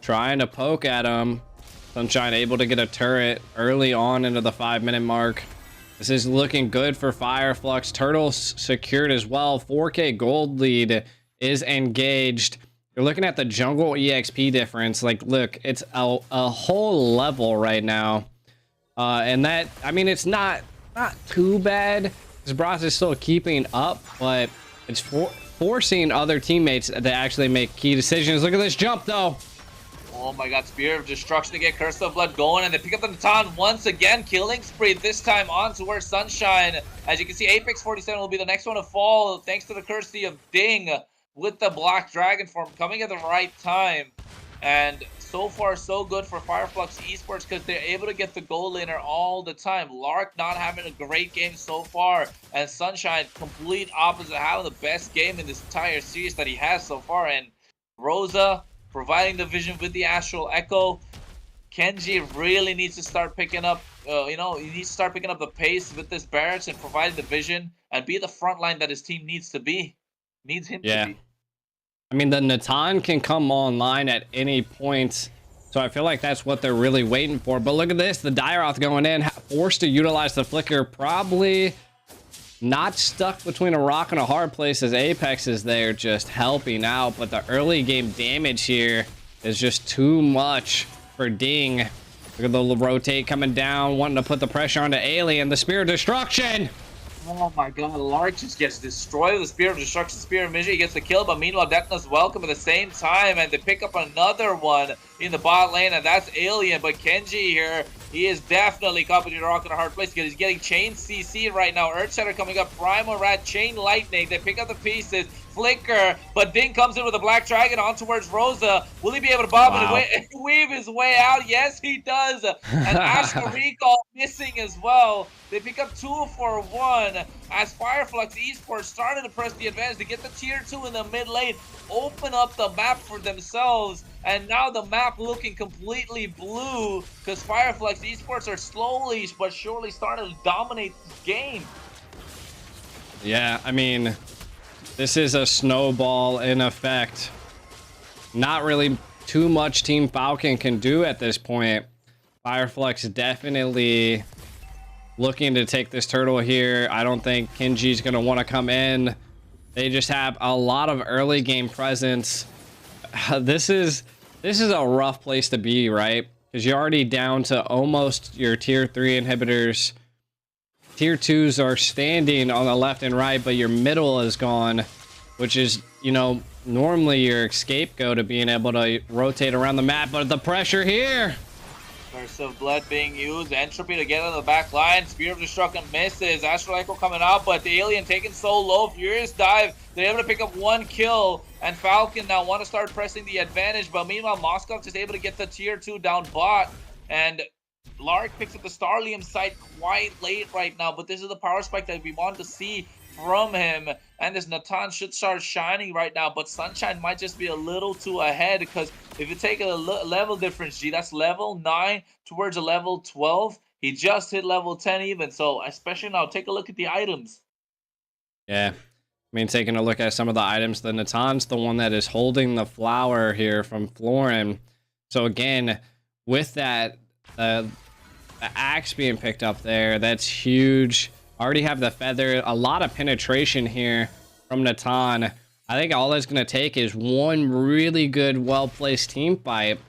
trying to poke at him. Sunshine able to get a turret early on into the 5-minute mark. This is looking good for Fireflux. Turtles secured as well. 4K gold lead is engaged. You're looking at the jungle EXP difference. Like, look, it's a whole level right now. And that, I mean, it's not too bad. Zbras is still keeping up, but it's forcing other teammates to actually make key decisions. Look at this jump, though. Oh my god, Spear of Destruction to get Curse of Blood going, and they pick up the Natan once again. Killing spree, this time on towards Sunshine. As you can see, Apex 47 will be the next one to fall, thanks to the courtesy of Ding with the Black Dragon form coming at the right time. And so far, so good for Fireflux Esports because they're able to get the goal laner all the time. Lark not having a great game so far, and Sunshine complete opposite, having the best game in this entire series that he has so far. And Rosa providing the vision with the Astral Echo. Kenji really needs to start picking up, he needs to start picking up the pace with this barracks and providing the vision and be the front line that his team needs to be. Needs him to be. I mean, the Natan can come online at any point, so I feel like that's what they're really waiting for. But look at this, the Dairoth going in, forced to utilize the flicker, probably not stuck between a rock and a hard place as Apex is there just helping out. But the early game damage here is just too much for Ding. Look at the rotate coming down, wanting to put the pressure onto Alien, the Spear of Destruction. Oh my god, Lark just gets destroyed with the Spear of Destruction, Spear of Misery gets the kill, but meanwhile Detna's welcome at the same time, and they pick up another one in the bot lane, and that's Alien. But Kenji here, he is definitely caught between a rock and a hard place because he's getting Chain CC right now. Earthshatter coming up, Primal Rat, Chain Lightning, they pick up the pieces, Flicker, but Ding comes in with a Black Dragon on towards Rosa. Will he be able to bob and weave his way out? Yes, he does. And Astral Recall missing as well. They pick up 2 for 1 as Fireflux Esports started to press the advantage to get the tier 2 in the mid lane, open up the map for themselves, and now the map looking completely blue because Fireflux Esports are slowly but surely starting to dominate this game. Yeah, I mean, this is a snowball in effect. Not really too much Team Falcon can do at this point. Fireflux definitely looking to take this turtle here. I don't think Kenji's going to want to come in. They just have a lot of early game presence. This is a rough place to be, right? Because you're already down to almost your tier 3 inhibitors. Tier 2s are standing on the left and right, but your middle is gone, which is, normally your scapegoat of being able to rotate around the map. But the pressure here. Curse of Blood being used, Entropy to get on the back line, Spear of Destruction misses, Astral Echo coming out, but the Alien taken so low, Furious Dive, they're able to pick up 1 kill, and Falcon now want to start pressing the advantage, but meanwhile Moskov is able to get the tier 2 down bot, and Lark picks up the Starlium site quite late right now, but this is the power spike that we want to see from him, and this Natan should start shining right now, but Sunshine might just be a little too ahead because if you take a level difference, that's level 9 towards a level 12. He just hit level 10 even, so especially now, take a look at the items. Yeah, I mean, taking a look at some of the items, the Natan's the one that is holding the flower here from Florin. So again, with that, the axe being picked up there, that's huge. Already have the feather, a lot of penetration here from Natan. I think all it's going to take is one really good, well-placed team fight,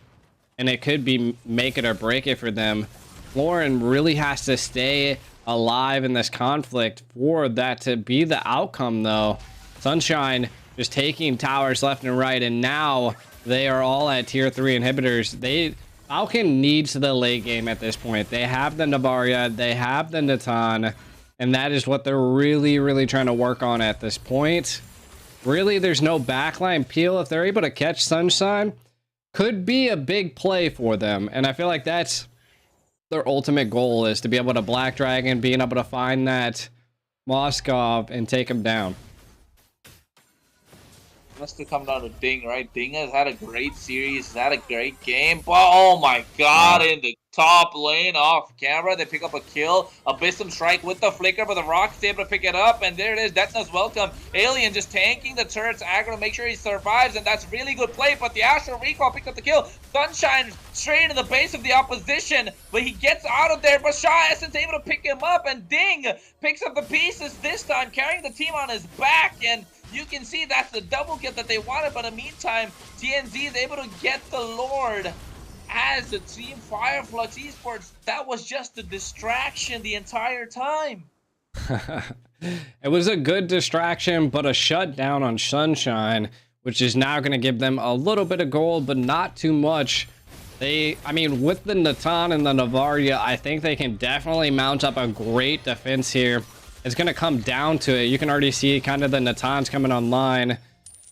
and it could be make it or break it for them. Florin really has to stay alive in this conflict for that to be the outcome, though. Sunshine just taking towers left and right, and now they are all at tier 3 inhibitors. Falcon needs the late game at this point. They have the Navaria, they have the Natan, and that is what they're really, really trying to work on at this point. Really, there's no backline peel. If they're able to catch Sunshine, could be a big play for them. And I feel like that's their ultimate goal, is to be able to Black Dragon, being able to find that Moskov and take him down. Has to come down to Ding, right? Ding has had a great series, had a great game, but oh my god, in the top lane off camera, they pick up a kill. Abyssum strike with the flicker, but the Rock's able to pick it up, and there it is. Deathna's welcome. Alien just tanking the turret's aggro to make sure he survives, and that's really good play, but the Astral Recall picked up the kill. Sunshine straight in the base of the opposition, but he gets out of there, but Shaw Essence able to pick him up, and Ding picks up the pieces this time, carrying the team on his back, and you can see that's the double kill that they wanted, but in the meantime, TNZ is able to get the Lord as the team Fireflux Esports. That was just a distraction the entire time. It was a good distraction, but a shutdown on Sunshine, which is now going to give them a little bit of gold, but not too much. I mean, with the Natan and the Navaria, I think they can definitely mount up a great defense here. It's going to come down to it. You can already see kind of the Natans coming online.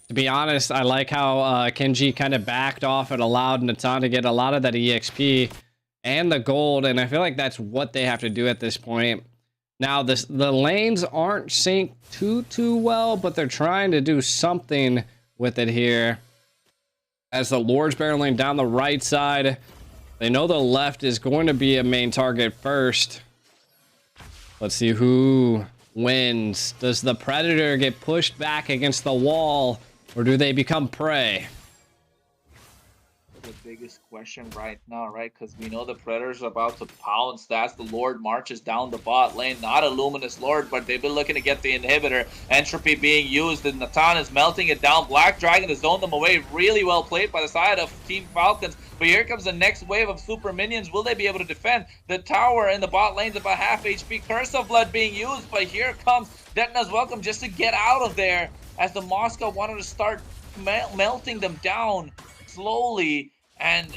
To be honest, I like how Kenji kind of backed off and allowed Natan to get a lot of that EXP and the gold, and I feel like that's what they have to do at this point. Now, the lanes aren't synced too well, but they're trying to do something with it here. As the Lord's barreling down the right side, they know the left is going to be a main target first. Let's see who wins. Does the Predator get pushed back against the wall, or do they become prey? The biggest question right now, right? Because we know the Predators are about to pounce. That's the Lord marches down the bot lane. Not a Luminous Lord, but they've been looking to get the inhibitor. Entropy being used, and Natan is melting it down. Black Dragon has zoned them away. Really well played by the side of Team Falcons. But here comes the next wave of super minions. Will they be able to defend? The tower in the bot lane's about half HP. Curse of Blood being used, but here comes Detna's welcome just to get out of there, as the Moscow wanted to start melting them down slowly, and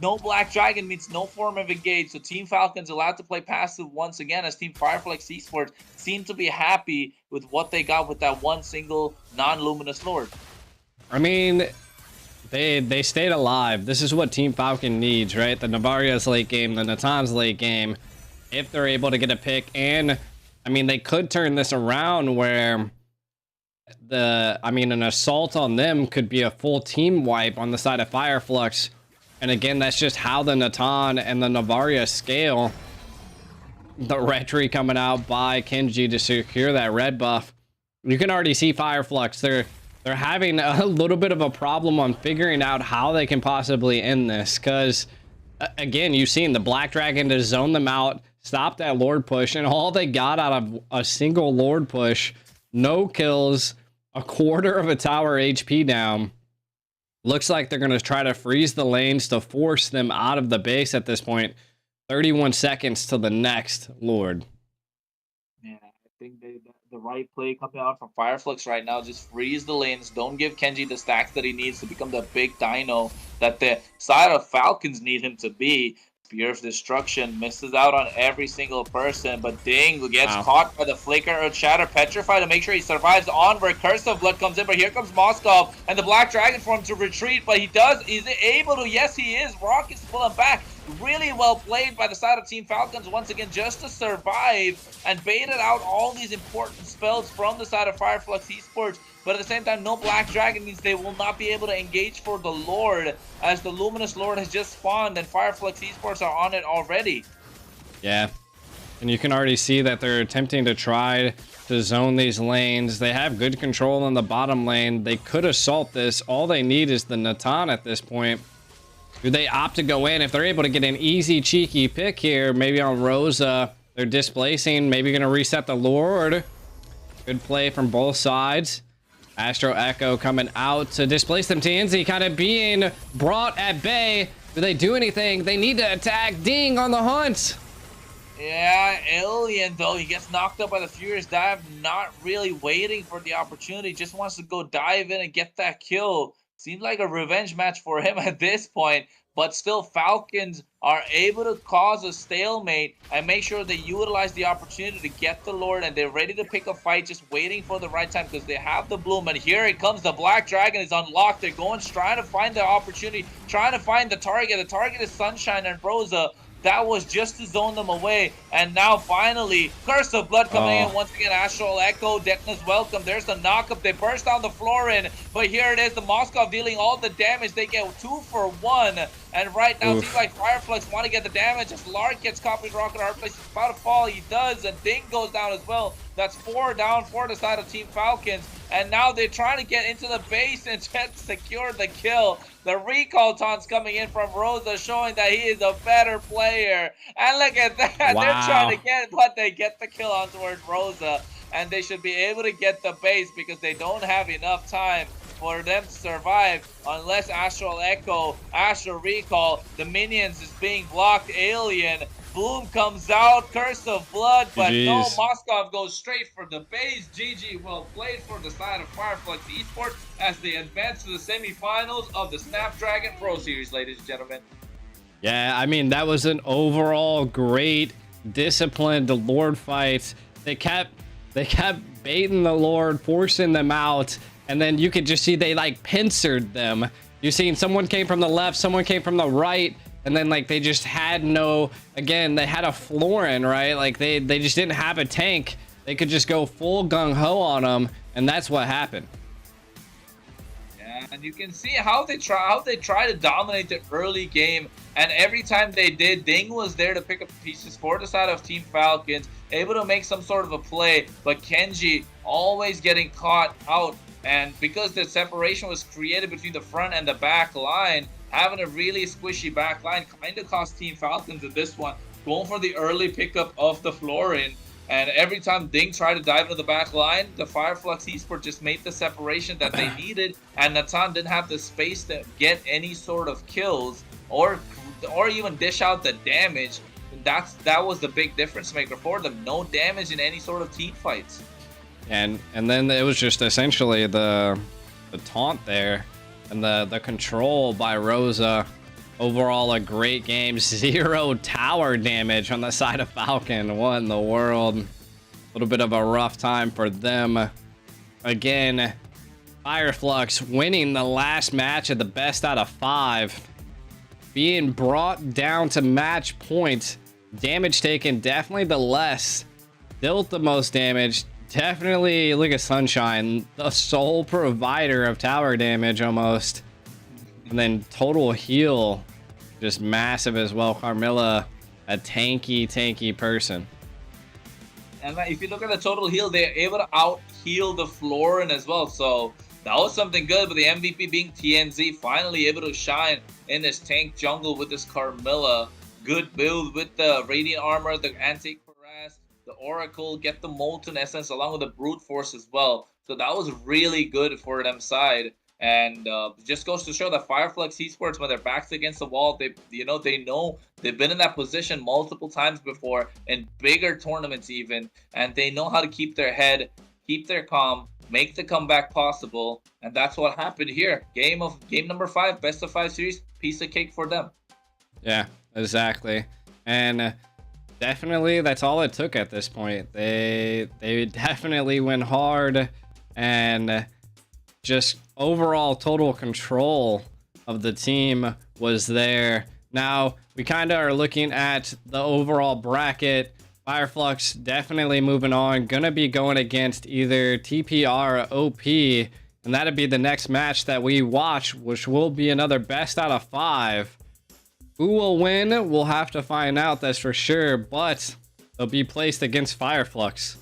no Black Dragon means no form of engage. So Team Falcons allowed to play passive once again, as Team Fireflux Esports seem to be happy with what they got with that one single non-luminous Lord. I mean, they stayed alive. This is what Team Falcon needs, right? The Navaria's late game, the Natan's late game. If they're able to get a pick, and I mean, they could turn this around where an assault on them could be a full team wipe on the side of Fireflux. And again, that's just how the Natan and the Navaria scale. The Retry coming out by Kenji to secure that red buff. You can already see Fireflux. They're having a little bit of a problem on figuring out how they can possibly end this. Because, again, you've seen the Black Dragon to zone them out, stop that Lord push, and all they got out of a single Lord push, no kills, a quarter of a tower HP down. Looks like they're going to try to freeze the lanes to force them out of the base at this point. 31 seconds to the next Lord. Man, I think the right play coming out from Fireflux right now, just freeze the lanes. Don't give Kenji the stacks that he needs to become the big dino that the side of Falcons need him to be. Spear of Destruction misses out on every single person, but Ding gets caught by the Flicker or Shatter, petrified to make sure he survives onward. Curse of Blood comes in, but here comes Moskov and the Black Dragon for him to retreat, but he's able to. Yes, he is. Rock is pulling back. Really well played by the side of Team Falcons once again, just to survive and baited out all these important spells from the side of Fireflux Esports. But at the same time, no Black Dragon means they will not be able to engage for the Lord, as the Luminous Lord has just spawned and Fireflux Esports are on it already. Yeah, and you can already see that they're attempting to try to zone these lanes. They have good control in the bottom lane. They could assault this. All they need is the Natan at this point. Do they opt to go in? If they're able to get an easy, cheeky pick here, maybe on Rosa, they're displacing, maybe going to reset the Lord. Good play from both sides. Astro Echo coming out to displace them. TNZ kind of being brought at bay. Do they do anything? They need to attack. Ding on the hunt. Yeah, Alien, though, he gets knocked up by the Furious Dive, not really waiting for the opportunity, just wants to go dive in and get that kill. Seems like a revenge match for him at this point, but still Falcons are able to cause a stalemate and make sure they utilize the opportunity to get the Lord, and they're ready to pick a fight, just waiting for the right time because they have the bloom. And here it comes. The Black Dragon is unlocked. They're trying to find the opportunity, trying to find the target. The target is Sunshine and Rosa. That was just to zone them away. And now finally, Curse of Blood coming in once again. Astral Echo, Detna's welcome. There's the knockup. They burst down the floor in. But here it is. The Moskov dealing all the damage. They get 2 for 1. And right now, it seems like Fireflux want to get the damage as Lark gets caught with Rocket Hard Place. He's about to fall. He does. And Ding goes down as well. That's 4 down for the side of Team Falcons. And now they're trying to get into the base and just secure the kill. The recall taunts coming in from Rosa, showing that he is a better player. And look at that. Wow. They're trying to get, but they get the kill on towards Rosa. And they should be able to get the base because they don't have enough time for them to survive unless Astral Echo, Astral Recall, the minions is being blocked. Alien, Boom comes out, Curse of Blood, but no, Moskov goes straight for the base. GG, well played for the side of Fireflux Esports as they advance to the semifinals of the Snapdragon Pro Series, ladies and gentlemen. Yeah, I mean, that was an overall great, disciplined Lord fight. They kept baiting the Lord, forcing them out, and then you could just see they like pincered them. You're seeing someone came from the left, someone came from the right, and then like they just had no, again, they had a Florin, right? Like they just didn't have a tank. They could just go full gung-ho on them, and that's what happened. Yeah, and you can see how they try to dominate the early game, and every time they did, Ding was there to pick up pieces for the side of Team Falcons, able to make some sort of a play, but Kenji always getting caught out. And because the separation was created between the front and the back line, having a really squishy back line kind of cost Team Falcons at this one, going for the early pickup of the Florin. And every time Ding tried to dive into the back line, the Fireflux Esports just made the separation that they needed, and Natan didn't have the space to get any sort of kills or even dish out the damage. That was the big difference maker for them. No damage in any sort of team fights. And then it was just essentially the taunt there and the control by Rosa. Overall, a great game. 0 tower damage on the side of Falcon. What in the world? A little bit of a rough time for them. Again, Fireflux winning the last match of the best out of 5. Being brought down to match point. Damage taken, definitely the less. Dealt the most damage. Definitely, look at Sunshine, the sole provider of tower damage almost. And then total heal, just massive as well. Carmilla, a tanky person. And if you look at the total heal, they're able to out-heal the Florin as well. So that was something good, but the MVP being TNZ, finally able to shine in this tank jungle with this Carmilla. Good build with the Radiant Armor, the Anti-Cuirass, the Oracle, get the Molten Essence along with the Brute Force as well. So that was really good for them side. And just goes to show that Fireflux Esports, when their backs against the wall, they know they've been in that position multiple times before in bigger tournaments even, and they know how to keep their head, keep their calm, make the comeback possible, and that's what happened here. Game number 5, best of 5 series, piece of cake for them. Yeah, exactly. And definitely that's all it took at this point. They definitely went hard, and just overall total control of the team was there. Now we kind of are looking at the overall bracket. Fireflux definitely moving on, gonna be going against either TPR or OP, and that'd be the next match that we watch, which will be another best out of 5. Who will win? We'll have to find out, that's for sure, but they'll be placed against Fireflux.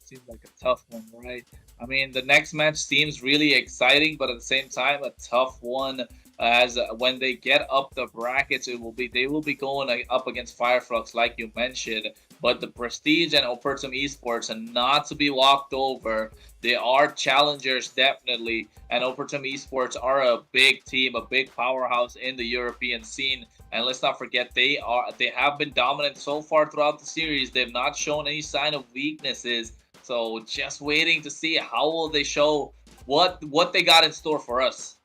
Seems like a tough one, right? I mean, the next match seems really exciting, but at the same time, a tough one. As when they get up the brackets, they will be going up against Fireflux, like you mentioned. But the Prestige and Opertum Esports are not to be walked over. They are challengers, definitely. And Opertum Esports are a big team, a big powerhouse in the European scene. And let's not forget, they have been dominant so far throughout the series. They've not shown any sign of weaknesses. So just waiting to see how will they show what they got in store for us.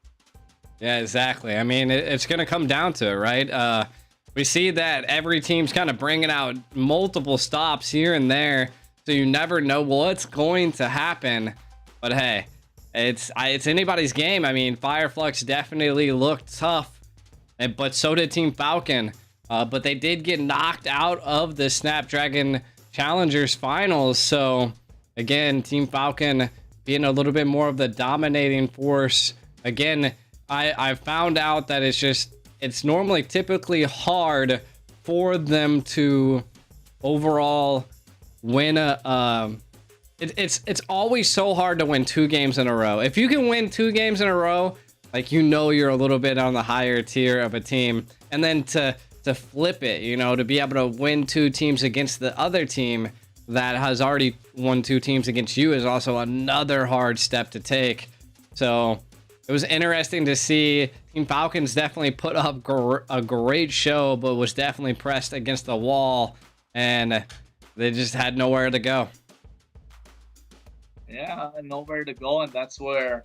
Yeah, exactly. I mean, it's going to come down to it, right? We see that every team's kind of bringing out multiple stops here and there, so you never know what's going to happen. But hey, it's anybody's game. I mean, Fireflux definitely looked tough but so did Team Falcon. But they did get knocked out of the Snapdragon Challengers Finals. So again, Team Falcon being a little bit more of the dominating force. Again, I found out that it's normally typically hard for them to overall win it's always so hard to win 2 games in a row. If you can win 2 games in a row, like, you know, you're a little bit on the higher tier of a team, and then to flip it, you know, to be able to win 2 teams against the other team that has already won 2 teams against you is also another hard step to take. So it was interesting to see. Team Falcons definitely put up a great show, but was definitely pressed against the wall, and they just had nowhere to go. Yeah, nowhere to go, and that's where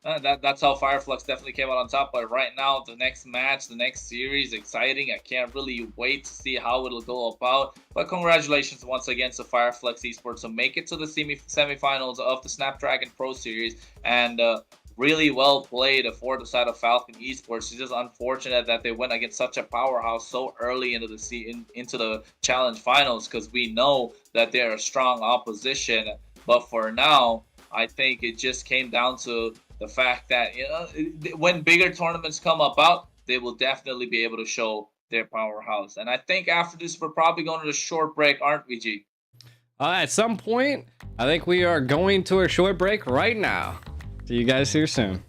that's how Fireflux definitely came out on top. But right now, the next match, the next series, exciting. I can't really wait to see how it'll go about. But congratulations once again to Fireflux Esports to make it to the semifinals of the Snapdragon Pro Series, and really well played for the side of Falcon Esports. It's just unfortunate that they went against such a powerhouse so early into the challenge finals, because we know that they're a strong opposition. But for now, I think it just came down to the fact that, you know, when bigger tournaments come about, they will definitely be able to show their powerhouse. And I think after this, we're probably going to a short break, aren't we, G? At some point, I think we are going to a short break right now. See you guys here soon.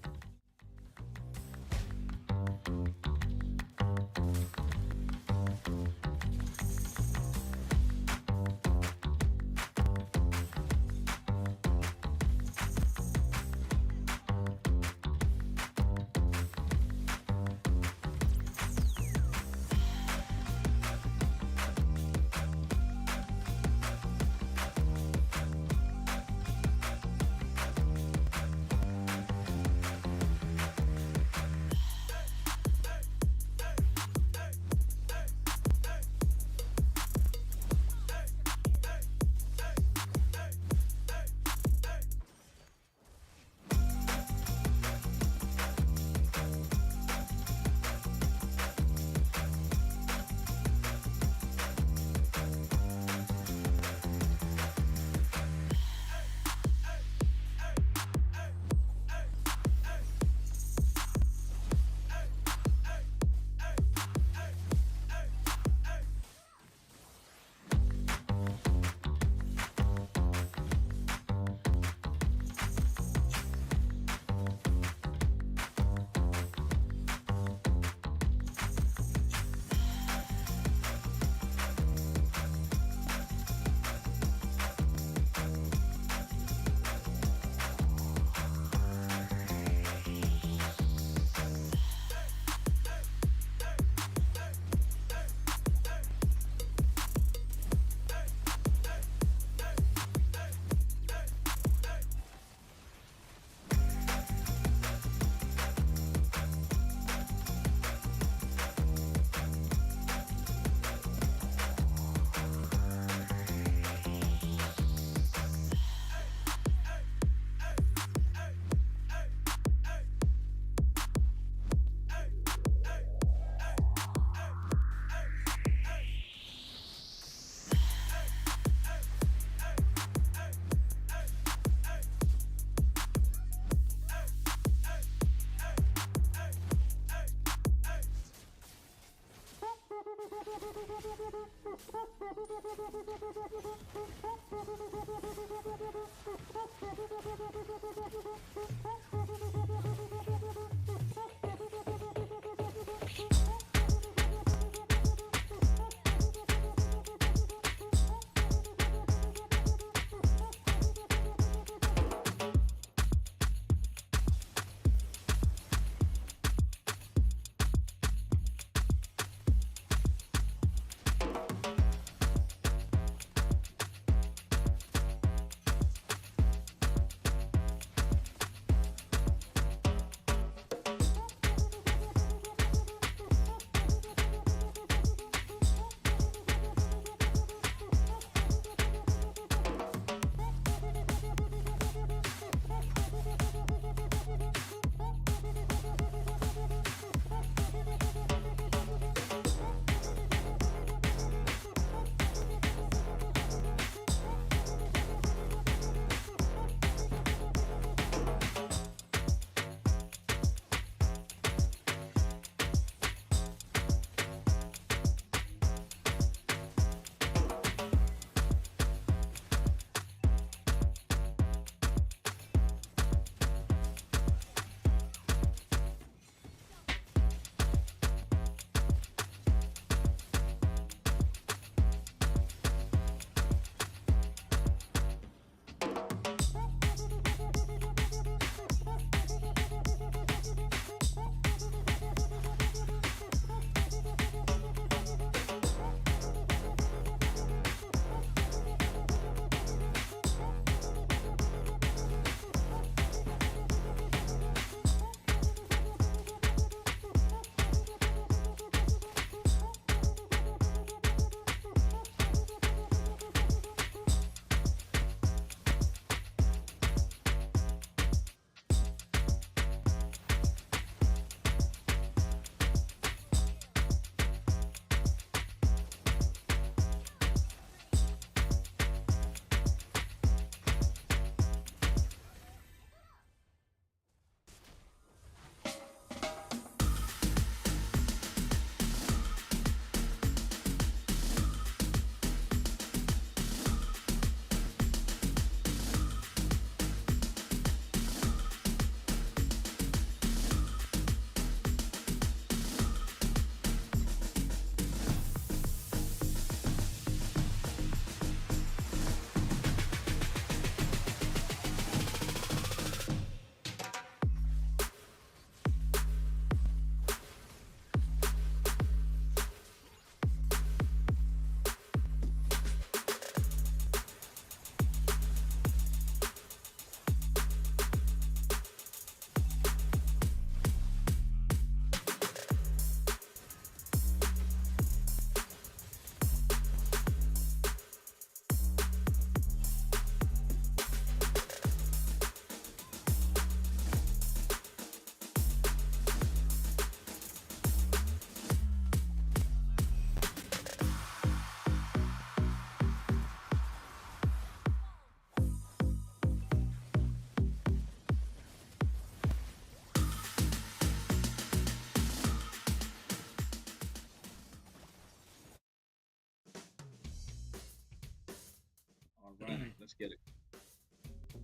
just kidding.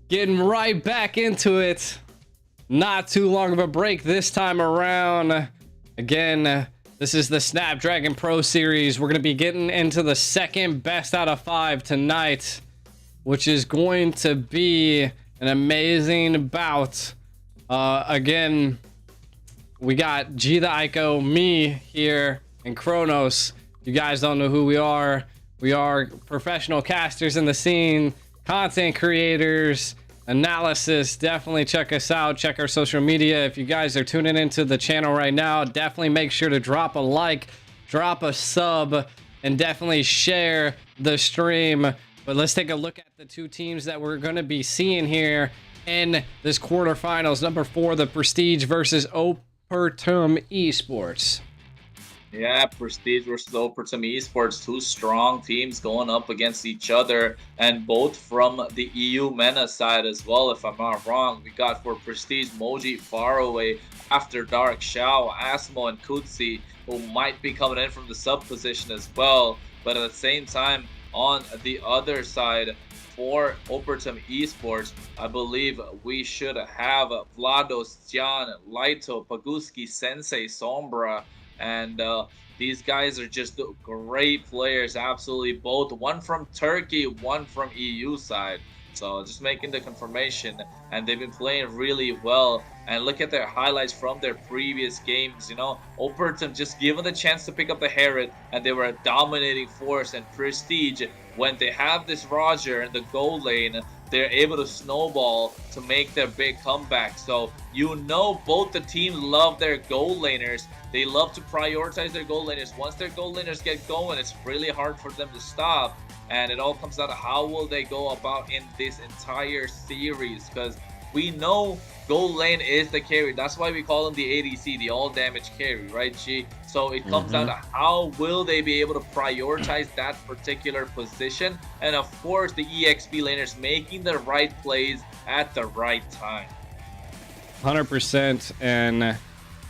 Getting right back into it. Not too long of a break this time around. Again, this is the Snapdragon Pro Series. We're going to be getting into the second best out of 5 tonight, which is going to be an amazing bout. Again, we got G the Ico, me here, and Kronos. You guys don't know who we are. We are professional casters in the scene, content creators, analysis. Definitely check us out. Check our social media. If you guys are tuning into the channel right now, definitely make sure to drop a like, drop a sub, and definitely share the stream. But let's take a look at the two teams that we're going to be seeing here in this quarterfinals. Number 4, the Prestige versus Opertum Esports. Yeah, Prestige versus Opertum Esports, two strong teams going up against each other, and both from the EU MENA side as well, if I'm not wrong. We got for Prestige Moji, Faraway, After Dark, Xiao, Asmo, and Kutsi, who might be coming in from the sub position as well. But at the same time, on the other side, for Opertum Esports, I believe we should have Vlados, Jan, Laito, Paguski, Sensei, Sombra, and these guys are just great players, absolutely both. One from Turkey, one from EU side. So just making the confirmation, and they've been playing really well. And look at their highlights from their previous games. You know, Opertum just given the chance to pick up the Herod, and they were a dominating force. And Prestige, when they have this Roger in the goal lane, they're able to snowball to make their big comeback. So you know both the teams love their goal laners. They love to prioritize their goal laners. Once their goal laners get going, it's really hard for them to stop. And it all comes down to how will they go about in this entire series, because we know goal lane is the carry. That's why we call him the ADC, the all damage carry, right, G? So it comes down to how will they be able to prioritize that particular position, and of course the EXP laners making the right plays at the right time. 100%, and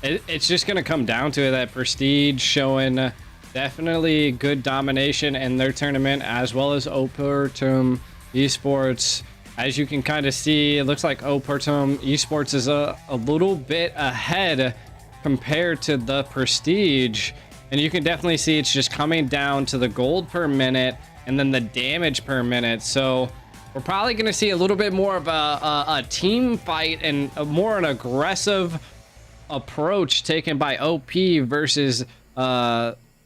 it's just going to come down to that Prestige showing definitely good domination in their tournament, as well as Opertum Esports. As you can kind of see, it looks like Opertum Esports is a little bit ahead compared to the Prestige, and you can definitely see it's just coming down to the gold per minute and then the damage per minute. So we're probably going to see a little bit more of a team fight and more an aggressive approach taken by OP versus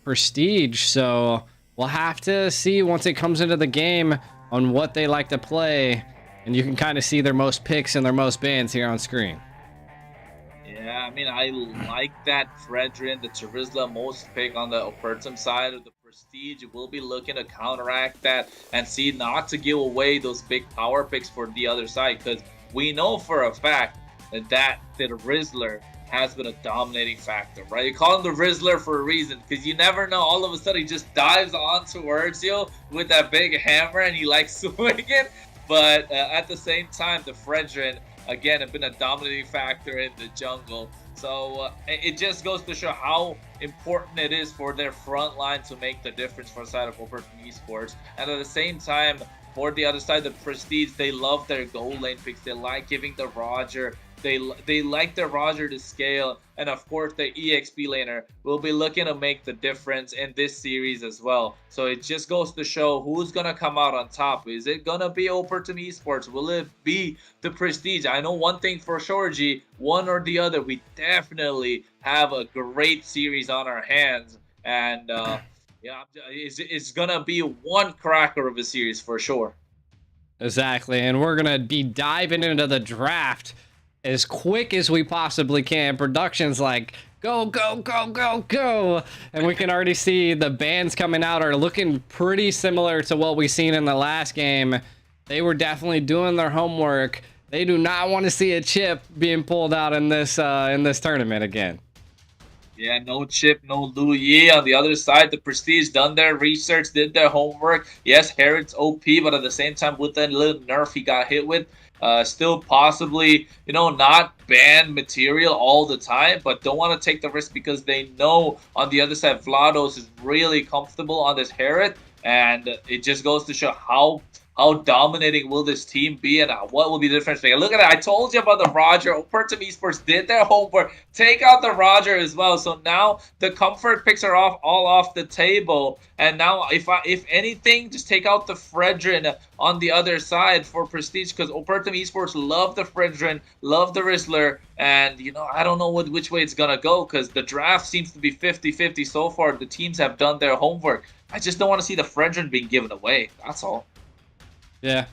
Prestige. So we'll have to see once it comes into the game on what they like to play, and you can kind of see their most picks and their most bans here on screen. Yeah, I mean, I like that Fredrin, the Charizla most pick on the Opertum side of the Prestige. We'll be looking to counteract that and see not to give away those big power picks for the other side, because we know for a fact that the Rizzler has been a dominating factor, right? You call him the Rizzler for a reason, because you never know. All of a sudden, he just dives on towards you with that big hammer, and he likes swinging. But at the same time, the Fredrin, again, have been a dominating factor in the jungle. So it just goes to show how important it is for their front line to make the difference for the side of Opertum Esports. And at the same time, for the other side, the Prestige, they love their goal lane picks. They like giving the Roger. They like the Roger to scale, and of course the EXP laner will be looking to make the difference in this series as well. So it just goes to show who's gonna come out on top. Is it gonna be Opertum Esports? Will it be the Prestige? I know one thing for sure, G, one or the other. We definitely have a great series on our hands, and yeah, it's gonna be one cracker of a series for sure. Exactly, and we're gonna be diving into the draft as quick as we possibly can. Production's like, go, go, go, go, go. And we can already see the bans coming out are looking pretty similar to what we've seen in the last game. They were definitely doing their homework. They do not want to see a chip being pulled out in this tournament again. Yeah, no chip, no Lu Yi. On the other side, the Prestige done their research, did their homework. Yes, Herod's OP, but at the same time, with that little nerf he got hit with, still possibly, you know, not ban material all the time, but don't want to take the risk because they know on the other side, Vlados is really comfortable on this Herod, and it just goes to show how how dominating will this team be, and what will be the difference maker. Look at it. I told you about the Roger. Opertum Esports did their homework. Take out the Roger as well. So now the comfort picks are all off the table. And now if anything, just take out the Fredrin on the other side for Prestige, because Opertum Esports love the Fredrin, love the Rizzler, and I don't know which way it's gonna go, because the draft seems to be 50-50 so far. The teams have done their homework. I just don't want to see the Fredrin being given away. That's all. Yeah.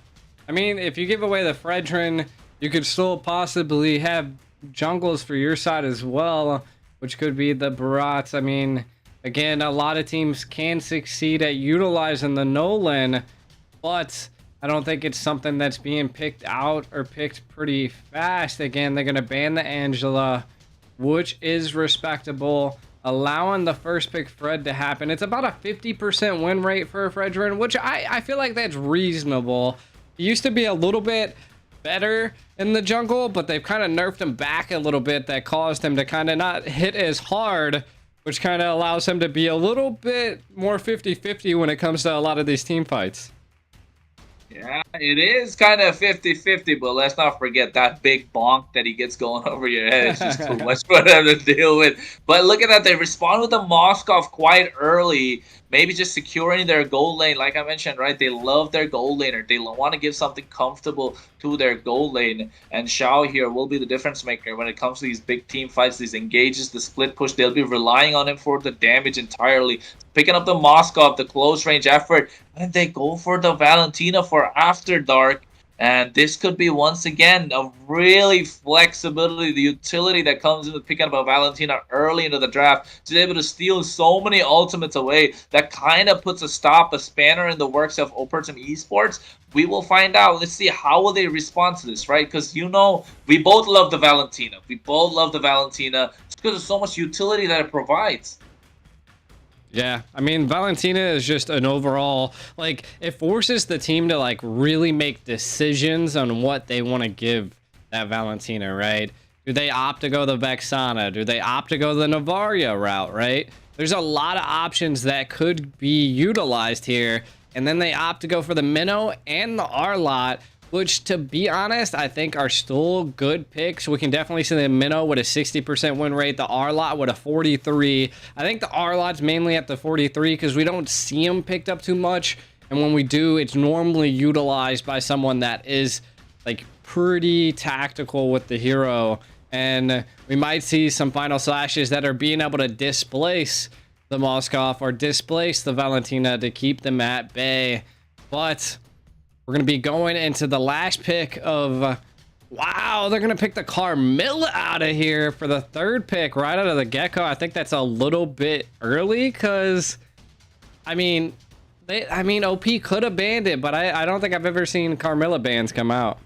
I mean, if you give away the Fredrin, you could still possibly have jungles for your side as well, which could be the Barats. I mean, again, a lot of teams can succeed at utilizing the Nolan, but I don't think it's something that's being picked out or picked pretty fast. Again, they're going to ban the Angela, which is respectable, allowing the first pick Fred to happen. It's about a 50% win rate for a Fredrin, which I feel like that's reasonable. It used to be a little bit better in the jungle, but they've kind of nerfed him back a little bit. That caused him to kind of not hit as hard, which kind of allows him to be a little bit more 50-50 when it comes to a lot of these team fights. Yeah, it is kind of 50-50, but let's not forget that big bonk that he gets going over your head. It's just too much for them to deal with. But look at that. They respond with the Moskov quite early. Maybe just securing their goal lane. Like I mentioned, right? They love their goal laner. They want to give something comfortable to their goal lane. And Shao here will be the difference maker when it comes to these big team fights, these engages, the split push. They'll be relying on him for the damage entirely. Picking up the Moskov, the close range effort. And they go for the Valentina for After Dark. And this could be, once again, a really flexibility, the utility that comes into picking up a Valentina early into the draft. To be able to steal so many ultimates away, that kind of puts a spanner in the works of Opertum Esports. We will find out. Let's see, how will they respond to this, right? Because, we both love the Valentina. We both love the Valentina just because of so much utility that it provides. Yeah, I mean, Valentina is just an overall, like, it forces the team to, like, really make decisions on what they want to give that Valentina, right? Do they opt to go the Vexana? Do they opt to go the Navaria route, right? There's a lot of options that could be utilized here, and then they opt to go for the Minnow and the Arlot, which, to be honest, I think are still good picks. We can definitely see the Minnow with a 60% win rate, the Arlot with a 43. I think the Arlot's mainly at the 43 because we don't see him picked up too much. And when we do, it's normally utilized by someone that is, like, pretty tactical with the hero. And we might see some final slashes that are being able to displace the Moskov or displace the Valentina to keep them at bay. But we're going to be going into the last pick of... wow, they're going to pick the Carmilla out of here for the third pick right out of the get-go. I think that's a little bit early because, I mean, OP could have banned it, but I don't think I've ever seen Carmilla bans come out.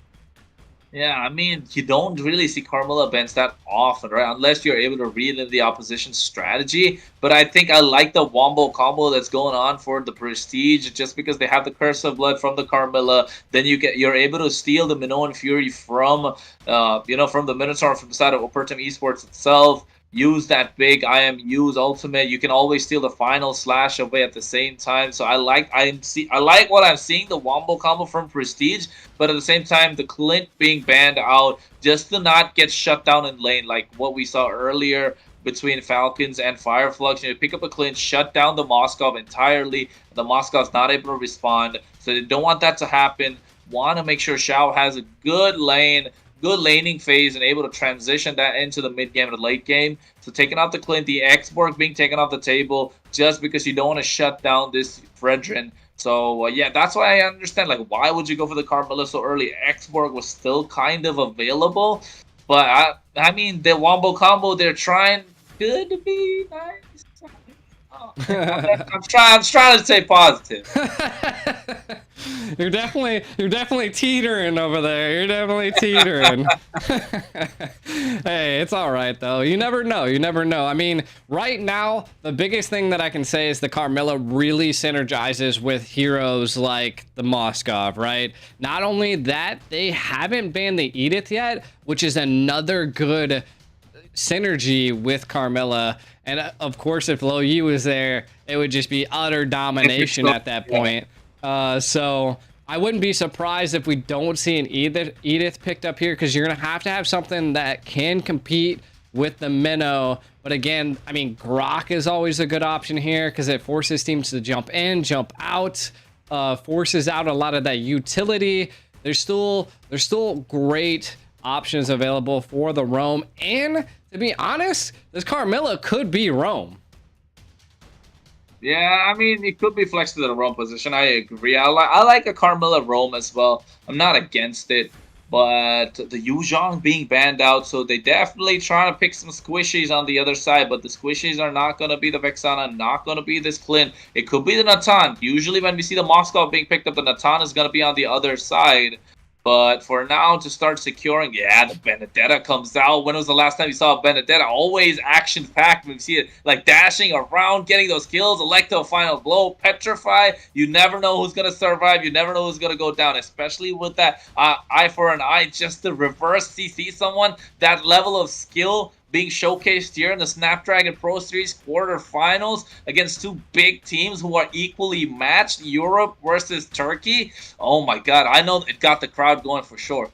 Yeah, I mean, you don't really see Carmilla bans that often, right? Unless you're able to read in the opposition's strategy. But I think I like the Wombo combo that's going on for the Prestige, just because they have the Curse of Blood from the Carmilla. Then you're able to steal the Minoan Fury from from the Minotaur, from the side of Opertum Esports itself. Use that big IMU's ultimate. You can always steal the final slash away at the same time. So I like what I'm seeing, the Wombo combo from Prestige, but at the same time the Clint being banned out just to not get shut down in lane, like what we saw earlier between Falcons and Fireflux. You pick up a Clint, shut down the Moskov entirely. The Moskov's not able to respond, so they don't want that to happen. Want to make sure Shao has a good laning phase and able to transition that into the mid game and the late game. So taking out the Clint, the Xborg being taken off the table just because you don't want to shut down this Fredrin. So yeah, that's why I understand, like, why would you go for the Carmilla so early? Xborg was still kind of available, but I mean, the Wombo combo, they're trying good to be nice. I'm trying to stay positive. You're definitely teetering over there. You're definitely teetering. Hey, it's all right though. You never know. I mean, right now, the biggest thing that I can say is the Carmilla really synergizes with heroes like the Moskov, right? Not only that, they haven't banned the Edith yet, which is another good synergy with Carmilla. And of course, if Lo Yi was there, it would just be utter domination at that point. So I wouldn't be surprised if we don't see an Edith picked up here, because you're going to have something that can compete with the Minnow. But again, I mean, Grok is always a good option here because it forces teams to jump in, jump out, forces out a lot of that utility. There's still great options available for the roam. And to be honest, this Carmilla could be roam. Yeah, I mean, it could be flexed to the roam position. I agree. I like a Carmilla roam as well. I'm not against it. But the Yuzhong being banned out, so they definitely trying to pick some squishies on the other side. But the squishies are not going to be the Vexana, not going to be this Clint. It could be the Natan. Usually when we see the Moscow being picked up, the Natan is going to be on the other side. But for now, to start securing, yeah, the Benedetta comes out. When was the last time you saw a Benedetta? Always action-packed. We see it like dashing around, getting those kills. Electo final blow, petrify. You never know who's going to survive. You never know who's going to go down, especially with that eye for an eye. Just to reverse CC someone, that level of skill being showcased here in the Snapdragon Pro Series quarterfinals against two big teams who are equally matched, Europe versus Turkey. Oh my god, I know it got the crowd going for sure.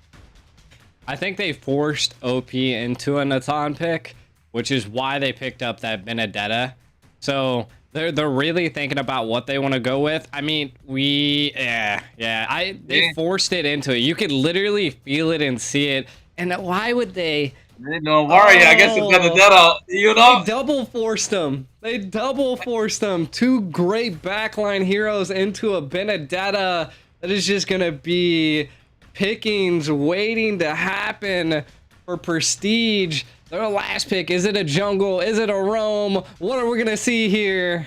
I think they forced OP into a Natan pick, which is why they picked up that Benedetta. So they're really thinking about what they want to go with. I mean, they forced it into it. You could literally feel it and see it. And why would they? Don't worry, I guess it's Benedetta, you know? They double forced them. Two great backline heroes into a Benedetta. That is just going to be pickings waiting to happen for Prestige. Their last pick, is it a jungle? Is it a roam? What are we going to see here?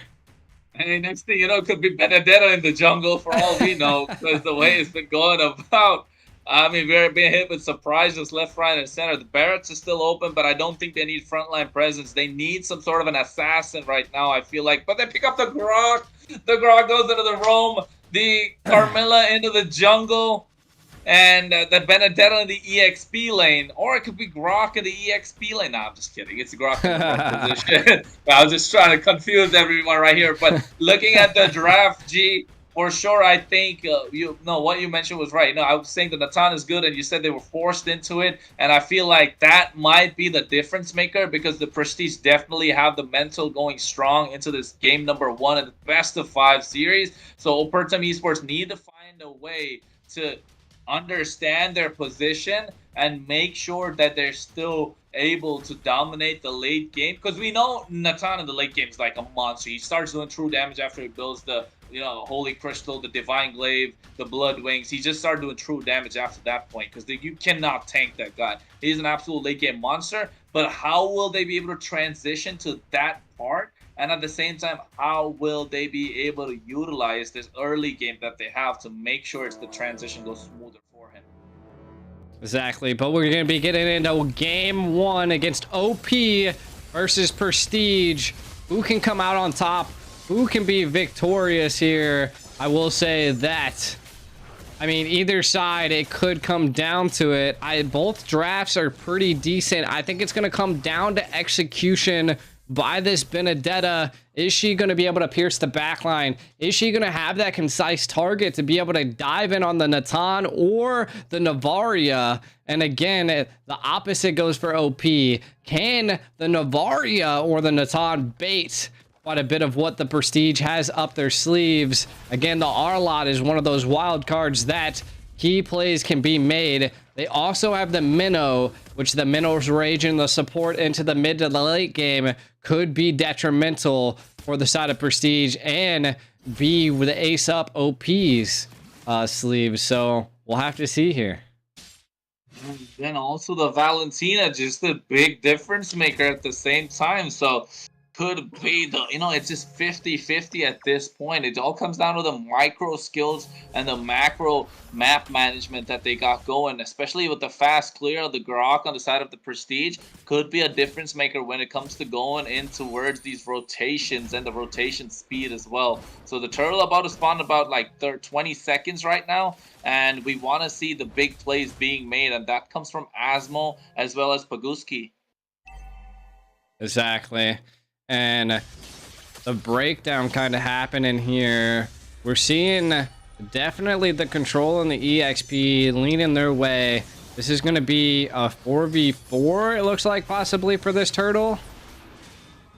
Hey, next thing you know, it could be Benedetta in the jungle for all we know, because the way it's been going about. I mean, we're being hit with surprises left, right, and center. The Barretts is still open, but I don't think they need frontline presence. They need some sort of an assassin right now, I feel like. But they pick up the Grok. The Grok goes into the roam. The Carmilla into the jungle. And the Benedetta in the EXP lane. Or it could be Grok in the EXP lane. Nah, I'm just kidding. It's Grok in the front position. I was just trying to confuse everyone right here. But looking at the draft, G, for sure, I think what you mentioned was right. No, I was saying the Natan is good, and you said they were forced into it, and I feel like that might be the difference maker because the Prestige definitely have the mental going strong into this game number 1 in the best of 5 series. So Opertum Esports need to find a way to understand their position and make sure that they're still able to dominate the late game, because we know Natan in the late game is like a monster. He starts doing true damage after he builds the Holy Crystal, the Divine Glaive, the Blood Wings. He just started doing true damage after that point because you cannot tank that guy. He's an absolute late game monster, but how will they be able to transition to that part? And at the same time, how will they be able to utilize this early game that they have to make sure the transition goes smoother for him? Exactly, but we're going to be getting into game 1 against OP versus Prestige. Who can come out on top? Who can be victorious here? I will say that, I mean, either side, it could come down to it. Both drafts are pretty decent. I think it's going to come down to execution by this Benedetta. Is she going to be able to pierce the backline? Is she going to have that concise target to be able to dive in on the Natan or the Navaria? And again, the opposite goes for OP. Can the Navaria or the Natan bait quite a bit of what the Prestige has up their sleeves? Again, the R-Lot is one of those wild cards that key plays can be made. They also have the Minnow, which the Minnow's Rage and the support into the mid to the late game could be detrimental for the side of Prestige and be with the ace up OP's sleeves. So we'll have to see here. And then also the Valentina, just a big difference maker at the same time. So could be it's just 50-50 at this point. It all comes down to the micro skills and the macro map management that they got going, especially with the fast clear of the Grok on the side of the Prestige. Could be a difference maker when it comes to going in towards these rotations and the rotation speed as well. So the turtle about to spawn about like 20 seconds right now, and we want to see the big plays being made, and that comes from Asmo as well as Paguski. Exactly. And the breakdown kind of happening here. We're seeing Definitely the control and the EXP leaning their way. This is going to be a 4v4, it looks like, possibly for this turtle.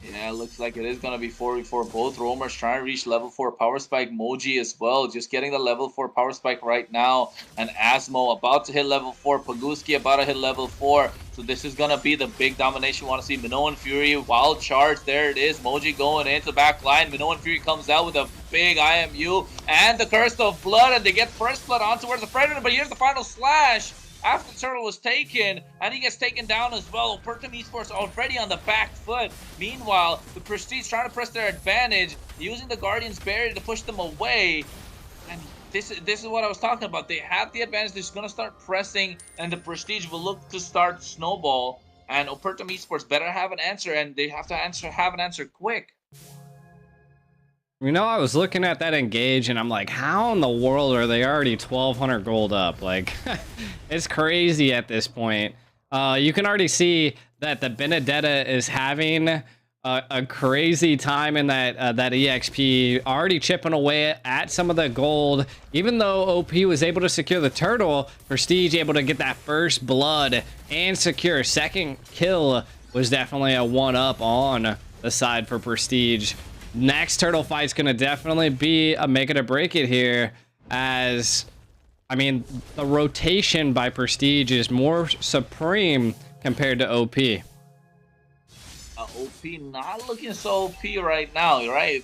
Yeah, it looks like it is going to be 4v4. Both roamers trying to reach level 4 power spike. Moji as well, just getting the level 4 power spike right now. And Asmo about to hit level 4. Paguski about to hit level 4. So this is going to be the big domination we want to see. Minoan Fury, wild charge. There it is. Moji going into the back line. Minoan Fury comes out with a big IMU and the Curse of Blood. And they get first blood on towards the Predator. But here's the final slash. After the turtle was taken, and he gets taken down as well. Opertum Esports already on the back foot. Meanwhile, the Prestige trying to press their advantage, using the Guardian's barrier to push them away. And this is what I was talking about. They have the advantage. They're just going to start pressing, and the Prestige will look to start snowball. And Opertum Esports better have an answer, and they have to have an answer quick. You know, I was looking at that engage and I'm like, how in the world are they already 1,200 gold up? Like, it's crazy at this point. You can already see that the Benedetta is having a crazy time in that that EXP, already chipping away at some of the gold. Even though OP was able to secure the turtle, Prestige able to get that first blood and secure a second kill was definitely a 1-up on the side for Prestige. Next turtle fight's gonna definitely be a make it or break it here, as I mean the rotation by Prestige is more supreme compared to OP. OP not looking so OP right now, right?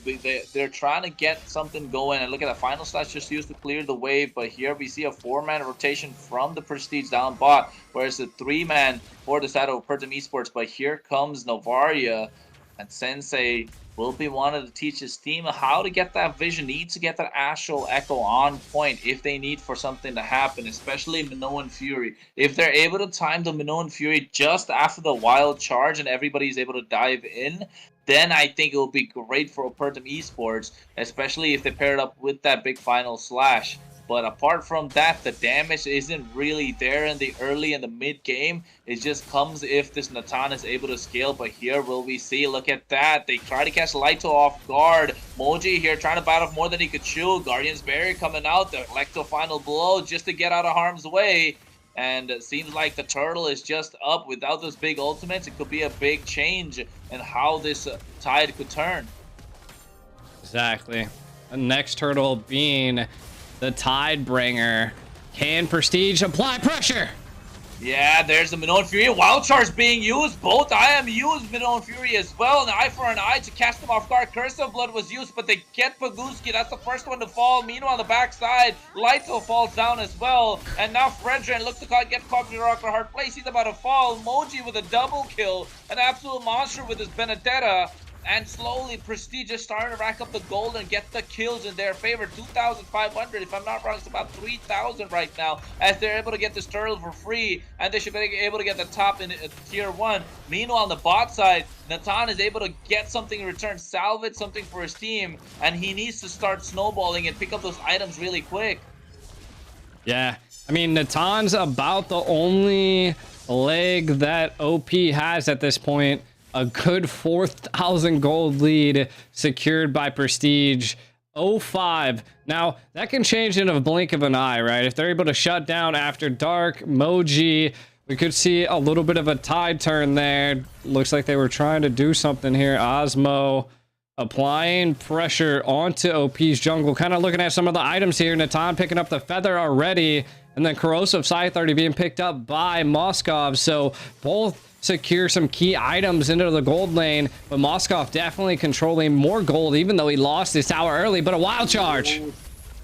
They're trying to get something going, and look at that final slash just used to clear the wave. But here we see a 4-man rotation from the Prestige down bot, whereas a 3-man for the side of Opertum Esports. But here comes Novaria, and Sensei will be wanting to teach his team how to get that vision, needs to get that Astral Echo on point if they need for something to happen, especially Minoan Fury. If they're able to time the Minoan Fury just after the wild charge and everybody's able to dive in, then I think it will be great for Opertum Esports, especially if they pair it up with that big final slash. But apart from that, the damage isn't really there in the early and the mid game. It just comes if this Natan is able to scale. But here will we see, look at that. They try to catch Lighto off guard. Moji here trying to bite off more than he could chew. Guardian's Barrier coming out. The Electro final blow just to get out of harm's way. And it seems like the turtle is just up. Without those big ultimates, it could be a big change in how this tide could turn. Exactly. The next turtle being the Tidebringer. Can Prestige apply pressure? Yeah, there's the Minoan Fury. Wild Charge being used. Both IMUs Minoan Fury as well. An eye for an eye to catch them off guard. Curse of Blood was used, but they get Paguski. That's the first one to fall. Meanwhile, on the backside, Lighto falls down as well. And now Fredrin looks to get caught in the rock or hard place. He's about to fall. Moji with a double kill. An absolute monster with his Benedetta. And slowly, Prestige is starting to rack up the gold and get the kills in their favor. 2,500, if I'm not wrong, it's about 3,000 right now, as they're able to get this turtle for free, and they should be able to get the top in tier 1. Meanwhile, on the bot side, Natan is able to get something in return, salvage something for his team, and he needs to start snowballing and pick up those items really quick. Yeah, I mean, Natan's about the only leg that OP has at this point. A good 4,000 gold lead secured by Prestige. 0-5. Now, that can change in a blink of an eye, right? If they're able to shut down after dark, Moji, we could see a little bit of a tide turn there. Looks like they were trying to do something here. Osmo applying pressure onto OP's jungle. Kind of looking at some of the items here. Natan picking up the feather already. And then Corrosive Scythe already being picked up by Moskov. So both secure some key items into the gold lane, but Moskov definitely controlling more gold, even though he lost his tower early. But a wild charge.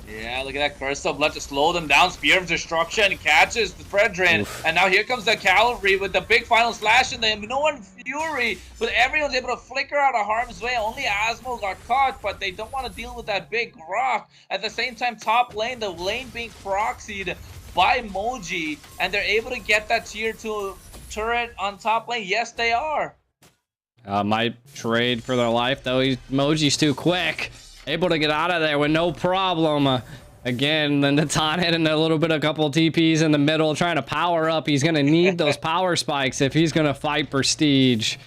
Yeah, look at that Curse of Blood to slow them down. Spear of Destruction catches the Fredrin. And now here comes the Cavalry with the big final slash and the Minoan Fury. But everyone's able to flicker out of harm's way. Only Asmo got caught, but they don't want to deal with that big rock. At the same time, top lane, the lane being proxied by Moji, and they're able to get that tier 2 turret on top lane. Yes, they are. Might trade for their life, though. Moji's too quick. Able to get out of there with no problem. Again, the Natan hitting a little bit, a couple TPs in the middle, trying to power up. He's going to need those power spikes if he's going to fight Prestige.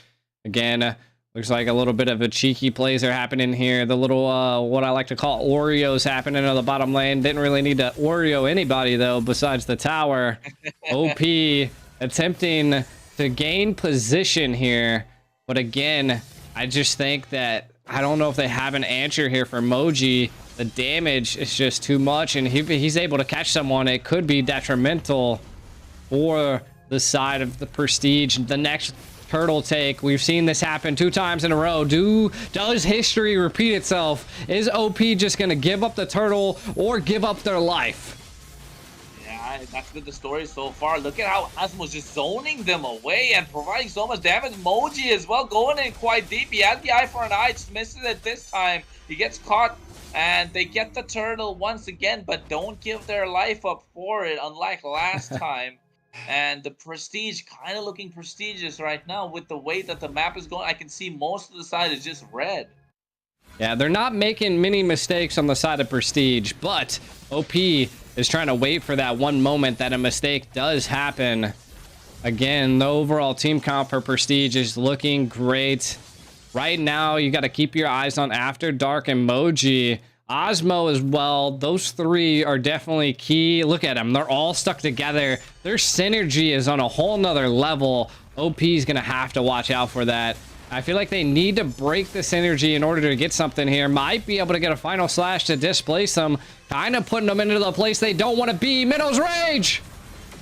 Again, Looks like a little bit of a cheeky plays are happening here. The little, what I like to call Oreos happening on the bottom lane. Didn't really need to Oreo anybody, though, besides the tower. OP attempting to gain position here. But again, I just think that I don't know if they have an answer here for Moji. The damage is just too much, and he's able to catch someone. It could be detrimental for the side of the Prestige. The next turtle take, we've seen this happen 2 times in a row. Does history repeat itself? Is OP just gonna give up the turtle or give up their life? Yeah, that's been the story so far. Look at how Asmo's just zoning them away and providing so much damage. Moji as well, going in quite deep. He has the eye for an eye, just misses it this time. He gets caught, and they get the turtle once again, but don't give their life up for it, unlike last time. And the Prestige kind of looking prestigious right now with the way that the map is going. I can see most of the side is just red. Yeah, they're not making many mistakes on the side of Prestige, but OP is trying to wait for that one moment that a mistake does happen. Again, the overall team count for Prestige is looking great. Right now, you got to keep your eyes on After Dark and Moji. Osmo as well. Those 3 are definitely key. Look at them. They're all stuck together. Their synergy is on a whole nother level. OP is going to have to watch out for that. I feel like they need to break the synergy in order to get something here. Might be able to get a final slash to displace them. Kind of putting them into the place they don't want to be. Minnow's Rage!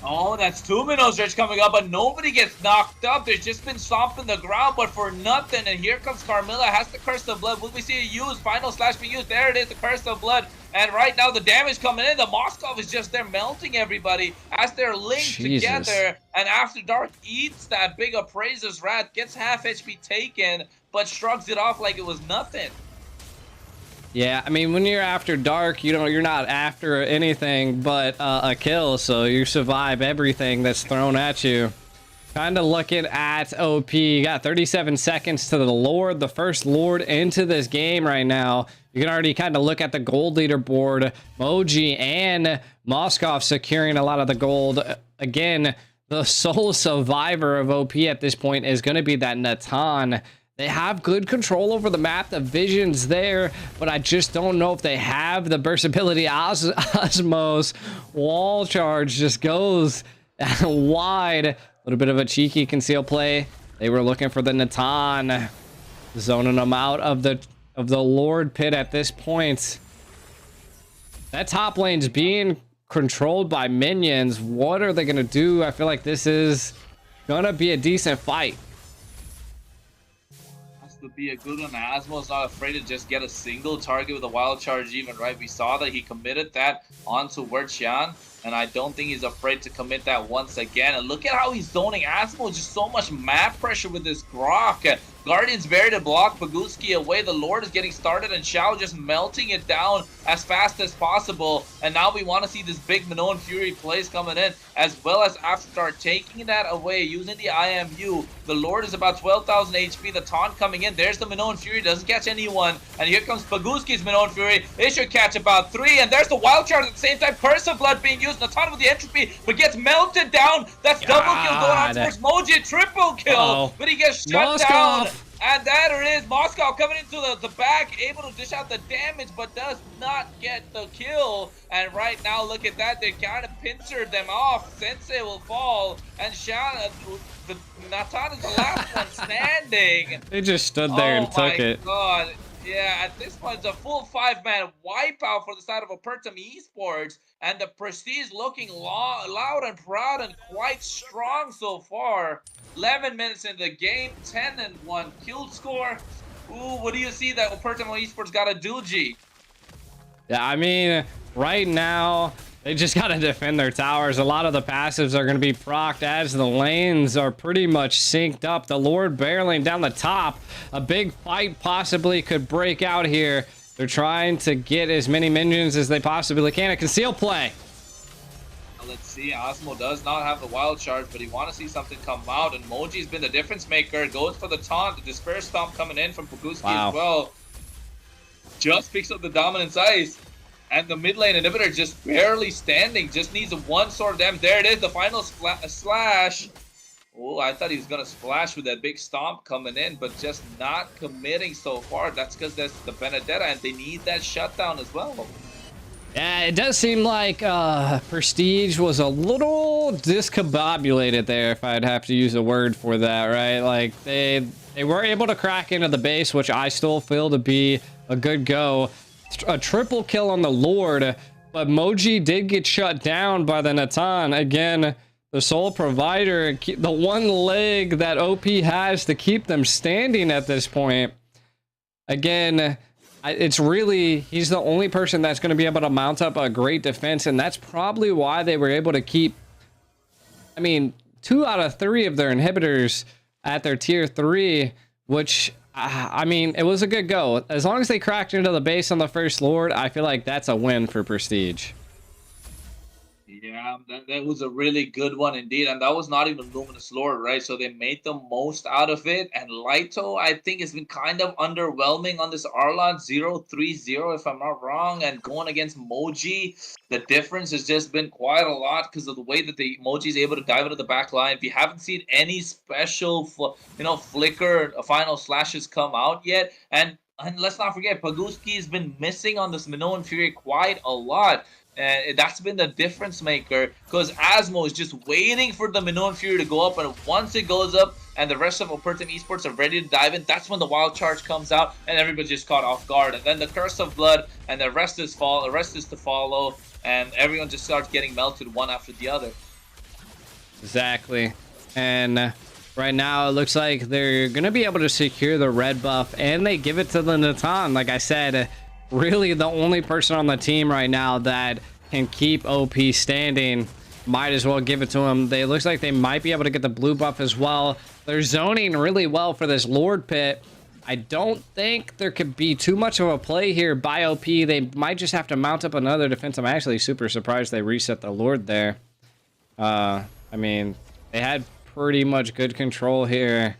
Oh, that's 2 Minnow's Rage coming up, but nobody gets knocked up. There's just been stomping the ground, but for nothing. And here comes Carmilla, has the Curse of Blood. Will we see it used? Final slash be used. There it is, the Curse of Blood. And right now, the damage coming in. The Moskov is just there melting everybody as they're linked together. And After Dark eats that big Appraiser's Wrath, gets half HP taken, but shrugs it off like it was nothing. Yeah, I mean, when you're After Dark, you're not after anything but a kill, so you survive everything that's thrown at you. Kind of looking at OP. You got 37 seconds to the Lord, the first Lord into this game right now. You can already kind of look at the gold leaderboard. Moji and Moskov securing a lot of the gold. Again, the sole survivor of OP at this point is going to be that Natan. They have good control over the map. The vision's there, but I just don't know if they have the burst ability. Osmos wall charge just goes wide. A little bit of a cheeky conceal play. They were looking for the Natan, zoning them out of the Lord pit at this point. That top lane's being controlled by minions. What are they gonna do? I feel like this is gonna be a decent fight. To be a good one. Asmo's not afraid to just get a single target with a wild charge even, right? We saw that he committed that onto Wertian, and I don't think he's afraid to commit that once again. And look at how he's zoning Asmo, just so much map pressure with this Grok. Guardian's very to block Paguski away. The Lord is getting started, and Shao just melting it down as fast as possible. And now we want to see this big Minoan Fury plays coming in, as well as After Dark taking that away using the IMU. The Lord is about 12,000 HP. The taunt coming in. There's the Minoan Fury. Doesn't catch anyone. And here comes Paguski's Minoan Fury. It should catch about 3. And there's the wild charge at the same time. Curse of Blood being used. Natan with the entropy, but gets melted down. That's double kill going on towards Moji. Triple kill. But he gets shut down. And there it is. Moskov coming into the back, able to dish out the damage, but does not get the kill. And right now, look at that. They kind of pincered them off. Sensei will fall. And Natan is the last one standing. They just stood there and took it. Oh my god. Yeah, at this point, it's a full 5-man wipeout for the side of Opertum Esports. And the Prestige looking loud and proud and quite strong so far. 11 minutes in the game, 10-1 kill score. Ooh, what do you see that Opertum Esports got to do, G? Yeah, I mean, right now, they just got to defend their towers. A lot of the passives are going to be procced as the lanes are pretty much synced up. The Lord barreling down the top. A big fight possibly could break out here. They're trying to get as many minions as they possibly can. A conceal play. Let's see. Osmo does not have the wild charge, but he wants to see something come out. And Moji's been the difference maker. Goes for the taunt. The Despair Stomp coming in from Paguski as well. Just picks up the Dominance Ice. And the mid lane inhibitor just barely standing. Just needs a one sword of damage. There it is. The final slash. Oh, I thought he was gonna splash with that big stomp coming in, but just not committing so far. That's because that's the Benedetta, and they need that shutdown as well. Yeah, it does seem like Prestige was a little discombobulated there, if I'd have to use a word for that, right? Like, they were able to crack into the base, which I still feel to be a good go. A triple kill on the Lord, but Moji did get shut down by the Natan. Again, the sole provider, the one leg that OP has to keep them standing at this point. Again, it's really, he's the only person that's going to be able to mount up a great defense, and that's probably why they were able to keep, I mean, 2 out of 3 of their inhibitors at their tier 3, which, I mean, it was a good go. As long as they cracked into the base on the first Lord, I feel like that's a win for Prestige. Yeah, that was a really good one indeed. And that was not even Luminous Lord, right? So they made the most out of it. And Lito, I think, has been kind of underwhelming on this Arlot 0-3-0, if I'm not wrong. And going against Moji, the difference has just been quite a lot because of the way that the Moji is able to dive into the back line. If you haven't seen any special, flicker final slashes come out yet, and let's not forget, Paguski has been missing on this Minoan Fury quite a lot. And that's been the difference maker, because Asmo is just waiting for the Minoan Fury to go up, and once it goes up and the rest of Opertum Esports are ready to dive in, that's when the wild charge comes out and everybody's just caught off guard. And then the Curse of Blood, and the rest is to follow, and everyone just starts getting melted one after the other. Exactly. And right now it looks like they're gonna be able to secure the red buff, and they give it to the Natan. Like I said, really the only person on the team right now that can keep OP standing. Might as well give it to him. They looks like they might be able to get the blue buff as well. They're zoning really well for this Lord pit. I don't think there could be too much of a play here by OP. They might just have to mount up another defense. I'm actually super surprised they reset the Lord there. I mean, they had pretty much good control here.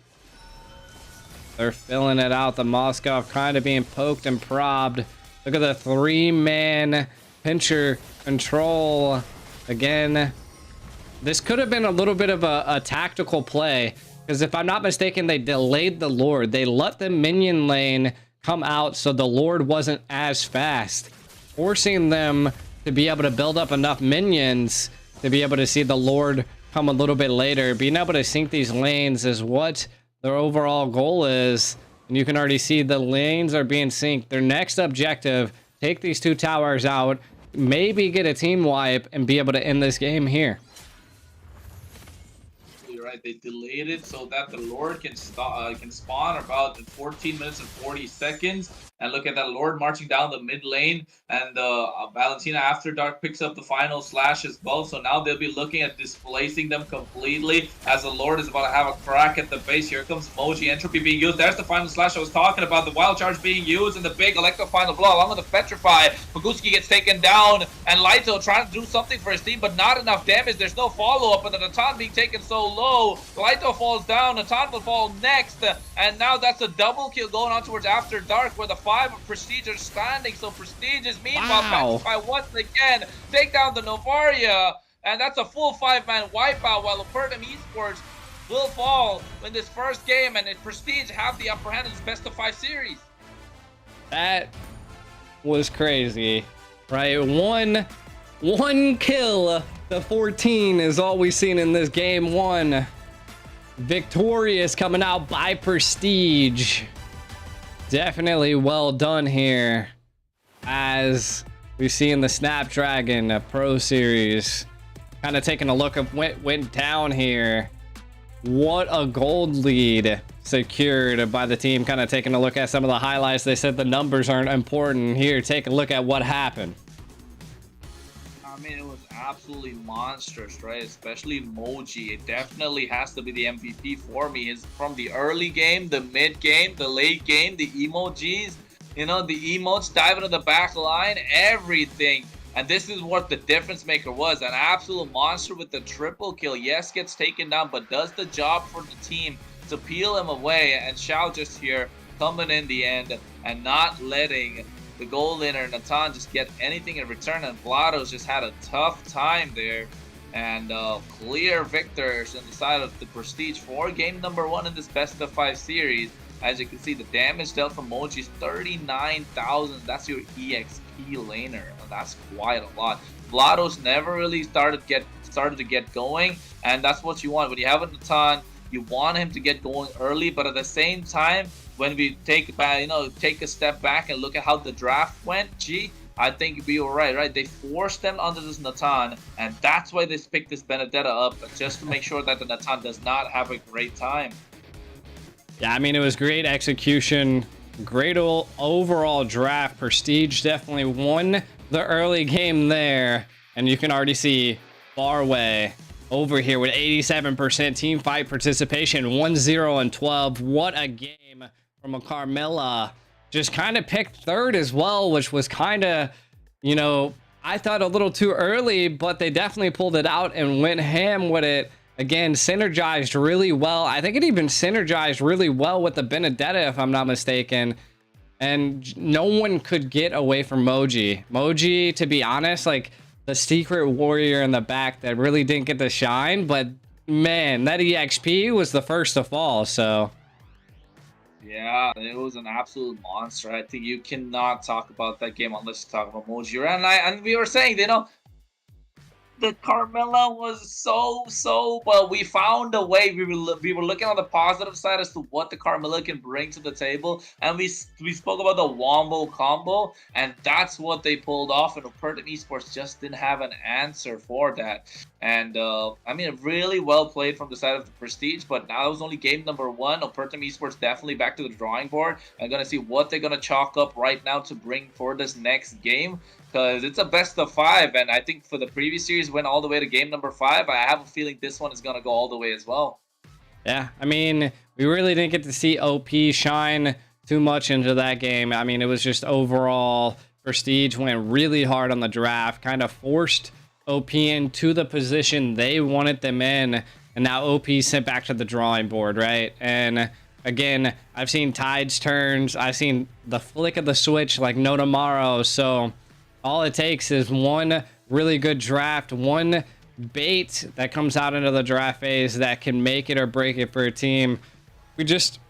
They're filling it out. The Moskov kind of being poked and probbed. Look at the 3-man pincher control. Again, this could have been a little bit of a tactical play, because if I'm not mistaken, they delayed the Lord. They let the minion lane come out so the Lord wasn't as fast, forcing them to be able to build up enough minions to be able to see the Lord come a little bit later. Being able to sync these lanes is what their overall goal is, and you can already see the lanes are being synced. Their next objective, take these 2 towers out, maybe get a team wipe, and be able to end this game here. You're right, they delayed it so that the Lord can spawn about in 14 minutes and 40 seconds. And look at that Lord marching down the mid lane, and Valentina After Dark picks up the final slash as well. So now they'll be looking at displacing them completely, as the Lord is about to have a crack at the base. Here comes Moji, Entropy being used. There's the final slash I was talking about, the wild charge being used, and the big electro final blow along with the Petrify. Paguski gets taken down, and Lito trying to do something for his team, but not enough damage. There's no follow-up, and the Natan being taken so low. Lito falls down, Natan will fall next, and now that's a double kill going on towards After Dark, where the 5 of Prestige are standing. So Prestige is meanwhile Petrify once again, take down the Novaria, and that's a full 5-man wipeout, while Opertum Esports will fall in this first game, and Prestige have the upper hand in this best-of-5 series. That was crazy, right? One kill to 14 is all we've seen in this game 1. Victorious coming out by Prestige. Definitely well done here, as we see in the Snapdragon Pro Series. Kind of taking a look at what went down here. What a gold lead secured by the team. Kind of taking a look at some of the highlights. They said the numbers aren't important. Here, take a look at what happened. I mean, it was absolutely monstrous, right? Especially Moji. It definitely has to be the MVP for me. It's from the early game, the mid game, the late game, the emojis, the emotes diving to the back line, everything. And this is what the difference maker was. An absolute monster with the triple kill. Yes, gets taken down, but does the job for the team to peel him away. And Xiao just here coming in the end and not letting the goal laner Natan just get anything in return, and Vlado's just had a tough time there. and clear victors in the side of the Prestige for game number 1 in this best of 5 series. As you can see, the damage dealt from Moji is 39,000. That's your EXP laner. That's quite a lot. Vlados never really started to get going, and that's what you want when you have a Natan. You want him to get going early, but at the same time, when we take a step back and look at how the draft went, I think we were right? They forced them under this Natan, and that's why they picked this Benedetta up, just to make sure that the Natan does not have a great time. Yeah, I mean, it was great execution, great overall draft. Prestige definitely won the early game there, and you can already see Barway over here with 87% team fight participation, 1-0 and 12. What a game from a Carmilla. Just kind of picked third as well, which was kind of, I thought a little too early, but they definitely pulled it out and went ham with it. Again, synergized really well. I think it even synergized really well with the Benedetta, if I'm not mistaken. And no one could get away from Moji. Moji, to be honest, like the secret warrior in the back that really didn't get to shine. But man, that EXP was the first to fall, so... Yeah, it was an absolute monster. I think you cannot talk about that game unless you talk about Moji. And we were saying, the Carmilla was so well. We found a way. We were looking on the positive side as to what the Carmilla can bring to the table, and we spoke about the Wombo combo, and that's what they pulled off. And Opertum Esports just didn't have an answer for that. And I mean, really well played from the side of the Prestige, but now it was only game number 1. Opertum Esports definitely back to the drawing board. I'm gonna see what they're gonna chalk up right now to bring for this next game. Because it's a best of 5, and I think for the previous series went all the way to game number 5. I have a feeling this one is going to go all the way as well. Yeah, I mean, we really didn't get to see OP shine too much into that game. I mean, it was just overall Prestige went really hard on the draft, kind of forced OP into the position they wanted them in, and now OP sent back to the drawing board, right? And again, I've seen tides turns, I've seen the flick of the switch like no tomorrow, so... all it takes is one really good draft, one bait that comes out into the draft phase that can make it or break it for a team. We just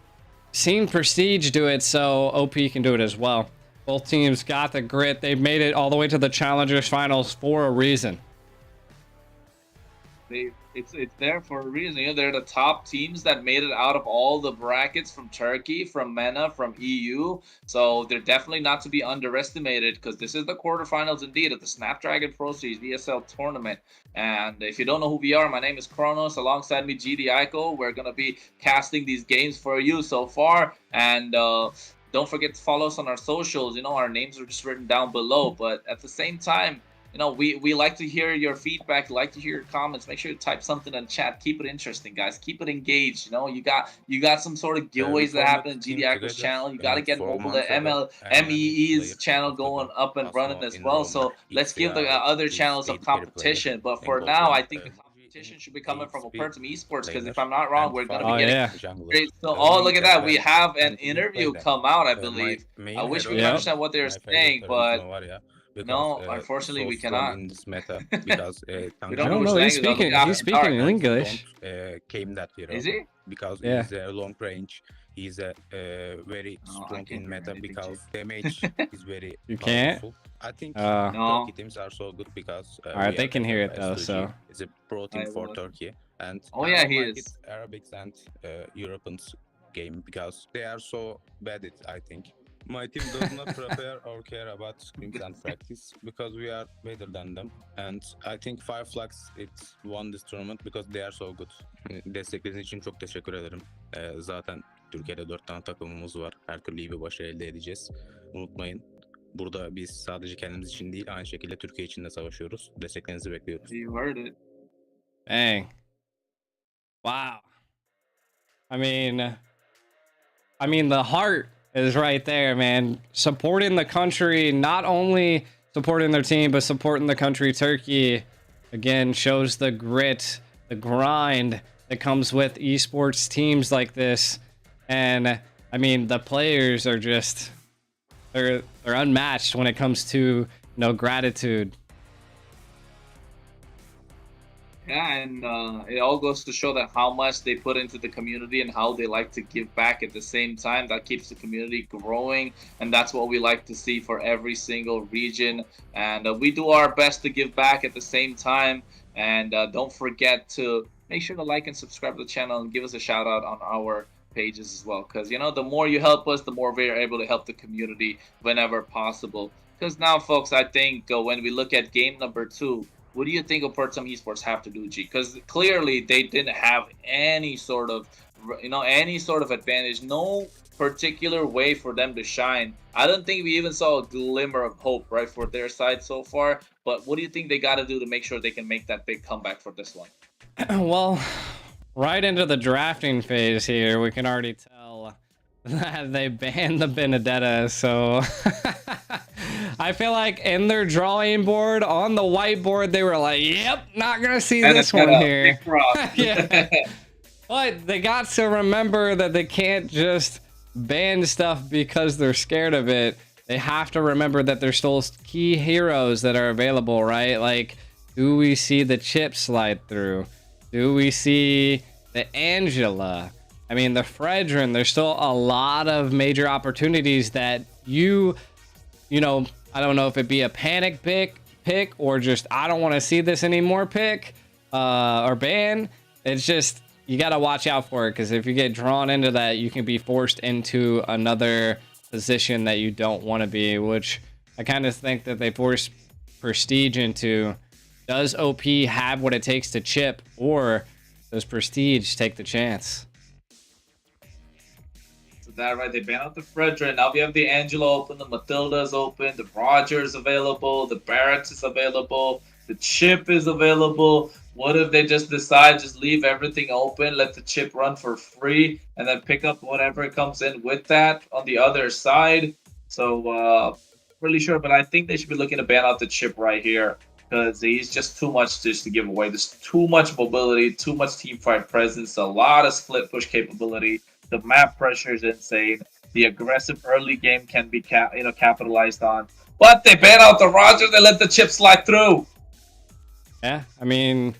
seen Prestige do it, so OP can do it as well. Both teams got the grit. They've made it all the way to the Challengers Finals for a reason. It's there for a reason. They're the top teams that made it out of all the brackets from Turkey, from MENA, from EU. So they're definitely not to be underestimated, because this is the quarterfinals indeed of the Snapdragon Pro Series VSL tournament. And if you don't know who we are, my name is Kronos. Alongside me, GD Aiko. We're gonna be casting these games for you so far. And don't forget to follow us on our socials. Our names are just written down below. But at the same time, we like to hear your feedback, like to hear your comments. Make sure to type something in chat. Keep it interesting, guys. Keep it engaged. You got some sort of giveaways that happen in GD Aiko's channel. You got to get mobile the MLBB's channel going up and running as well. So let's give the other channels some competition. But for now, I think the competition should be coming from Opertum Esports, because if I'm not wrong, we're going to be getting great. So, look at that. We have an interview come out, I believe. I wish we could understand what they're saying, but... no, unfortunately, we cannot. In this meta because we don't know he's speaking in English. Came that hero. Is he? Because he's a long range. He's a very strong in meta because damage is very You powerful. I think no. Turkey teams are so good because all right, they can hear it though. So it's a pro team for Turkey, and he like is. Arabics and Europeans game because they are so bad at I think. My team does not prepare or care about scrims and practice because we are better than them. And I think Flux it's won this tournament because they are so good. Destekleriniz için çok teşekkür ederim. Zaten Türkiye'de 4 tane takımımız var. Her türlü iyi bir başarı elde edeceğiz. Unutmayın. Burada biz sadece kendimiz için değil, aynı şekilde Türkiye için de savaşıyoruz. Desteklerinizi bekliyoruz. You heard it. Dang. Wow. I mean the heart is right there, man. Supporting the country, not only supporting their team, but supporting the country. Turkey, again, shows the grit, the grind that comes with esports teams like this. And I mean, the players are just, they're unmatched when it comes to, gratitude. Yeah, and it all goes to show that how much they put into the community and how they like to give back at the same time. That keeps the community growing, and that's what we like to see for every single region. And we do our best to give back at the same time. And don't forget to make sure to like and subscribe to the channel and give us a shout out on our pages as well. Because the more you help us, the more we are able to help the community whenever possible. Because now, folks, I think when we look at game number 2, what do you think Opertum Esports have to do, G? Because clearly they didn't have any sort of, any sort of advantage. No particular way for them to shine. I don't think we even saw a glimmer of hope, right, for their side so far. But what do you think they got to do to make sure they can make that big comeback for this one? Well, right into the drafting phase here, we can already tell that they banned the Benedetta, so I feel like in their drawing board on the whiteboard they were like, yep, not gonna see this one here. Yeah. But they got to remember that they can't just ban stuff because they're scared of it. They have to remember that there's still key heroes that are available, right? Like, do we see the chip slide through? Do we see the Angela? I mean, the Fredrin, there's still a lot of major opportunities that I don't know if it be a panic pick or just, I don't want to see this anymore pick or ban. It's just, you got to watch out for it, because if you get drawn into that, you can be forced into another position that you don't want to be, which I kind of think that they forced Prestige into. Does OP have what it takes to chip, or does Prestige take the chance? That right, they ban out the Frederick. Now we have the Angela open, the Matilda's open, the Rogers available, the Barretts is available, the chip is available. What if they just decide just leave everything open, let the chip run for free, and then pick up whatever comes in with that on the other side? So really sure, but I think they should be looking to ban out the chip right here, because he's just too much just to give away. There's too much mobility, too much team fight presence, a lot of split push capability. The map pressure is insane. The aggressive early game can be capitalized on. But they ban out the Rogers and let the chip slide through. Yeah, I mean,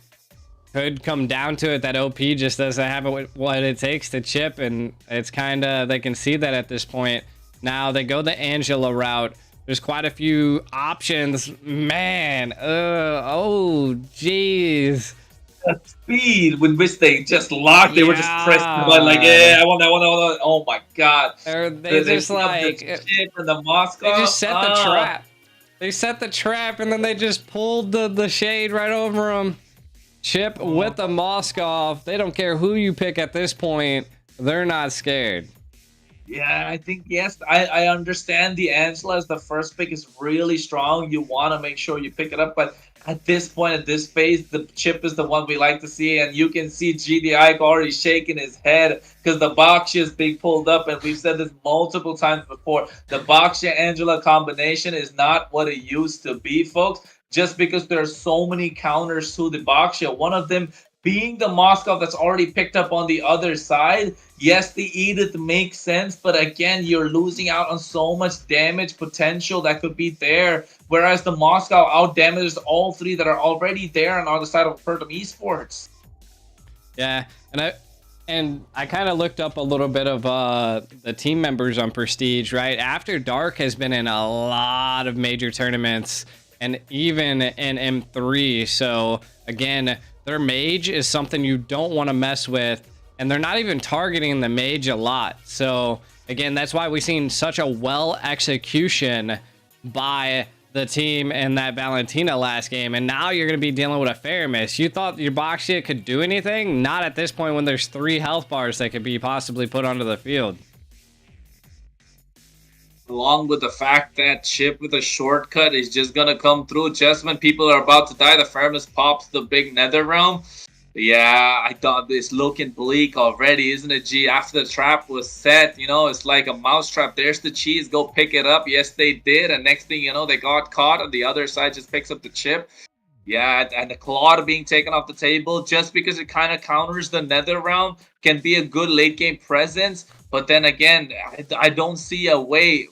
could come down to it that OP just doesn't have what it takes to chip, and it's kind of, they can see that at this point. Now they go the Angela route. There's quite a few options. Man, oh, jeez. The speed with which they just locked, they were just pressing the button like, yeah, I want that. Oh my god. They just like the chip and the Moscow. They just set the trap. They set the trap, and then they just pulled the shade right over them. Chip with the Moscow. They don't care who you pick at this point. They're not scared. Yeah, I think, yes, I understand the Angela as the first pick is really strong. You want to make sure you pick it up, but at this point, at this phase, the chip is the one we like to see, and you can see GDI already shaking his head because the Baxia is being pulled up, and we've said this multiple times before. The Baxia-Angela combination is not what it used to be, folks, just because there are so many counters to the Baxia. One of them being the Moscow that's already picked up on the other side. Yes, the Edith makes sense, but again, you're losing out on so much damage potential that could be there, whereas the Moscow out damages all three that are already there and on the side of Opertum Esports. Yeah, and I kind of looked up a little bit of the team members on Prestige, right? After Dark has been in a lot of major tournaments and even in M3, so again, their mage is something you don't want to mess with, and they're not even targeting the mage a lot. So again, that's why we've seen such a well execution by the team in that Valentina last game, and now you're going to be dealing with a Faramis. You thought your Baxia could do anything? Not at this point when there's 3 health bars that could be possibly put onto the field. Along with the fact that chip with a shortcut is just going to come through just when people are about to die. The Faramis pops the big nether realm. Yeah, I thought this looking bleak already, isn't it, G? After the trap was set, it's like a mouse trap. There's the cheese. Go pick it up. Yes, they did. And next thing you know, they got caught, and the other side just picks up the chip. Yeah, and the Claw being taken off the table just because it kind of counters the nether realm can be a good late game presence. But then again, I don't see a way.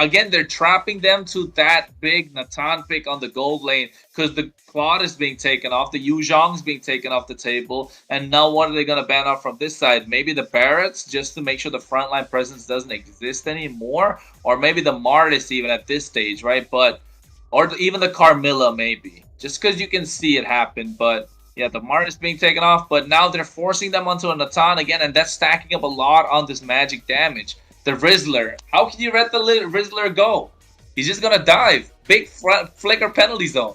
Again, they're trapping them to that big Natan pick on the gold lane because the Claude is being taken off, the Yu Zhong's being taken off the table, and now what are they going to ban off from this side? Maybe the Barretts, just to make sure the frontline presence doesn't exist anymore, or maybe the Martis even at this stage, right? But or even the Carmilla maybe, just because you can see it happen, but. Yeah, the Mart is being taken off, but now they're forcing them onto a Natan again, and that's stacking up a lot on this magic damage. The Rizzler. How can you let the Rizzler go? He's just gonna dive. Big flicker penalty zone.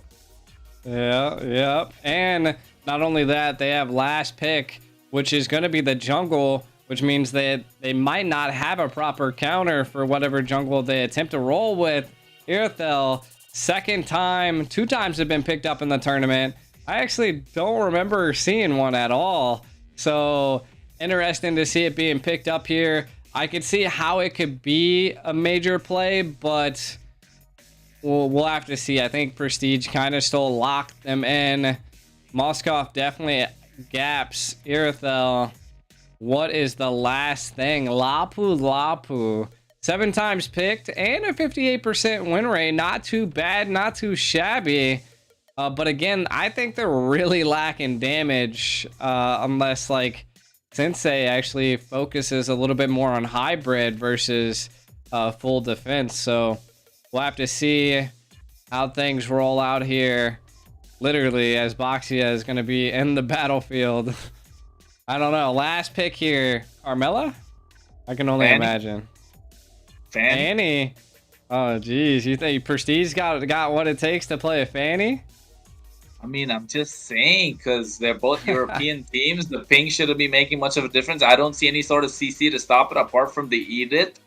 Yeah. And not only that, they have last pick, which is going to be the jungle, which means that they might not have a proper counter for whatever jungle they attempt to roll with. Irithel, second time, 2 times have been picked up in the tournament. I actually don't remember seeing one at all. So interesting to see it being picked up here. I could see how it could be a major play, but we'll have to see. I think Prestige kind of still locked them in. Moskov definitely gaps Irithel. What is the last thing? Lapu. 7 times picked and a 58% win rate. Not too bad, not too shabby. But again, I think they're really lacking damage unless like Sensei actually focuses a little bit more on hybrid versus full defense. So we'll have to see how things roll out here. Literally, as Boxia is going to be in the battlefield. I don't know. Last pick here. Carmella? I can only imagine. Fanny? Oh, geez. You think Prestige got what it takes to play a Fanny? I mean, I'm just saying, because they're both European teams. The ping shouldn't be making much of a difference. I don't see any sort of CC to stop it apart from the Edith.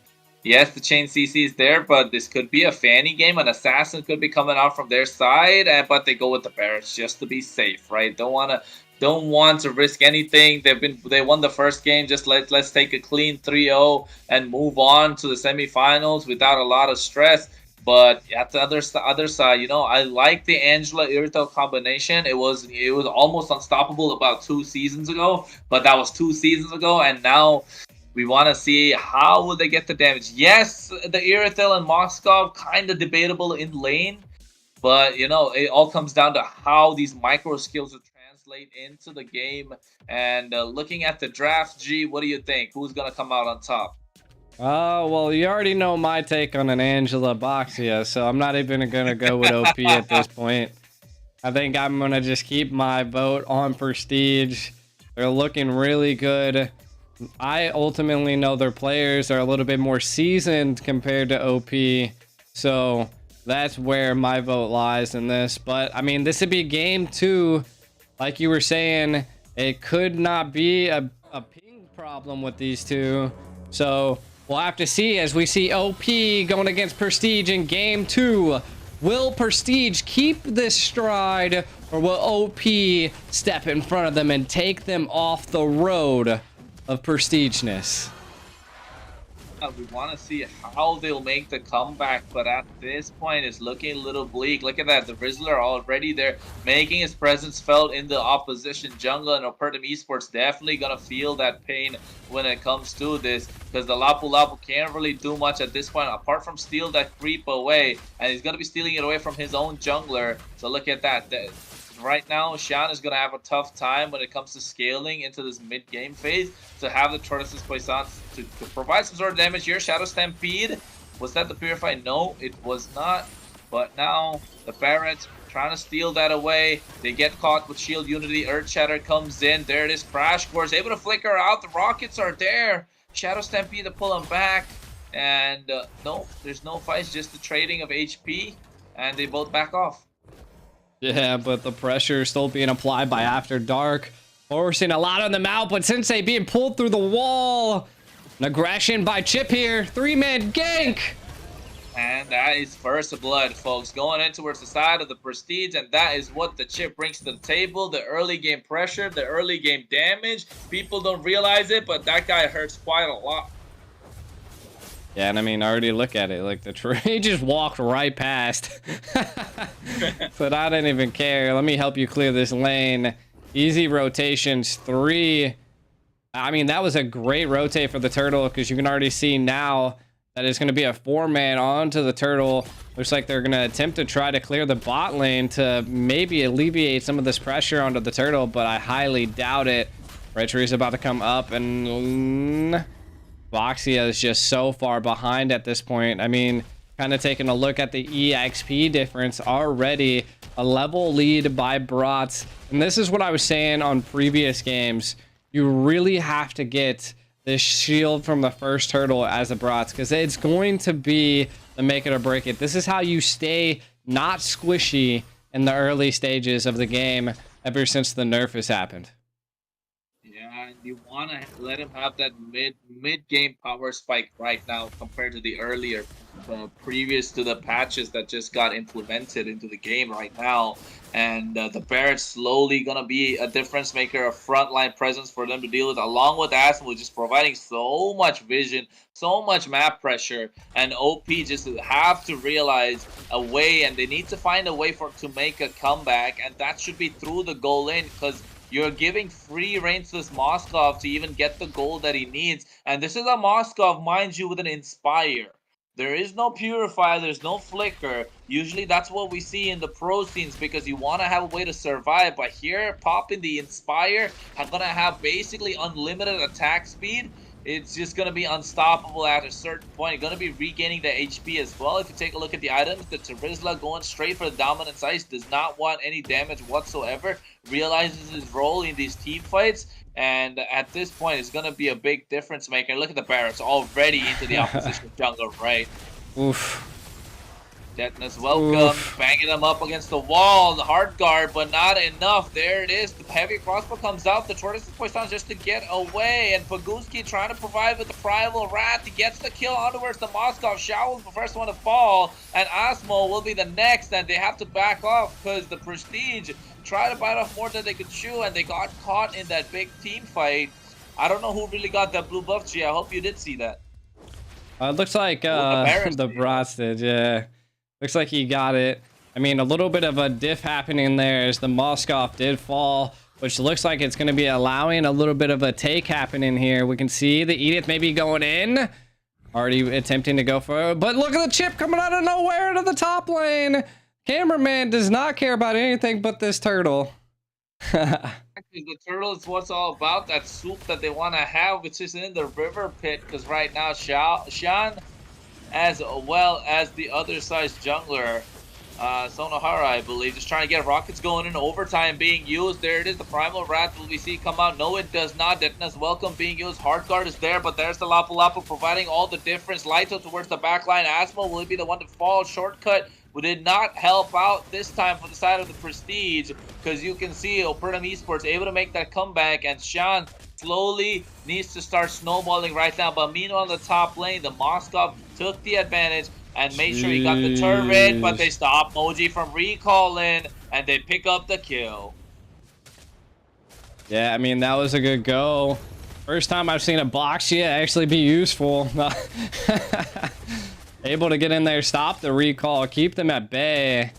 Yes, the chain CC is there, but this could be a Fanny game. An assassin could be coming out from their side, but they go with the Barretts just to be safe, right? Don't want to risk anything. They won the first game. Just let's take a clean 3-0 and move on to the semifinals without a lot of stress. But at the other side, you know, I like the Angela Irithel combination. It was almost unstoppable about 2 seasons ago, but that was 2 seasons ago, and now we want to see how will they get the damage. Yes, the Irithel and Moskov kind of debatable in lane, but you know, it all comes down to how these micro skills will translate into the game. And looking at the draft, G, what do you think? Who's gonna come out on top? Oh, well, you already know my take on an Angela Boxia, so I'm not even going to go with OP at this point. I think I'm going to just keep my vote on Prestige. They're looking really good. I ultimately know their players are a little bit more seasoned compared to OP, so that's where my vote lies in this. But, I mean, this would be game 2. Like you were saying, it could not be a ping problem with these two, so we'll have to see as we see OP going against Prestige in game 2. Will Prestige keep this stride, or will OP step in front of them and take them off the road of Prestigeness? We want to see how they'll make the comeback, but at this point, it's looking a little bleak. Look at that. The Rizzler already there, making his presence felt in the opposition jungle, and Opertum Esports definitely going to feel that pain when it comes to this, because the Lapu Lapu can't really do much at this point, apart from steal that creep away, and he's going to be stealing it away from his own jungler. So look at that. Right now, Shan is going to have a tough time when it comes to scaling into this mid-game phase to have the Tortoises Poissons to provide some sort of damage here. Shadow Stampede, was that the Purify? No, it was not. But now, the Barretts trying to steal that away. They get caught with Shield Unity. Earth Shatter comes in. There it is. Crash Course able to flicker out. The rockets are there. Shadow Stampede to pull them back. And no, there's no fights, just the trading of HP. And they both back off. Yeah, but the pressure is still being applied by After Dark. Forcing a lot on them out, but Sensei being pulled through the wall. An aggression by Chip here. 3-man gank. And that is first blood, folks. Going in towards the side of the Prestige, and that is what the Chip brings to the table. The early game pressure, the early game damage. People don't realize it, but that guy hurts quite a lot. Yeah, and I mean, already look at it. Like, the tree just walked right past. But I didn't even care. Let me help you clear this lane. Easy rotations. 3 I mean, that was a great rotate for the turtle because you can already see now that it's going to be a 4-man onto the turtle. Looks like they're going to attempt to try to clear the bot lane to maybe alleviate some of this pressure onto the turtle, but I highly doubt it. Retry is about to come up, and Voxia is just so far behind at this point. I mean, kind of taking a look at the EXP difference already, a level lead by Brats. And this is what I was saying on previous games. You really have to get this shield from the first turtle as a Brats, because it's going to be the make it or break it. This is how you stay not squishy in the early stages of the game ever since the nerf has happened. Yeah, and you want to let him have that mid game power spike right now compared to the earlier, previous to the patches that just got implemented into the game right now. And the Barrett's slowly gonna be a difference maker, a frontline presence for them to deal with, along with Asmo, just providing so much vision, so much map pressure, and OP just have to realize a way, and they need to find a way to make a comeback, and that should be through the goal in, because you're giving free reign to this Moskov to even get the goal that he needs. And this is a Moskov, mind you, with an Inspire. There is no Purify, there's no Flicker. Usually that's what we see in the pro scenes because you want to have a way to survive. But here, popping the Inspire, I'm going to have basically unlimited attack speed. It's just going to be unstoppable at a certain point. You're going to be regaining the HP as well. If you take a look at the items, the Terizla going straight for the Dominance Ice does not want any damage whatsoever. Realizes his role in these team fights. And at this point, it's going to be a big difference maker. Look at the Barretts already into the opposition jungle, right? Oof. Detonus welcome, banging them up against the wall, the hard guard, but not enough. There it is. The heavy crossbow comes out. The tortoise is pushed on just to get away, and Paguski trying to provide with the primal rat. He gets the kill onwards. The Moskov Shao was the first one to fall, and Asmo will be the next, and they have to back off because the Prestige tried to bite off more than they could chew, and they got caught in that big team fight. I don't know who really got that blue buff, G. I hope you did see that. It looks like the Brats did, yeah. Looks like he got it. I mean, a little bit of a diff happening there as the Moskov did fall, which looks like it's going to be allowing a little bit of a take happening here. We can see the Edith maybe going in. Already attempting to go for it. But look at the chip coming out of nowhere to the top lane. Cameraman does not care about anything but this turtle. The turtle is what's all about, that soup that they want to have, which is in the river pit, because right now Shan, as well as the other size jungler, Sonohara, I believe, just trying to get rockets going in, overtime being used. There it is, the primal rat. Will we see come out? No, it does not. Detonus welcome being used. Hard guard is there, but there's the Lapu Lapu providing all the difference. Lito towards the backline. Asmo will be the one to fall. Shortcut did not help out this time for the side of the Prestige, because you can see Opertum Esports able to make that comeback, and Shan slowly needs to start snowballing right now. But meanwhile, in the top lane, the Moskov took the advantage and made sure he got the turret, but they stopped Moji from recalling, and they pick up the kill. Yeah, I mean, that was a good go. First time I've seen a Boxia actually be useful. Able to get in there, stop the recall, keep them at bay.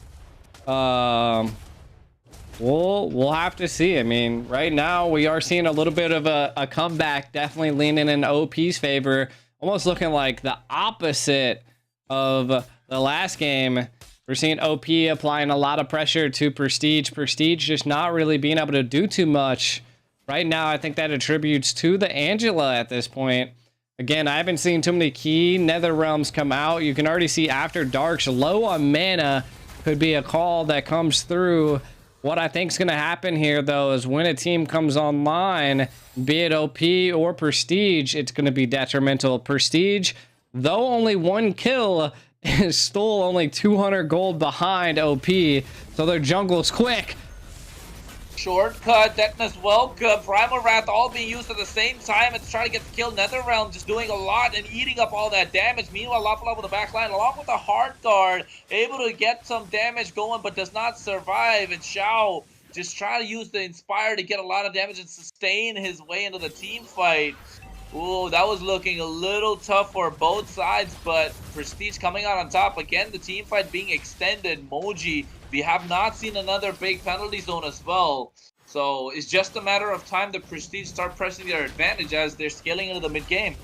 We'll have to see. I mean, right now we are seeing a little bit of a comeback, definitely leaning in OP's favor, almost looking like the opposite of the last game. We're seeing OP applying a lot of pressure to Prestige. Prestige just not really being able to do too much right now. I think that attributes to the Angela at this point. Again, I haven't seen too many key Nether Realms come out. You can already see After Dark's low on mana could be a call that comes through. What I think is going to happen here, though, is when a team comes online, be it OP or Prestige, it's going to be detrimental. Prestige, though only one kill, is still only 200 gold behind OP, so their jungle's quick. Shortcut, Detonus welcome, Primal Wrath all being used at the same time and trying to get the kill. NetherRealm just doing a lot and eating up all that damage. Meanwhile, Lapu with the backline along with the hard guard, able to get some damage going but does not survive. And Shao just trying to use the Inspire to get a lot of damage and sustain his way into the team fight. Ooh, that was looking a little tough for both sides, but Prestige coming out on top. Again, the team fight being extended. Moji, we have not seen another big penalty zone as well. So it's just a matter of time the Prestige start pressing their advantage as they're scaling into the mid game.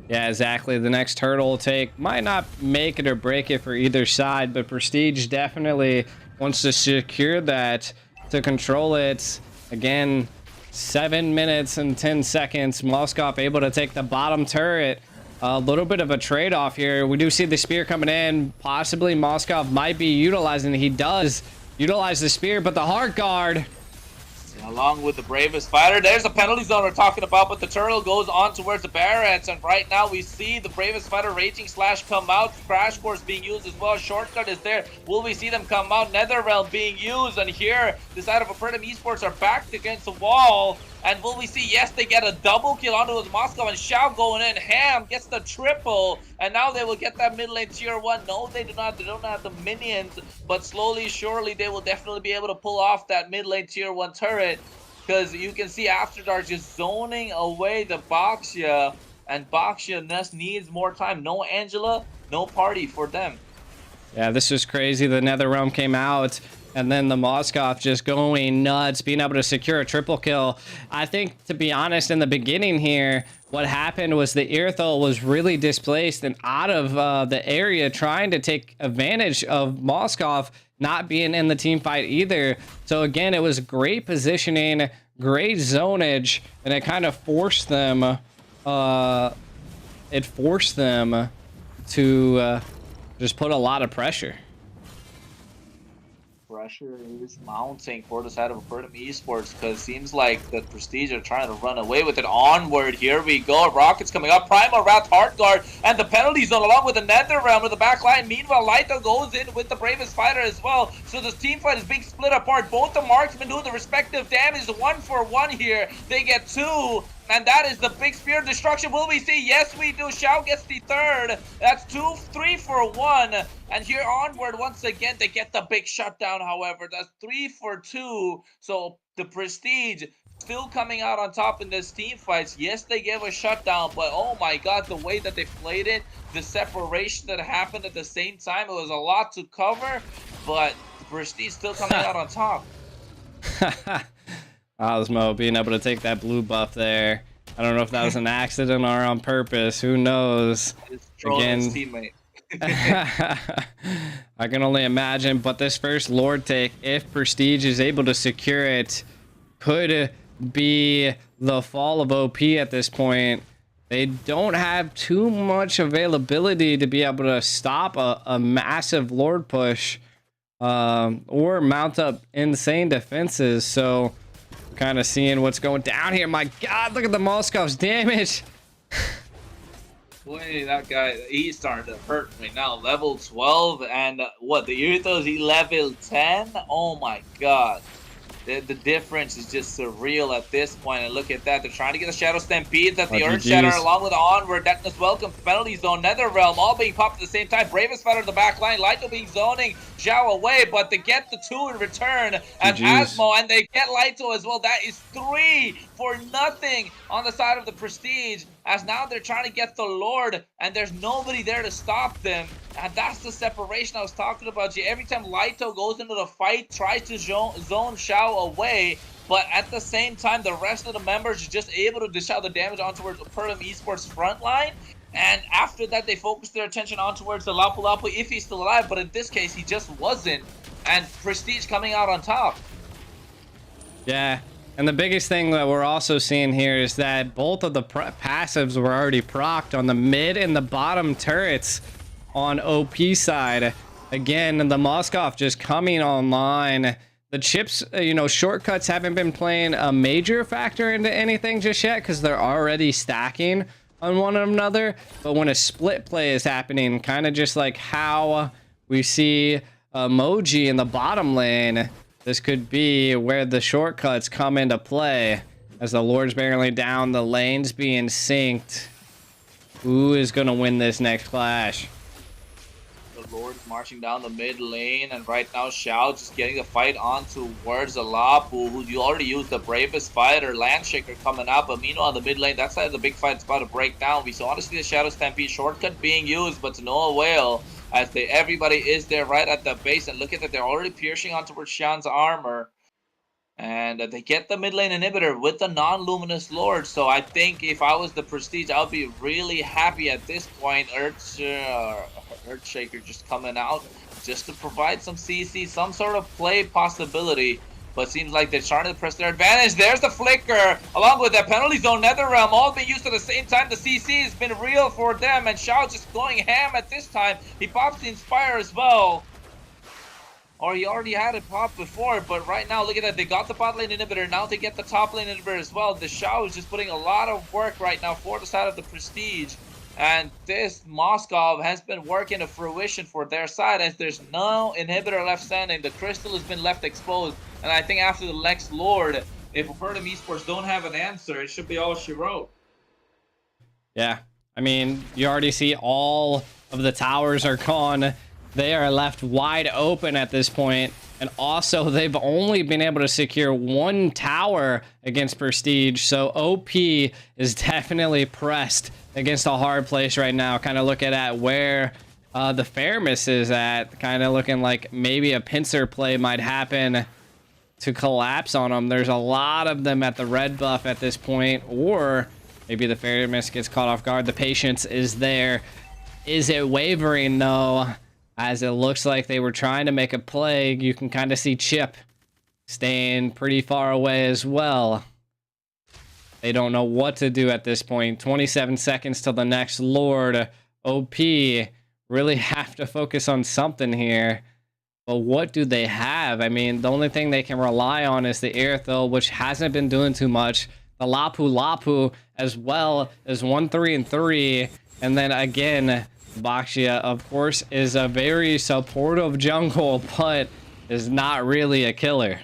Yeah, exactly. The next turtle take might not make it or break it for either side, but Prestige definitely wants to secure that, to control it. Again, 7 minutes and 10 seconds. Moskov able to take the bottom turret. A little bit of a trade-off here. We do see the spear coming in. Possibly Moskov might be utilizing it. He does utilize the spear, but the hard guard. Along with the bravest fighter, there's a penalty zone we're talking about, but the turtle goes on towards the barrets, and right now we see the bravest fighter raging slash come out. Crash course being used as well. Shortcut is there. Will we see them come out? Netherrealm being used, and here the side of Opertum Esports are backed against the wall. And will we see? Yes, they get a double kill onto his Moscow, and Shao going in. Ham gets the triple, and now they will get that mid lane tier 1. No, they do not. They don't have the minions, but slowly, surely, they will definitely be able to pull off that mid lane tier 1 turret, because you can see After Dark just zoning away the Baxia, and Baxia just needs more time. No Angela, no party for them. Yeah, this is crazy. The Netherrealm came out, and then the Moskov just going nuts, being able to secure a triple kill. I think, to be honest, in the beginning here, what happened was the Irthel was really displaced and out of the area, trying to take advantage of Moskov not being in the team fight either. So again, it was great positioning, great zonage, and it kind of forced them. It forced them to just put a lot of pressure. Pressure is mounting for the side of Opertum Esports, because it seems like the Prestige are trying to run away with it. Onward, here we go. Rockets coming up. Primal Wrath, Hard Guard, and the penalty zone along with the Netherrealm with the back line. Meanwhile, Lito goes in with the bravest fighter as well. So this team fight is being split apart. Both the marksmen doing the respective damage. 1-for-1 here. They get 2. And that is the big spear of destruction. Will we see? Yes, we do. Shao gets the 3rd. That's 3 for 1. And here onward, once again, they get the big shutdown, however. That's 3 for 2. So the Prestige still coming out on top in this team fights. Yes, they gave a shutdown, but oh my god, the way that they played it, the separation that happened at the same time, it was a lot to cover, but the Prestige still coming out on top. Osmo being able to take that blue buff there. I don't know if that was an accident or on purpose. Who knows? Again, his teammate. I can only imagine. But this first Lord take, if Prestige is able to secure it, could be the fall of OP at this point. They don't have too much availability to be able to stop a massive Lord push or mount up insane defenses. So kind of seeing what's going down here. My god, look at the Moskov's damage. Boy, that guy, he's starting to hurt me now. Level 12, and what, the Irthos, he level 10? Oh my god. The difference is just surreal at this point, and look at that. They're trying to get the Shadow Stampedes at the Earth Shatter along with Onward. Darkness Welcome, Penalty Zone, Netherrealm, all being popped at the same time. Bravest Fighter in the back line, Lito being zoning Zhao away, but they get the 2 in return at Asmo, and they get Lito as well. That is 3 for nothing on the side of the Prestige, as now they're trying to get the Lord, and there's nobody there to stop them. And that's the separation I was talking about. Every time Lito goes into the fight, tries to zone Shao away, but at the same time, the rest of the members are just able to dish out the damage on towards Opertum Esports front line. And after that, they focus their attention on towards the Lapu Lapu if he's still alive, but in this case, he just wasn't. And Prestige coming out on top. Yeah. And the biggest thing that we're also seeing here is that both of the passives were already procced on the mid and the bottom turrets on OP side. Again, the Moskov just coming online. The chips, you know, shortcuts haven't been playing a major factor into anything just yet because they're already stacking on one another. But when a split play is happening, kind of just like how we see Emoji in the bottom lane, this could be where the shortcuts come into play as the Lord's barreling down, the lanes being synced. Who is going to win this next clash? The Lord is marching down the mid lane, and right now Shao just getting the fight on towards the Lapu, who you already used the bravest fighter, Landshaker coming up, but meanwhile on the mid lane, that side of the big fight is about to break down. We saw to see the Shadow Stampede shortcut being used, but to no avail, as everybody is there right at the base, and look at that, they're already piercing on towards Shan's armor. And they get the mid lane inhibitor with the non-luminous lord. So I think if I was the Prestige, I would be really happy at this point. Earthshaker just coming out just to provide some CC, some sort of play possibility. But seems like they're starting to press their advantage. There's the flicker, along with that penalty zone, Netherrealm, all being used at the same time. The CC has been real for them, and Shao just going ham at this time. He pops the Inspire as well. Or he already had it pop before, but right now, look at that. They got the bot lane inhibitor. Now they get the top lane inhibitor as well. The Shao is just putting a lot of work right now for the side of the Prestige. And this Moskov has been working to fruition for their side, as there's no inhibitor left standing. The crystal has been left exposed. And I think after the next Lord, if Opertum Esports don't have an answer, it should be all she wrote. Yeah, I mean, you already see all of the towers are gone. They are left wide open at this point. And also, they've only been able to secure one tower against Prestige. So OP is definitely pressed against a hard place right now. Kind of looking at where the Fairness is at. Kind of looking like maybe a pincer play might happen to collapse on them. There's a lot of them at the red buff at this point. Or maybe the Fairness gets caught off guard. The patience is there. Is it wavering though? As it looks like they were trying to make a play. You can kind of see Chip staying pretty far away as well. They don't know what to do at this point. 27 seconds till the next Lord. OP really have to focus on something here. But what do they have? I mean, the only thing they can rely on is the Airthil, which hasn't been doing too much. The Lapu Lapu, as well as 1-3-3. And then again, Baxia, of course, is a very supportive jungle, but is not really a killer.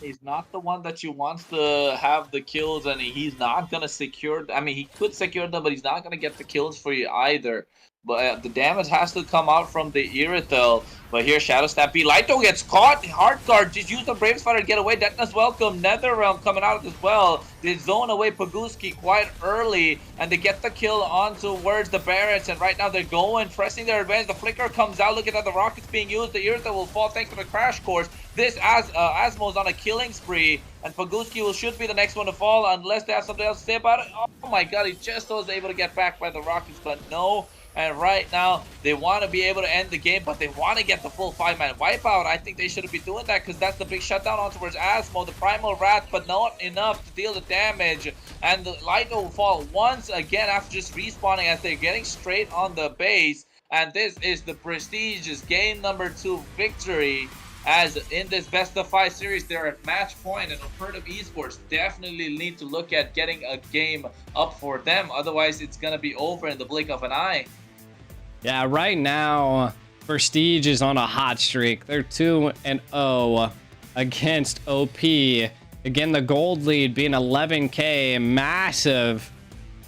He's not the one that you want to have the kills, and he's not going to secure... I mean, he could secure them, but he's not going to get the kills for you either. But the damage has to come out from the Irithel. But here, Shadow Stampede. Lito gets caught. Hard guard. Just use the Brave Spider to get away. Detna's welcome. Netherrealm coming out as well. They zone away Paguski quite early. And they get the kill on towards the Barretts. And right now they're going, pressing their advantage. The Flicker comes out. Look at that. The Rocket's being used. The Irithel will fall thanks to the Crash Course. This Asmo's on a killing spree. And Paguski should be the next one to fall unless they have something else to say about it. Oh my god. He just was able to get back by the Rockets. But no. And right now, they want to be able to end the game, but they want to get the full 5-man wipeout. I think they shouldn't be doing that because that's the big shutdown on towards Asmo, the Primal Wrath, but not enough to deal the damage. And the Lito will fall once again after just respawning as they're getting straight on the base. And this is the Prestige's game number 2 victory. As in this best of 5 series, they're at match point, and Opertum Esports definitely need to look at getting a game up for them. Otherwise, it's going to be over in the blink of an eye. Yeah, right now, Prestige is on a hot streak. They're 2-0 against OP. Again, the gold lead being 11K, massive.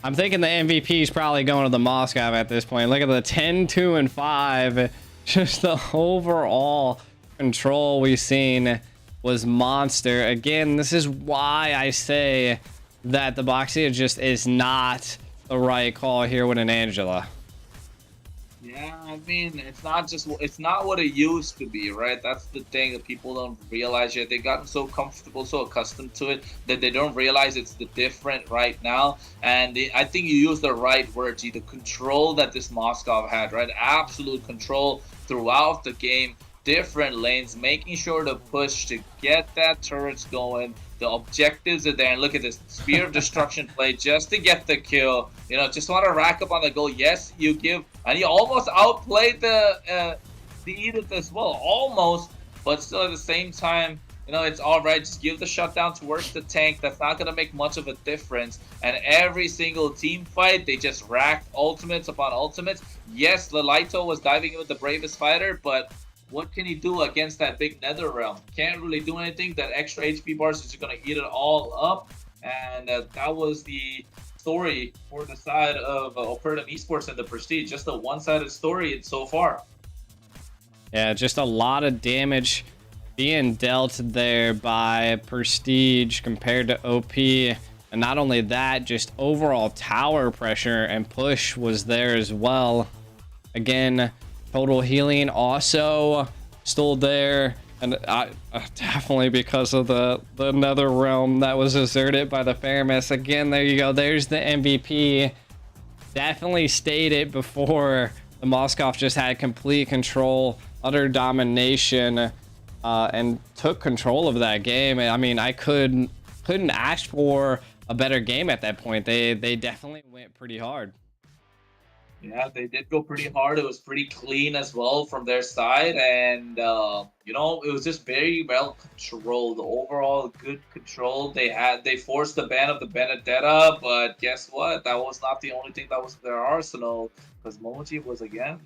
I'm thinking the MVP is probably going to the Moscow at this point. Look at the 10-2-5. Just the overall control we've seen was monster. Again, this is why I say that the Boxia just is not the right call here with an Angela. Yeah, I mean, it's not what it used to be, right? That's the thing that people don't realize yet. They've gotten so comfortable, so accustomed to it that they don't realize it's the different right now. And I think you use the right words, the control that this Moskov had, right? Absolute control throughout the game, different lanes, making sure to push to get that turrets going. The objectives are there, and look at this Spear of Destruction play just to get the kill. You know, just want to rack up on the goal. Yes, you give, and you almost outplayed the Edith as well, almost, but still at the same time, you know, it's all right. Just give the shutdown towards the tank. That's not gonna make much of a difference. And every single team fight, they just racked ultimates upon ultimates. Yes, Lelito was diving in with the bravest fighter, but what can he do against that big Netherrealm? Can't really do anything. That extra HP bars is just going to eat it all up. And that was the story for the side of Opertum Esports and the Prestige. Just a one-sided story so far. Yeah, just a lot of damage being dealt there by Prestige compared to OP. And not only that, just overall tower pressure and push was there as well. Again, total healing also still there. And definitely because of the nether realm that was deserted by the Faramis. Again, there you go. There's the MVP. Definitely stated before, the Moskov just had complete control, utter domination, and took control of that game. I mean, I couldn't ask for a better game at that point. They definitely went pretty hard. Yeah, they did go pretty hard. It was pretty clean as well from their side, and you know, it was just very well controlled. Overall, good control. They forced the ban of the Benedetta, but guess what? That was not the only thing that was in their arsenal, because Moji was again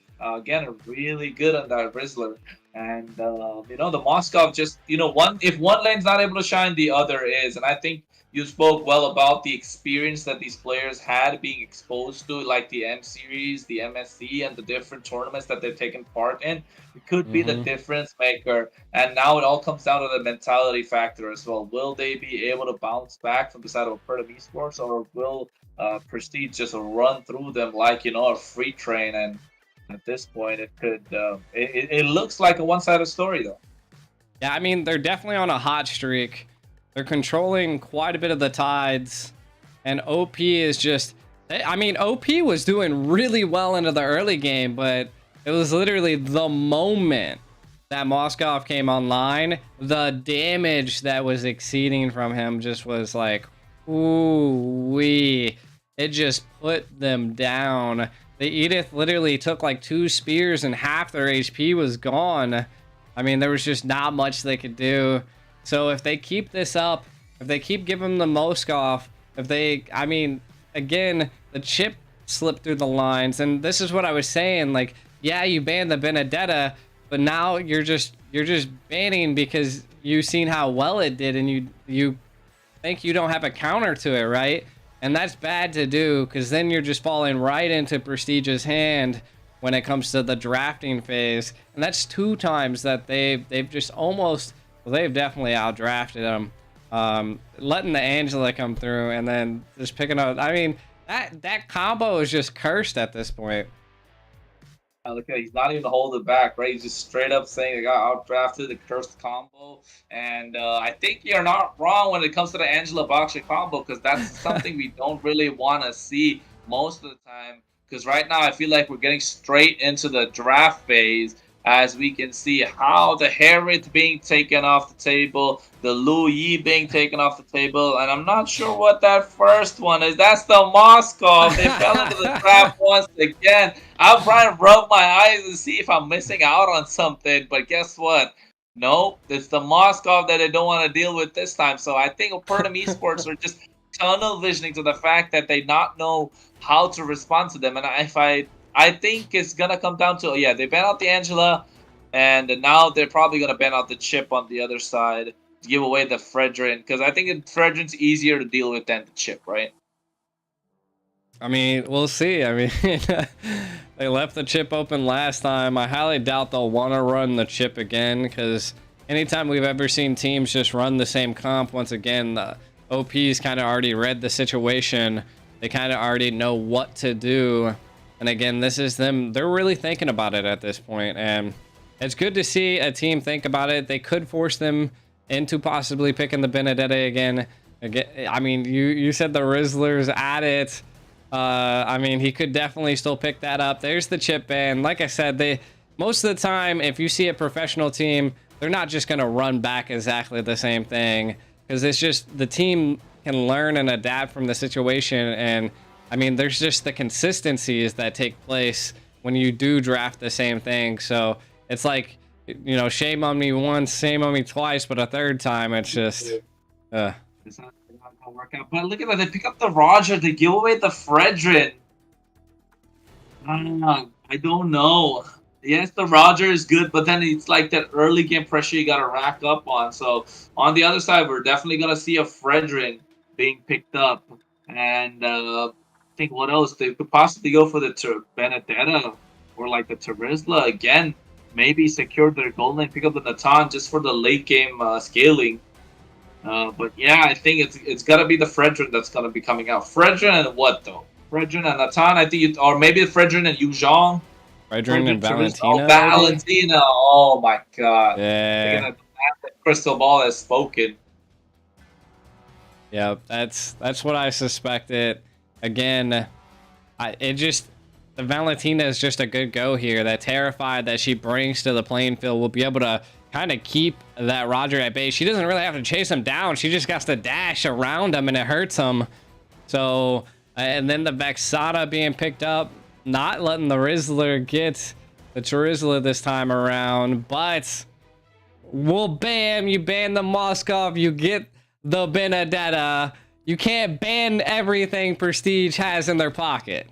really good on that Rizzler. And you know, the Moskov just, you know, if one lane's not able to shine, the other is, and I think you spoke well about the experience that these players had being exposed to, like the M Series, the MSC, and the different tournaments that they've taken part in. It could be the difference maker. And now it all comes down to the mentality factor as well. Will they be able to bounce back from the side of Opertum Esports, or will Prestige just run through them like, you know, a freight train? And at this point, it could. It looks like a one-sided story, though. Yeah, I mean, they're definitely on a hot streak. They're controlling quite a bit of the tides, and OP is just, I mean, OP was doing really well into the early game, but it was literally the moment that Moskov came online, the damage that was exceeding from him just was like, ooh-wee. It just put them down. The Edith literally took like 2 spears and half their HP was gone. I mean, there was just not much they could do. So if they keep this up, if they keep giving the Moskov, I mean, again, the chip slipped through the lines, and this is what I was saying. Like, yeah, you banned the Benedetta, but now you're just banning because you've seen how well it did, and you think you don't have a counter to it, right? And that's bad to do, because then you're just falling right into Prestige's hand when it comes to the drafting phase. And that's 2 times that they've just almost. Well, they've definitely outdrafted him. Letting the Angela come through and then just picking up. I mean, that combo is just cursed at this point. Look at, he's not even holding back, right? He's just straight up saying they got outdrafted, the cursed combo. And I think you're not wrong when it comes to the Angela Boxer combo, because that's something we don't really want to see most of the time. Because right now I feel like we're getting straight into the draft phase, as we can see how the Harriet being taken off the table, the Lu Yi being taken off the table, and I'm not sure what that first one is. That's the Moskov. They fell into the trap once again. I'll try and rub my eyes and see if I'm missing out on something, but guess what? No, it's the Moskov that I don't want to deal with this time. So I think Opertum Esports are just tunnel visioning to the fact that they not know how to respond to them. And I think it's gonna come down to, yeah, they ban out the Angela, and now they're probably gonna ban out the chip on the other side to give away the Fredrin, because I think Fredrin's easier to deal with than the chip, right? I mean, we'll see. I mean, they left the chip open last time. I highly doubt they'll want to run the chip again, because anytime we've ever seen teams just run the same comp, once again, the OPs kind of already read the situation. They kind of already know what to do. And again, this is them. They're really thinking about it at this point, and it's good to see a team think about it. They could force them into possibly picking the Benedetta again. I mean, you said the Rizzler's at it. I mean, he could definitely still pick that up. There's the chip ban. Like I said, most of the time, if you see a professional team, they're not just going to run back exactly the same thing, because it's just the team can learn and adapt from the situation. And I mean, there's just the consistencies that take place when you do draft the same thing. So it's like, you know, shame on me once, shame on me twice, but a third time, it's just, It's not gonna work out. But look at that, they pick up the Roger, they give away the Fredrin. I don't know. Yes, the Roger is good, but then it's like that early game pressure you gotta rack up on. So on the other side, we're definitely gonna see a Fredrin being picked up. And I think what else? They could possibly go for the Benedetta or like the Terizla again. Maybe secure their gold lane, pick up the Natan just for the late game scaling. But yeah, I think it's gotta be the Fredrin that's gonna be coming out. Fredrin and what though? Fredrin and Natan, I think, or maybe Fredrin and Yuzhong. Fredrin and Valentina. Oh, Valentina! Oh my god! Yeah. crystal ball has spoken. Yeah, that's what I suspected. Again, the Valentina is just a good go here. That Terrified that she brings to the playing field will be able to kind of keep that Roger at bay. She doesn't really have to chase him down. She just got to dash around him, and it hurts him. So, and then the Vexana being picked up, not letting the Rizzler get the Charizla this time around, but well, bam, you ban the Moskov, you get the Benedetta. You can't ban everything Prestige has in their pocket.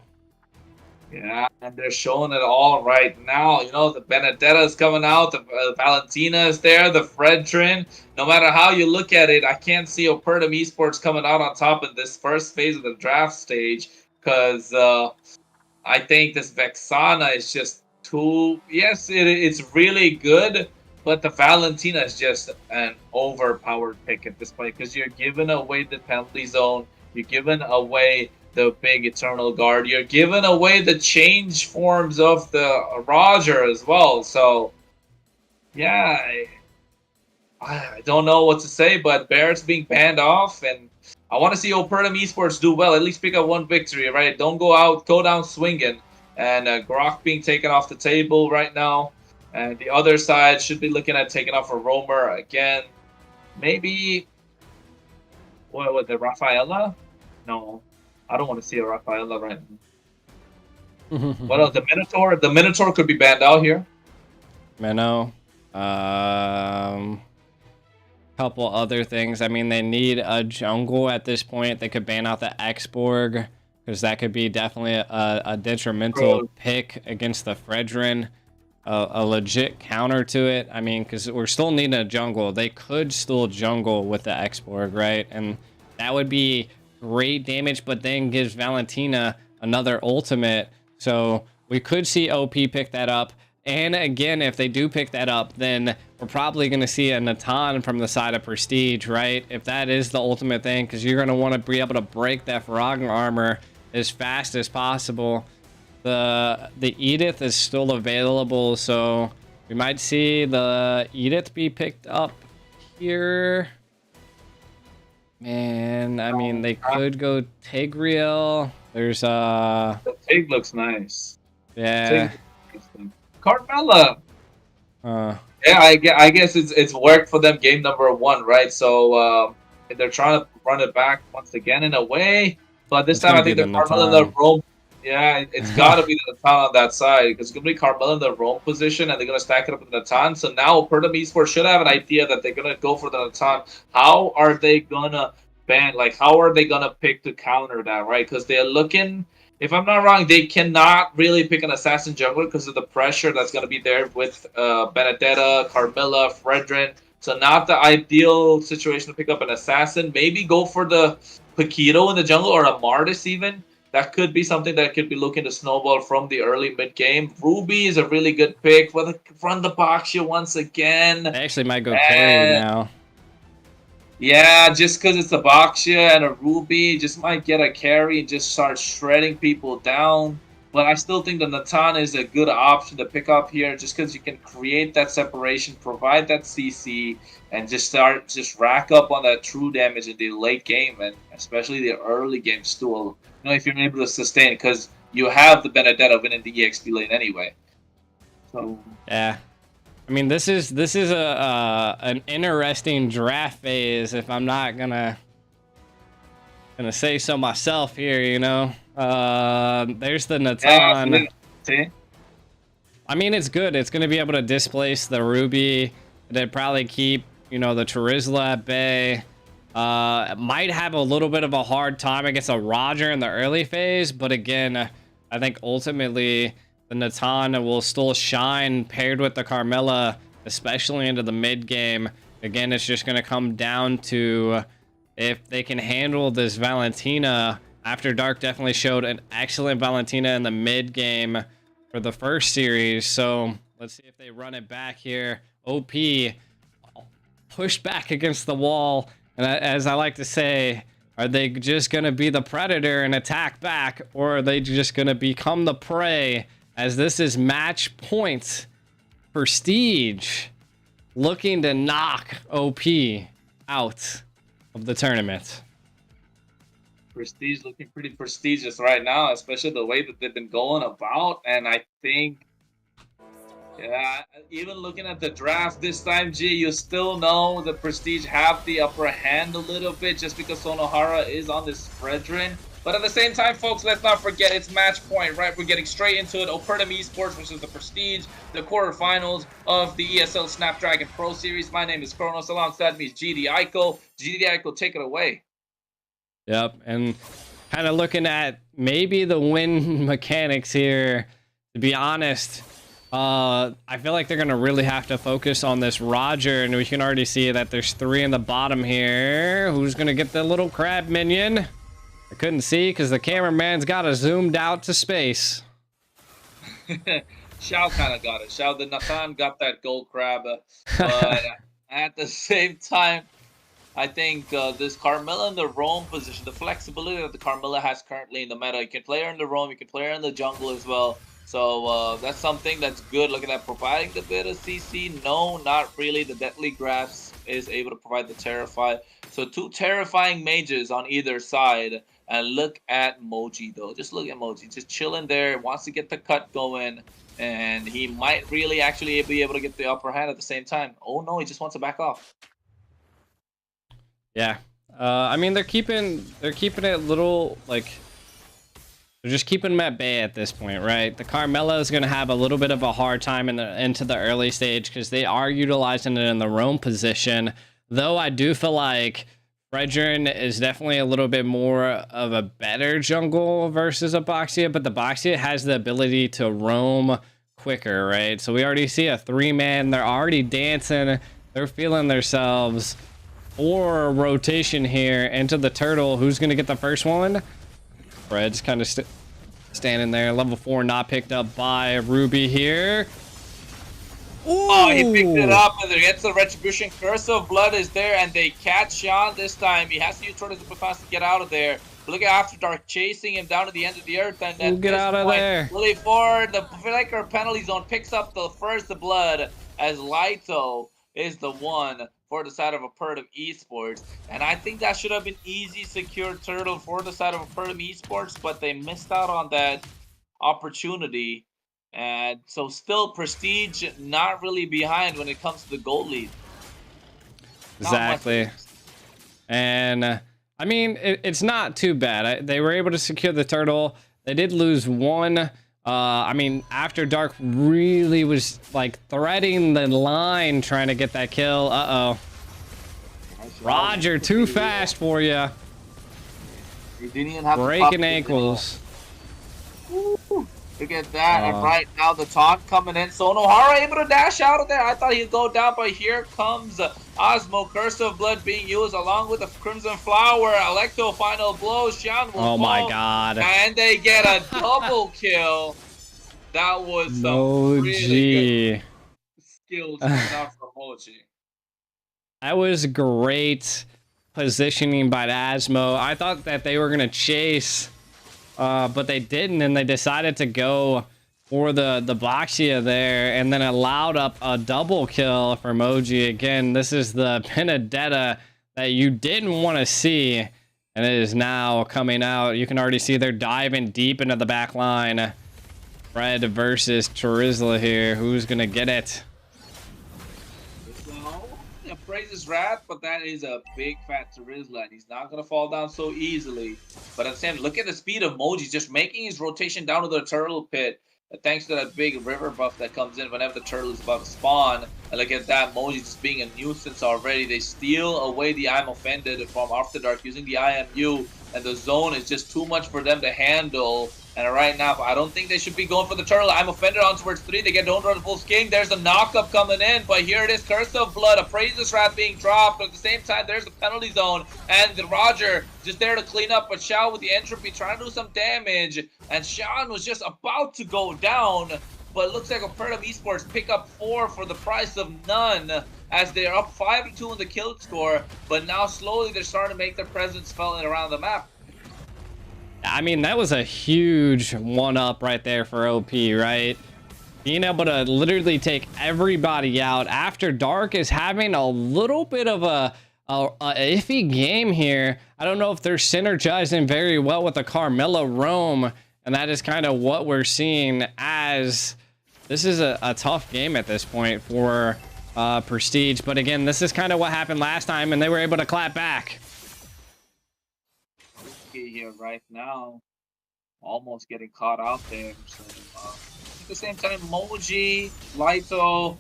Yeah, and they're showing it all right now. You know, the Benedetta is coming out, the Valentina is there, the Fredrin. No matter how you look at it, I can't see Opertum Esports coming out on top in this first phase of the draft stage because I think this Vexana is just too. Yes, it's really good, but the Valentina is just an overpowered pick at this point because you're giving away the penalty zone, you're giving away the big Eternal Guard, you're giving away the change forms of the Roger as well. So, yeah, I don't know what to say, but Barrett's being banned off, and I want to see Opertum Esports do well. At least pick up one victory, right? Don't go down swinging. And Grok being taken off the table right now. And the other side should be looking at taking off a Roamer again. Maybe, what the Rafaela? No, I don't want to see a Rafaela right now. What else? The Minotaur? The Minotaur could be banned out here. Minnow. Couple other things. I mean, they need a jungle at this point. They could ban out the Xborg because that could be definitely a detrimental pick against the Fredrin. A legit counter to it. I mean, because we're still needing a jungle. They could still jungle with the Xborg, right? And that would be great damage, but then gives Valentina another ultimate. So we could see OP pick that up. And again, if they do pick that up, then we're probably going to see a Natan from the side of Prestige, right? If that is the ultimate thing, because you're going to want to be able to break that Faraghan armor as fast as possible. The Edith is still available, so we might see the Edith be picked up here. Man, I mean, they could go Tigreal. There's The Tig looks nice. yeah. Carmella. Yeah, I guess it's worked for them game number 1, right? So they're trying to run it back once again in a way, but this time I think the Carmella in the roam. Yeah, it's got to be the Natan on that side because it's going to be Carmella in the roam position and they're going to stack it up with the Natan. So now Opertum Esports should have an idea that they're going to go for the Natan. How are they going to ban? Like, how are they going to pick to counter that, right? Because they're looking. If I'm not wrong, they cannot really pick an assassin jungler because of the pressure that's going to be there with Benedetta, Carmilla, Fredrin. So not the ideal situation to pick up an assassin. Maybe go for the Paquito in the jungle or a Martis even. That could be something that could be looking to snowball from the early mid-game. Ruby is a really good pick for the Boxia once again. They actually might go carry now. Yeah, just because it's a Boxia and a Ruby, just might get a carry and just start shredding people down. But I still think the Natan is a good option to pick up here just because you can create that separation, provide that CC, and just rack up on that true damage in the late game and especially the early game still. You know, if you're able to sustain because you have the Benedetta winning the EXP lane anyway. So yeah. I mean, this is an interesting draft phase. If I'm not gonna say so myself here, you know. There's the Natan. Yeah, I mean, it's good. It's gonna be able to displace the Ruby. They'd probably keep, you know, the Charizla at bay. Might have a little bit of a hard time against a Roger in the early phase, but again, I think ultimately the Natan will still shine paired with the Carmilla, especially into the mid game. Again, it's just going to come down to if they can handle this Valentina. After Dark definitely showed an excellent Valentina in the mid game for the first series, so let's see if they run it back here. OP pushed back against the wall. And as I like to say, are they just going to be the predator and attack back, or are they just going to become the prey? As this is match point Prestige looking to knock OP out of the tournament. Prestige looking pretty prestigious right now, especially the way that they've been going about. And I think, yeah, even looking at the draft this time, G, you still know the Prestige have the upper hand a little bit just because Sonohara is on this Fredrin. But at the same time, folks, let's not forget it's match point, right? We're getting straight into it. Opertum Esports versus the Prestige, the quarterfinals of the ESL Snapdragon Pro Series. My name is Kronos. Alongside me is GD Aiko. GD Aiko, take it away. Yep, and kind of looking at maybe the win mechanics here. To be honest, I feel like they're going to really have to focus on this Roger, and we can already see that there's 3 in the bottom here. Who's going to get the little crab minion? I couldn't see because the cameraman's got it zoomed out to space. Xiao kind of got it. Xiao the Nathan got that gold crab. But at the same time, I think this Carmilla in the roam position, the flexibility that the Carmilla has currently in the meta, you can play her in the roam, you can play her in the jungle as well. So that's something that's good. Looking at providing the bit of CC, no, not really. The Deadly Grasp is able to provide the Terrify. So 2 terrifying mages on either side. And look at Moji though. Just look at Moji, just chilling there. Wants to get the cut going, and he might really actually be able to get the upper hand at the same time. Oh no, he just wants to back off. Yeah, I mean they're keeping it little, like they're just keeping them at bay at this point, right? The Carmella is going to have a little bit of a hard time into the early stage because they are utilizing it in the roam position. Though I do feel like Fredrin is definitely a little bit more of a better jungle versus a Boxia, but the Boxia has the ability to roam quicker, right? So we already see a 3-man. They're already dancing. They're feeling themselves. Or rotation here into the turtle. Who's going to get the first one? Fred's kind of standing there. Level 4 not picked up by Ruby here. Ooh. Oh, he picked it up, and gets the Retribution. Curse of Blood is there, and they catch Sean this time. He has to use Tortoise Superfast to get out of there. But look at After Dark chasing him down to the end of the earth, and then get out of there. Willie Ford, the Flicker penalty zone, picks up the first blood as Lito is the one for the side of Opertum Esports. And I think that should have been easy, secure turtle for the side of Opertum Esports, but they missed out on that opportunity. And so still Prestige not really behind when it comes to the gold lead. Exactly. And I mean, it's not too bad. They were able to secure the turtle. They did lose one. I mean, After Dark really was like threading the line trying to get that kill. Uh-oh. Roger, too fast for you. You didn't even have breaking ankles. Look at that. And right now the taunt coming in. Sonohara able to dash out of there. I thought he'd go down, but here comes Osmo. Curse of Blood being used along with the Crimson Flower. Electo final blow. Xian will oh my god. And they get a double kill. That was some really good skills out from Moji. That was great positioning by Asmo. I thought that they were going to chase, but they didn't, and they decided to go for the Boxia there, and then allowed up a double kill for Moji. Again, this is the Benedetta that you didn't want to see, and it is now coming out. You can already see they're diving deep into the back line. Fred versus Charizla here. Who's going to get it? Praises Wrath, but that is a big fat Charizla, and he's not gonna fall down so easily. But at the same, look at the speed of Moji, just making his rotation down to the turtle pit. Thanks to that big river buff that comes in whenever the turtle is about to spawn. And look at that, Moji just being a nuisance already. They steal away the I'm Offended from After Dark using the IMU, and the zone is just too much for them to handle. And right now, I don't think they should be going for the turtle. I'm Offended on towards 3. They get Don't Run Wolf's King. There's a knockup coming in, but here it is. Curse of Blood, a Praises Wrath being dropped. But at the same time, there's the penalty zone. And the Roger just there to clean up. But Xiao with the entropy trying to do some damage. And Sean was just about to go down. But it looks like Opertum Esports pick up 4 for the price of none, as they're up 5-2 in the kill score. But now slowly they're starting to make their presence felt around the map. I mean, that was a huge one-up right there for OP, right? being able to literally take everybody out. After Dark is having a little bit of a iffy game here. I don't know if they're synergizing very well with the Carmelo roam, and that is kind of what we're seeing, as this is a tough game at this point for Prestige. But again, this is kind of what happened last time, and they were able to clap back. Here right now, almost getting caught out there. So at the same time, Moji, Lito,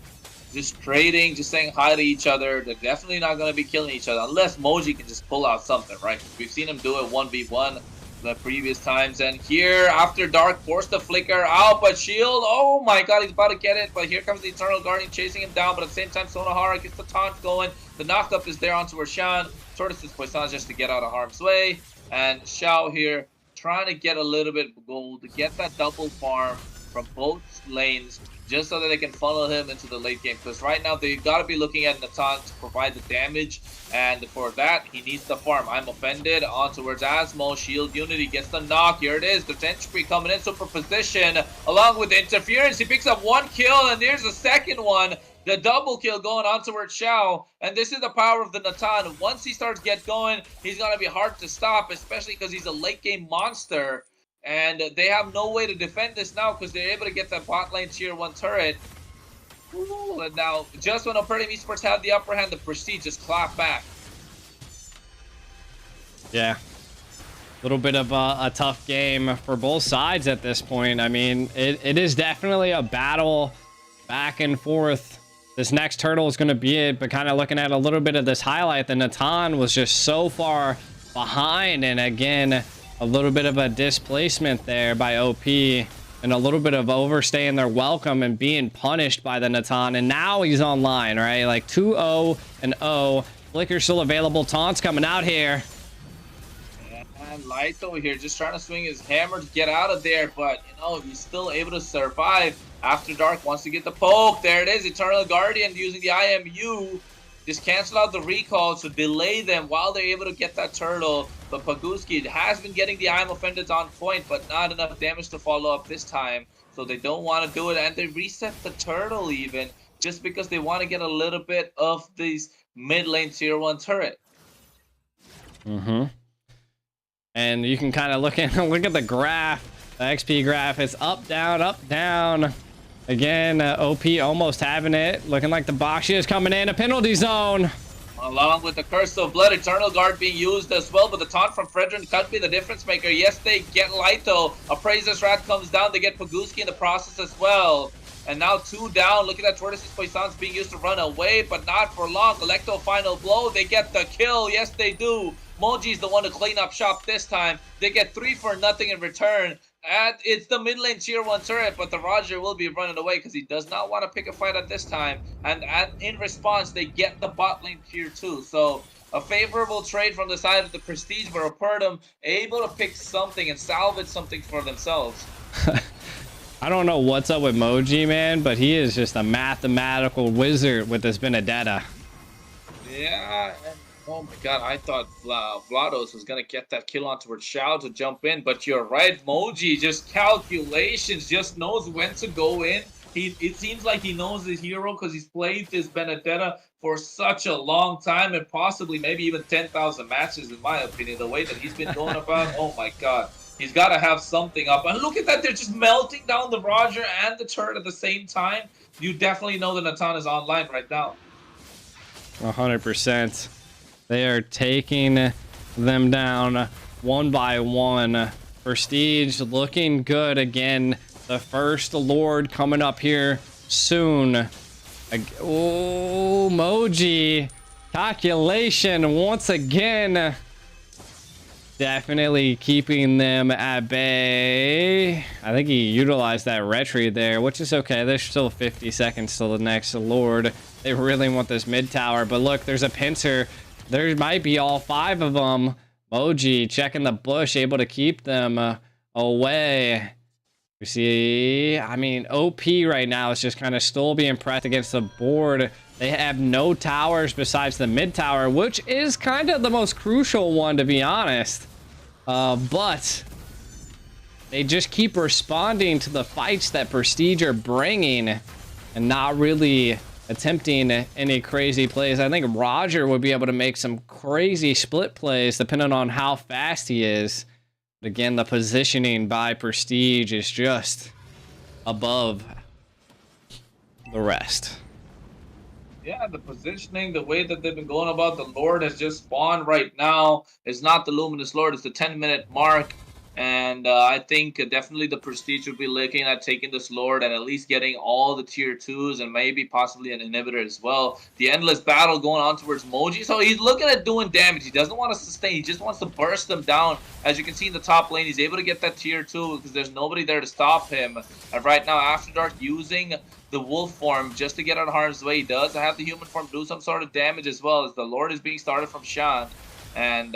just trading, just saying hi to each other. They're definitely not going to be killing each other unless Moji can just pull out something, right? We've seen him do it 1v1 the previous times. And here, after Dark, forced the flicker out, but Shield, oh my god, he's about to get it. But here comes the Eternal Guardian chasing him down. But at the same time, Sonohara gets the taunt going. The knockup is there onto Roshan. Tortoise's Poisson just to get out of harm's way. And Xiao here trying to get a little bit of gold to get that double farm from both lanes, just so that they can funnel him into the late game. Because right now they got to be looking at Natan to provide the damage, and for that he needs the farm. I'm offended on towards Asmo. Shield Unity gets the knock. Here it is. The Entropy coming in, super position along with the interference. He picks up 1 kill, and there's the second one. The double kill going on towards Xiao, and this is the power of the Natan. Once he starts get going, he's gonna be hard to stop, especially because he's a late game monster. And they have no way to defend this now because they're able to get that bot lane tier 1 turret. Ooh, and now, just when Opertum Esports had the upper hand, the Prestige just clapped back. Yeah. A little bit of a tough game for both sides at this point. I mean, it is definitely a battle back and forth. This next turtle is going to be it, but kind of looking at a little bit of this highlight, the Natan was just so far behind, and again, a little bit of a displacement there by OP, and a little bit of overstaying their welcome and being punished by the Natan. And now he's online, right? Like 2-0 and 0. Flicker still available. Taunt's coming out here. And Light over here just trying to swing his hammer to get out of there, but you know, he's still able to survive. After Dark wants to get the poke. There it is. Eternal Guardian using the IMU. Just cancel out the recall to delay them while they're able to get that turtle. But Paguski has been getting the I'm Offended on point, but not enough damage to follow up this time. So they don't want to do it, and they reset the turtle even, just because they want to get a little bit of these mid lane tier 1 turret. And you can kind of look at the graph, the XP graph. It's up, down. Again, OP almost having it. Looking like the Baxia is coming in. A penalty zone. Along with the Curse of Blood, Eternal Guard being used as well, but the taunt from Fredrin could be the difference maker. Yes, they get Lito. Appraiser's Rat comes down. They get Paguski in the process as well. And now 2 down. Look at that. Tortoise's Poisson's being used to run away, but not for long. Electo final blow. They get the kill. Yes, they do. Moji's the one to clean up shop this time. They get 3 for nothing in return. And it's the mid lane tier 1 turret, but the Roger will be running away because he does not want to pick a fight at this time. And in response, they get the bot lane tier 2. So a favorable trade from the side of the Prestige, where Opertum able to pick something and salvage something for themselves. I don't know what's up with Moji, man, but he is just a mathematical wizard with this Benedetta. Yeah. Oh my god, I thought Vlados was going to get that kill on towards Xiao to jump in, but you're right, Moji, just calculations, just knows when to go in. It seems like he knows his hero because he's played this Benedetta for such a long time, and possibly maybe even 10,000 matches, in my opinion. The way that he's been going about, oh my god. He's got to have something up. And look at that, they're just melting down the Roger and the turret at the same time. You definitely know that Natan is online right now. 100%. They are taking them down one by one. Prestige looking good again. The first Lord coming up here soon. Oh, Moji. Calculation once again. Definitely keeping them at bay. I think he utilized that retreat there, which is okay. There's still 50 seconds till the next Lord. They really want this mid tower. But look, there's a pincer. There might be all 5 of them. Moji checking the bush, able to keep them away. You see, I mean, OP right now is just kind of still being pressed against the board. They have no towers besides the mid tower, which is kind of the most crucial one, to be honest. But they just keep responding to the fights that Prestige are bringing and not really attempting any crazy plays. I think Roger would be able to make some crazy split plays depending on how fast he is. But again, the positioning by Prestige is just above the rest. Yeah, the positioning, the way that they've been going about the Lord has just spawned right now. It's not the Luminous Lord, it's the 10-minute mark. And I think definitely the Prestige will be looking at taking this Lord and at least getting all the tier 2s and maybe possibly an inhibitor as well. The endless battle going on towards Moji. So he's looking at doing damage. He doesn't want to sustain. He just wants to burst them down. As you can see in the top lane, he's able to get that tier 2 because there's nobody there to stop him. And right now, After Dark using the wolf form just to get out of harm's way. He does have the human form do some sort of damage as well, as the Lord is being started from Shan. And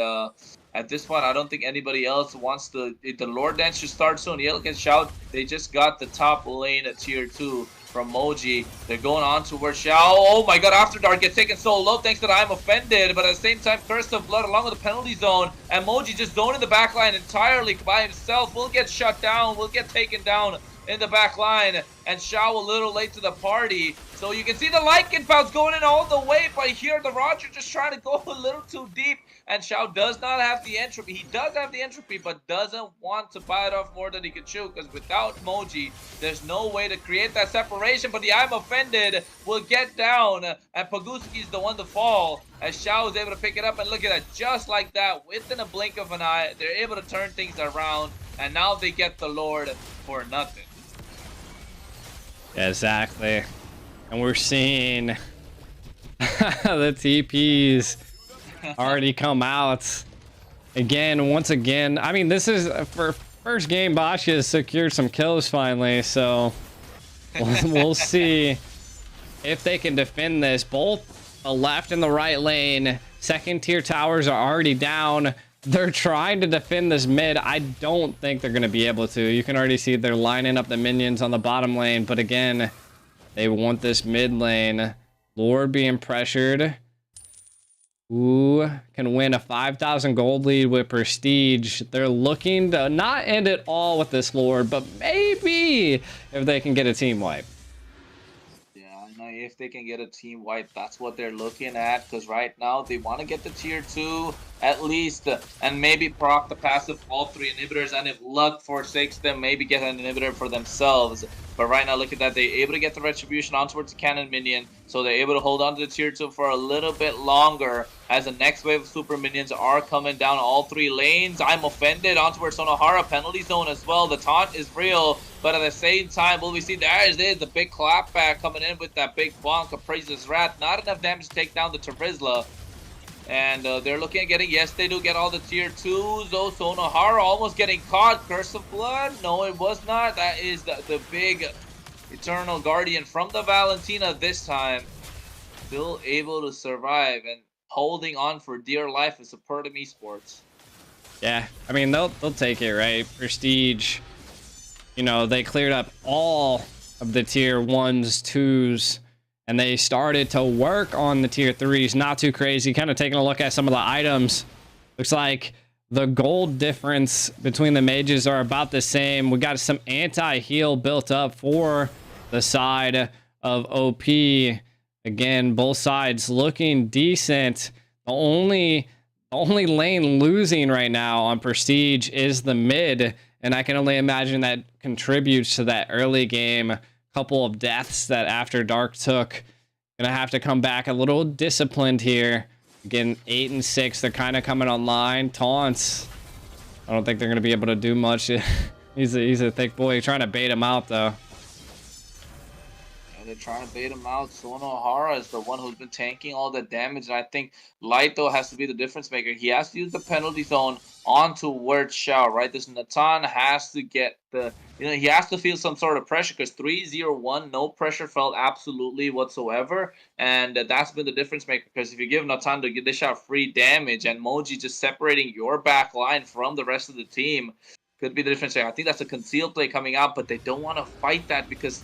at this point, I don't think anybody else wants to. The Lord dance should start soon. Yell can shout. They just got the top lane at tier 2 from Moji. They're going on towards Xiao. Oh my god, After Dark gets taken so low thanks to the I'm Offended. But at the same time, Curse of Blood along with the penalty zone. And Moji just zoning the backline entirely by himself. Will get shut down. Will get taken down in the back line, and Xiao a little late to the party. So you can see the Lycan bounce going in all the way, but here the Roger just trying to go a little too deep, and Xiao does not have the entropy. He does have the entropy, but doesn't want to bite off more than he can chew, because without Moji, there's no way to create that separation, but the I'm Offended will get down, and Paguski's the one to fall, as Xiao is able to pick it up, and look at that, just like that, within a blink of an eye, they're able to turn things around, and now they get the Lord for nothing. Exactly. And we're seeing the TPs already come out. Again, once again, I mean, this is for first game, Bosch has secured some kills finally, so we'll see if they can defend this. Both the left and the right lane, second tier towers are already down. They're trying to defend this mid. I don't think they're going to be able to. You can already see they're lining up the minions on the bottom lane. But again, they want this mid lane. Lord being pressured. Ooh, can win a 5,000 gold lead with Prestige. They're looking to not end it all with this Lord, but maybe if they can get a team wipe. If they can get a team wipe, that's what they're looking at, because right now they want to get the tier 2 at least, and maybe proc the passive all 3 inhibitors, and if luck forsakes them, maybe get an inhibitor for themselves. But right now, look at that, they're able to get the retribution on towards the cannon minion, so they're able to hold on to the tier 2 for a little bit longer, as the next wave of super minions are coming down all 3 lanes. I'm Offended on towards Sonohara, penalty zone as well. The taunt is real, but at the same time, will we see there it is, the big clapback coming in with that big bonk of Praise's Wrath. Not enough damage to take down the Terizla. And they're looking at getting, yes, they do get all the tier 2s. Oh, Sonohara almost getting caught. Curse of Blood? No, it was not. That is the big Eternal Guardian from the Valentina this time. Still able to survive and holding on for dear life is Opertum Esports. Yeah, I mean, they'll take it, right? Prestige, you know, they cleared up all of the tier 1s, 2s, and they started to work on the tier 3s. Not too crazy. Kind of taking a look at some of the items. Looks like the gold difference between the mages are about the same. We got some anti-heal built up for the side of OP. Again, both sides looking decent. The only lane losing right now on Prestige is the mid, and I can only imagine that contributes to that early game couple of deaths that After Dark took. Gonna have to come back a little disciplined here. Again, 8 and 6, they're kind of coming online. Taunts, I don't think they're gonna be able to do much. he's a thick boy. You're trying to bait him out though. They're trying to bait him out. Sonohara is the one who's been tanking all the damage, and I think Light, though, has to be the difference maker. He has to use the penalty zone onto Word Xiao, right? This Natan has to get the, he has to feel some sort of pressure, because 3-0-1, no pressure felt absolutely whatsoever, and that's been the difference maker, because if you give Natan to dish out free damage, and Moji just separating your back line from the rest of the team, could be the difference maker. I think that's a concealed play coming out, but they don't want to fight that, because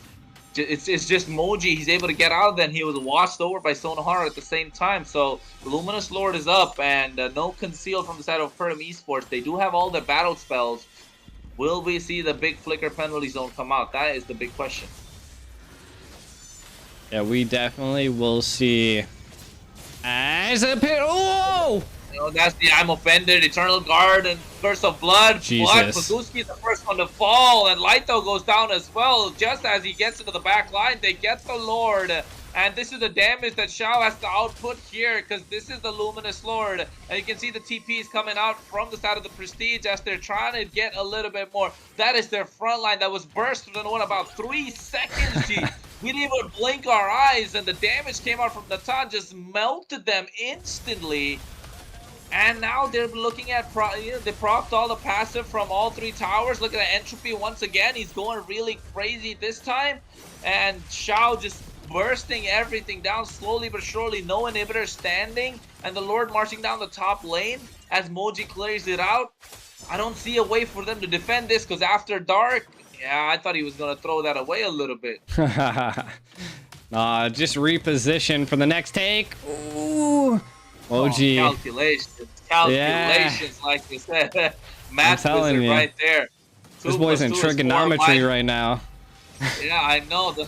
it's just Moji. He's able to get out of there, and he was washed over by Sonohara at the same time. So Luminous Lord is up, and no conceal from the side of Opertum Esports. They do have all their battle spells, Will we see the big flicker penalty zone come out? That is the big question. Yeah, we definitely will see. As a pit. Oh! You know, that's the I'm offended, Eternal Guard, and Curse of Blood. Jesus. But Paguski is the first one to fall, and Laito goes down as well. Just as he gets into the back line, they get the Lord. And this is the damage that Shao has to output here, because this is the Luminous Lord. And you can see the TPs coming out from the side of the Prestige as they're trying to get a little bit more. That is their front line that was burst within, what, about 3 seconds, G. We didn't even blink our eyes, and the damage came out from Natan, just melted them instantly. And now they're looking at, they procced all the passive from all 3 towers. Look at the Entropy once again. He's going really crazy this time. And Shao just bursting everything down slowly but surely. No inhibitor standing. And the Lord marching down the top lane as Moji clears it out. I don't see a way for them to defend this, because after dark, yeah, I thought he was going to throw that away a little bit. Just reposition for the next take. Ooh. OG. Calculations, Yeah. like you said. Math wizard you. right there. This boy's in trigonometry right now. Yeah, I know. The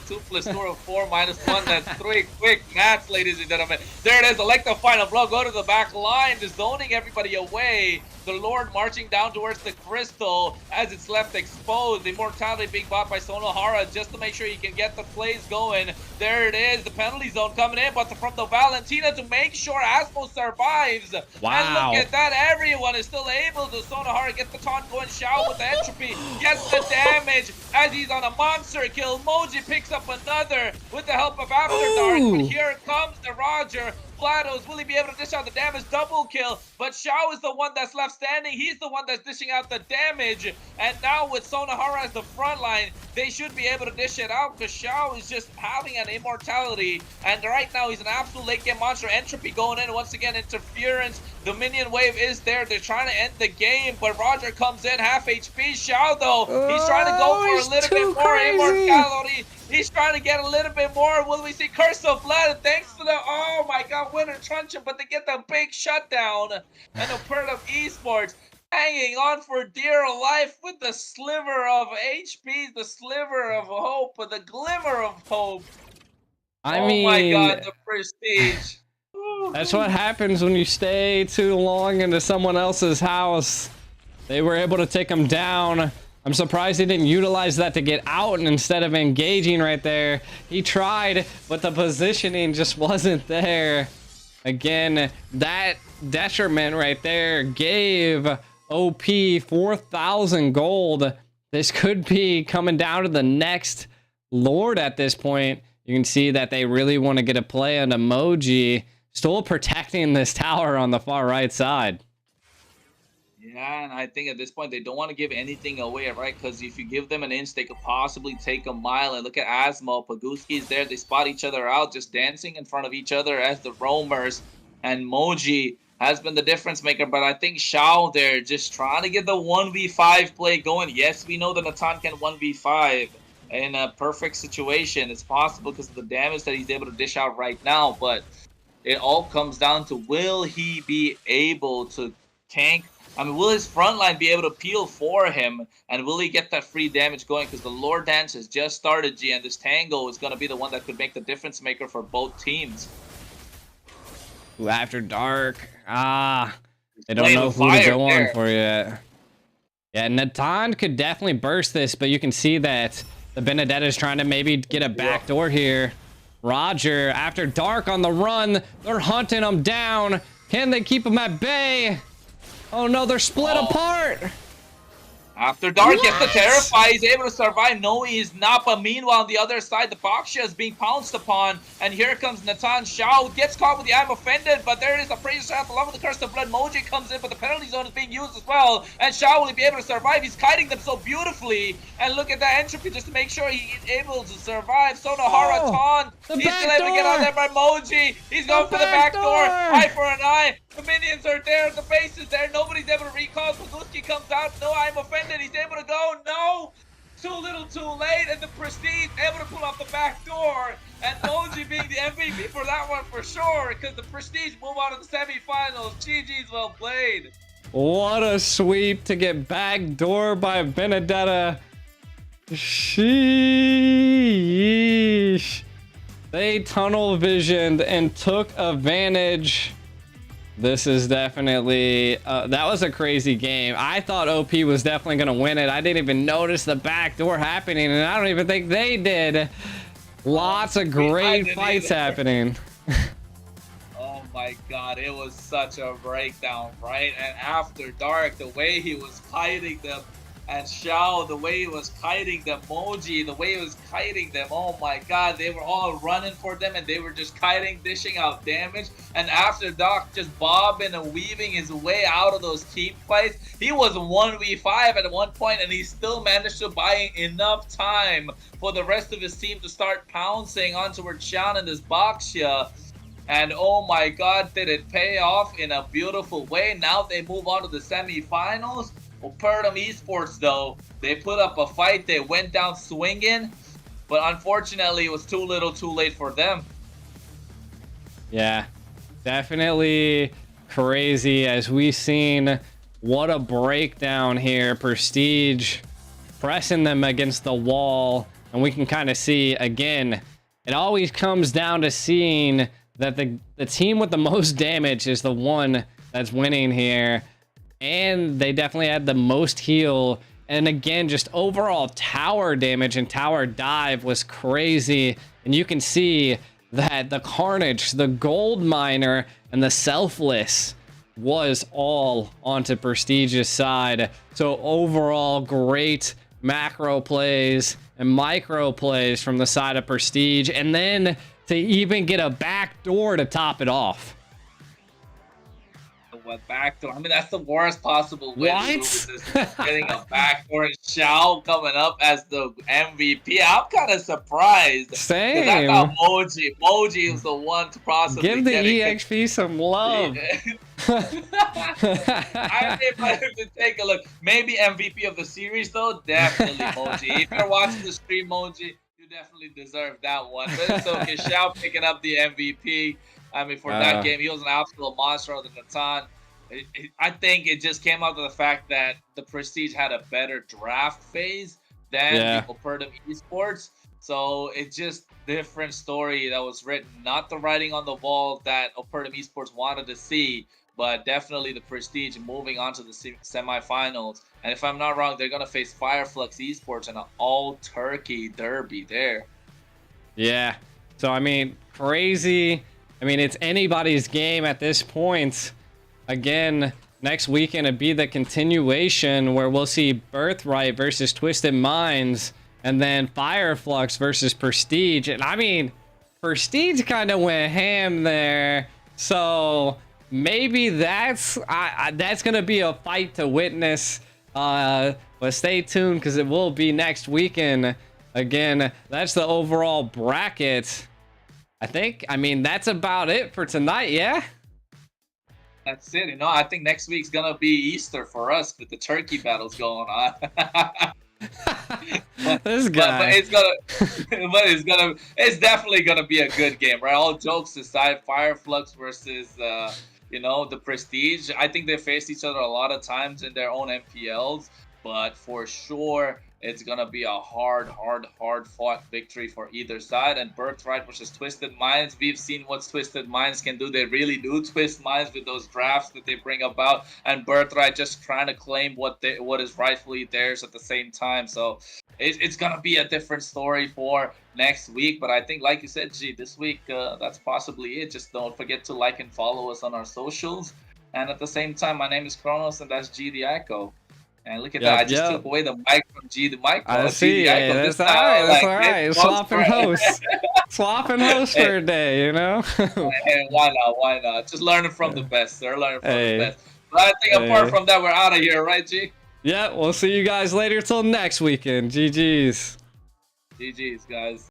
2 plus 2 of 4 minus 1, that's 3. Quick maths, ladies and gentlemen. There it is. Electro final blow. Go to the back line. Just zoning everybody away. The Lord marching down towards the crystal as it's left exposed. Immortality being bought by Sonohara just to make sure he can get the plays going. There it is. The penalty zone coming in, but from the Valentina to make sure Asmo survives. Wow. And look at that. Everyone is still able to. Sonohara get the taunt going. Shao with the entropy. Gets the damage as he's on a monster kill. Moji picks up another with the help of After Dark. But here comes the Roger. Flatos, will he be able to dish out the damage? Double kill, but Shao is the one that's left standing. He's the one that's dishing out the damage. And now with Sonohara as the front line, they should be able to dish it out, because Shao is just having an immortality. And right now he's an absolute late game monster. Entropy going in once again. Interference. The minion wave is there. They're trying to end the game, but Roger comes in half HP. Shao though, he's trying to go for a little bit more immortality. He's trying to get a little bit more. Will we see Curse of Blood? Thanks to the, oh my god, Winter Truncheon, but they get the big shutdown. And the part of Esports hanging on for dear life with the sliver of HP, the sliver of hope, the glimmer of hope. I Oh mean, my god, the Prestige. That's what happens when you stay too long into someone else's house. They were able to take him down. I'm surprised he didn't utilize that to get out, and instead of engaging right there, he tried, but the positioning just wasn't there. Again, that detriment right there gave OP 4,000 gold. This could be coming down to the next Lord at this point. You can see that they really want to get a play on Emoji, still protecting this tower on the far right side. Yeah, and I think at this point they don't want to give anything away, right? Because if you give them an inch, they could possibly take a mile. And look at Asmo, Paguski's there. They spot each other out, just dancing in front of each other as the roamers. And Moji has been the difference maker. But I think Shao there just trying to get the 1v5 play going. Yes, we know that Natan can 1v5 in a perfect situation. It's possible because of the damage that he's able to dish out right now. But it all comes down to, will he be able to tank? I mean, will his front line be able to peel for him? And will he get that free damage going? Because the Lord Dance has just started, G, and this Tango is going to be the one that could make the difference maker for both teams. Ooh, After Dark. They don't know who to go on for yet. Yeah, Natan could definitely burst this, but you can see that the Benedetta is trying to maybe get a backdoor here. Roger, After Dark on the run. They're hunting him down. Can they keep him at bay? Oh no, they're split apart. After Dark gets the Terrify, he's able to survive. No, he's not. But meanwhile, on the other side, the Boxia is being pounced upon. And here comes Natan. Shao gets caught with the I'm offended, but there it is, the Praise Shaft along with the Curse of Blood. Moji comes in, but the penalty zone is being used as well. And Shao will be able to survive. He's kiting them so beautifully. And look at that entropy just to make sure he's able to survive. Sonohara taunt. He's still able to get on there by Moji. He's going for the back door. Eye for an eye. The minions are there. The base is there. Nobody's able to recall. Paguski comes out. No, I'm offended. He's able to go. No. Too little, too late. And the Prestige able to pull off the back door. And Moji being the MVP for that one for sure. Because the Prestige move on to the semifinals. GG's well played. What a sweep to get backdoor by Benedetta. Sheesh. They tunnel visioned and took advantage. This is definitely, that was a crazy game. I thought OP was definitely going to win it. I didn't even notice the backdoor happening, and I don't even think they did. Lots of great fights happening. Oh my god, it was such a breakdown, right? And after dark, the way he was kiting them, and Xiao, the way he was kiting them, Moji, the way he was kiting them, oh my god, they were all running for them, and they were just kiting, dishing out damage. And after dark, just bobbing and weaving his way out of those team fights. He was 1v5 at one point, and he still managed to buy enough time for the rest of his team to start pouncing onto Xiao and this Baxia. And oh my god, did it pay off in a beautiful way. Now they move on to the semifinals. Opertum Esports, though, they put up a fight. They went down swinging, but unfortunately, it was too little too late for them. Yeah, definitely crazy as we've seen. What a breakdown here. Prestige pressing them against the wall, and we can kind of see, again, it always comes down to seeing that the team with the most damage is the one that's winning here. And they definitely had the most heal. And again, just overall tower damage and tower dive was crazy. And you can see that the Carnage, the Gold Miner, and the Selfless was all onto Prestige's side. So overall, great macro plays and micro plays from the side of Prestige. And then to even get a backdoor to top it off. What backdoor? I mean, that's the worst possible way to lose this. Getting a backdoor and Xiao coming up as the MVP. I'm kind of surprised. Same. I thought Moji was the one to possibly give the get EXP some love. I might have to take a look. Maybe MVP of the series, though. Definitely Moji. If you're watching the stream, Moji, you definitely deserve that one. But it's okay. Xiao picking up the MVP. I mean, for that game, he was an absolute monster of the Natan. I think it just came out of the fact that the Prestige had a better draft phase than the Opertum Esports. So it's just different story that was written. Not the writing on the wall that Opertum Esports wanted to see, but definitely the Prestige moving on to the semifinals. And if I'm not wrong, they're going to face Flux Esports in an all-turkey derby there. Yeah. So, I mean, crazy. I mean, it's anybody's game at this point. Again, next weekend it'd be the continuation where we'll see Birthright versus Twisted Minds, and then Flux versus Prestige. And I mean, Prestige kind of went ham there. So maybe that's gonna be a fight to witness. But stay tuned because it will be next weekend. Again, that's the overall bracket. I mean, that's about it for tonight, yeah? That's it. You know, I think next week's gonna be Easter for us with the turkey battles going on. This guy. It's definitely gonna be a good game, right? All jokes aside, Flux versus the Prestige. I think they faced each other a lot of times in their own MPLs, but for sure it's gonna be a hard fought victory for either side. And Birthright versus Twisted Minds, we've seen what Twisted Minds can do. They really do twist minds with those drafts that they bring about, and Birthright just trying to claim what is rightfully theirs at the same time. So it's gonna be a different story for next week. But I think, like you said, G, this week that's possibly it. Just don't forget to like and follow us on our socials. And at the same time, my name is Kronos, and that's G the Ico. And look at that, I just took away the mic from G the mic. I see, that's alright, that's alright. Swapping hosts. Swapping hosts for a day, you know? Hey, why not? Just learning from the best, sir. Learning from the best. But I think apart from that, we're out of here, right, G? Yeah, we'll see you guys later till next weekend. GG's. GG's, guys.